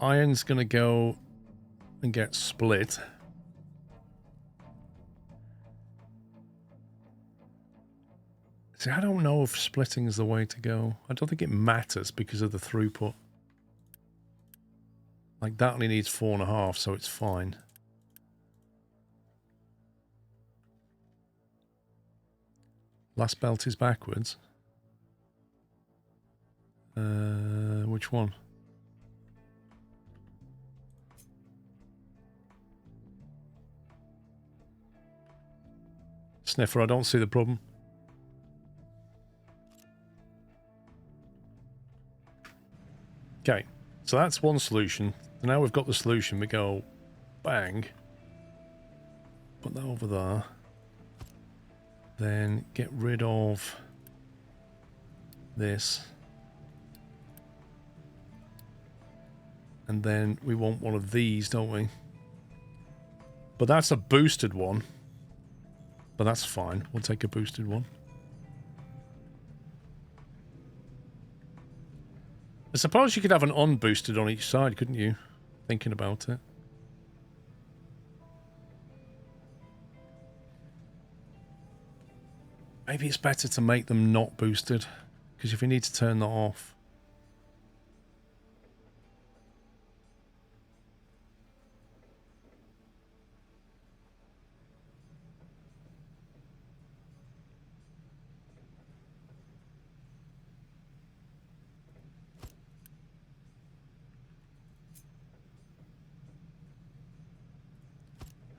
Iron's going to go and get split. See, I don't know if splitting is the way to go. I don't think it matters because of the throughput. Like that only needs 4.5, so it's fine. Last belt is backwards. Which one? Sniffer, I don't see the problem. Okay, so that's one solution. So now we've got the solution, we go bang. Put that over there. Then get rid of this. And then we want one of these, don't we? But that's a boosted one. But that's fine. We'll take a boosted one. I suppose you could have an unboosted on each side, couldn't you? Thinking about it. Maybe it's better to make them not boosted. Because if you need to turn that off...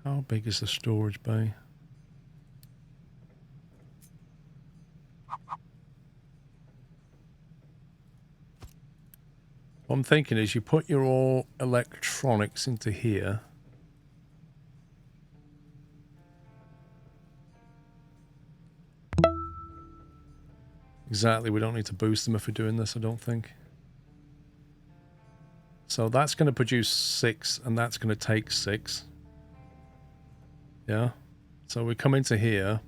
How big is the storage bay? What I'm thinking is you put your all electronics into here. Exactly, we don't need to boost them if we're doing this, I don't think. So that's going to produce 6 and that's going to take 6. Yeah, so we come into here,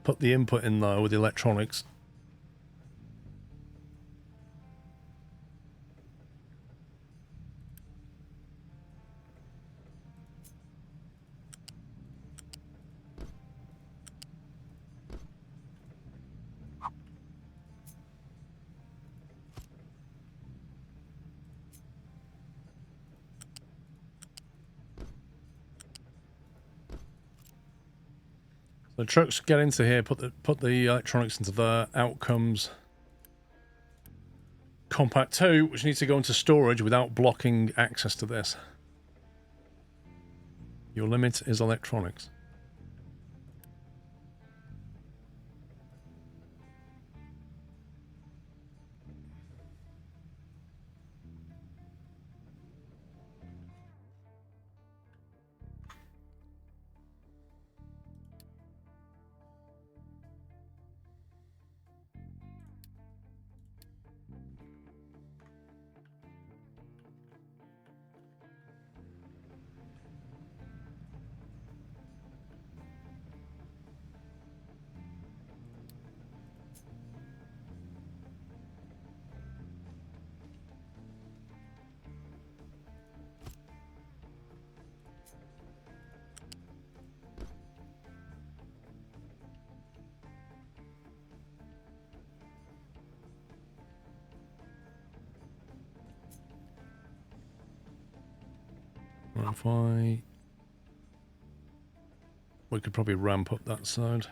put the input in there with the electronics. The trucks get into here, put the electronics into there, out comes Compact 2, which needs to go into storage without blocking access to this. Your limit is electronics. If we could probably ramp up that side.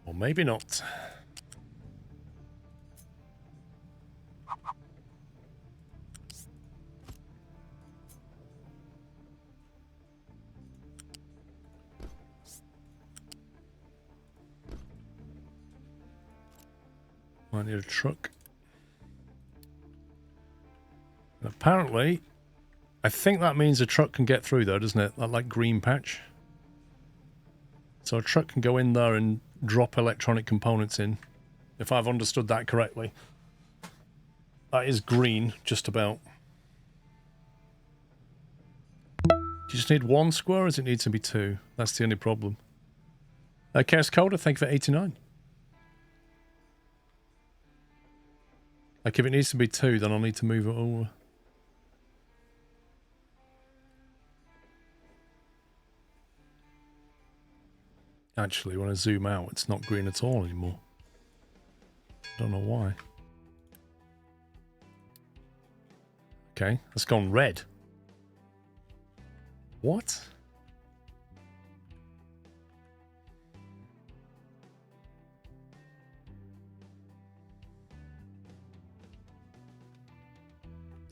Or maybe not. Might need a truck. And apparently, I think that means a truck can get through though, doesn't it? That like green patch. So a truck can go in there and drop electronic components in, if I've understood that correctly. That is green, just about. Do you just need one square, or does it need to be 2? That's the only problem. Chaos Coda, thank you for 89. Like if it needs to be 2, then I'll need to move it over. Actually, when I zoom out, it's not green at all anymore. Don't know why. Okay, it's gone red. What?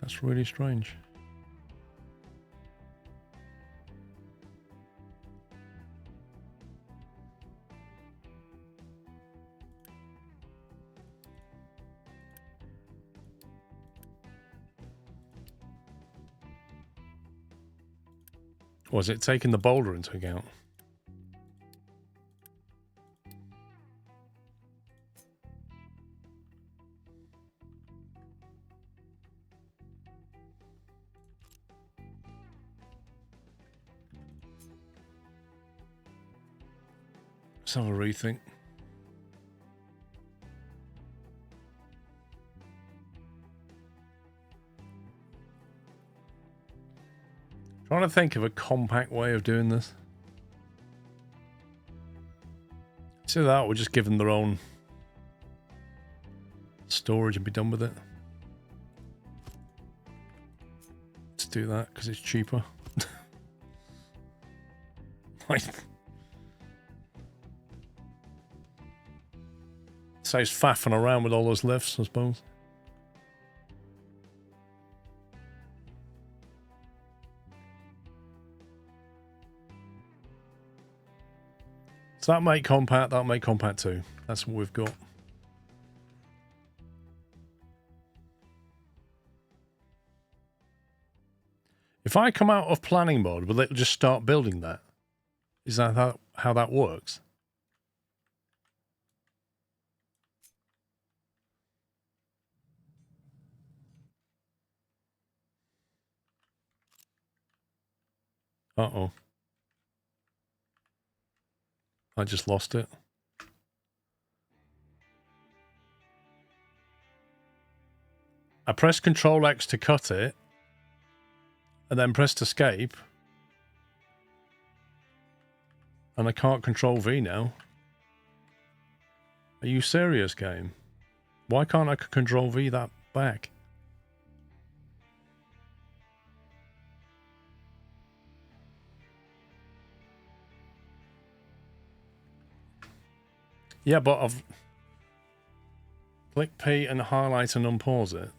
That's really strange. Was it taking the boulder into account? Let's have a rethink. Trying to think of a compact way of doing this. So that we'll just give them their own storage and be done with it. Let's do that because it's cheaper. Like, saves faffing around with all those lifts, I suppose. So that'll make compact 2. That's what we've got. If I come out of planning mode, will it just start building that? Is that how that works? Uh-oh. I just lost it. I pressed Control X to cut it, and then pressed Escape. And I can't Control V now. Are you serious, game? Why can't I Control V that back? Yeah, but I've... Click P and highlight and unpause it.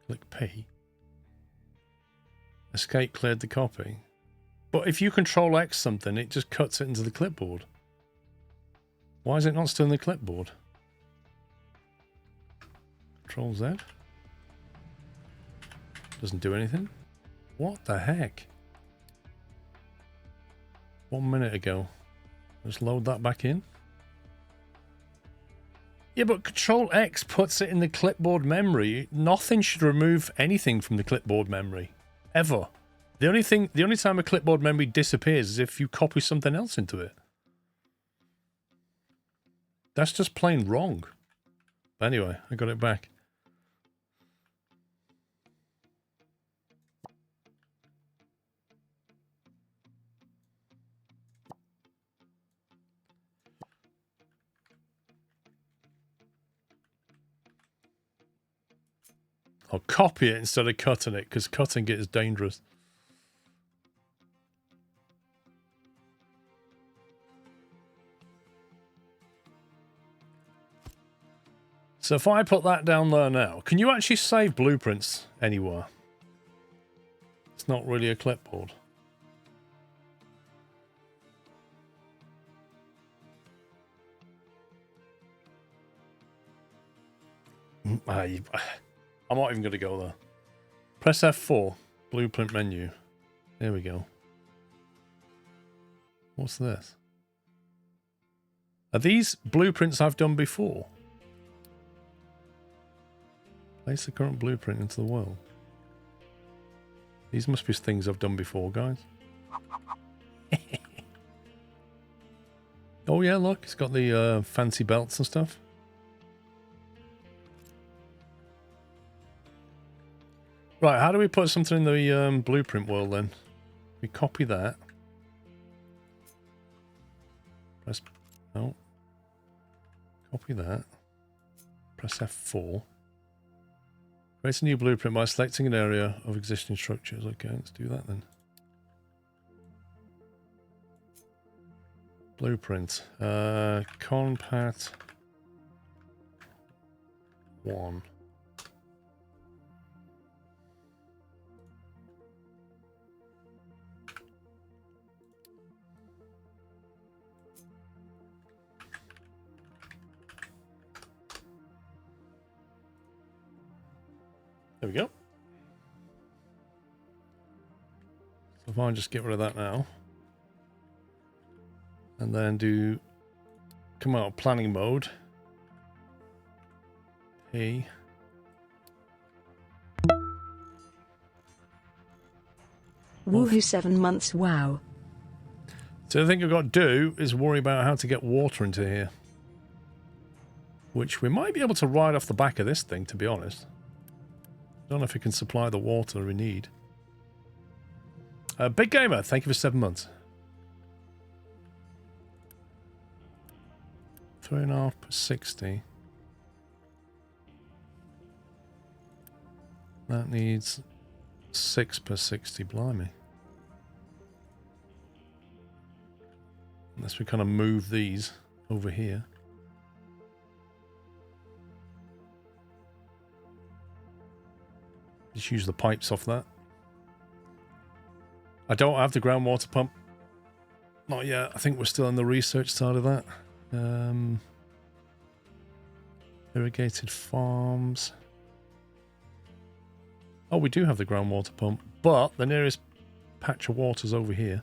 Click P. Escape cleared the copy. But if you Control X something, it just cuts it into the clipboard. Why is it not still in the clipboard? Control Z? Doesn't do anything. What the heck? 1 minute ago. Just load that back in. Yeah, but Control X puts it in the clipboard memory. Nothing should remove anything from the clipboard memory. Ever. The only time a clipboard memory disappears is if you copy something else into it. That's just plain wrong. But anyway, I got it back. I'll copy it instead of cutting it, because cutting it is dangerous. So if I put that down there now, can you actually save blueprints anywhere? It's not really a clipboard. I'm not even going to go there. Press F4, blueprint menu. There we go. What's this? Are these blueprints I've done before? Place the current blueprint into the world. These must be things I've done before, guys. Oh yeah, look, it's got the fancy belts and stuff. Right, how do we put something in the blueprint world then? We copy that. Press... No. Copy that. Press F4. Create a new blueprint by selecting an area of existing structures. Okay, let's do that then. Blueprint. Compat 1. There we go. So if I just get rid of that now. And then come out of planning mode. Hey. Woohoo, 7 months, wow. So the thing I've got to do is worry about how to get water into here. Which we might be able to ride off the back of this thing, to be honest. I don't know if it can supply the water we need. Big Gamer, thank you for 7 months. 3.5 per 60. That needs 6 per 60, blimey. Unless we kind of move these over here. Just use the pipes off that. I don't have the groundwater pump. Not yet. I think we're still in the research side of that. Irrigated farms. Oh, we do have the groundwater pump, but the nearest patch of water's over here.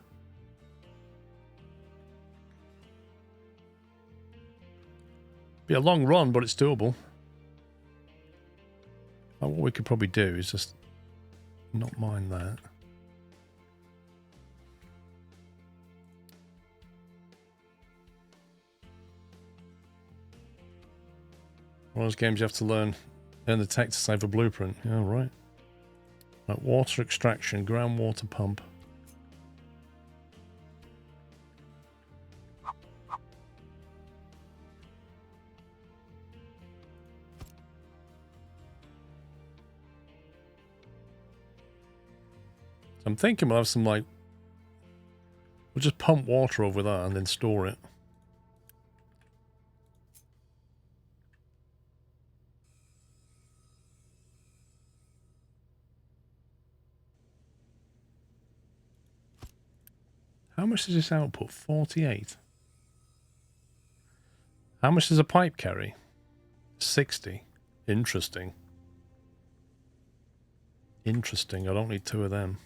Be a long run, but it's doable. What we could probably do is just not mind that. One of those games you have to learn the tech to save a blueprint. Yeah, right. Right, water extraction, groundwater pump. So I'm thinking we'll have some, like, we'll just pump water over that and then store it. How much does this output? 48. How much does a pipe carry? 60. Interesting. Interesting. I don't need 2 of them.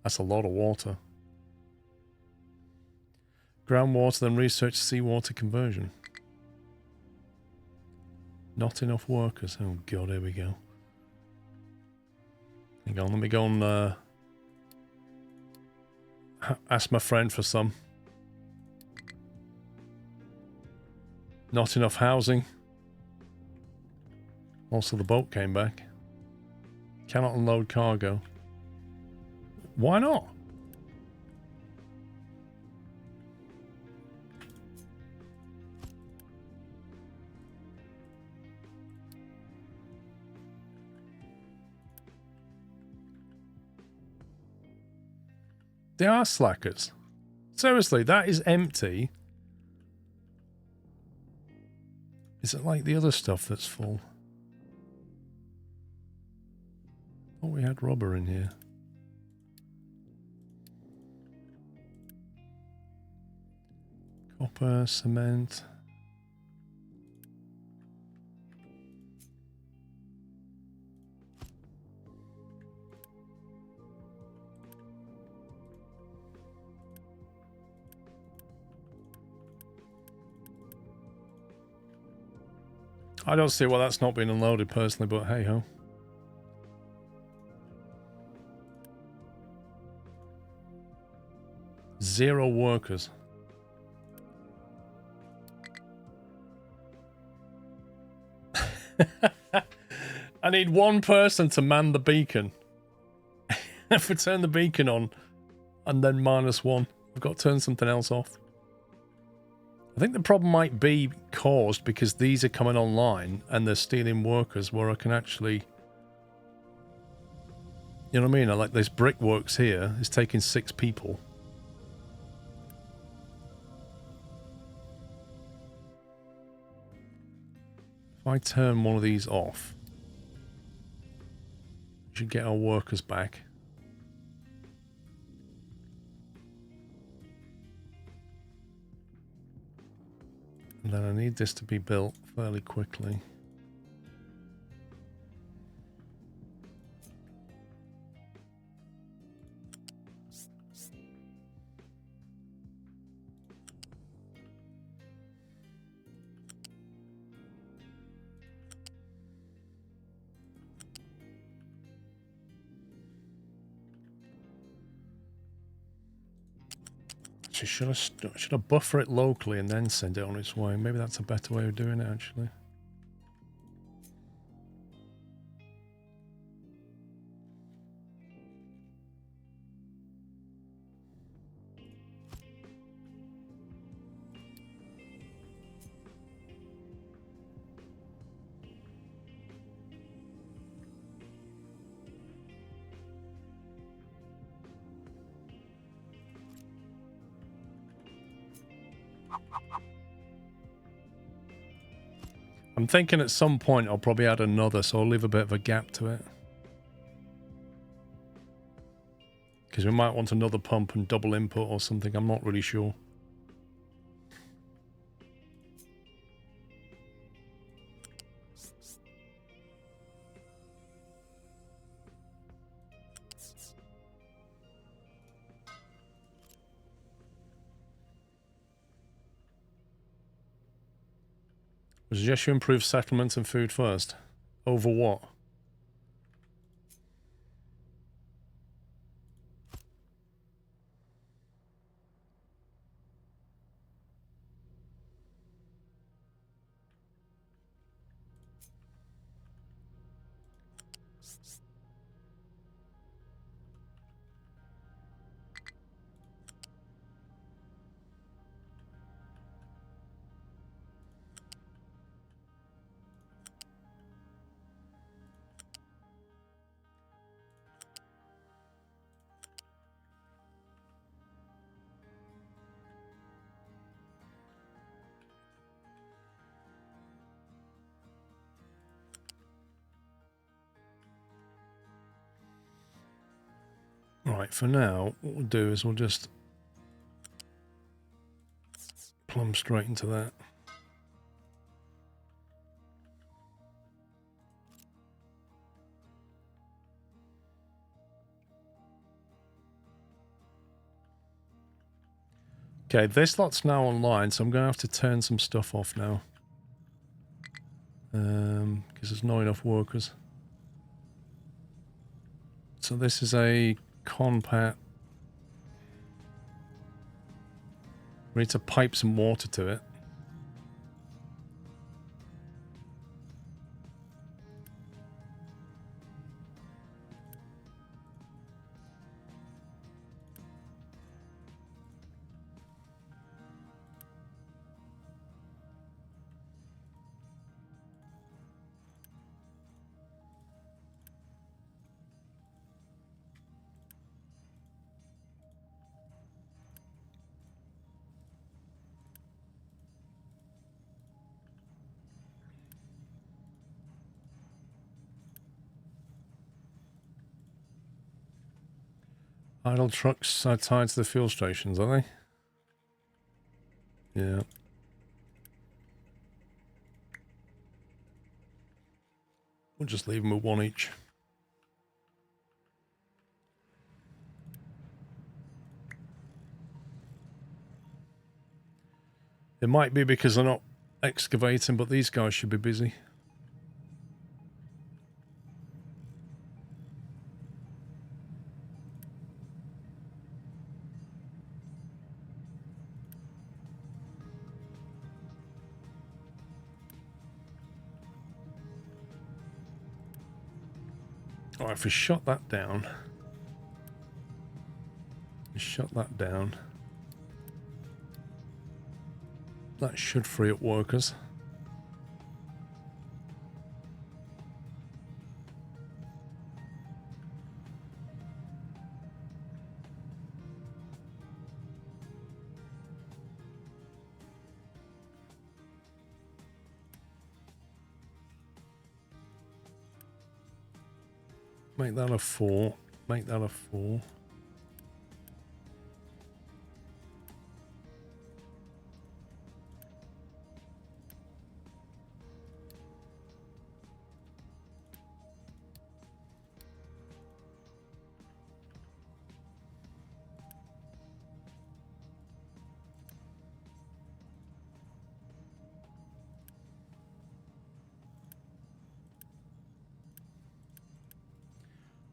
That's a lot of water. Groundwater, then research seawater conversion. Not enough workers. Oh god, here we go. Hang on, let me go and ask my friend for some. Not enough housing. Also, the boat came back. Cannot unload cargo. Why not? They are slackers. Seriously, that is empty. Is it like the other stuff that's full? Oh, we had rubber in here. Copper, cement. I don't see why that's not being unloaded personally, but hey ho. Zero workers. I need one person to man the beacon. If we turn the beacon on and then -1, I've got to turn something else off. I think the problem might be caused because these are coming online and they're stealing workers where I can actually... You know what I mean? Like this brickworks here is taking 6 people. If I turn one of these off, we should get our workers back. And then I need this to be built fairly quickly. Should I buffer it locally and then send it on its way? Maybe that's a better way of doing it, actually. I'm thinking at some point I'll probably add another, so I'll leave a bit of a gap to it. Because we might want another pump and double input or something, I'm not really sure. I suggest you improve settlements and food first. Over what? Right, for now, what we'll do is we'll just plumb straight into that. Okay, this lot's now online, so I'm going to have to turn some stuff off now. Because there's not enough workers. So this is a conpat. We need to pipe some water to it. Idle trucks are tied to the fuel stations, are they? Yeah. We'll just leave them with one each. It might be because they're not excavating, but these guys should be busy. Alright, if we shut that down. Shut that down. That should free up workers. Make that a 4. Make that a 4.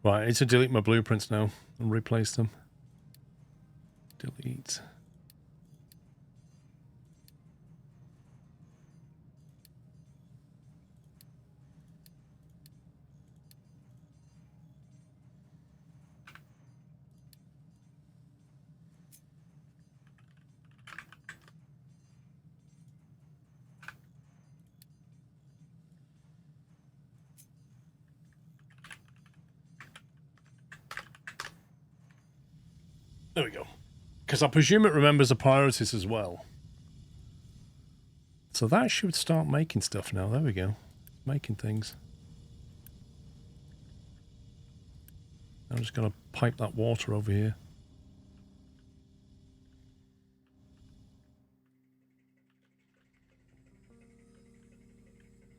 Right, I need to delete my blueprints now and replace them. Delete. There we go. Because I presume it remembers the priorities as well. So that should start making stuff now. There we go. It's making things. I'm just going to pipe that water over here.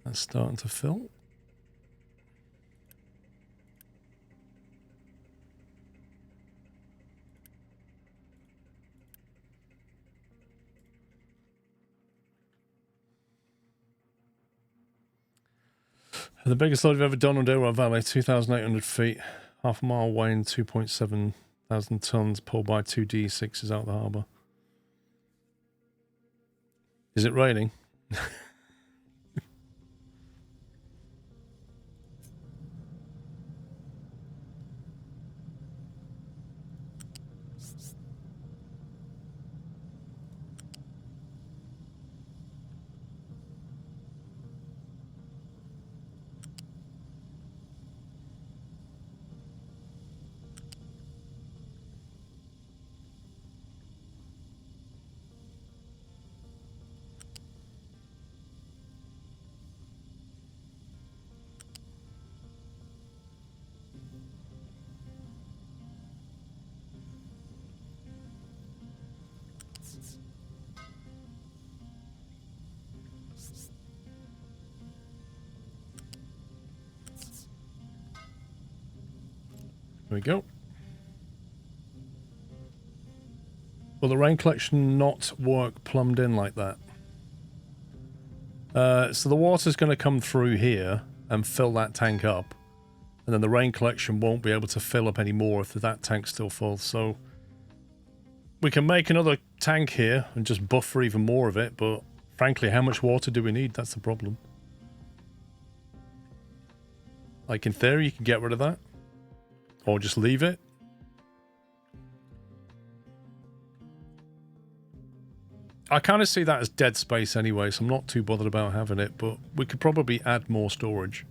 That's starting to fill. The biggest load I've ever done on Delaware Valley, 2,800 feet, half a mile weighing 2.7 thousand tons, pulled by 2 D6s out the harbour. Is it raining? There we go. Will the rain collection not work plumbed in like that? So the water's going to come through here and fill that tank up. And then the rain collection won't be able to fill up anymore if that tank's still full. So we can make another tank here and just buffer even more of it. But frankly, how much water do we need? That's the problem. Like in theory, you can get rid of that. Or just leave it. I kind of see that as dead space anyway, so I'm not too bothered about having it, but we could probably add more storage.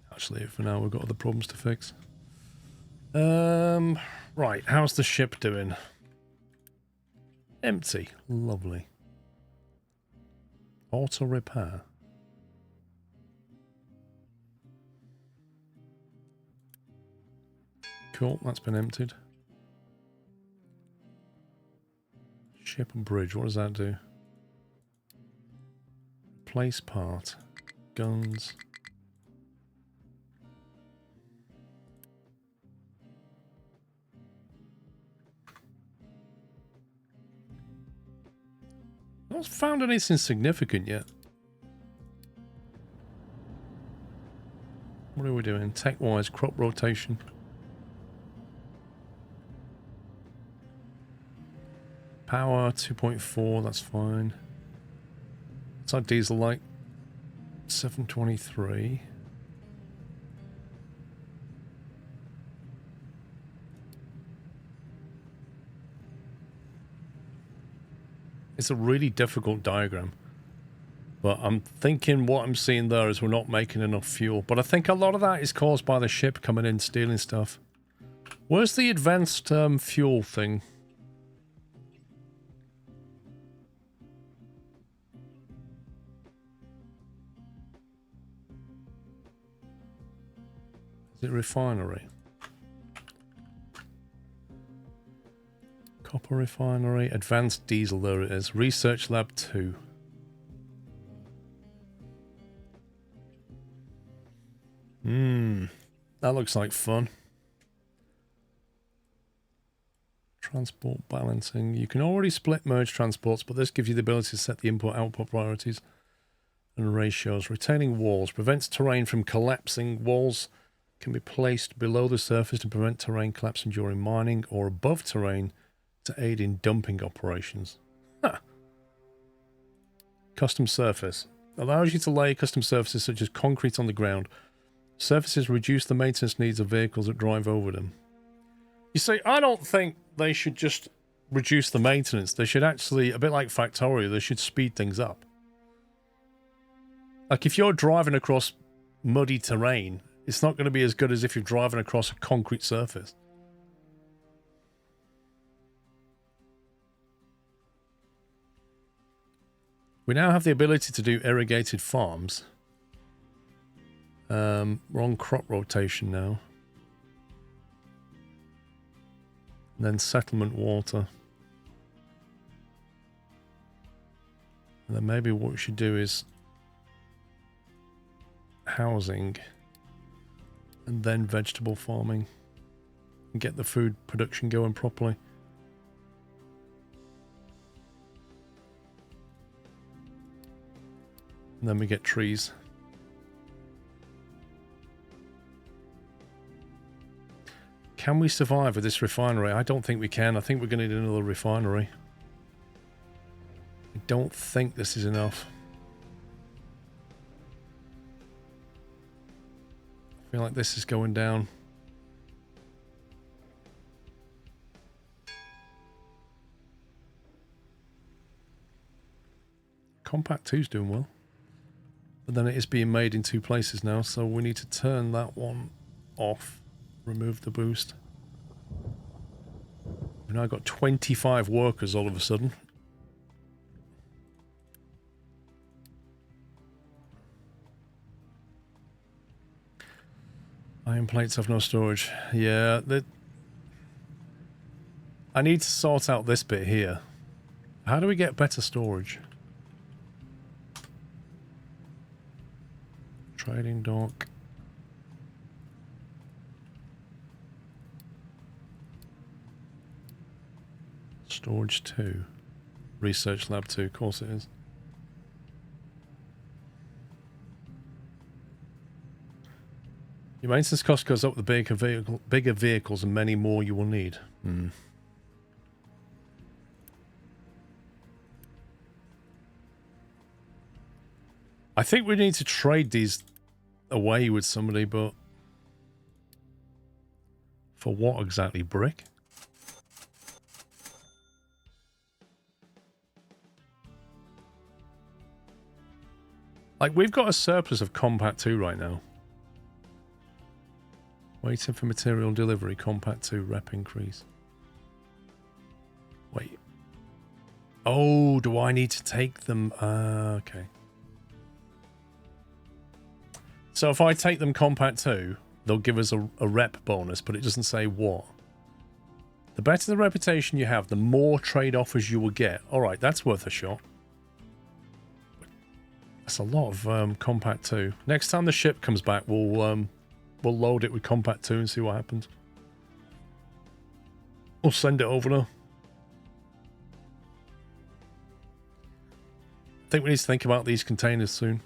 Actually, for now, we've got other problems to fix. Right, how's the ship doing? Empty. Lovely. Auto repair. Cool, that's been emptied. Ship and bridge, what does that do? Replace part. Guns. Not found anything significant yet. What are we doing? Tech-wise, crop rotation. Power 2.4, that's fine. What's our diesel like? 723. It's a really difficult diagram. But I'm thinking what I'm seeing there is we're not making enough fuel. But I think a lot of that is caused by the ship coming in, stealing stuff. Where's the advanced fuel thing? Is it refinery? Copper refinery, advanced diesel, there it is. Research lab 2. That looks like fun. Transport balancing. You can already split merge transports, but this gives you the ability to set the input-output priorities and ratios. Retaining walls prevents terrain from collapsing. Walls can be placed below the surface to prevent terrain collapsing during mining, or above terrain to aid in dumping operations. Huh. Custom surface. Allows you to lay custom surfaces such as concrete on the ground. Surfaces reduce the maintenance needs of vehicles that drive over them. You see, I don't think they should just reduce the maintenance. They should actually, a bit like Factorio, they should speed things up. Like if you're driving across muddy terrain, it's not going to be as good as if you're driving across a concrete surface. We now have the ability to do irrigated farms. We're on crop rotation now. And then settlement water. And then maybe what we should do is housing. And then vegetable farming. And get the food production going properly. And then we get trees. Can we survive with this refinery? I don't think we can. I think we're going to need another refinery. I don't think this is enough. I feel like this is going down. Compact 2's doing well. But then it is being made in 2 places now, so we need to turn that one off. Remove the boost. We've now got 25 workers all of a sudden. Iron plates have no storage. Yeah, I need to sort out this bit here. How do we get better storage? Trading dock. Storage 2. Research lab 2, of course it is. Your maintenance cost goes up with the bigger vehicles and many more you will need. I think we need to trade these away with somebody, but for what exactly? Brick? Like, we've got a surplus of Compact 2 right now. Waiting for material delivery, Compact 2, rep increase. Wait. Oh, do I need to take them? Okay. So if I take them Compact 2, they'll give us a rep bonus, but it doesn't say what. The better the reputation you have, the more trade offers you will get. Alright, that's worth a shot. That's a lot of Compact 2. Next time the ship comes back, we'll load it with Compact 2 and see what happens. We'll send it over now. I think we need to think about these containers soon.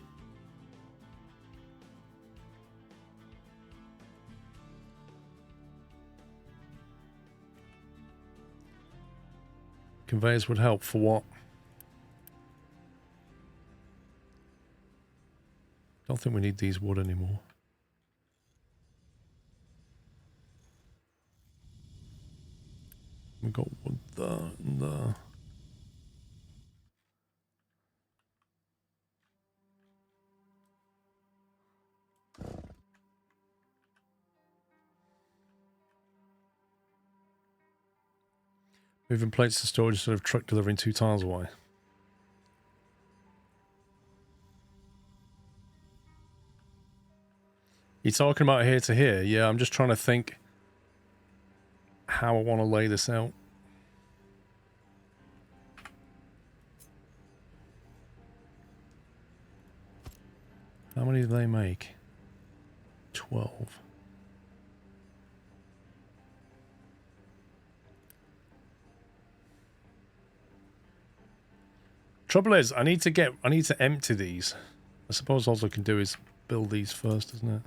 Conveyors would help for what? Don't think we need these wood anymore. We got wood there and there. Moving plates to storage instead of truck delivering 2 tiles away. You talking about here to here? Yeah, I'm just trying to think how I want to lay this out. How many do they make? 12. Trouble is, I need to empty these. I suppose all I can do is build these first, isn't it?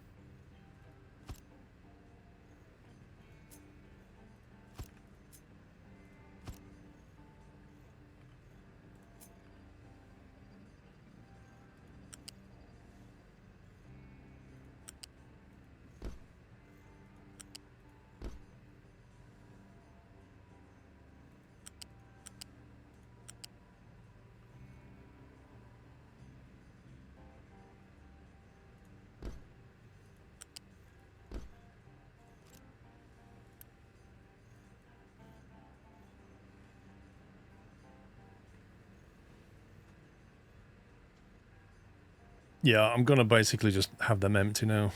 Yeah, I'm gonna basically just have them empty now.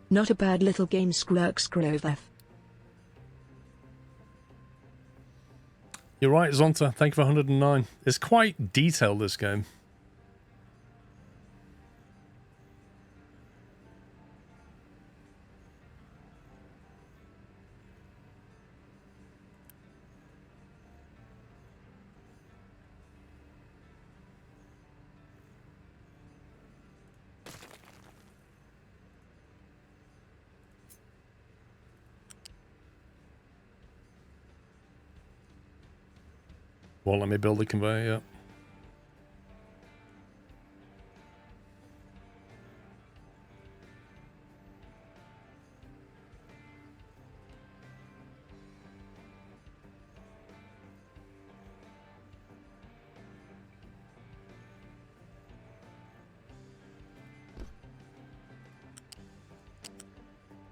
Not a bad little game, SquirrelPlus. You're right, Zonta. Thank you for 109. It's quite detailed, this game. Won't let me build the conveyor yet.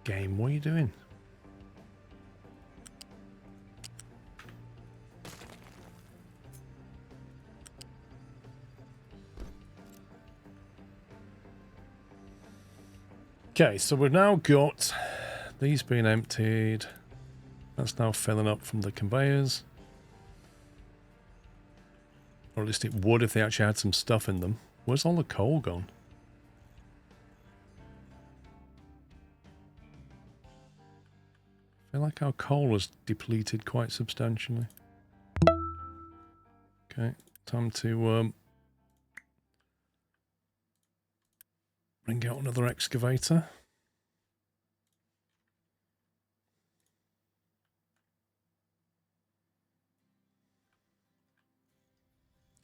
Game, what are you doing? Okay, so we've now got these being emptied. That's now filling up from the conveyors. Or at least it would if they actually had some stuff in them. Where's all the coal gone? I feel like our coal was depleted quite substantially. Okay, time to bring out another excavator.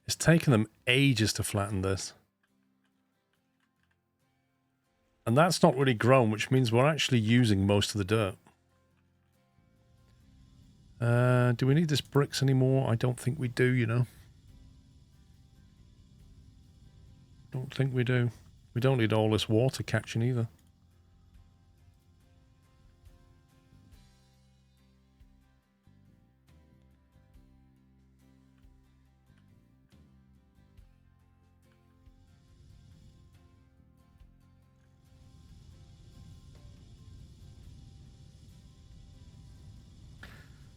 It's taken them ages to flatten this. And that's not really grown, which means we're actually using most of the dirt. Do we need this bricks anymore? I don't think we do, you know. Don't think we do. We don't need all this water catching either.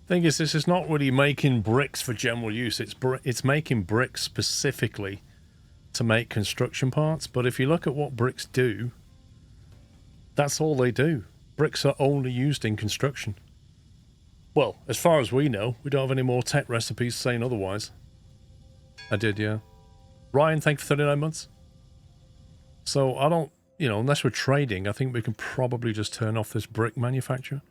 Thing is, this is not really making bricks for general use. It's making bricks specifically to make construction parts. But if you look at what bricks do, that's all they do. Bricks are only used in construction. Well, as far as we know, we don't have any more tech recipes saying otherwise. I did, yeah. Ryan, thank you for 39 months. So I don't, you know, unless we're trading, I think we can probably just turn off this brick manufacturer.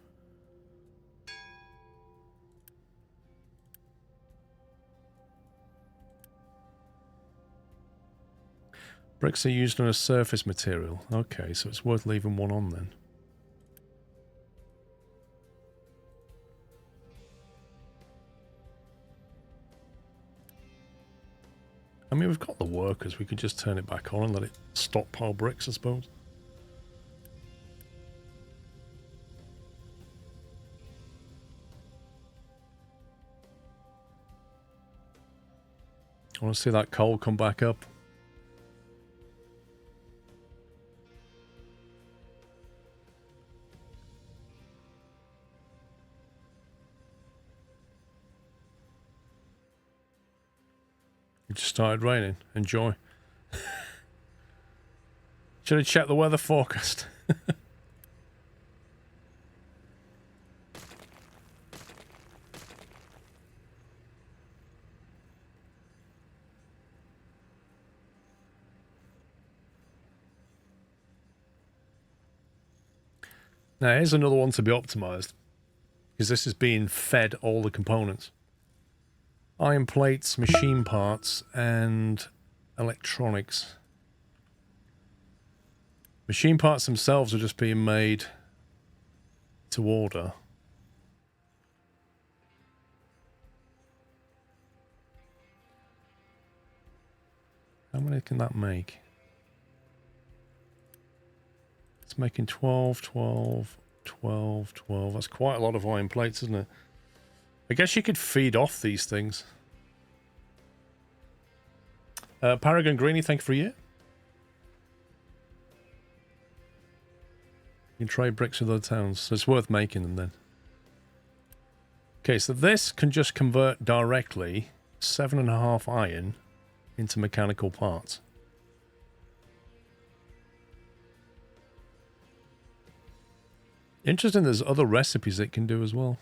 Bricks are used on a surface material. Okay, so it's worth leaving one on then. I mean, we've got the workers. We could just turn it back on and let it stockpile bricks, I suppose. I want to see that coal come back up. It just started raining. Enjoy. Should have checked the weather forecast. Now, here's another one to be optimized, because this is being fed all the components. Iron plates, machine parts, and electronics. Machine parts themselves are just being made to order. How many can that make? It's making 12, 12, 12, 12. That's quite a lot of iron plates, isn't it? I guess you could feed off these things. Paragon Greenie, thank you for a year. You can trade bricks with other towns, so it's worth making them then. Okay, so this can just convert directly 7.5 iron into mechanical parts. Interesting, there's other recipes it can do as well.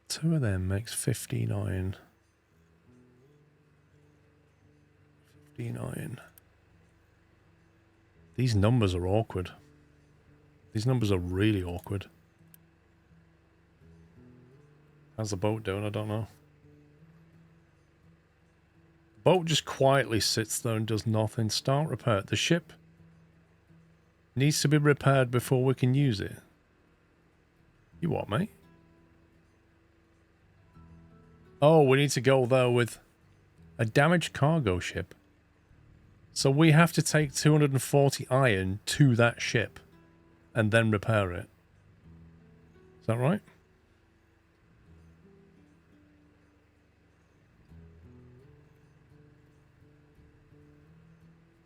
Two of them makes 15 iron. 15 iron. These numbers are awkward. These numbers are really awkward. How's the boat doing? I don't know. Boat just quietly sits there and does nothing. Start repair. The ship needs to be repaired before we can use it. You what, mate? Oh, we need to go there with a damaged cargo ship. So we have to take 240 iron to that ship and then repair it. Is that right?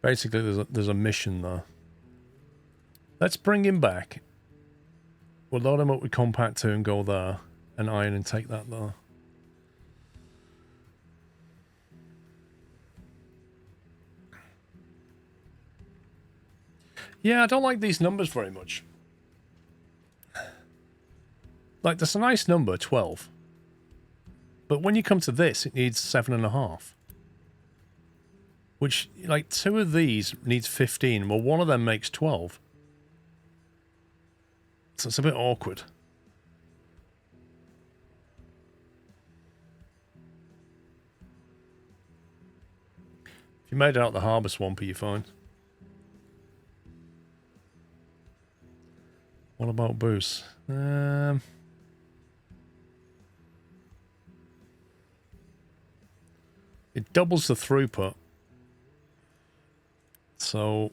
Basically, there's a mission there. Let's bring him back. We'll load him up with Compact 2 and go there. And iron and take that there. Yeah, I don't like these numbers very much. Like, that's a nice number, 12. But when you come to this, it needs 7.5. Which, like, two of these needs 15. Well, one of them makes 12. So it's a bit awkward. If you made it out the harbour swampy, you're fine. What about boost? It doubles the throughput. So,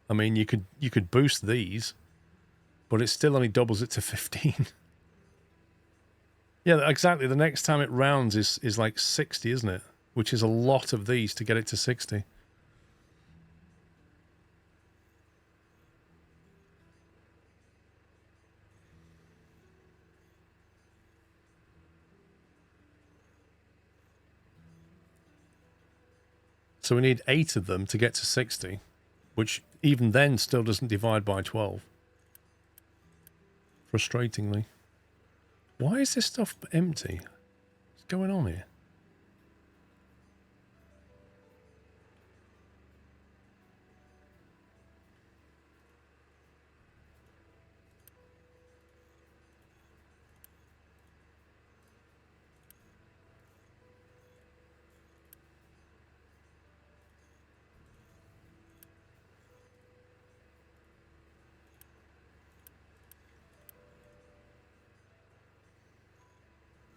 I mean, you could boost these, but it still only doubles it to 15. Yeah, exactly. The next time it rounds is like 60, isn't it? Which is a lot of these to get it to 60. So we need 8 of them to get to 60, which even then still doesn't divide by 12. Frustratingly. Why is this stuff empty? What's going on here?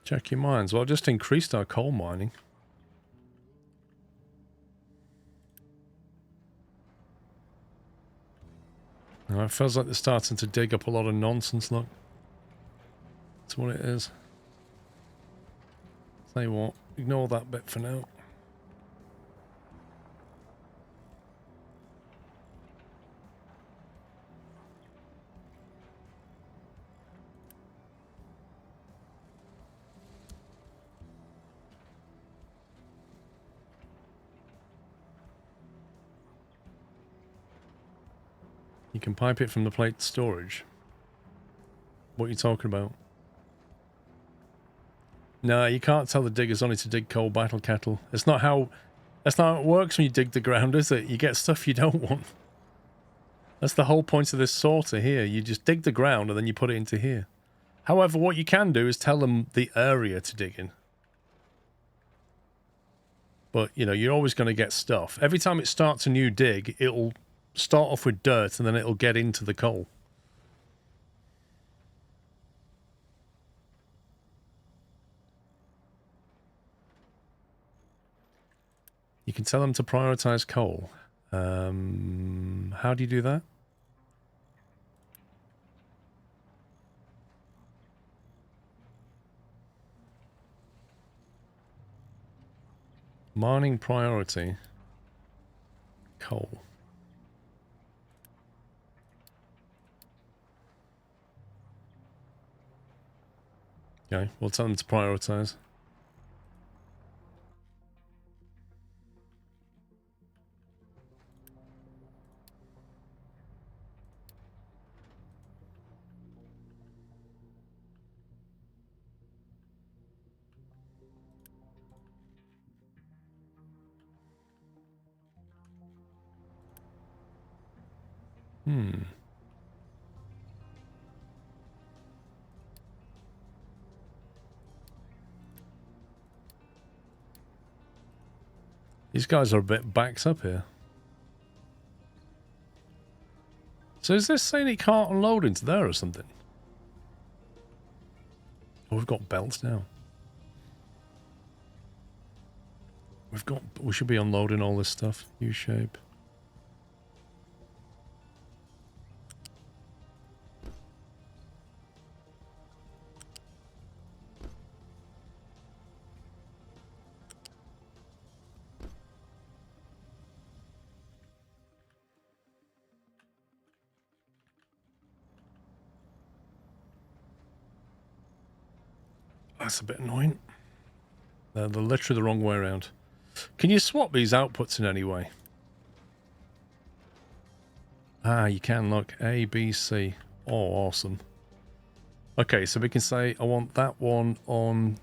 Check your mines. Well, I've just increased our coal mining. Now, it feels like they're starting to dig up a lot of nonsense, look. That's what it is. Tell you what, ignore that bit for now. You can pipe it from the plate storage. What are you talking about? No, you can't tell the diggers only to dig coal battle cattle. That's not how it works when you dig the ground, is it? You get stuff you don't want. That's the whole point of this sorter here. You just dig the ground and then you put it into here. However, what you can do is tell them the area to dig in. But, you know, you're always going to get stuff. Every time it starts a new dig, it'll start off with dirt and then it'll get into the coal. You can tell them to prioritize coal. How do you do that? Mining priority. Coal. Okay, we'll tell them to prioritize. These guys are a bit backed up here. So is this saying it can't unload into there or something? Oh, we've got belts now. We should be unloading all this stuff. U-shape. That's a bit annoying. They're literally the wrong way around. Can you swap these outputs in any way? Ah, you can, look. A, B, C. Oh, awesome. Okay, so we can say, I want that one on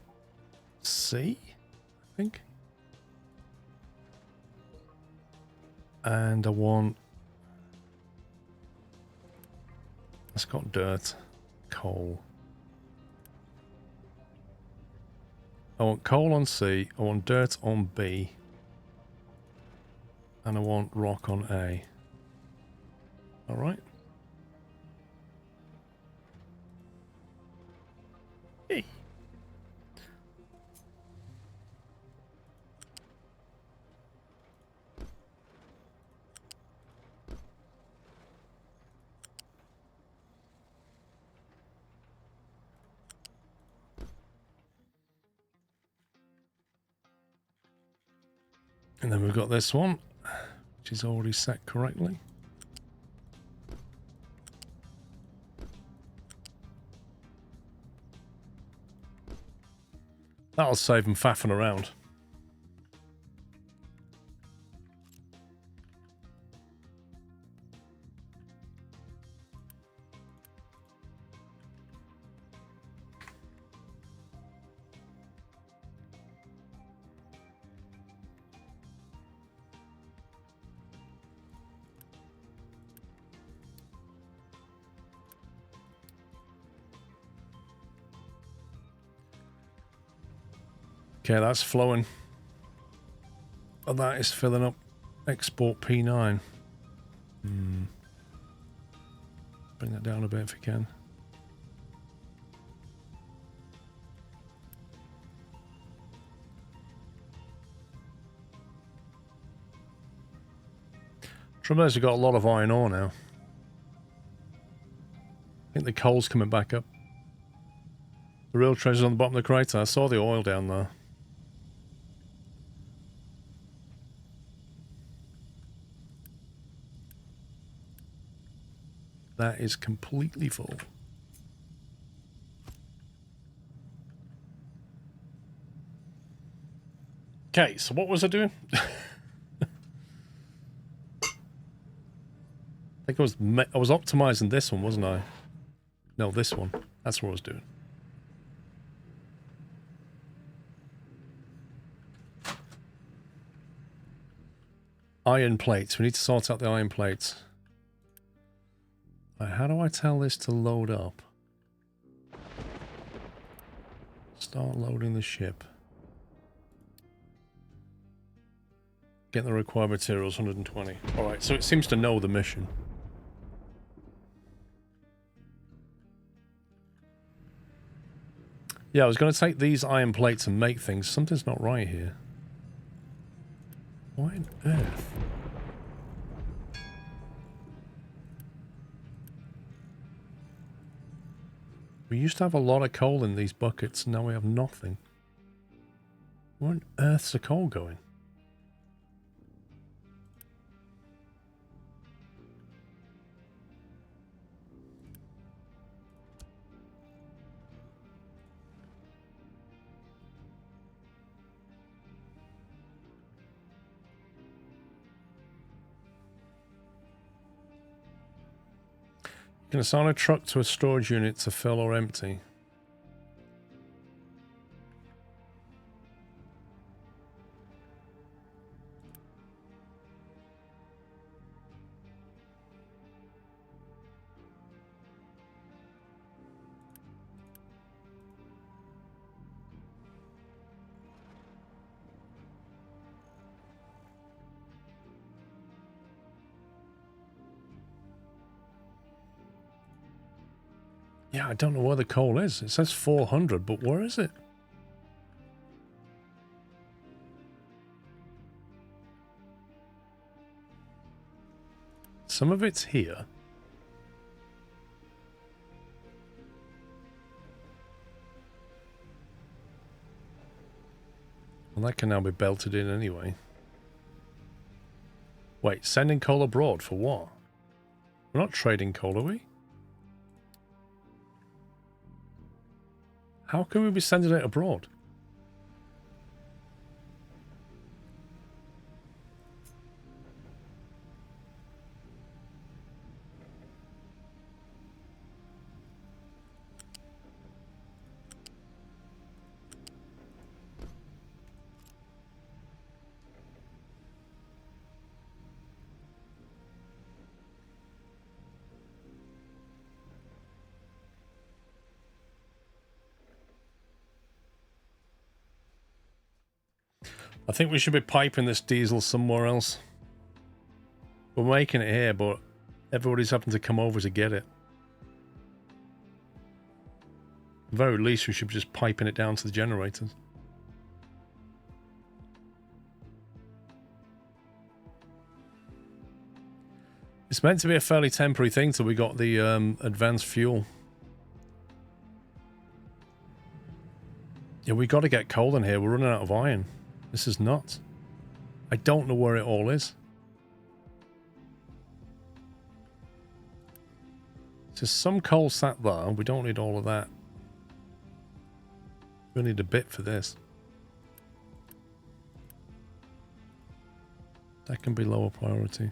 C, I think. And I want... It's got dirt, coal. I want coal on C, I want dirt on B, and I want rock on A. Alright. Hey. And then we've got this one, which is already set correctly. That'll save them faffing around. Okay, that's flowing. And that is filling up. Export P9. Bring that down a bit if you can. Trouble is, we've got a lot of iron ore now. I think the coal's coming back up. The real treasure's on the bottom of the crater. I saw the oil down there. That is completely full. Okay, so what was I doing? I think I was optimizing this one, wasn't I? No, this one. That's what I was doing. Iron plates. We need to sort out the iron plates. Right, how do I tell this to load up? Start loading the ship. Get the required materials, 120. Alright, so it seems to know the mission. Yeah, I was going to take these iron plates and make things. Something's not right here. Why on earth? We used to have a lot of coal in these buckets, now we have nothing. Where on earth's the coal going? You can assign a truck to a storage unit to fill or empty. Yeah, I don't know where the coal is. It says 400, but where is it? Some of it's here. Well, that can now be belted in anyway. Wait, sending coal abroad for what? We're not trading coal, are we? How can we be sending it abroad? I think we should be piping this diesel somewhere else. We're making it here, but everybody's having to come over to get it. At the very least, we should be just piping it down to the generators. It's meant to be a fairly temporary thing till we got the advanced fuel. Yeah, we got to get coal in here. We're running out of iron. This is nuts. I don't know where it all is. There's some coal sat there. We don't need all of that. We need a bit for this. That can be lower priority.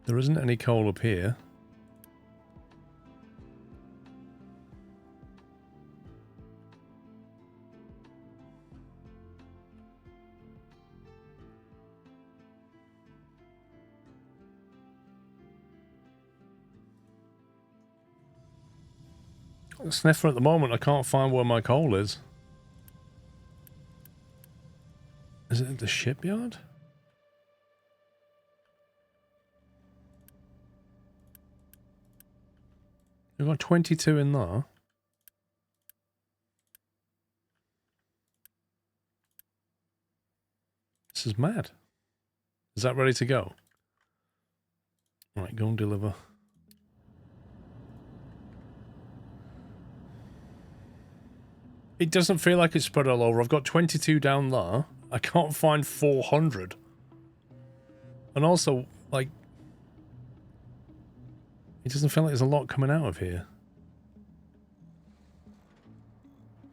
There isn't any coal up here. Sniffer at the moment, I can't find where my coal is. Is it at the shipyard? We've got 22 in there. This is mad. Is that ready to go? Right, go and deliver. It doesn't feel like it's spread all over. I've got 22 down there. I can't find 400. And also, like, it doesn't feel like there's a lot coming out of here.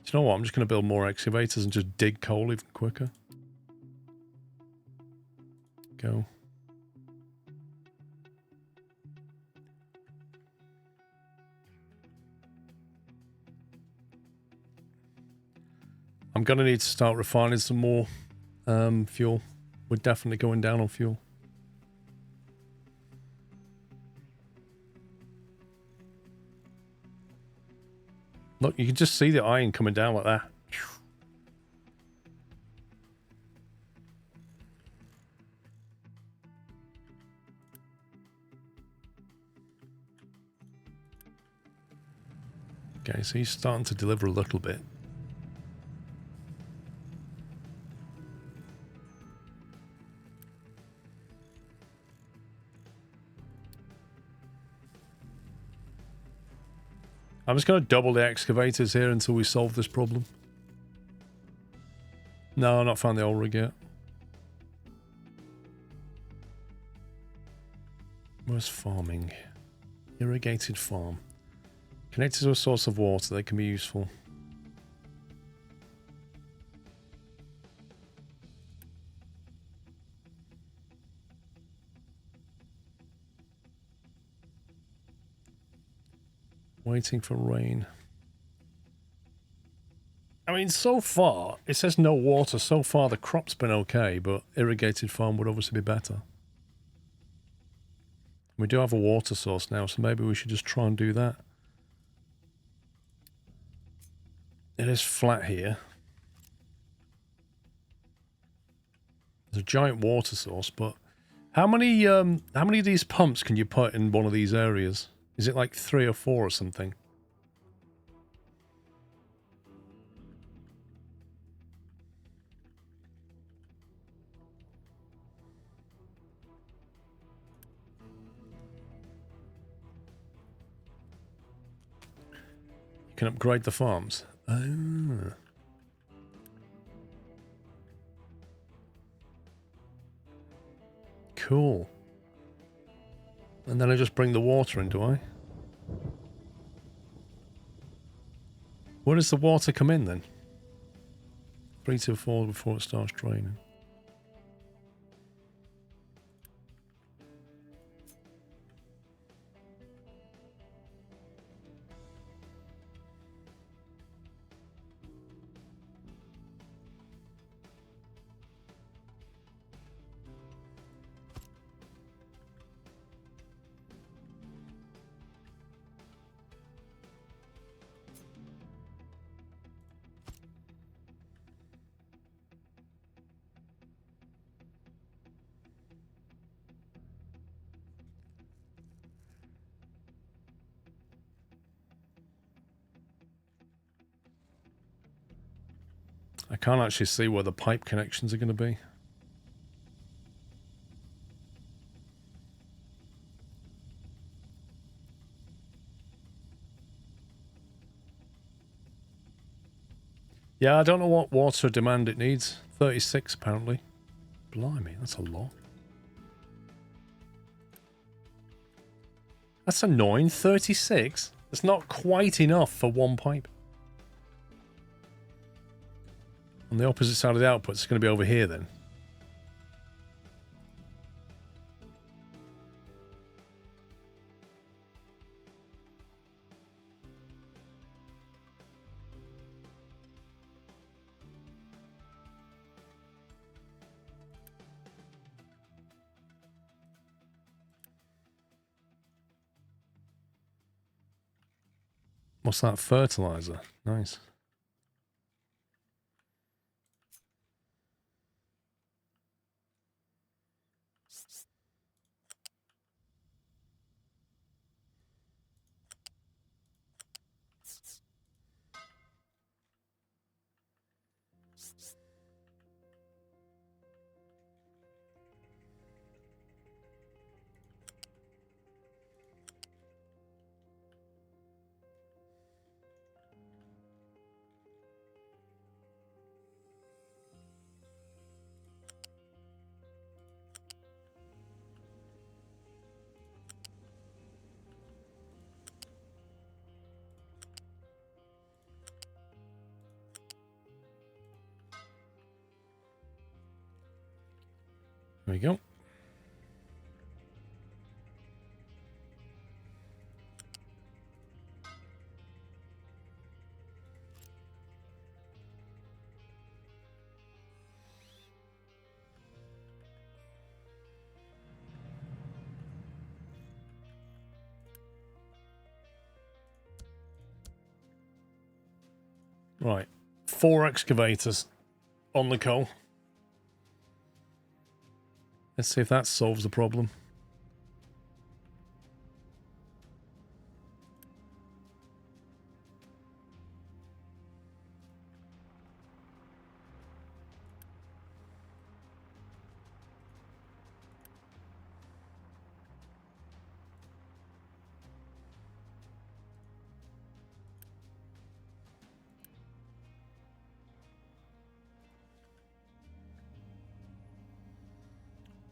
Do you know what? I'm just going to build more excavators and just dig coal even quicker. Go. I'm going to need to start refining some more fuel. We're definitely going down on fuel. Look, you can just see the iron coming down like that. Okay, so he's starting to deliver a little bit. I'm just going to double the excavators here until we solve this problem. No, I've not found the old rig yet. Where's farming? Irrigated farm. Connected to a source of water, they can be useful. Waiting for rain. I mean, so far, it says no water. So far, the crop's been okay, but irrigated farm would obviously be better. We do have a water source now, so maybe we should just try and do that. It is flat here. There's a giant water source, but how many of these pumps can you put in one of these areas? Is it like 3 or 4 or something? You can upgrade the farms. Ah. Cool. And then I just bring the water in, do I? Where does the water come in then? 3 to 4 before it starts draining. I can't actually see where the pipe connections are going to be. Yeah, I don't know what water demand it needs. 36 apparently. Blimey, that's a lot. That's annoying. 36? It's not quite enough for one pipe. On the opposite side of the output, it's going to be over here then. What's that? Fertilizer. Nice. There we go. Right. 4 excavators on the coal. Let's see if that solves the problem.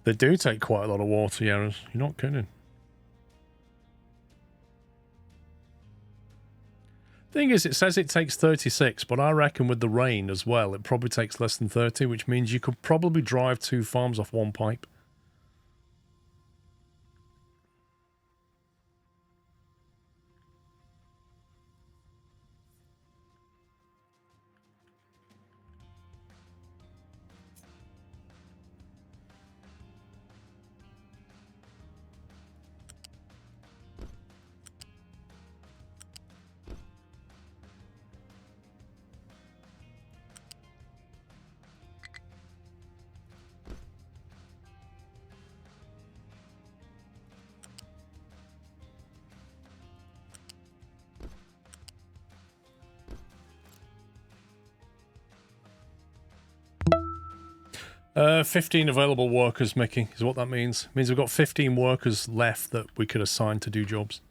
They do take quite a lot of water, Yaras. You're not kidding. Thing is, it says it takes 36, but I reckon with the rain as well, it probably takes less than 30, which means you could probably drive 2 farms off 1 pipe. Uh, 15 available workers, Mickey, is what that means. It means we've got 15 workers left that we could assign to do jobs.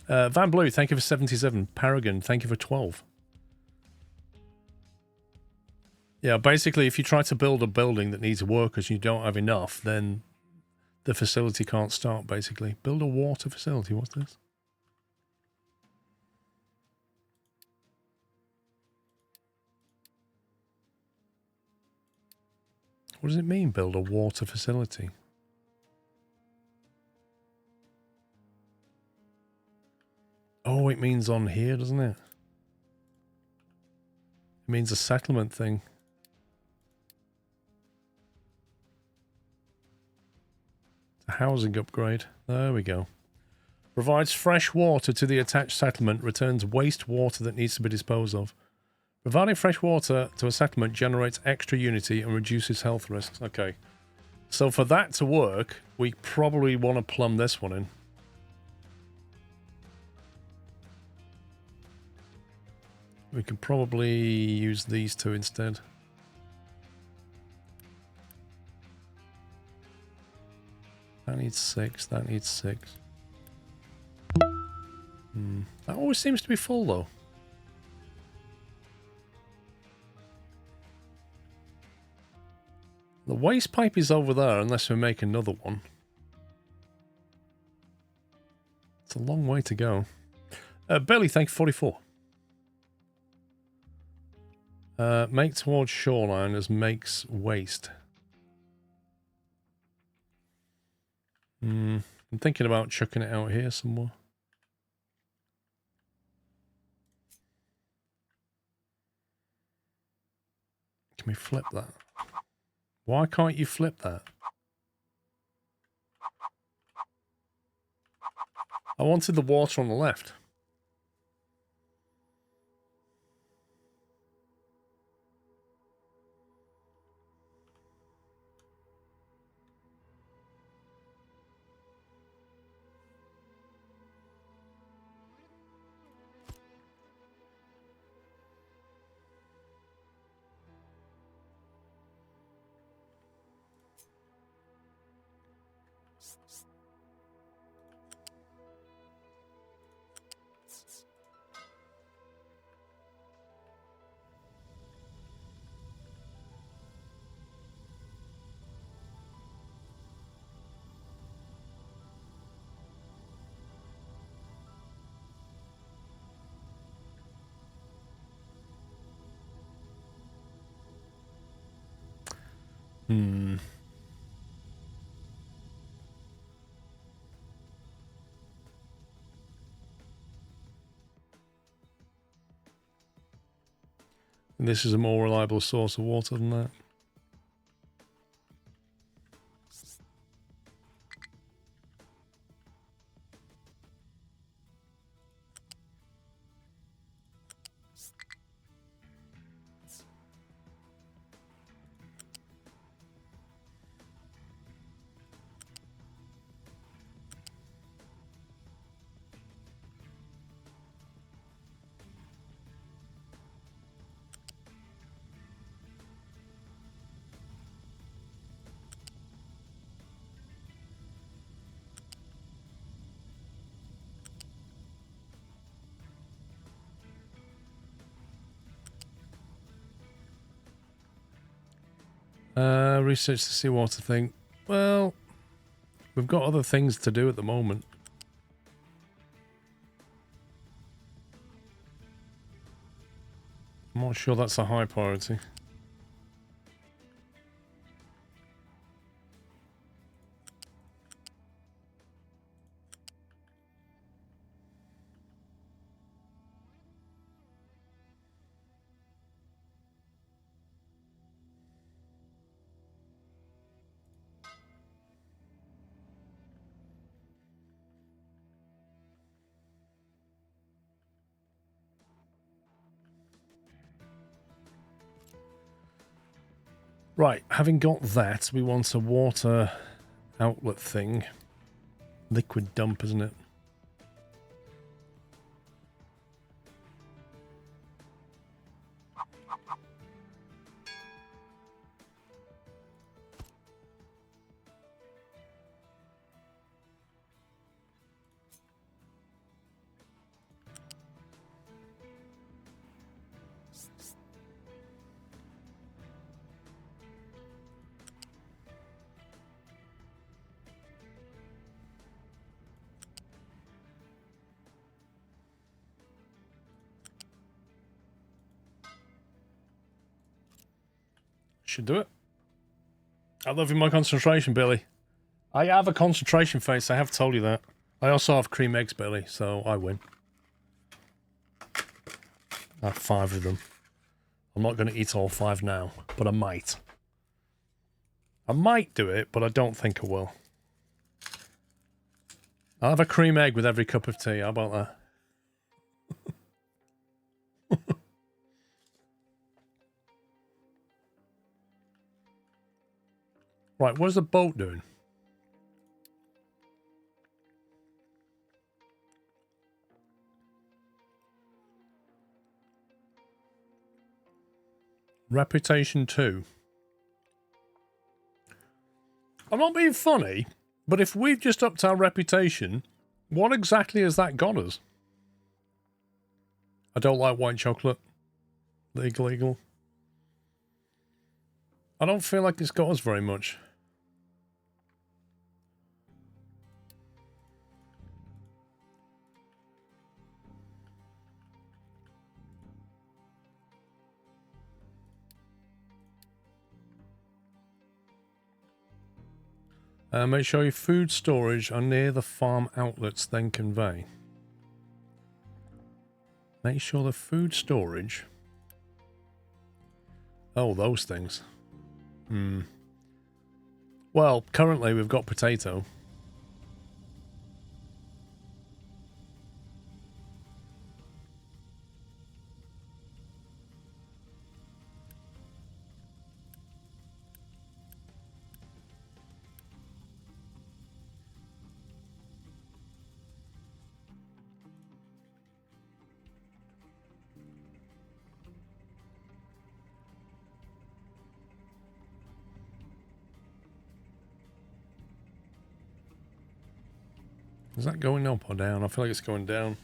Van Blue, thank you for 77. Paragon, thank you for 12. Yeah, basically, if you try to build a building that needs workers and you don't have enough, then the facility can't start, basically. Build a water facility, what's this? What does it mean, build a water facility? Oh, it means on here, doesn't it? It means a settlement thing. It's a housing upgrade. There we go. Provides fresh water to the attached settlement, returns wastewater that needs to be disposed of. Providing fresh water to a settlement generates extra unity and reduces health risks. Okay. So for that to work, we probably want to plumb this one in. We could probably use these two instead. That needs 6, that needs 6. That always seems to be full though. The waste pipe is over there unless we make another one. It's a long way to go. Billy, thank you, 44. Make towards shoreline as makes waste. I'm thinking about chucking it out here somewhere. Can we flip that? Why can't you flip that? I wanted the water on the left. This is a more reliable source of water than that. Research the seawater thing. Well, we've got other things to do at the moment. I'm not sure that's a high priority. Right, having got that, we want a water outlet thing. Liquid dump, isn't it? Should do it. I love you, my concentration, Billy. I have a concentration face, I have told you that. I also have cream eggs, Billy, so I win. I have 5 of them. I'm not going to eat all 5 now, but I might. I might do it, but I don't think I will. I'll have a cream egg with every cup of tea. How about that? Right, what is the boat doing? Reputation 2. I'm not being funny, but if we've just upped our reputation, what exactly has that got us? I don't like white chocolate. Legal. I don't feel like it's got us very much. Make sure your food storage are near the farm outlets, then convey. Make sure the food storage... Oh, those things. Well, currently we've got potato. Is that going up or down? I feel like it's going down.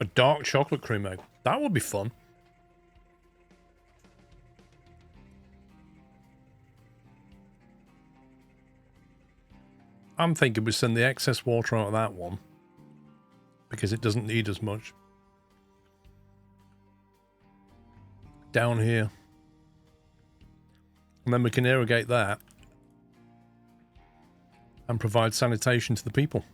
A dark chocolate cream egg. That would be fun. I'm thinking we send the excess water out of that one because it doesn't need as much. Down here. And then we can irrigate that and provide sanitation to the people.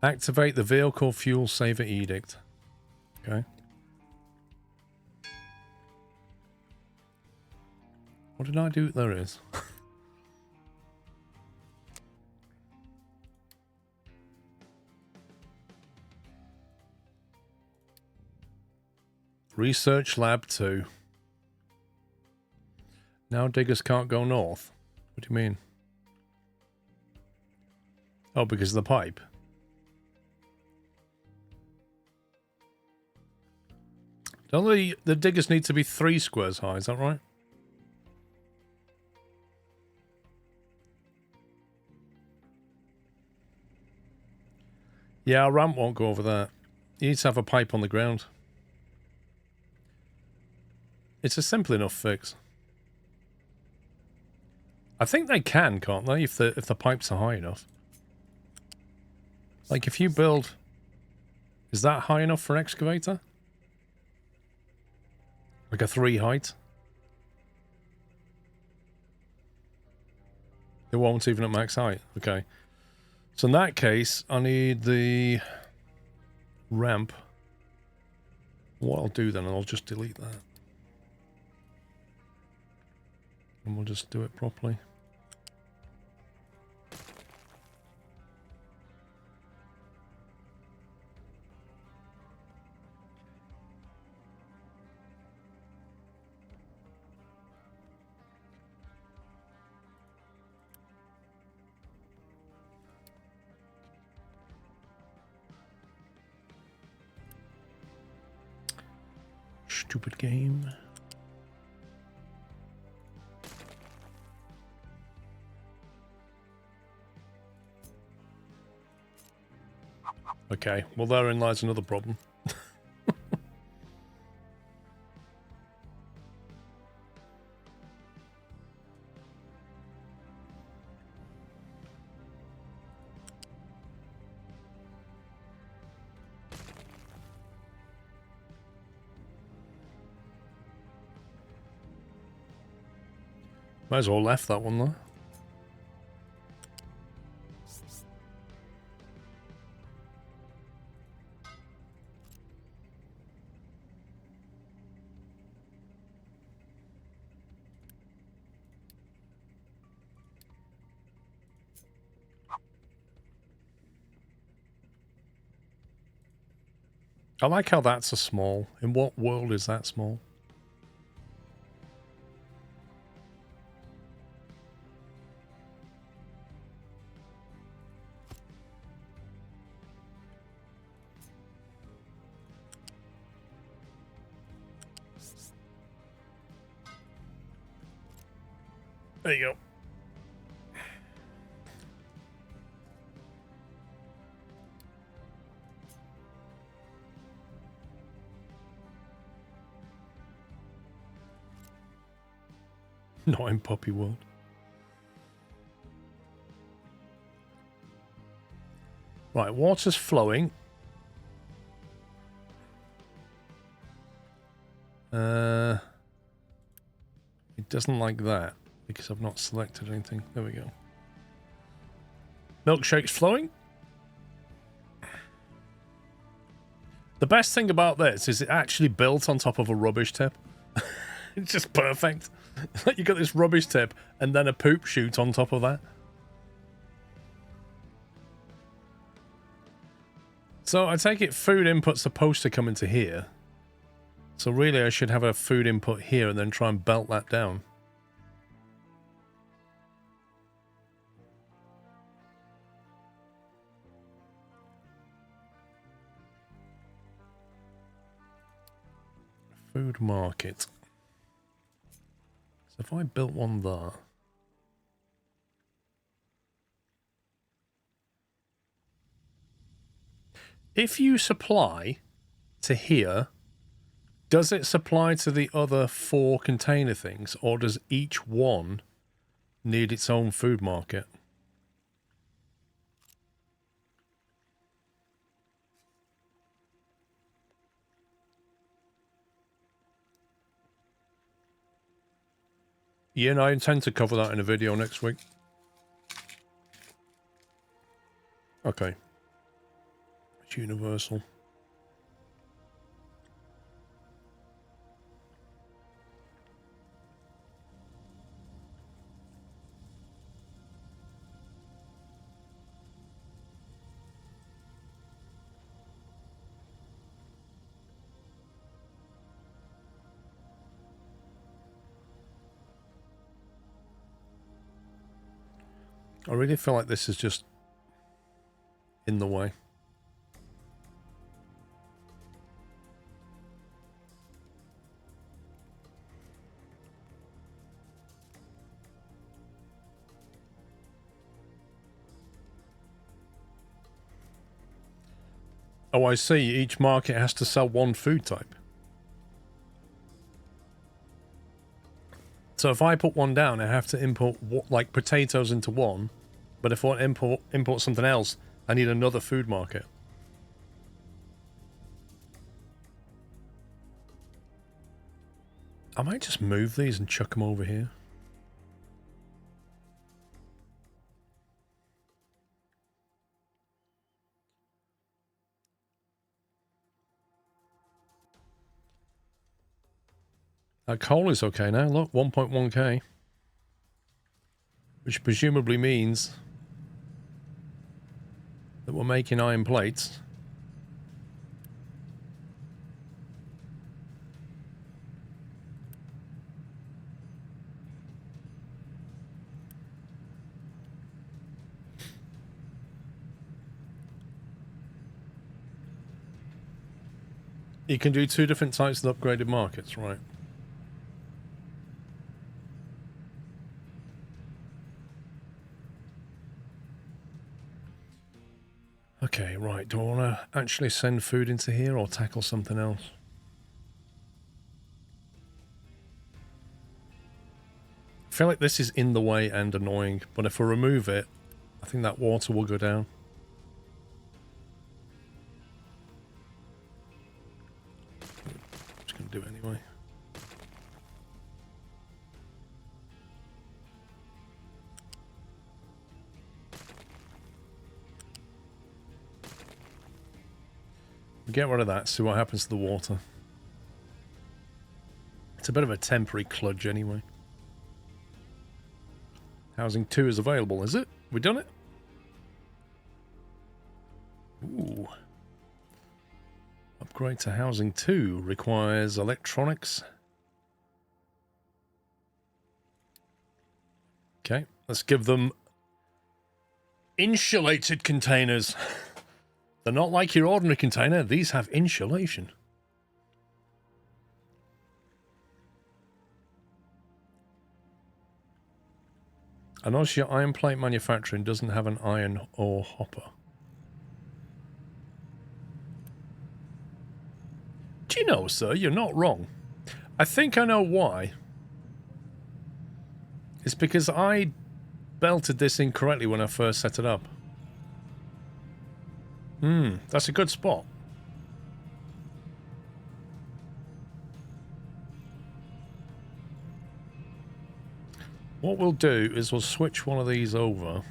Activate the vehicle fuel saver edict. Okay. What did I do? There it is. Research Lab 2. Now diggers can't go north. What do you mean? Oh, because of the pipe. Don't the diggers need to be 3 squares high, is that right? Yeah, our ramp won't go over that. You need to have a pipe on the ground. It's a simple enough fix. I think they can, can't they, if the pipes are high enough. Like if you build... Is that high enough for an excavator? Like a 3 height? It won't even at max height. Okay. So in that case, I need the ramp. What I'll do then, I'll just delete that. And we'll just do it properly. Stupid game. Okay, well therein lies another problem. Might as well left that one though. I like how that's a small. In what world is that small? There you go. Not in Poppy World. Right, water's flowing. It doesn't like that because I've not selected anything. There we go. Milkshake's flowing. The best thing about this is it actually built on top of a rubbish tip. It's just perfect. You got this rubbish tip and then a poop chute on top of that. So I take it food input's supposed to come into here. So really I should have a food input here and then try and belt that down. Food market. So if I built one there. If you supply to here, does it supply to the other 4 container things, or does each one need its own food market? Yeah, and I intend to cover that in a video next week. Okay. It's universal. I really feel like this is just in the way. Oh, I see. Each market has to sell one food type. So if I put one down, I have to import like potatoes into one. But if I want to import something else, I need another food market. I might just move these and chuck them over here. That coal is okay now. Look, 1.1k. Which presumably means that we're making iron plates. You can do 2 different types of upgraded markets, right? Okay, right. Do I want to actually send food into here or tackle something else? I feel like this is in the way and annoying, but if I remove it, I think that water will go down. Just going to do it anyway. Get rid of that, see what happens to the water. It's a bit of a temporary kludge anyway. Housing 2 is available, is it? We done it? Ooh. Upgrade to housing 2 requires electronics. Okay, let's give them insulated containers. They're not like your ordinary container. These have insulation. I notice your iron plate manufacturing doesn't have an iron ore hopper. Do you know, sir, you're not wrong. I think I know why. It's because I belted this incorrectly when I first set it up. That's a good spot. What we'll do is we'll switch one of these over.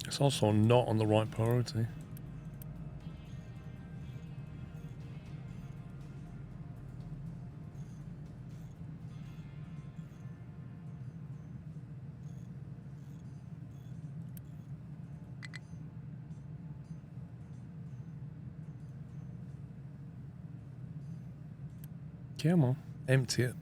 It's also not on the right priority. Come on, empty it.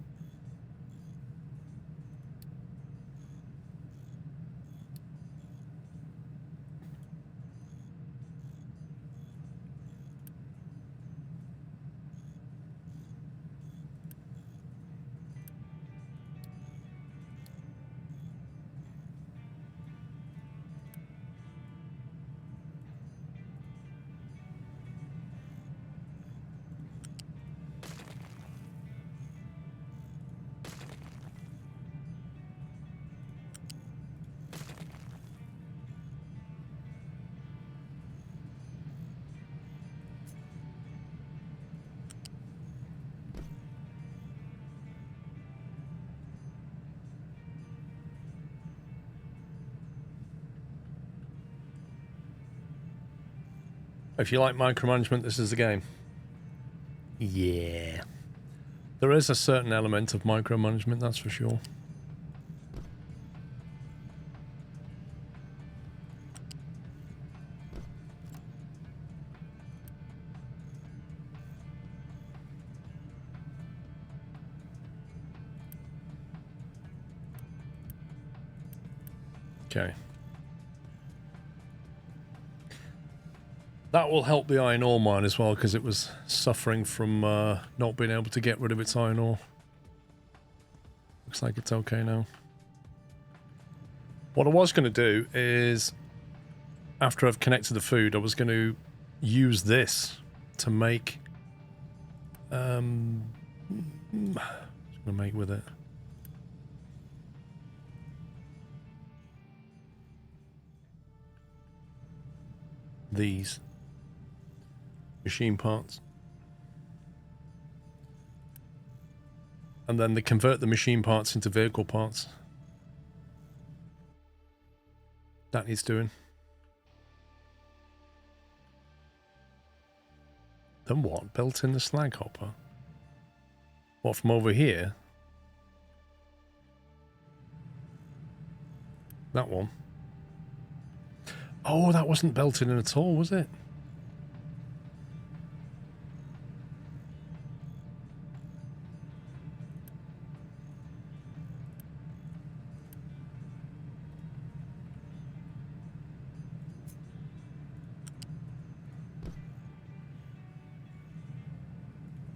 If you like micromanagement, this is the game. Yeah. There is a certain element of micromanagement, that's for sure. Okay. That will help the iron ore mine as well, because it was suffering from not being able to get rid of its iron ore. Looks like it's okay now. What I was going to do is, after I've connected the food, I was going to use this to make... what was I going to make with it? These. Machine parts. And then they convert the machine parts into vehicle parts. That needs doing. Then what? Built in the slag hopper? What, from over here? That one. Oh, that wasn't built in at all, was it?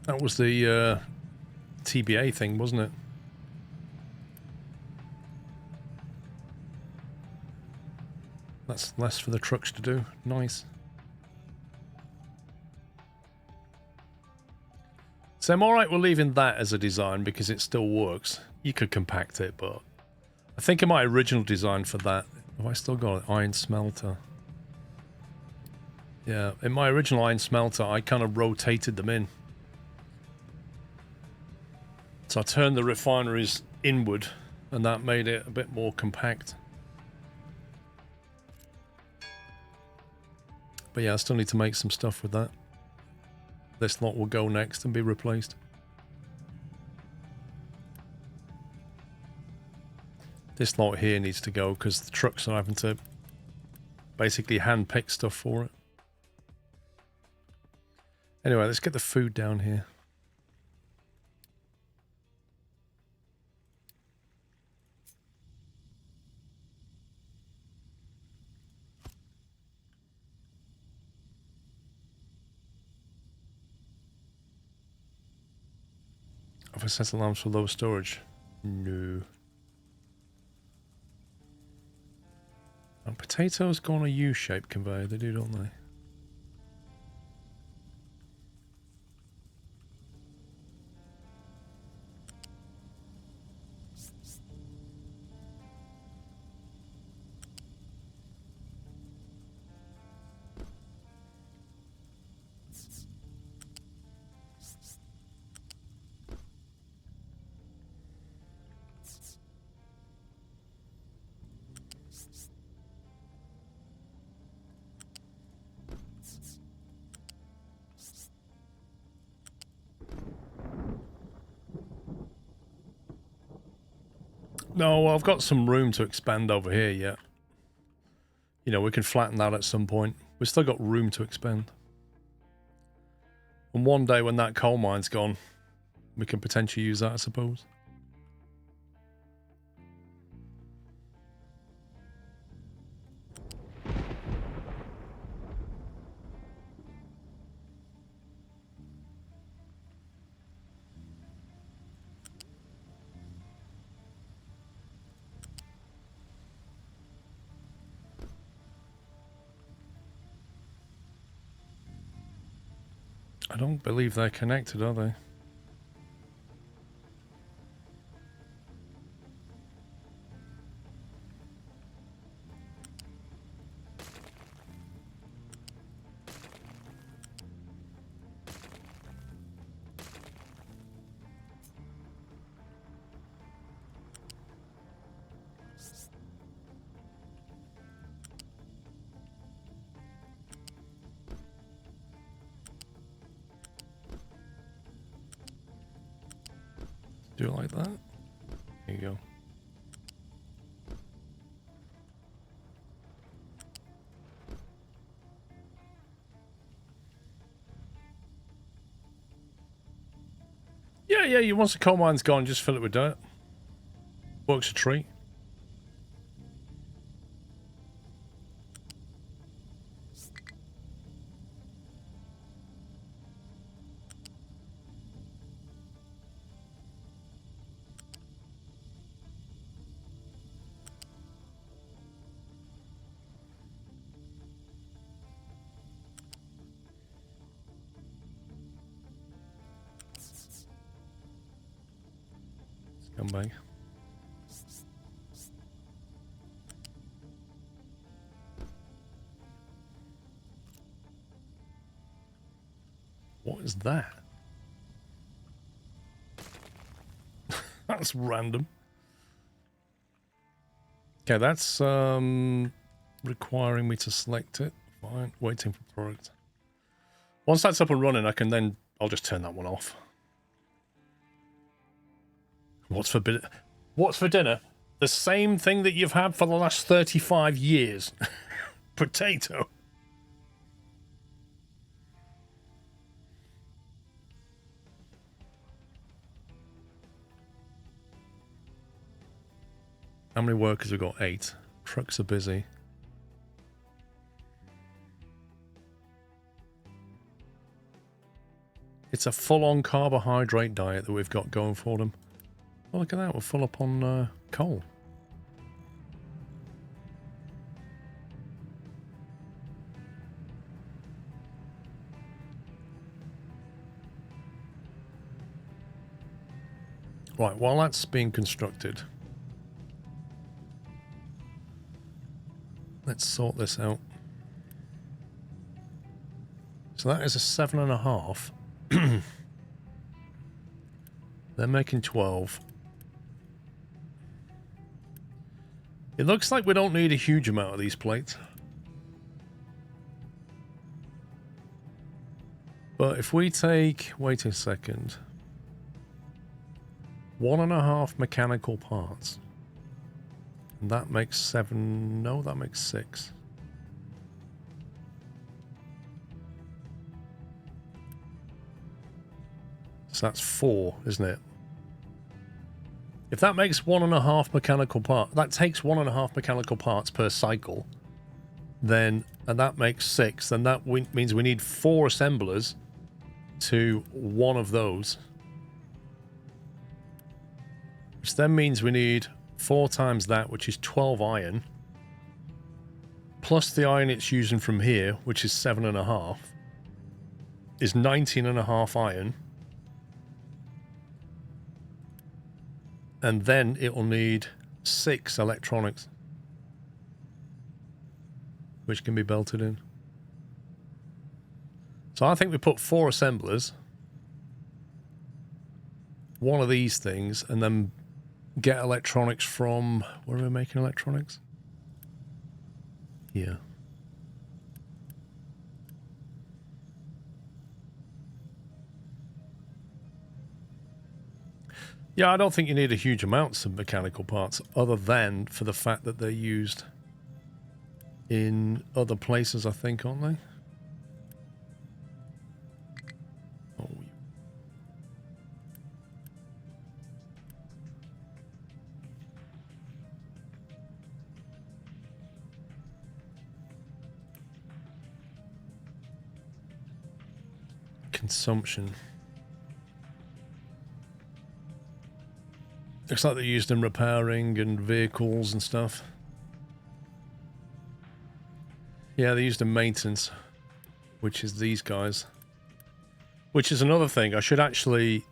That was the TBA thing, wasn't it? That's less for the trucks to do. Nice. So I'm alright with leaving that as a design because it still works. You could compact it, but I think in my original design for that, have I still got an iron smelter? Yeah, in my original iron smelter, I kind of rotated them in. So I turned the refineries inward, and that made it a bit more compact. But yeah, I still need to make some stuff with that. This lot will go next and be replaced. This lot here needs to go because the trucks are having to basically hand pick stuff for it. Anyway, let's get the food down here. Have I set alarms for low storage? No. And potatoes go on a U-shaped conveyor, they do, don't they? No, well, I've got some room to expand over here yet. You know, we can flatten that at some point. We've still got room to expand. And one day when that coal mine's gone, we can potentially use that, I suppose. I don't believe they're connected, are they? Do it like that. There you go. Yeah, once the coal mine's gone, just fill it with dirt. Works a treat. Scumbag. What is that? That's random. Okay, that's requiring me to select it. Fine, waiting for product. Once that's up and running, I'll just turn that one off. What's for dinner? The same thing that you've had for the last 35 years. Potato. How many workers have got? 8. Trucks are busy. It's a full-on carbohydrate diet that we've got going for them. Oh, look at that. We're full up on coal. Right, while that's being constructed, let's sort this out. So that is a 7.5. They're making 12. It looks like we don't need a huge amount of these plates. But if we take, wait a second, 1.5 mechanical parts, and that makes 7, no, that makes 6. So that's 4, isn't it? If that makes 1.5 mechanical parts, that takes 1.5 mechanical parts per cycle, then, and that makes 6, then that means we need 4 assemblers to one of those. Which then means we need 4 times that, which is 12 iron, plus the iron it's using from here, which is 7.5, is 19.5 iron. And then it will need 6 electronics, which can be belted in. So I think we put 4 assemblers, one of these things, and then get electronics from... Where are we making electronics? Here. Yeah, I don't think you need a huge amounts of mechanical parts, other than for the fact that they're used in other places, I think, aren't they? Oh. Consumption. Looks like they're used in repairing and vehicles and stuff. Yeah, they're used in maintenance, which is these guys. Which is another thing. I should actually...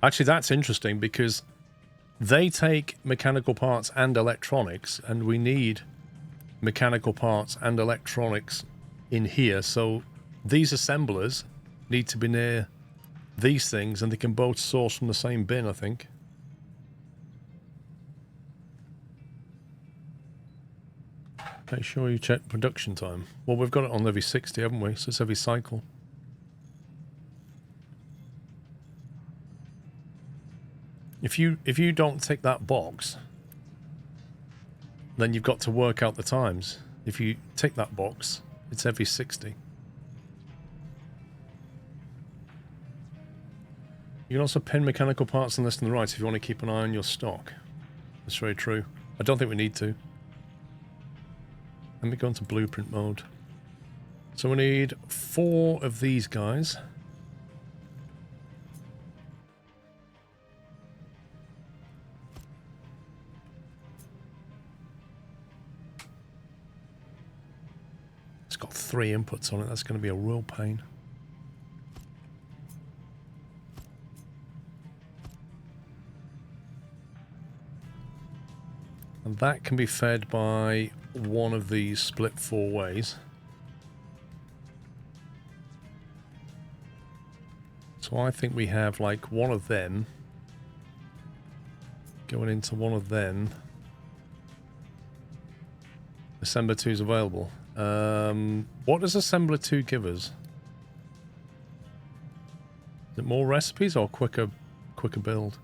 Actually, that's interesting because they take mechanical parts and electronics, and we need mechanical parts and electronics in here. So these assemblers need to be near these things, and they can both source from the same bin, I think. Make sure you check production time. Well, we've got it on every 60, haven't we? So it's every cycle. If you don't tick that box, then you've got to work out the times. If you tick that box, it's every 60. You can also pin mechanical parts on this on the right if you want to keep an eye on your stock. That's very true. I don't think we need to. Let me go into blueprint mode. So we need 4 of these guys. It's got 3 inputs on it. That's going to be a real pain. And that can be fed by one of these split 4 ways. So I think we have like one of them going into one of them. Assembler 2 is available. What does Assembler 2 give us? Is it more recipes or quicker build?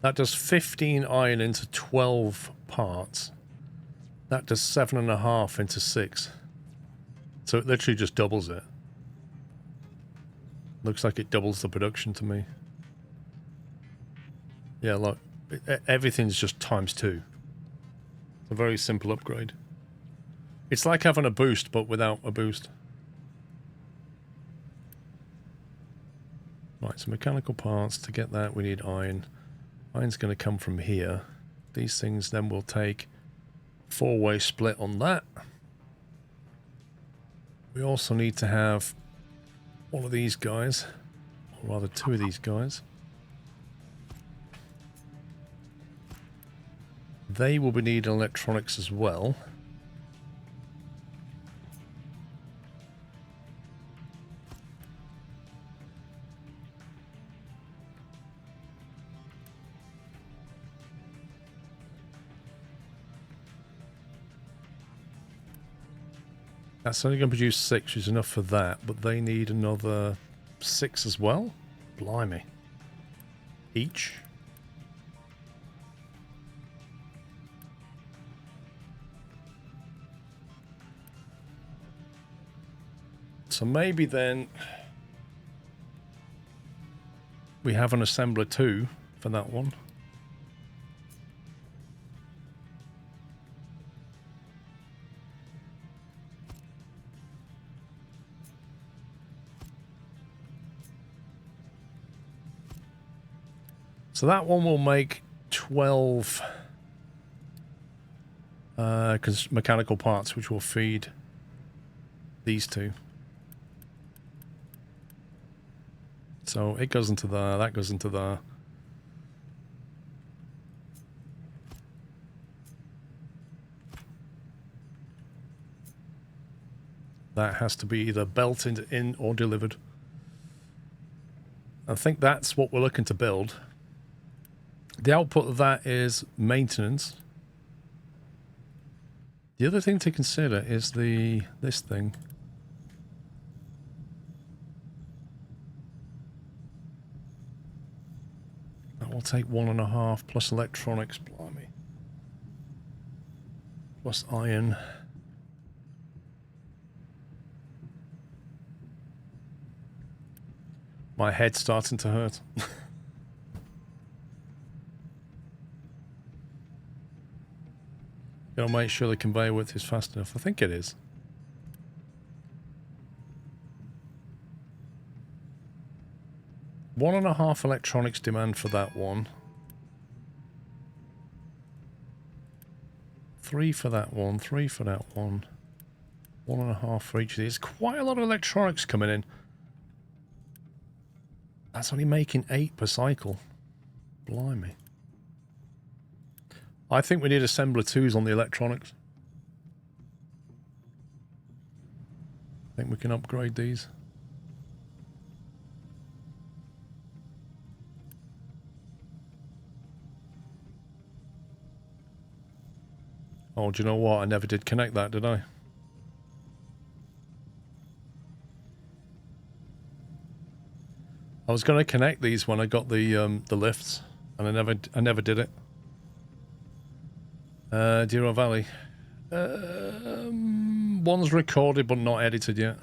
That does 15 iron into 12 parts. That does 7.5 into 6. So it literally just doubles it. Looks like it doubles the production to me. Yeah, look. Everything's just times 2. It's a very simple upgrade. It's like having a boost, but without a boost. Right, so mechanical parts. To get that, we need iron. Iron's going to come from here. These things then will take 4-way split on that. We also need to have one of these guys, or rather 2 of these guys. They will be needing electronics as well. That's only going to produce 6, which is enough for that, but they need another 6 as well? Blimey. Each? So maybe then we have an assembler 2 for that one. So that one will make 12 mechanical parts, which will feed these two. So it goes into there, that goes into there. That has to be either belted in or delivered. I think that's what we're looking to build. The output of that is maintenance. The other thing to consider is this thing. That will take 1.5 plus electronics, blimey. Plus iron. My head's starting to hurt. Gotta make sure the conveyor width is fast enough. I think it is. One and a half electronics demand for that one. 3 for that one. 3 for that one. 1.5 for each of these. Quite a lot of electronics coming in. That's only making 8 per cycle. Blimey. I think we need assembler 2s on the electronics. I think we can upgrade these. Oh, do you know what? I never did connect that, did I? I was going to connect these when I got the lifts, and I never did it. Deer Valley. One's recorded but not edited yet.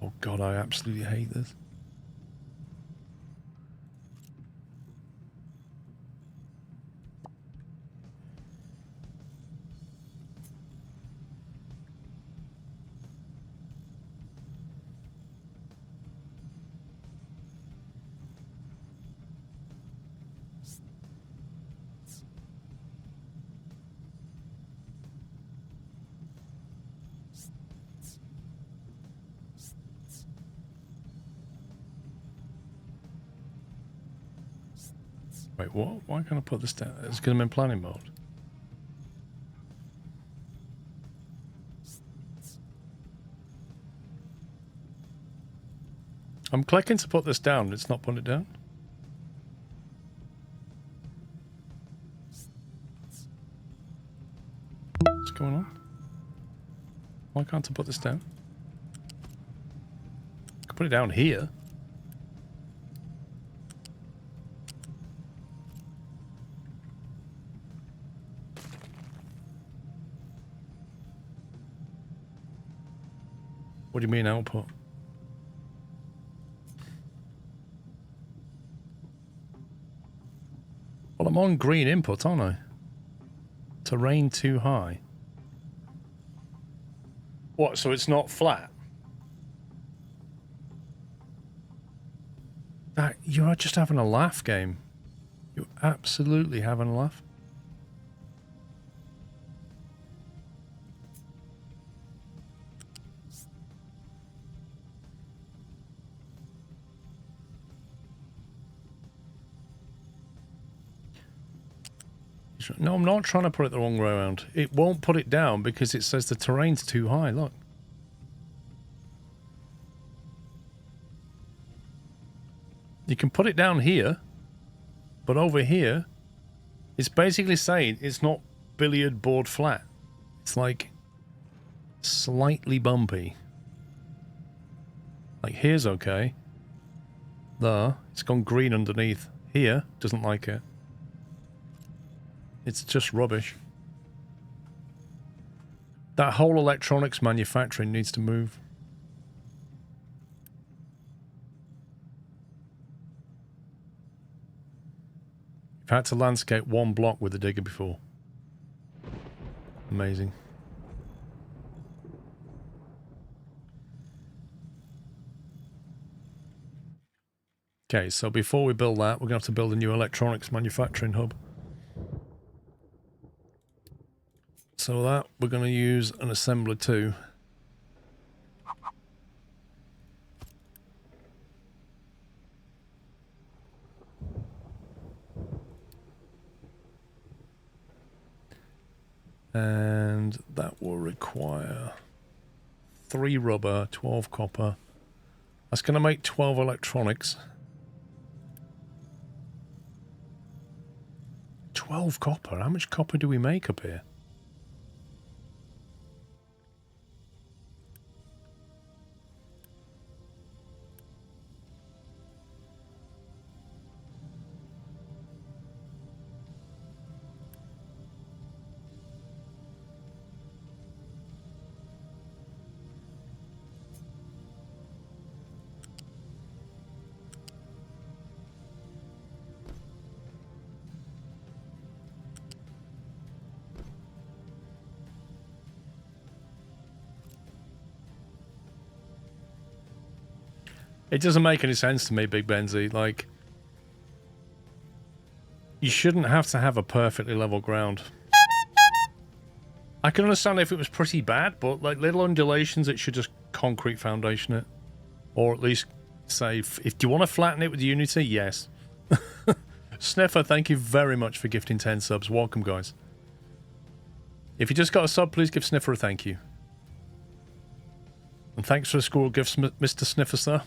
Oh god, I absolutely hate this. Wait, what? Why can't I put this down? It's going to be in planning mode. I'm clicking to put this down. It's not putting it down. What's going on? Why can't I put this down? I can put it down here. What do you mean output? Well, I'm on green input, aren't I? Terrain too high. What, so it's not flat? You're just having a laugh, game. You're absolutely having a laugh. No, I'm not trying to put it the wrong way around. It won't put it down because it says the terrain's too high. Look. You can put it down here, but over here, It's basically saying it's not billiard board flat. It's like slightly bumpy. Like here's okay. There, it's gone green underneath. Here, doesn't like it. It's just rubbish. That whole electronics manufacturing needs to move. I've had to landscape one block with the digger before. Amazing. Okay, so before we build that, we're going to have to build a new electronics manufacturing hub. So that, we're going to use an assembler too. And that will require 3 rubber, 12 copper. That's going to make 12 electronics. 12 copper? How much copper do we make up here? It doesn't make any sense to me, Big Benzie. Like, you shouldn't have to have a perfectly level ground. I can understand if it was pretty bad, but like little undulations, it should just concrete foundation it. Or at least say, if do you want to flatten it with Unity? Yes. Sniffer, thank you very much for gifting 10 subs. Welcome, guys. If you just got a sub, please give Sniffer a thank you. And thanks for the squirrel gifts, Mr. Sniffer, sir.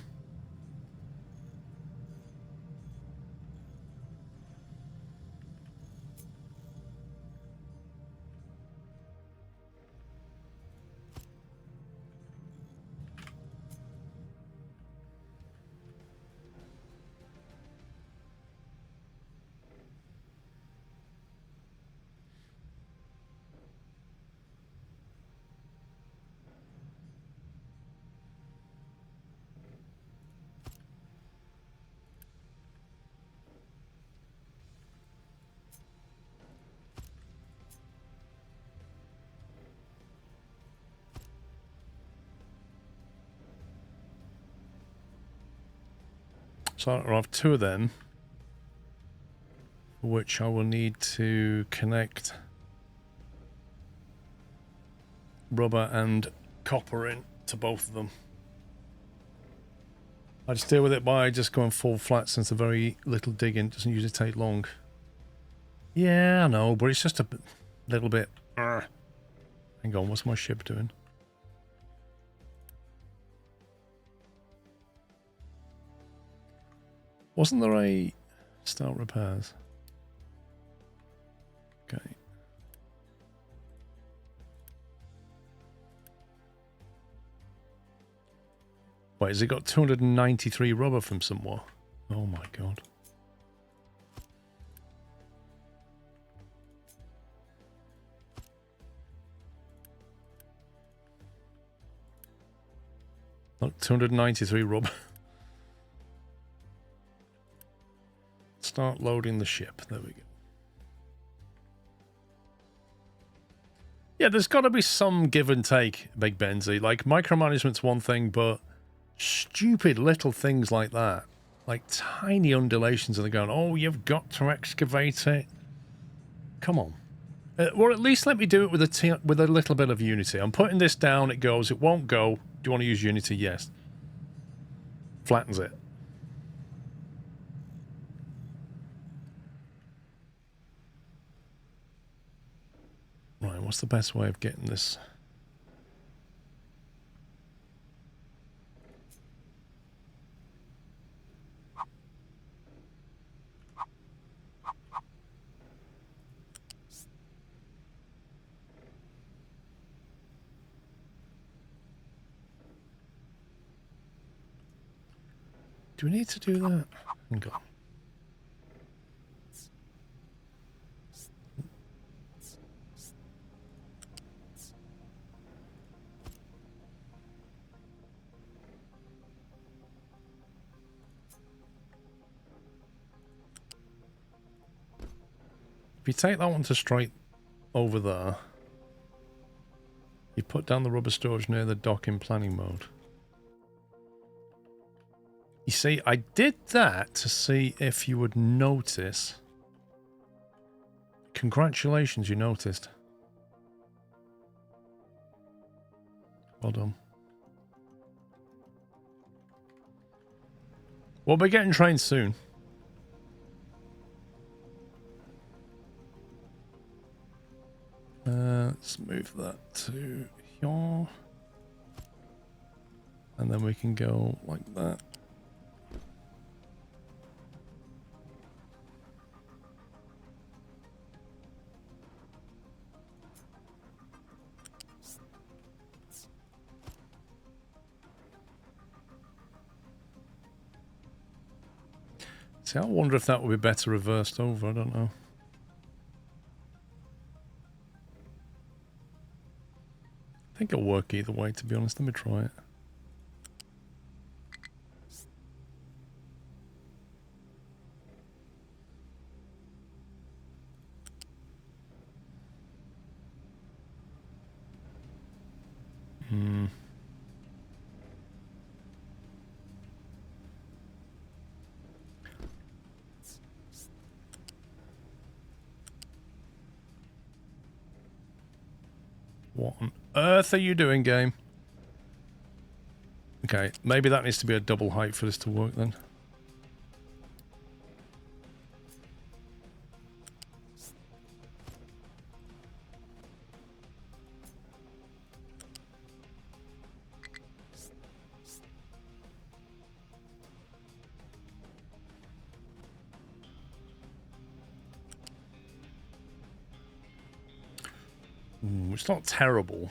So I'll have 2 of them, for which I will need to connect rubber and copper in to both of them. I just deal with it by just going full flat since the very little digging doesn't usually take long. Yeah, I know, but it's just a little bit... Hang on, what's my ship doing? Wasn't there a start repairs? Okay. Wait, has it got 293 rubber from somewhere? Oh my god. Look, 293 rubber. Start loading the ship. There we go. Yeah, there's got to be some give and take, Big Benzie. Like, micromanagement's one thing, but stupid little things like that. Like, tiny undulations and they're going, oh, you've got to excavate it. Come on. Or at least let me do it with a little bit of Unity. I'm putting this down, it goes, it won't go. Do you want to use Unity? Yes. Flattens it. Right, what's the best way of getting this? Do we need to do that? Hang on. If you take that one to straight over there, you put down the rubber storage near the dock in planning mode. You see, I did that to see if you would notice. Congratulations, you noticed. Well done. We'll be getting trained soon. Let's move that to here. And then we can go like that. See, I wonder if that would be better reversed over. I don't know. I think it'll work either way, to be honest. Let me try it. What on earth are you doing, game? Okay, maybe that needs to be a double height for this to work then. It's not terrible.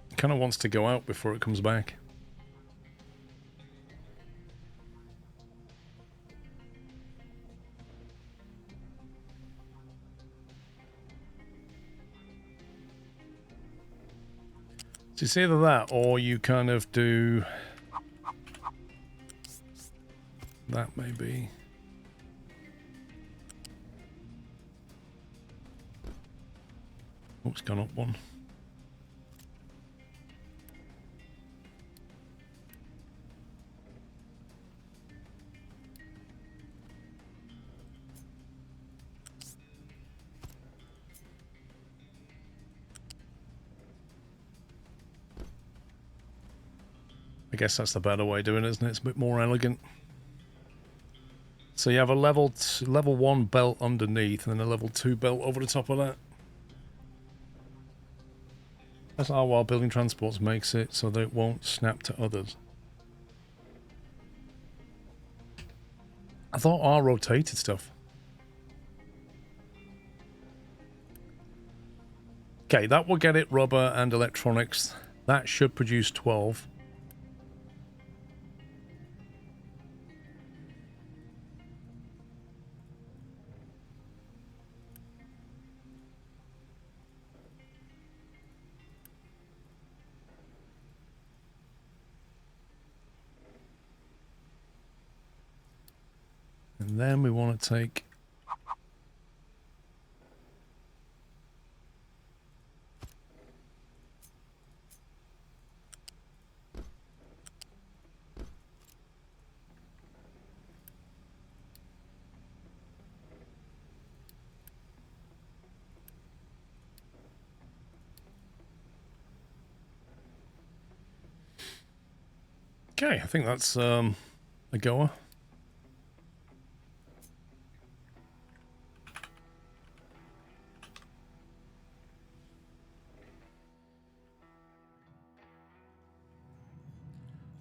It kind of wants to go out before it comes back. So it's either that or you kind of do that maybe. Oh, it's gone up one. I guess that's the better way of doing it, isn't it? It's a bit more elegant. So you have a level 1 belt underneath and then a level 2 belt over the top of that. That's how while building transports makes it so that it won't snap to others. I thought R rotated stuff. Okay, that will get it rubber and electronics. That should produce 12. And then we want to take okay, I think that's a goer.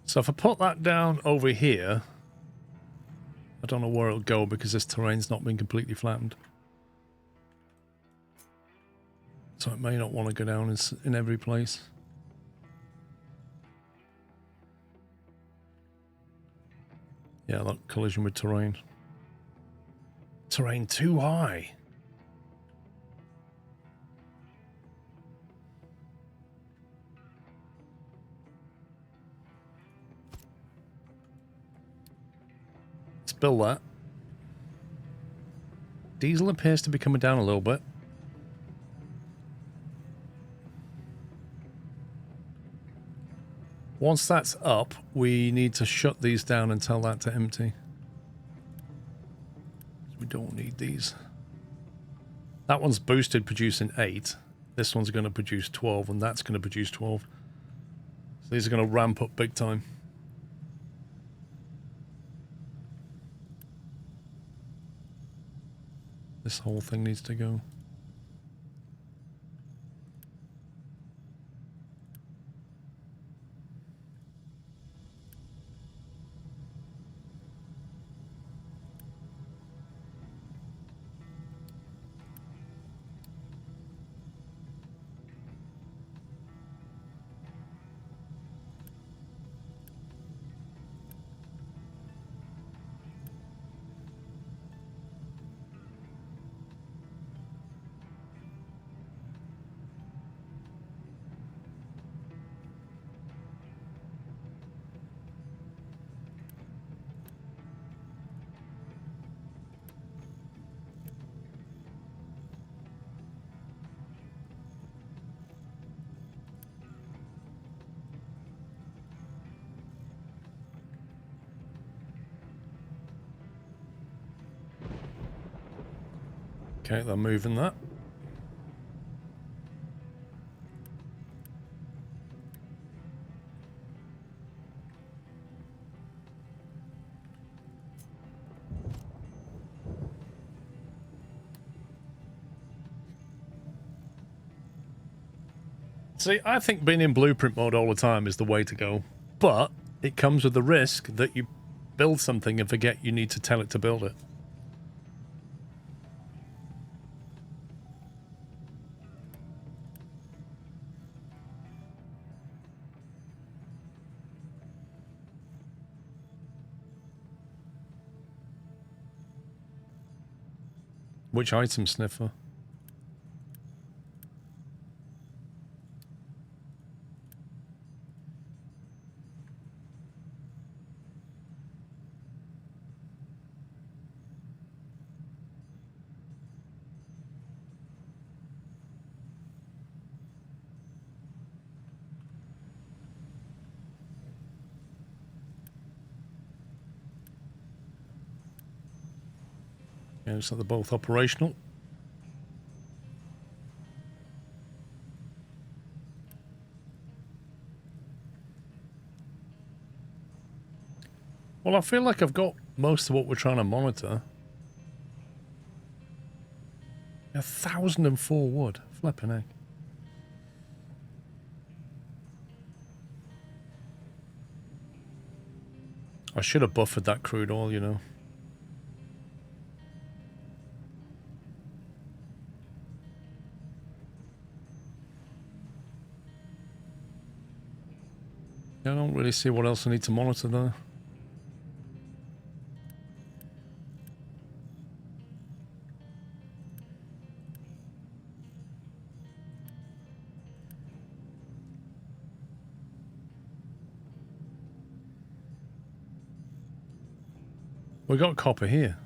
So if I put that down over here, I don't know where it'll go because this terrain's not been completely flattened. So it may not want to go down in every place. Yeah, look, collision with terrain. Terrain too high. Let's build that. Diesel appears to be coming down a little bit. Once that's up, we need to shut these down and tell that to empty. We don't need these. That one's boosted, producing 8. This one's going to produce 12, and that's going to produce 12. So these are going to ramp up big time. This whole thing needs to go. Okay, they're moving that. See, I think being in blueprint mode all the time is the way to go, but it comes with the risk that you build something and forget you need to tell it to build it. Which item sniffer? Yeah, so they're both operational. Well, I feel like I've got most of what we're trying to monitor. 1,004 wood. Flipping heck. I should have buffered that crude oil, you know. I don't really see what else I need to monitor there. We got copper here.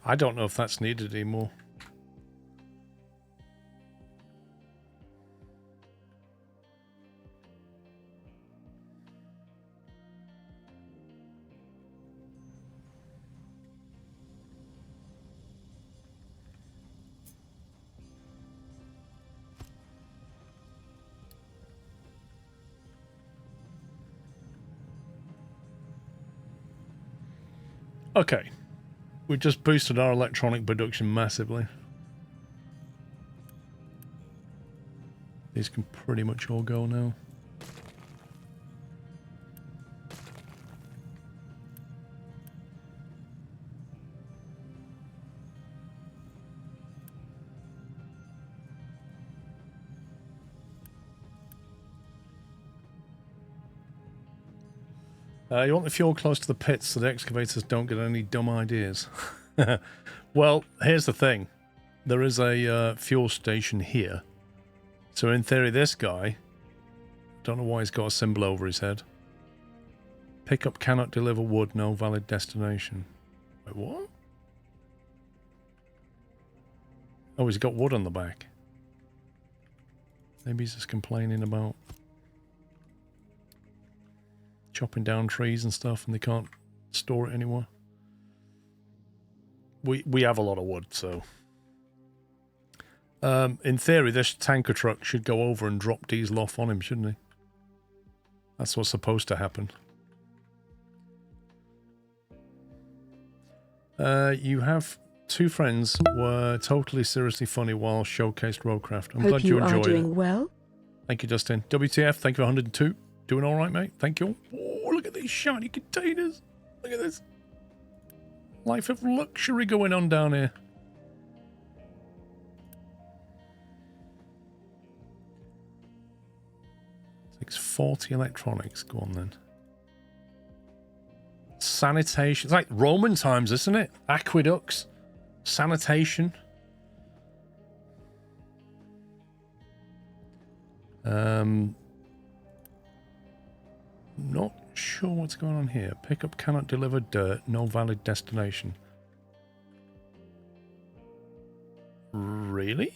I don't know if that's needed anymore. Okay. We just boosted our electronic production massively. These can pretty much all go now. You want the fuel close to the pits so the excavators don't get any dumb ideas. Well, here's the thing. There is a fuel station here. So in theory, this guy... Don't know why he's got a symbol over his head. Pickup cannot deliver wood, no valid destination. Wait, what? Oh, he's got wood on the back. Maybe he's just complaining about chopping down trees and stuff and they can't store it anymore. We have a lot of wood, so... in theory, this tanker truck should go over and drop diesel off on him, shouldn't he? That's what's supposed to happen. You have two friends were totally seriously funny while showcased Roadcraft. I'm glad you enjoyed it. Hope you are doing well. Thank you, Justin. WTF, thank you for 102. Doing all right, mate? Thank you. Oh, look at these shiny containers. Look at this. Life of luxury going on down here. Takes 40 electronics. Go on then. Sanitation. It's like Roman times, isn't it? Aqueducts. Sanitation. Not sure what's going on here. Pickup cannot deliver dirt. No valid destination. Really?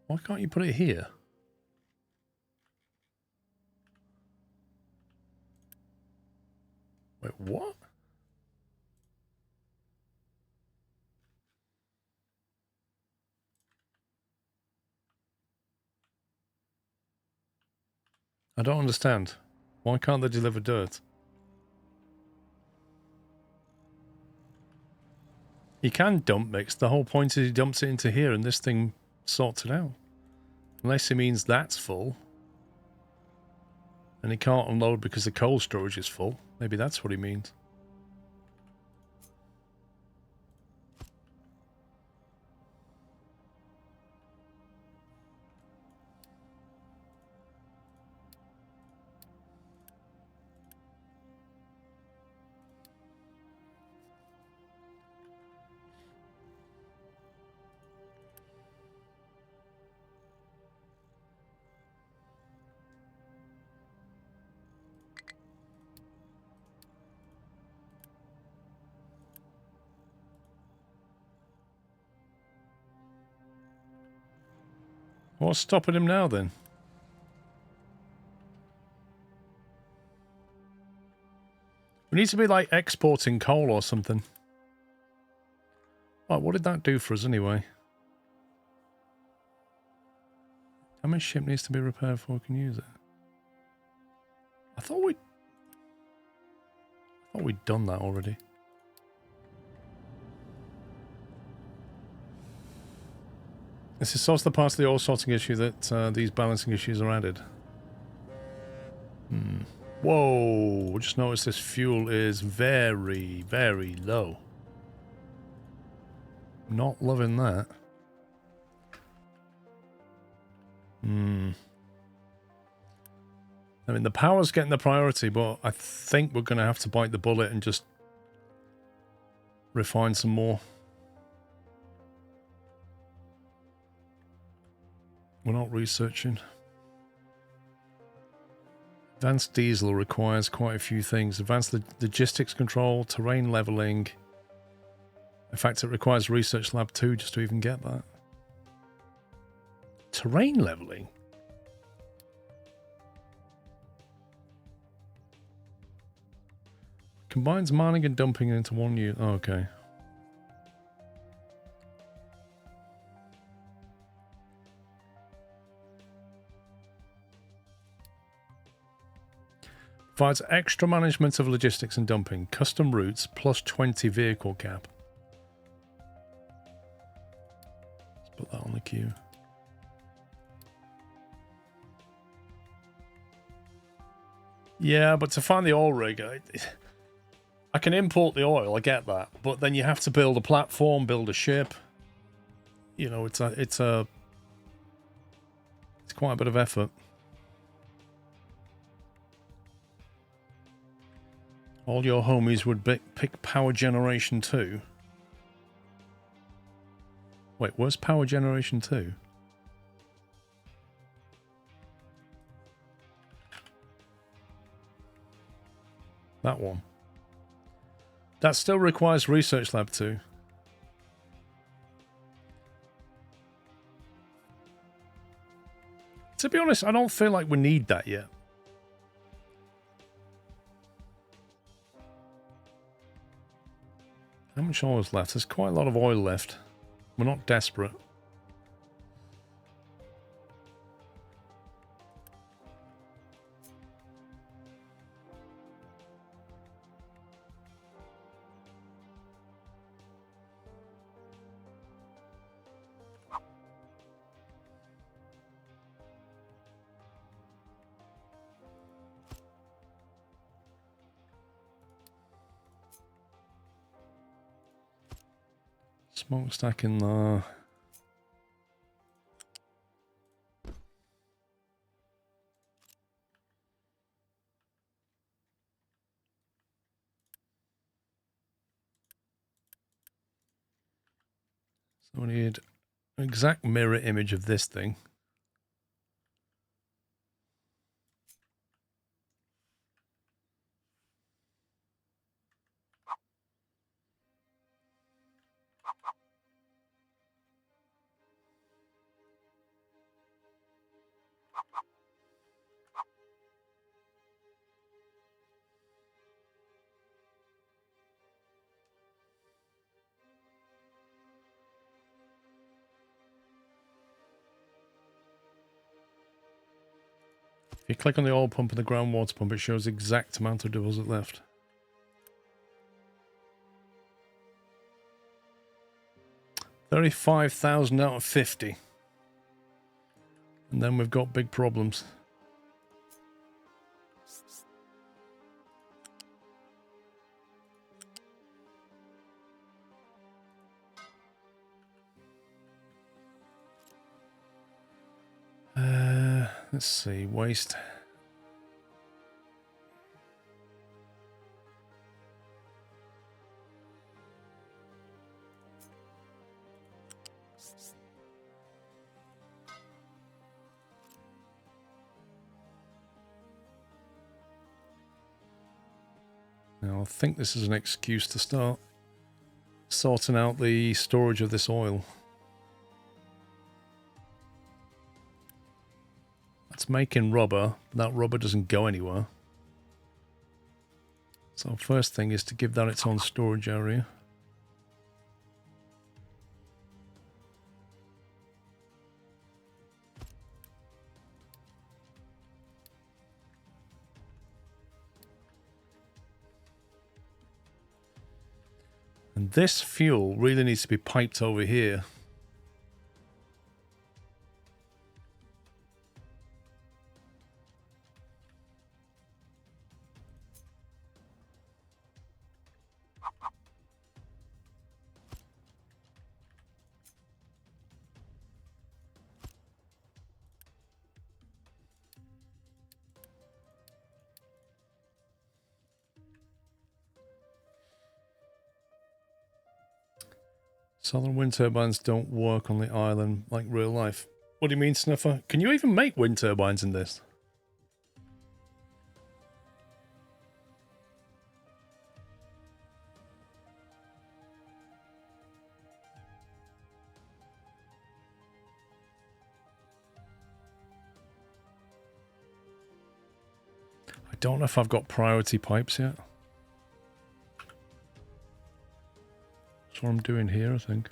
Why can't you put it here? Wait, what? I don't understand. Why can't they deliver dirt? You can dump mix. The whole point is he dumps it into here and this thing sorts it out. Unless he means that's full. And he can't unload because the coal storage is full. Maybe that's what he means. What's stopping him now then? We need to be like exporting coal or something. Right, what did that do for us anyway? How much ship needs to be repaired before we can use it? I thought we'd done that already. This is sort of the part of the ore sorting issue that these balancing issues are added. Whoa, just noticed this fuel is very, very low. Not loving that. I mean, the power's getting the priority, but I think we're going to have to bite the bullet and just refine some more. We're not researching. Advanced diesel requires quite a few things. Advanced logistics control, terrain leveling. In fact, it requires research lab 2 just to even get that. Terrain leveling? Combines mining and dumping into one unit. Oh, okay. Provides extra management of logistics and dumping. Custom routes plus 20 vehicle cap. Let's put that on the queue. Yeah, but to find the oil rig, I can import the oil, I get that. But then you have to build a platform, build a ship. You know, it's quite a bit of effort. All your homies would pick Power Generation 2. Wait, where's Power Generation 2? That one. That still requires Research Lab 2. To be honest, I don't feel like we need that yet. How much oil is left? There's quite a lot of oil left. We're not desperate. Smokestack in there. So we need an exact mirror image of this thing. If you click on the oil pump and the groundwater pump, it shows the exact amount of deposit left. $35,000 out of 50. And then we've got big problems. Let's see, waste. Now I think this is an excuse to start sorting out the storage of this oil. It's making rubber. That rubber doesn't go anywhere. So first thing is to give that its own storage area. And this fuel really needs to be piped over here. Southern wind turbines don't work on the island like real life. What do you mean, Snuffer? Can you even make wind turbines in this? I don't know if I've got priority pipes yet. That's what I'm doing here, I think.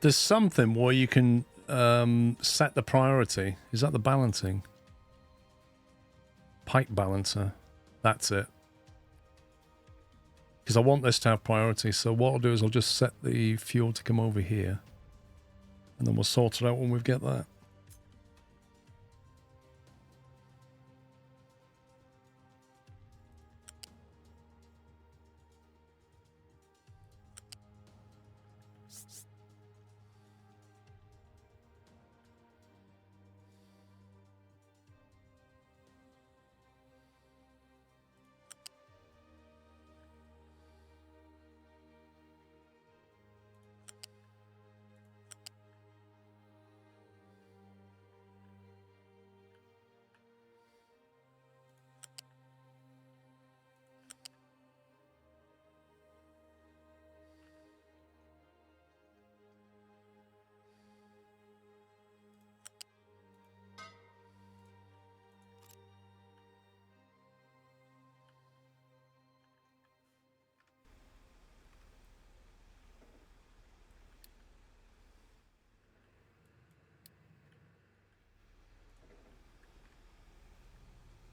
There's something where you can set the priority. Is that the balancing? Pipe balancer. That's it. Because I want this to have priority. So what I'll do is I'll just set the fuel to come over here. And then we'll sort it out when we get that.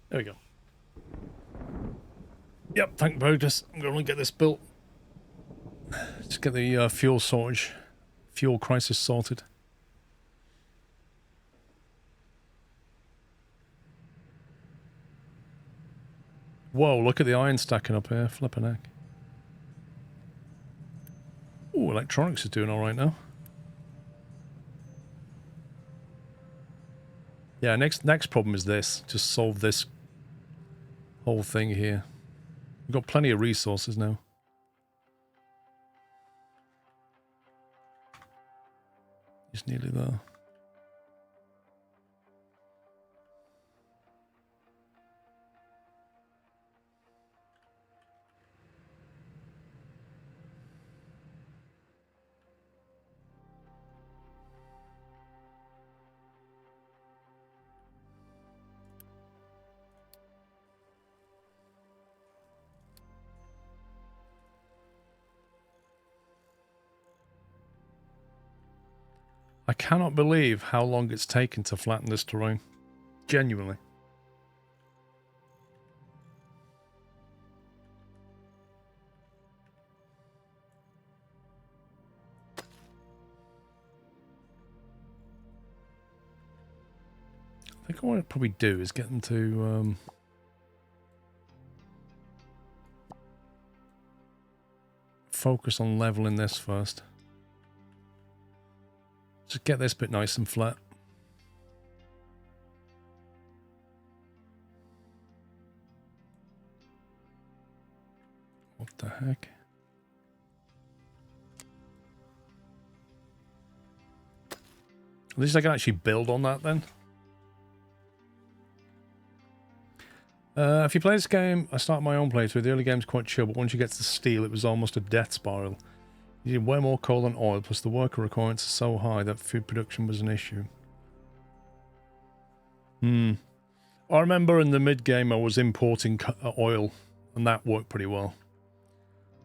There we go. Yep, thank Bogus. I'm going to get this built. Just get the fuel crisis sorted. Whoa, look at the iron stacking up here. Flipping heck. Ooh, electronics is doing alright now. Yeah, next problem is this. Just solve this whole thing here. We've got plenty of resources now. Just nearly there. I cannot believe how long it's taken to flatten this terrain. Genuinely. I think what I'd probably do is get them to focus on leveling this first. Just get this bit nice and flat. What the heck? At least I can actually build on that then. If you play this game, I started my own playthrough. The early game's quite chill, but once you get to steel, it was almost a death spiral. You need way more coal than oil, plus the worker requirements are so high that food production was an issue. I remember in the mid-game I was importing oil, and that worked pretty well.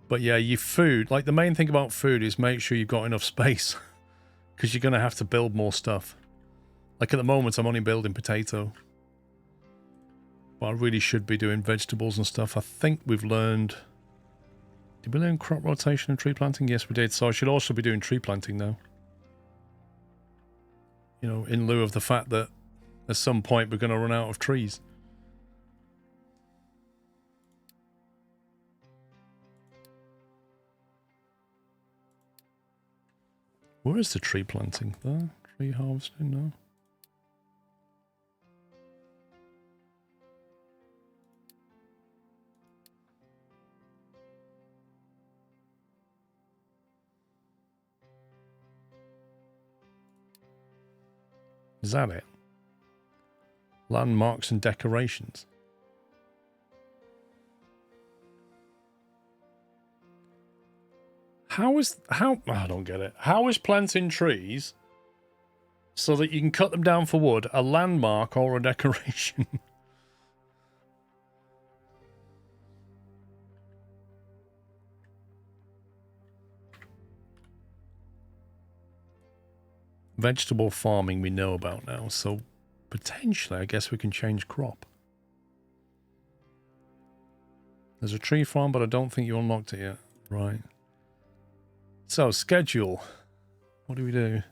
But yeah, your food, like the main thing about food is make sure you've got enough space, because you're going to have to build more stuff. Like at the moment, I'm only building potato. But I really should be doing vegetables and stuff. I think we've learned... Did we learn crop rotation and tree planting? Yes, we did. So I should also be doing tree planting now. You know, in lieu of the fact that at some point we're going to run out of trees. Where is the tree planting? There? Tree harvesting? No. Is that it? Landmarks and decorations. How I don't get it. How is planting trees so that you can cut them down for wood a landmark or a decoration? Vegetable farming we know about now, so potentially I guess we can change crop. There's a tree farm, but I don't think you unlocked it yet. Right. So, schedule. What do we do?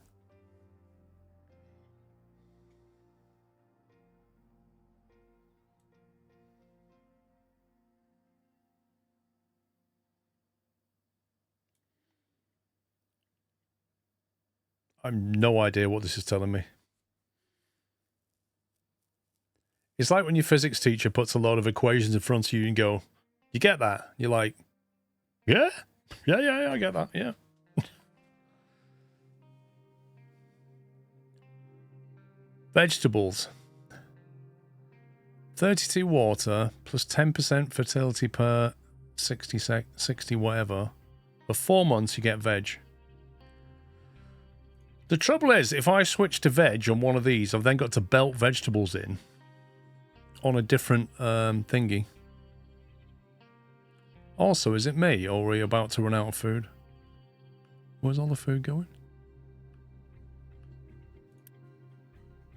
I have no idea what this is telling me. It's like when your physics teacher puts a lot of equations in front of you and go, you get that? You're like, yeah, I get that, yeah. Vegetables. 32 water plus 10% fertility per 60 whatever. For 4 months you get veg. The trouble is, if I switch to veg on one of these, I've then got to belt vegetables in on a different thingy. Also, is it me, or are we about to run out of food? Where's all the food going?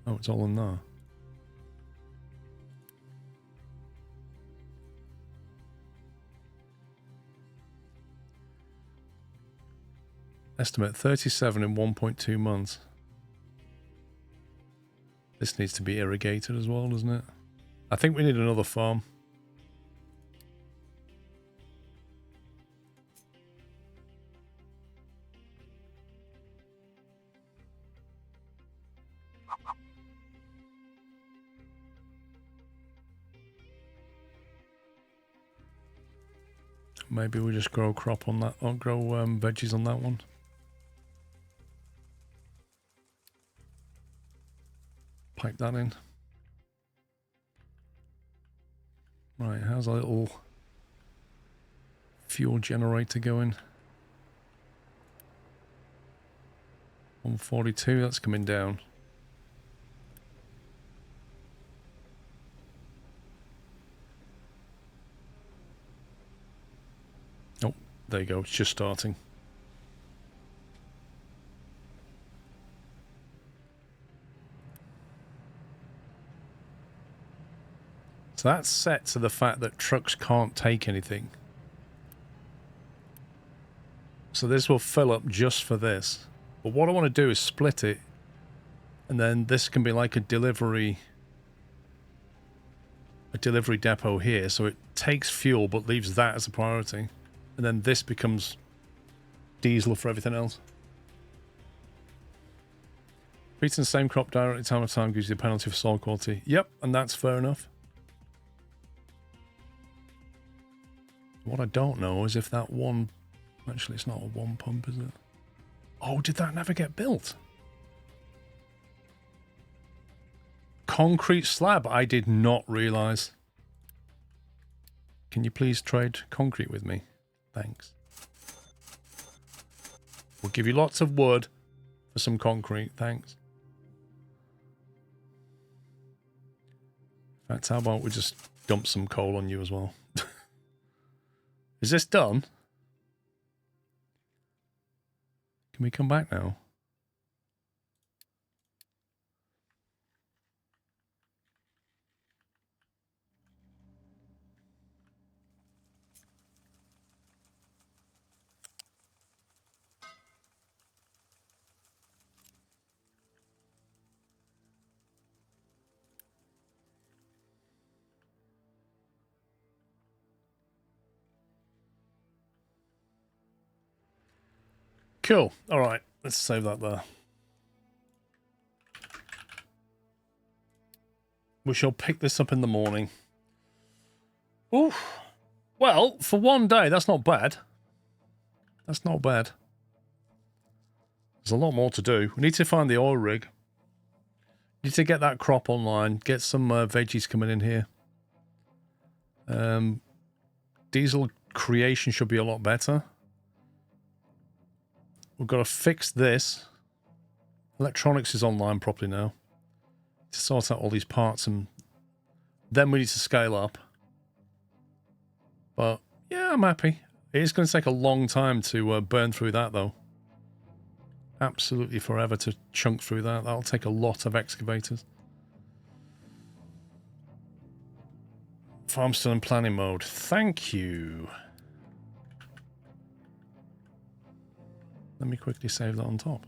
Oh, it's all in there. Estimate 37 in 1.2 months. This needs to be irrigated as well, doesn't it? I think we need another farm. Maybe we just grow crop on that, or grow veggies on that one. Pipe that in. Right, how's a little fuel generator going? 142, that's coming down. Oh, there you go, it's just starting. So that's set to the fact that trucks can't take anything. So this will fill up just for this. But what I want to do is split it. And then this can be like a delivery depot here. So it takes fuel but leaves that as a priority. And then this becomes diesel for everything else. Repeating the same crop directly time of time gives you a penalty for soil quality. Yep, and that's fair enough. What I don't know is if that one... Actually, it's not a one pump, is it? Oh, did that never get built? Concrete slab. I did not realise. Can you please trade concrete with me? Thanks. We'll give you lots of wood for some concrete. Thanks. In fact, how about we just dump some coal on you as well? Is this done? Can we come back now? Cool. All right. Let's save that there. We shall pick this up in the morning. Ooh. Well, for one day, that's not bad. That's not bad. There's a lot more to do. We need to find the oil rig. Need to get that crop online. Get some veggies coming in here. Diesel creation should be a lot better. We've got to fix this. Electronics is online properly now. To sort out all these parts, and then we need to scale up. But yeah, I'm happy. It is going to take a long time to burn through that, though. absolutely forever to chunk through that. That'll take a lot of excavators. Farm still in planning mode. Thank you. Let me quickly save that on top.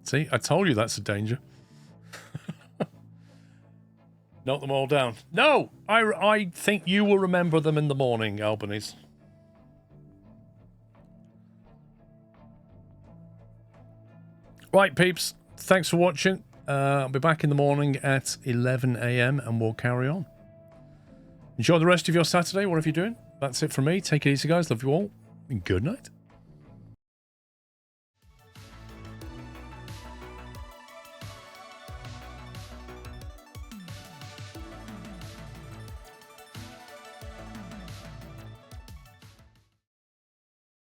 See, I told you that's a danger. Note them all down. No! I think you will remember them in the morning, Albanese. Right, peeps. Thanks for watching. I'll be back in the morning at 11 a.m. and we'll carry on. Enjoy the rest of your Saturday, whatever you're doing. That's it from me. Take it easy, guys. Love you all. And good night.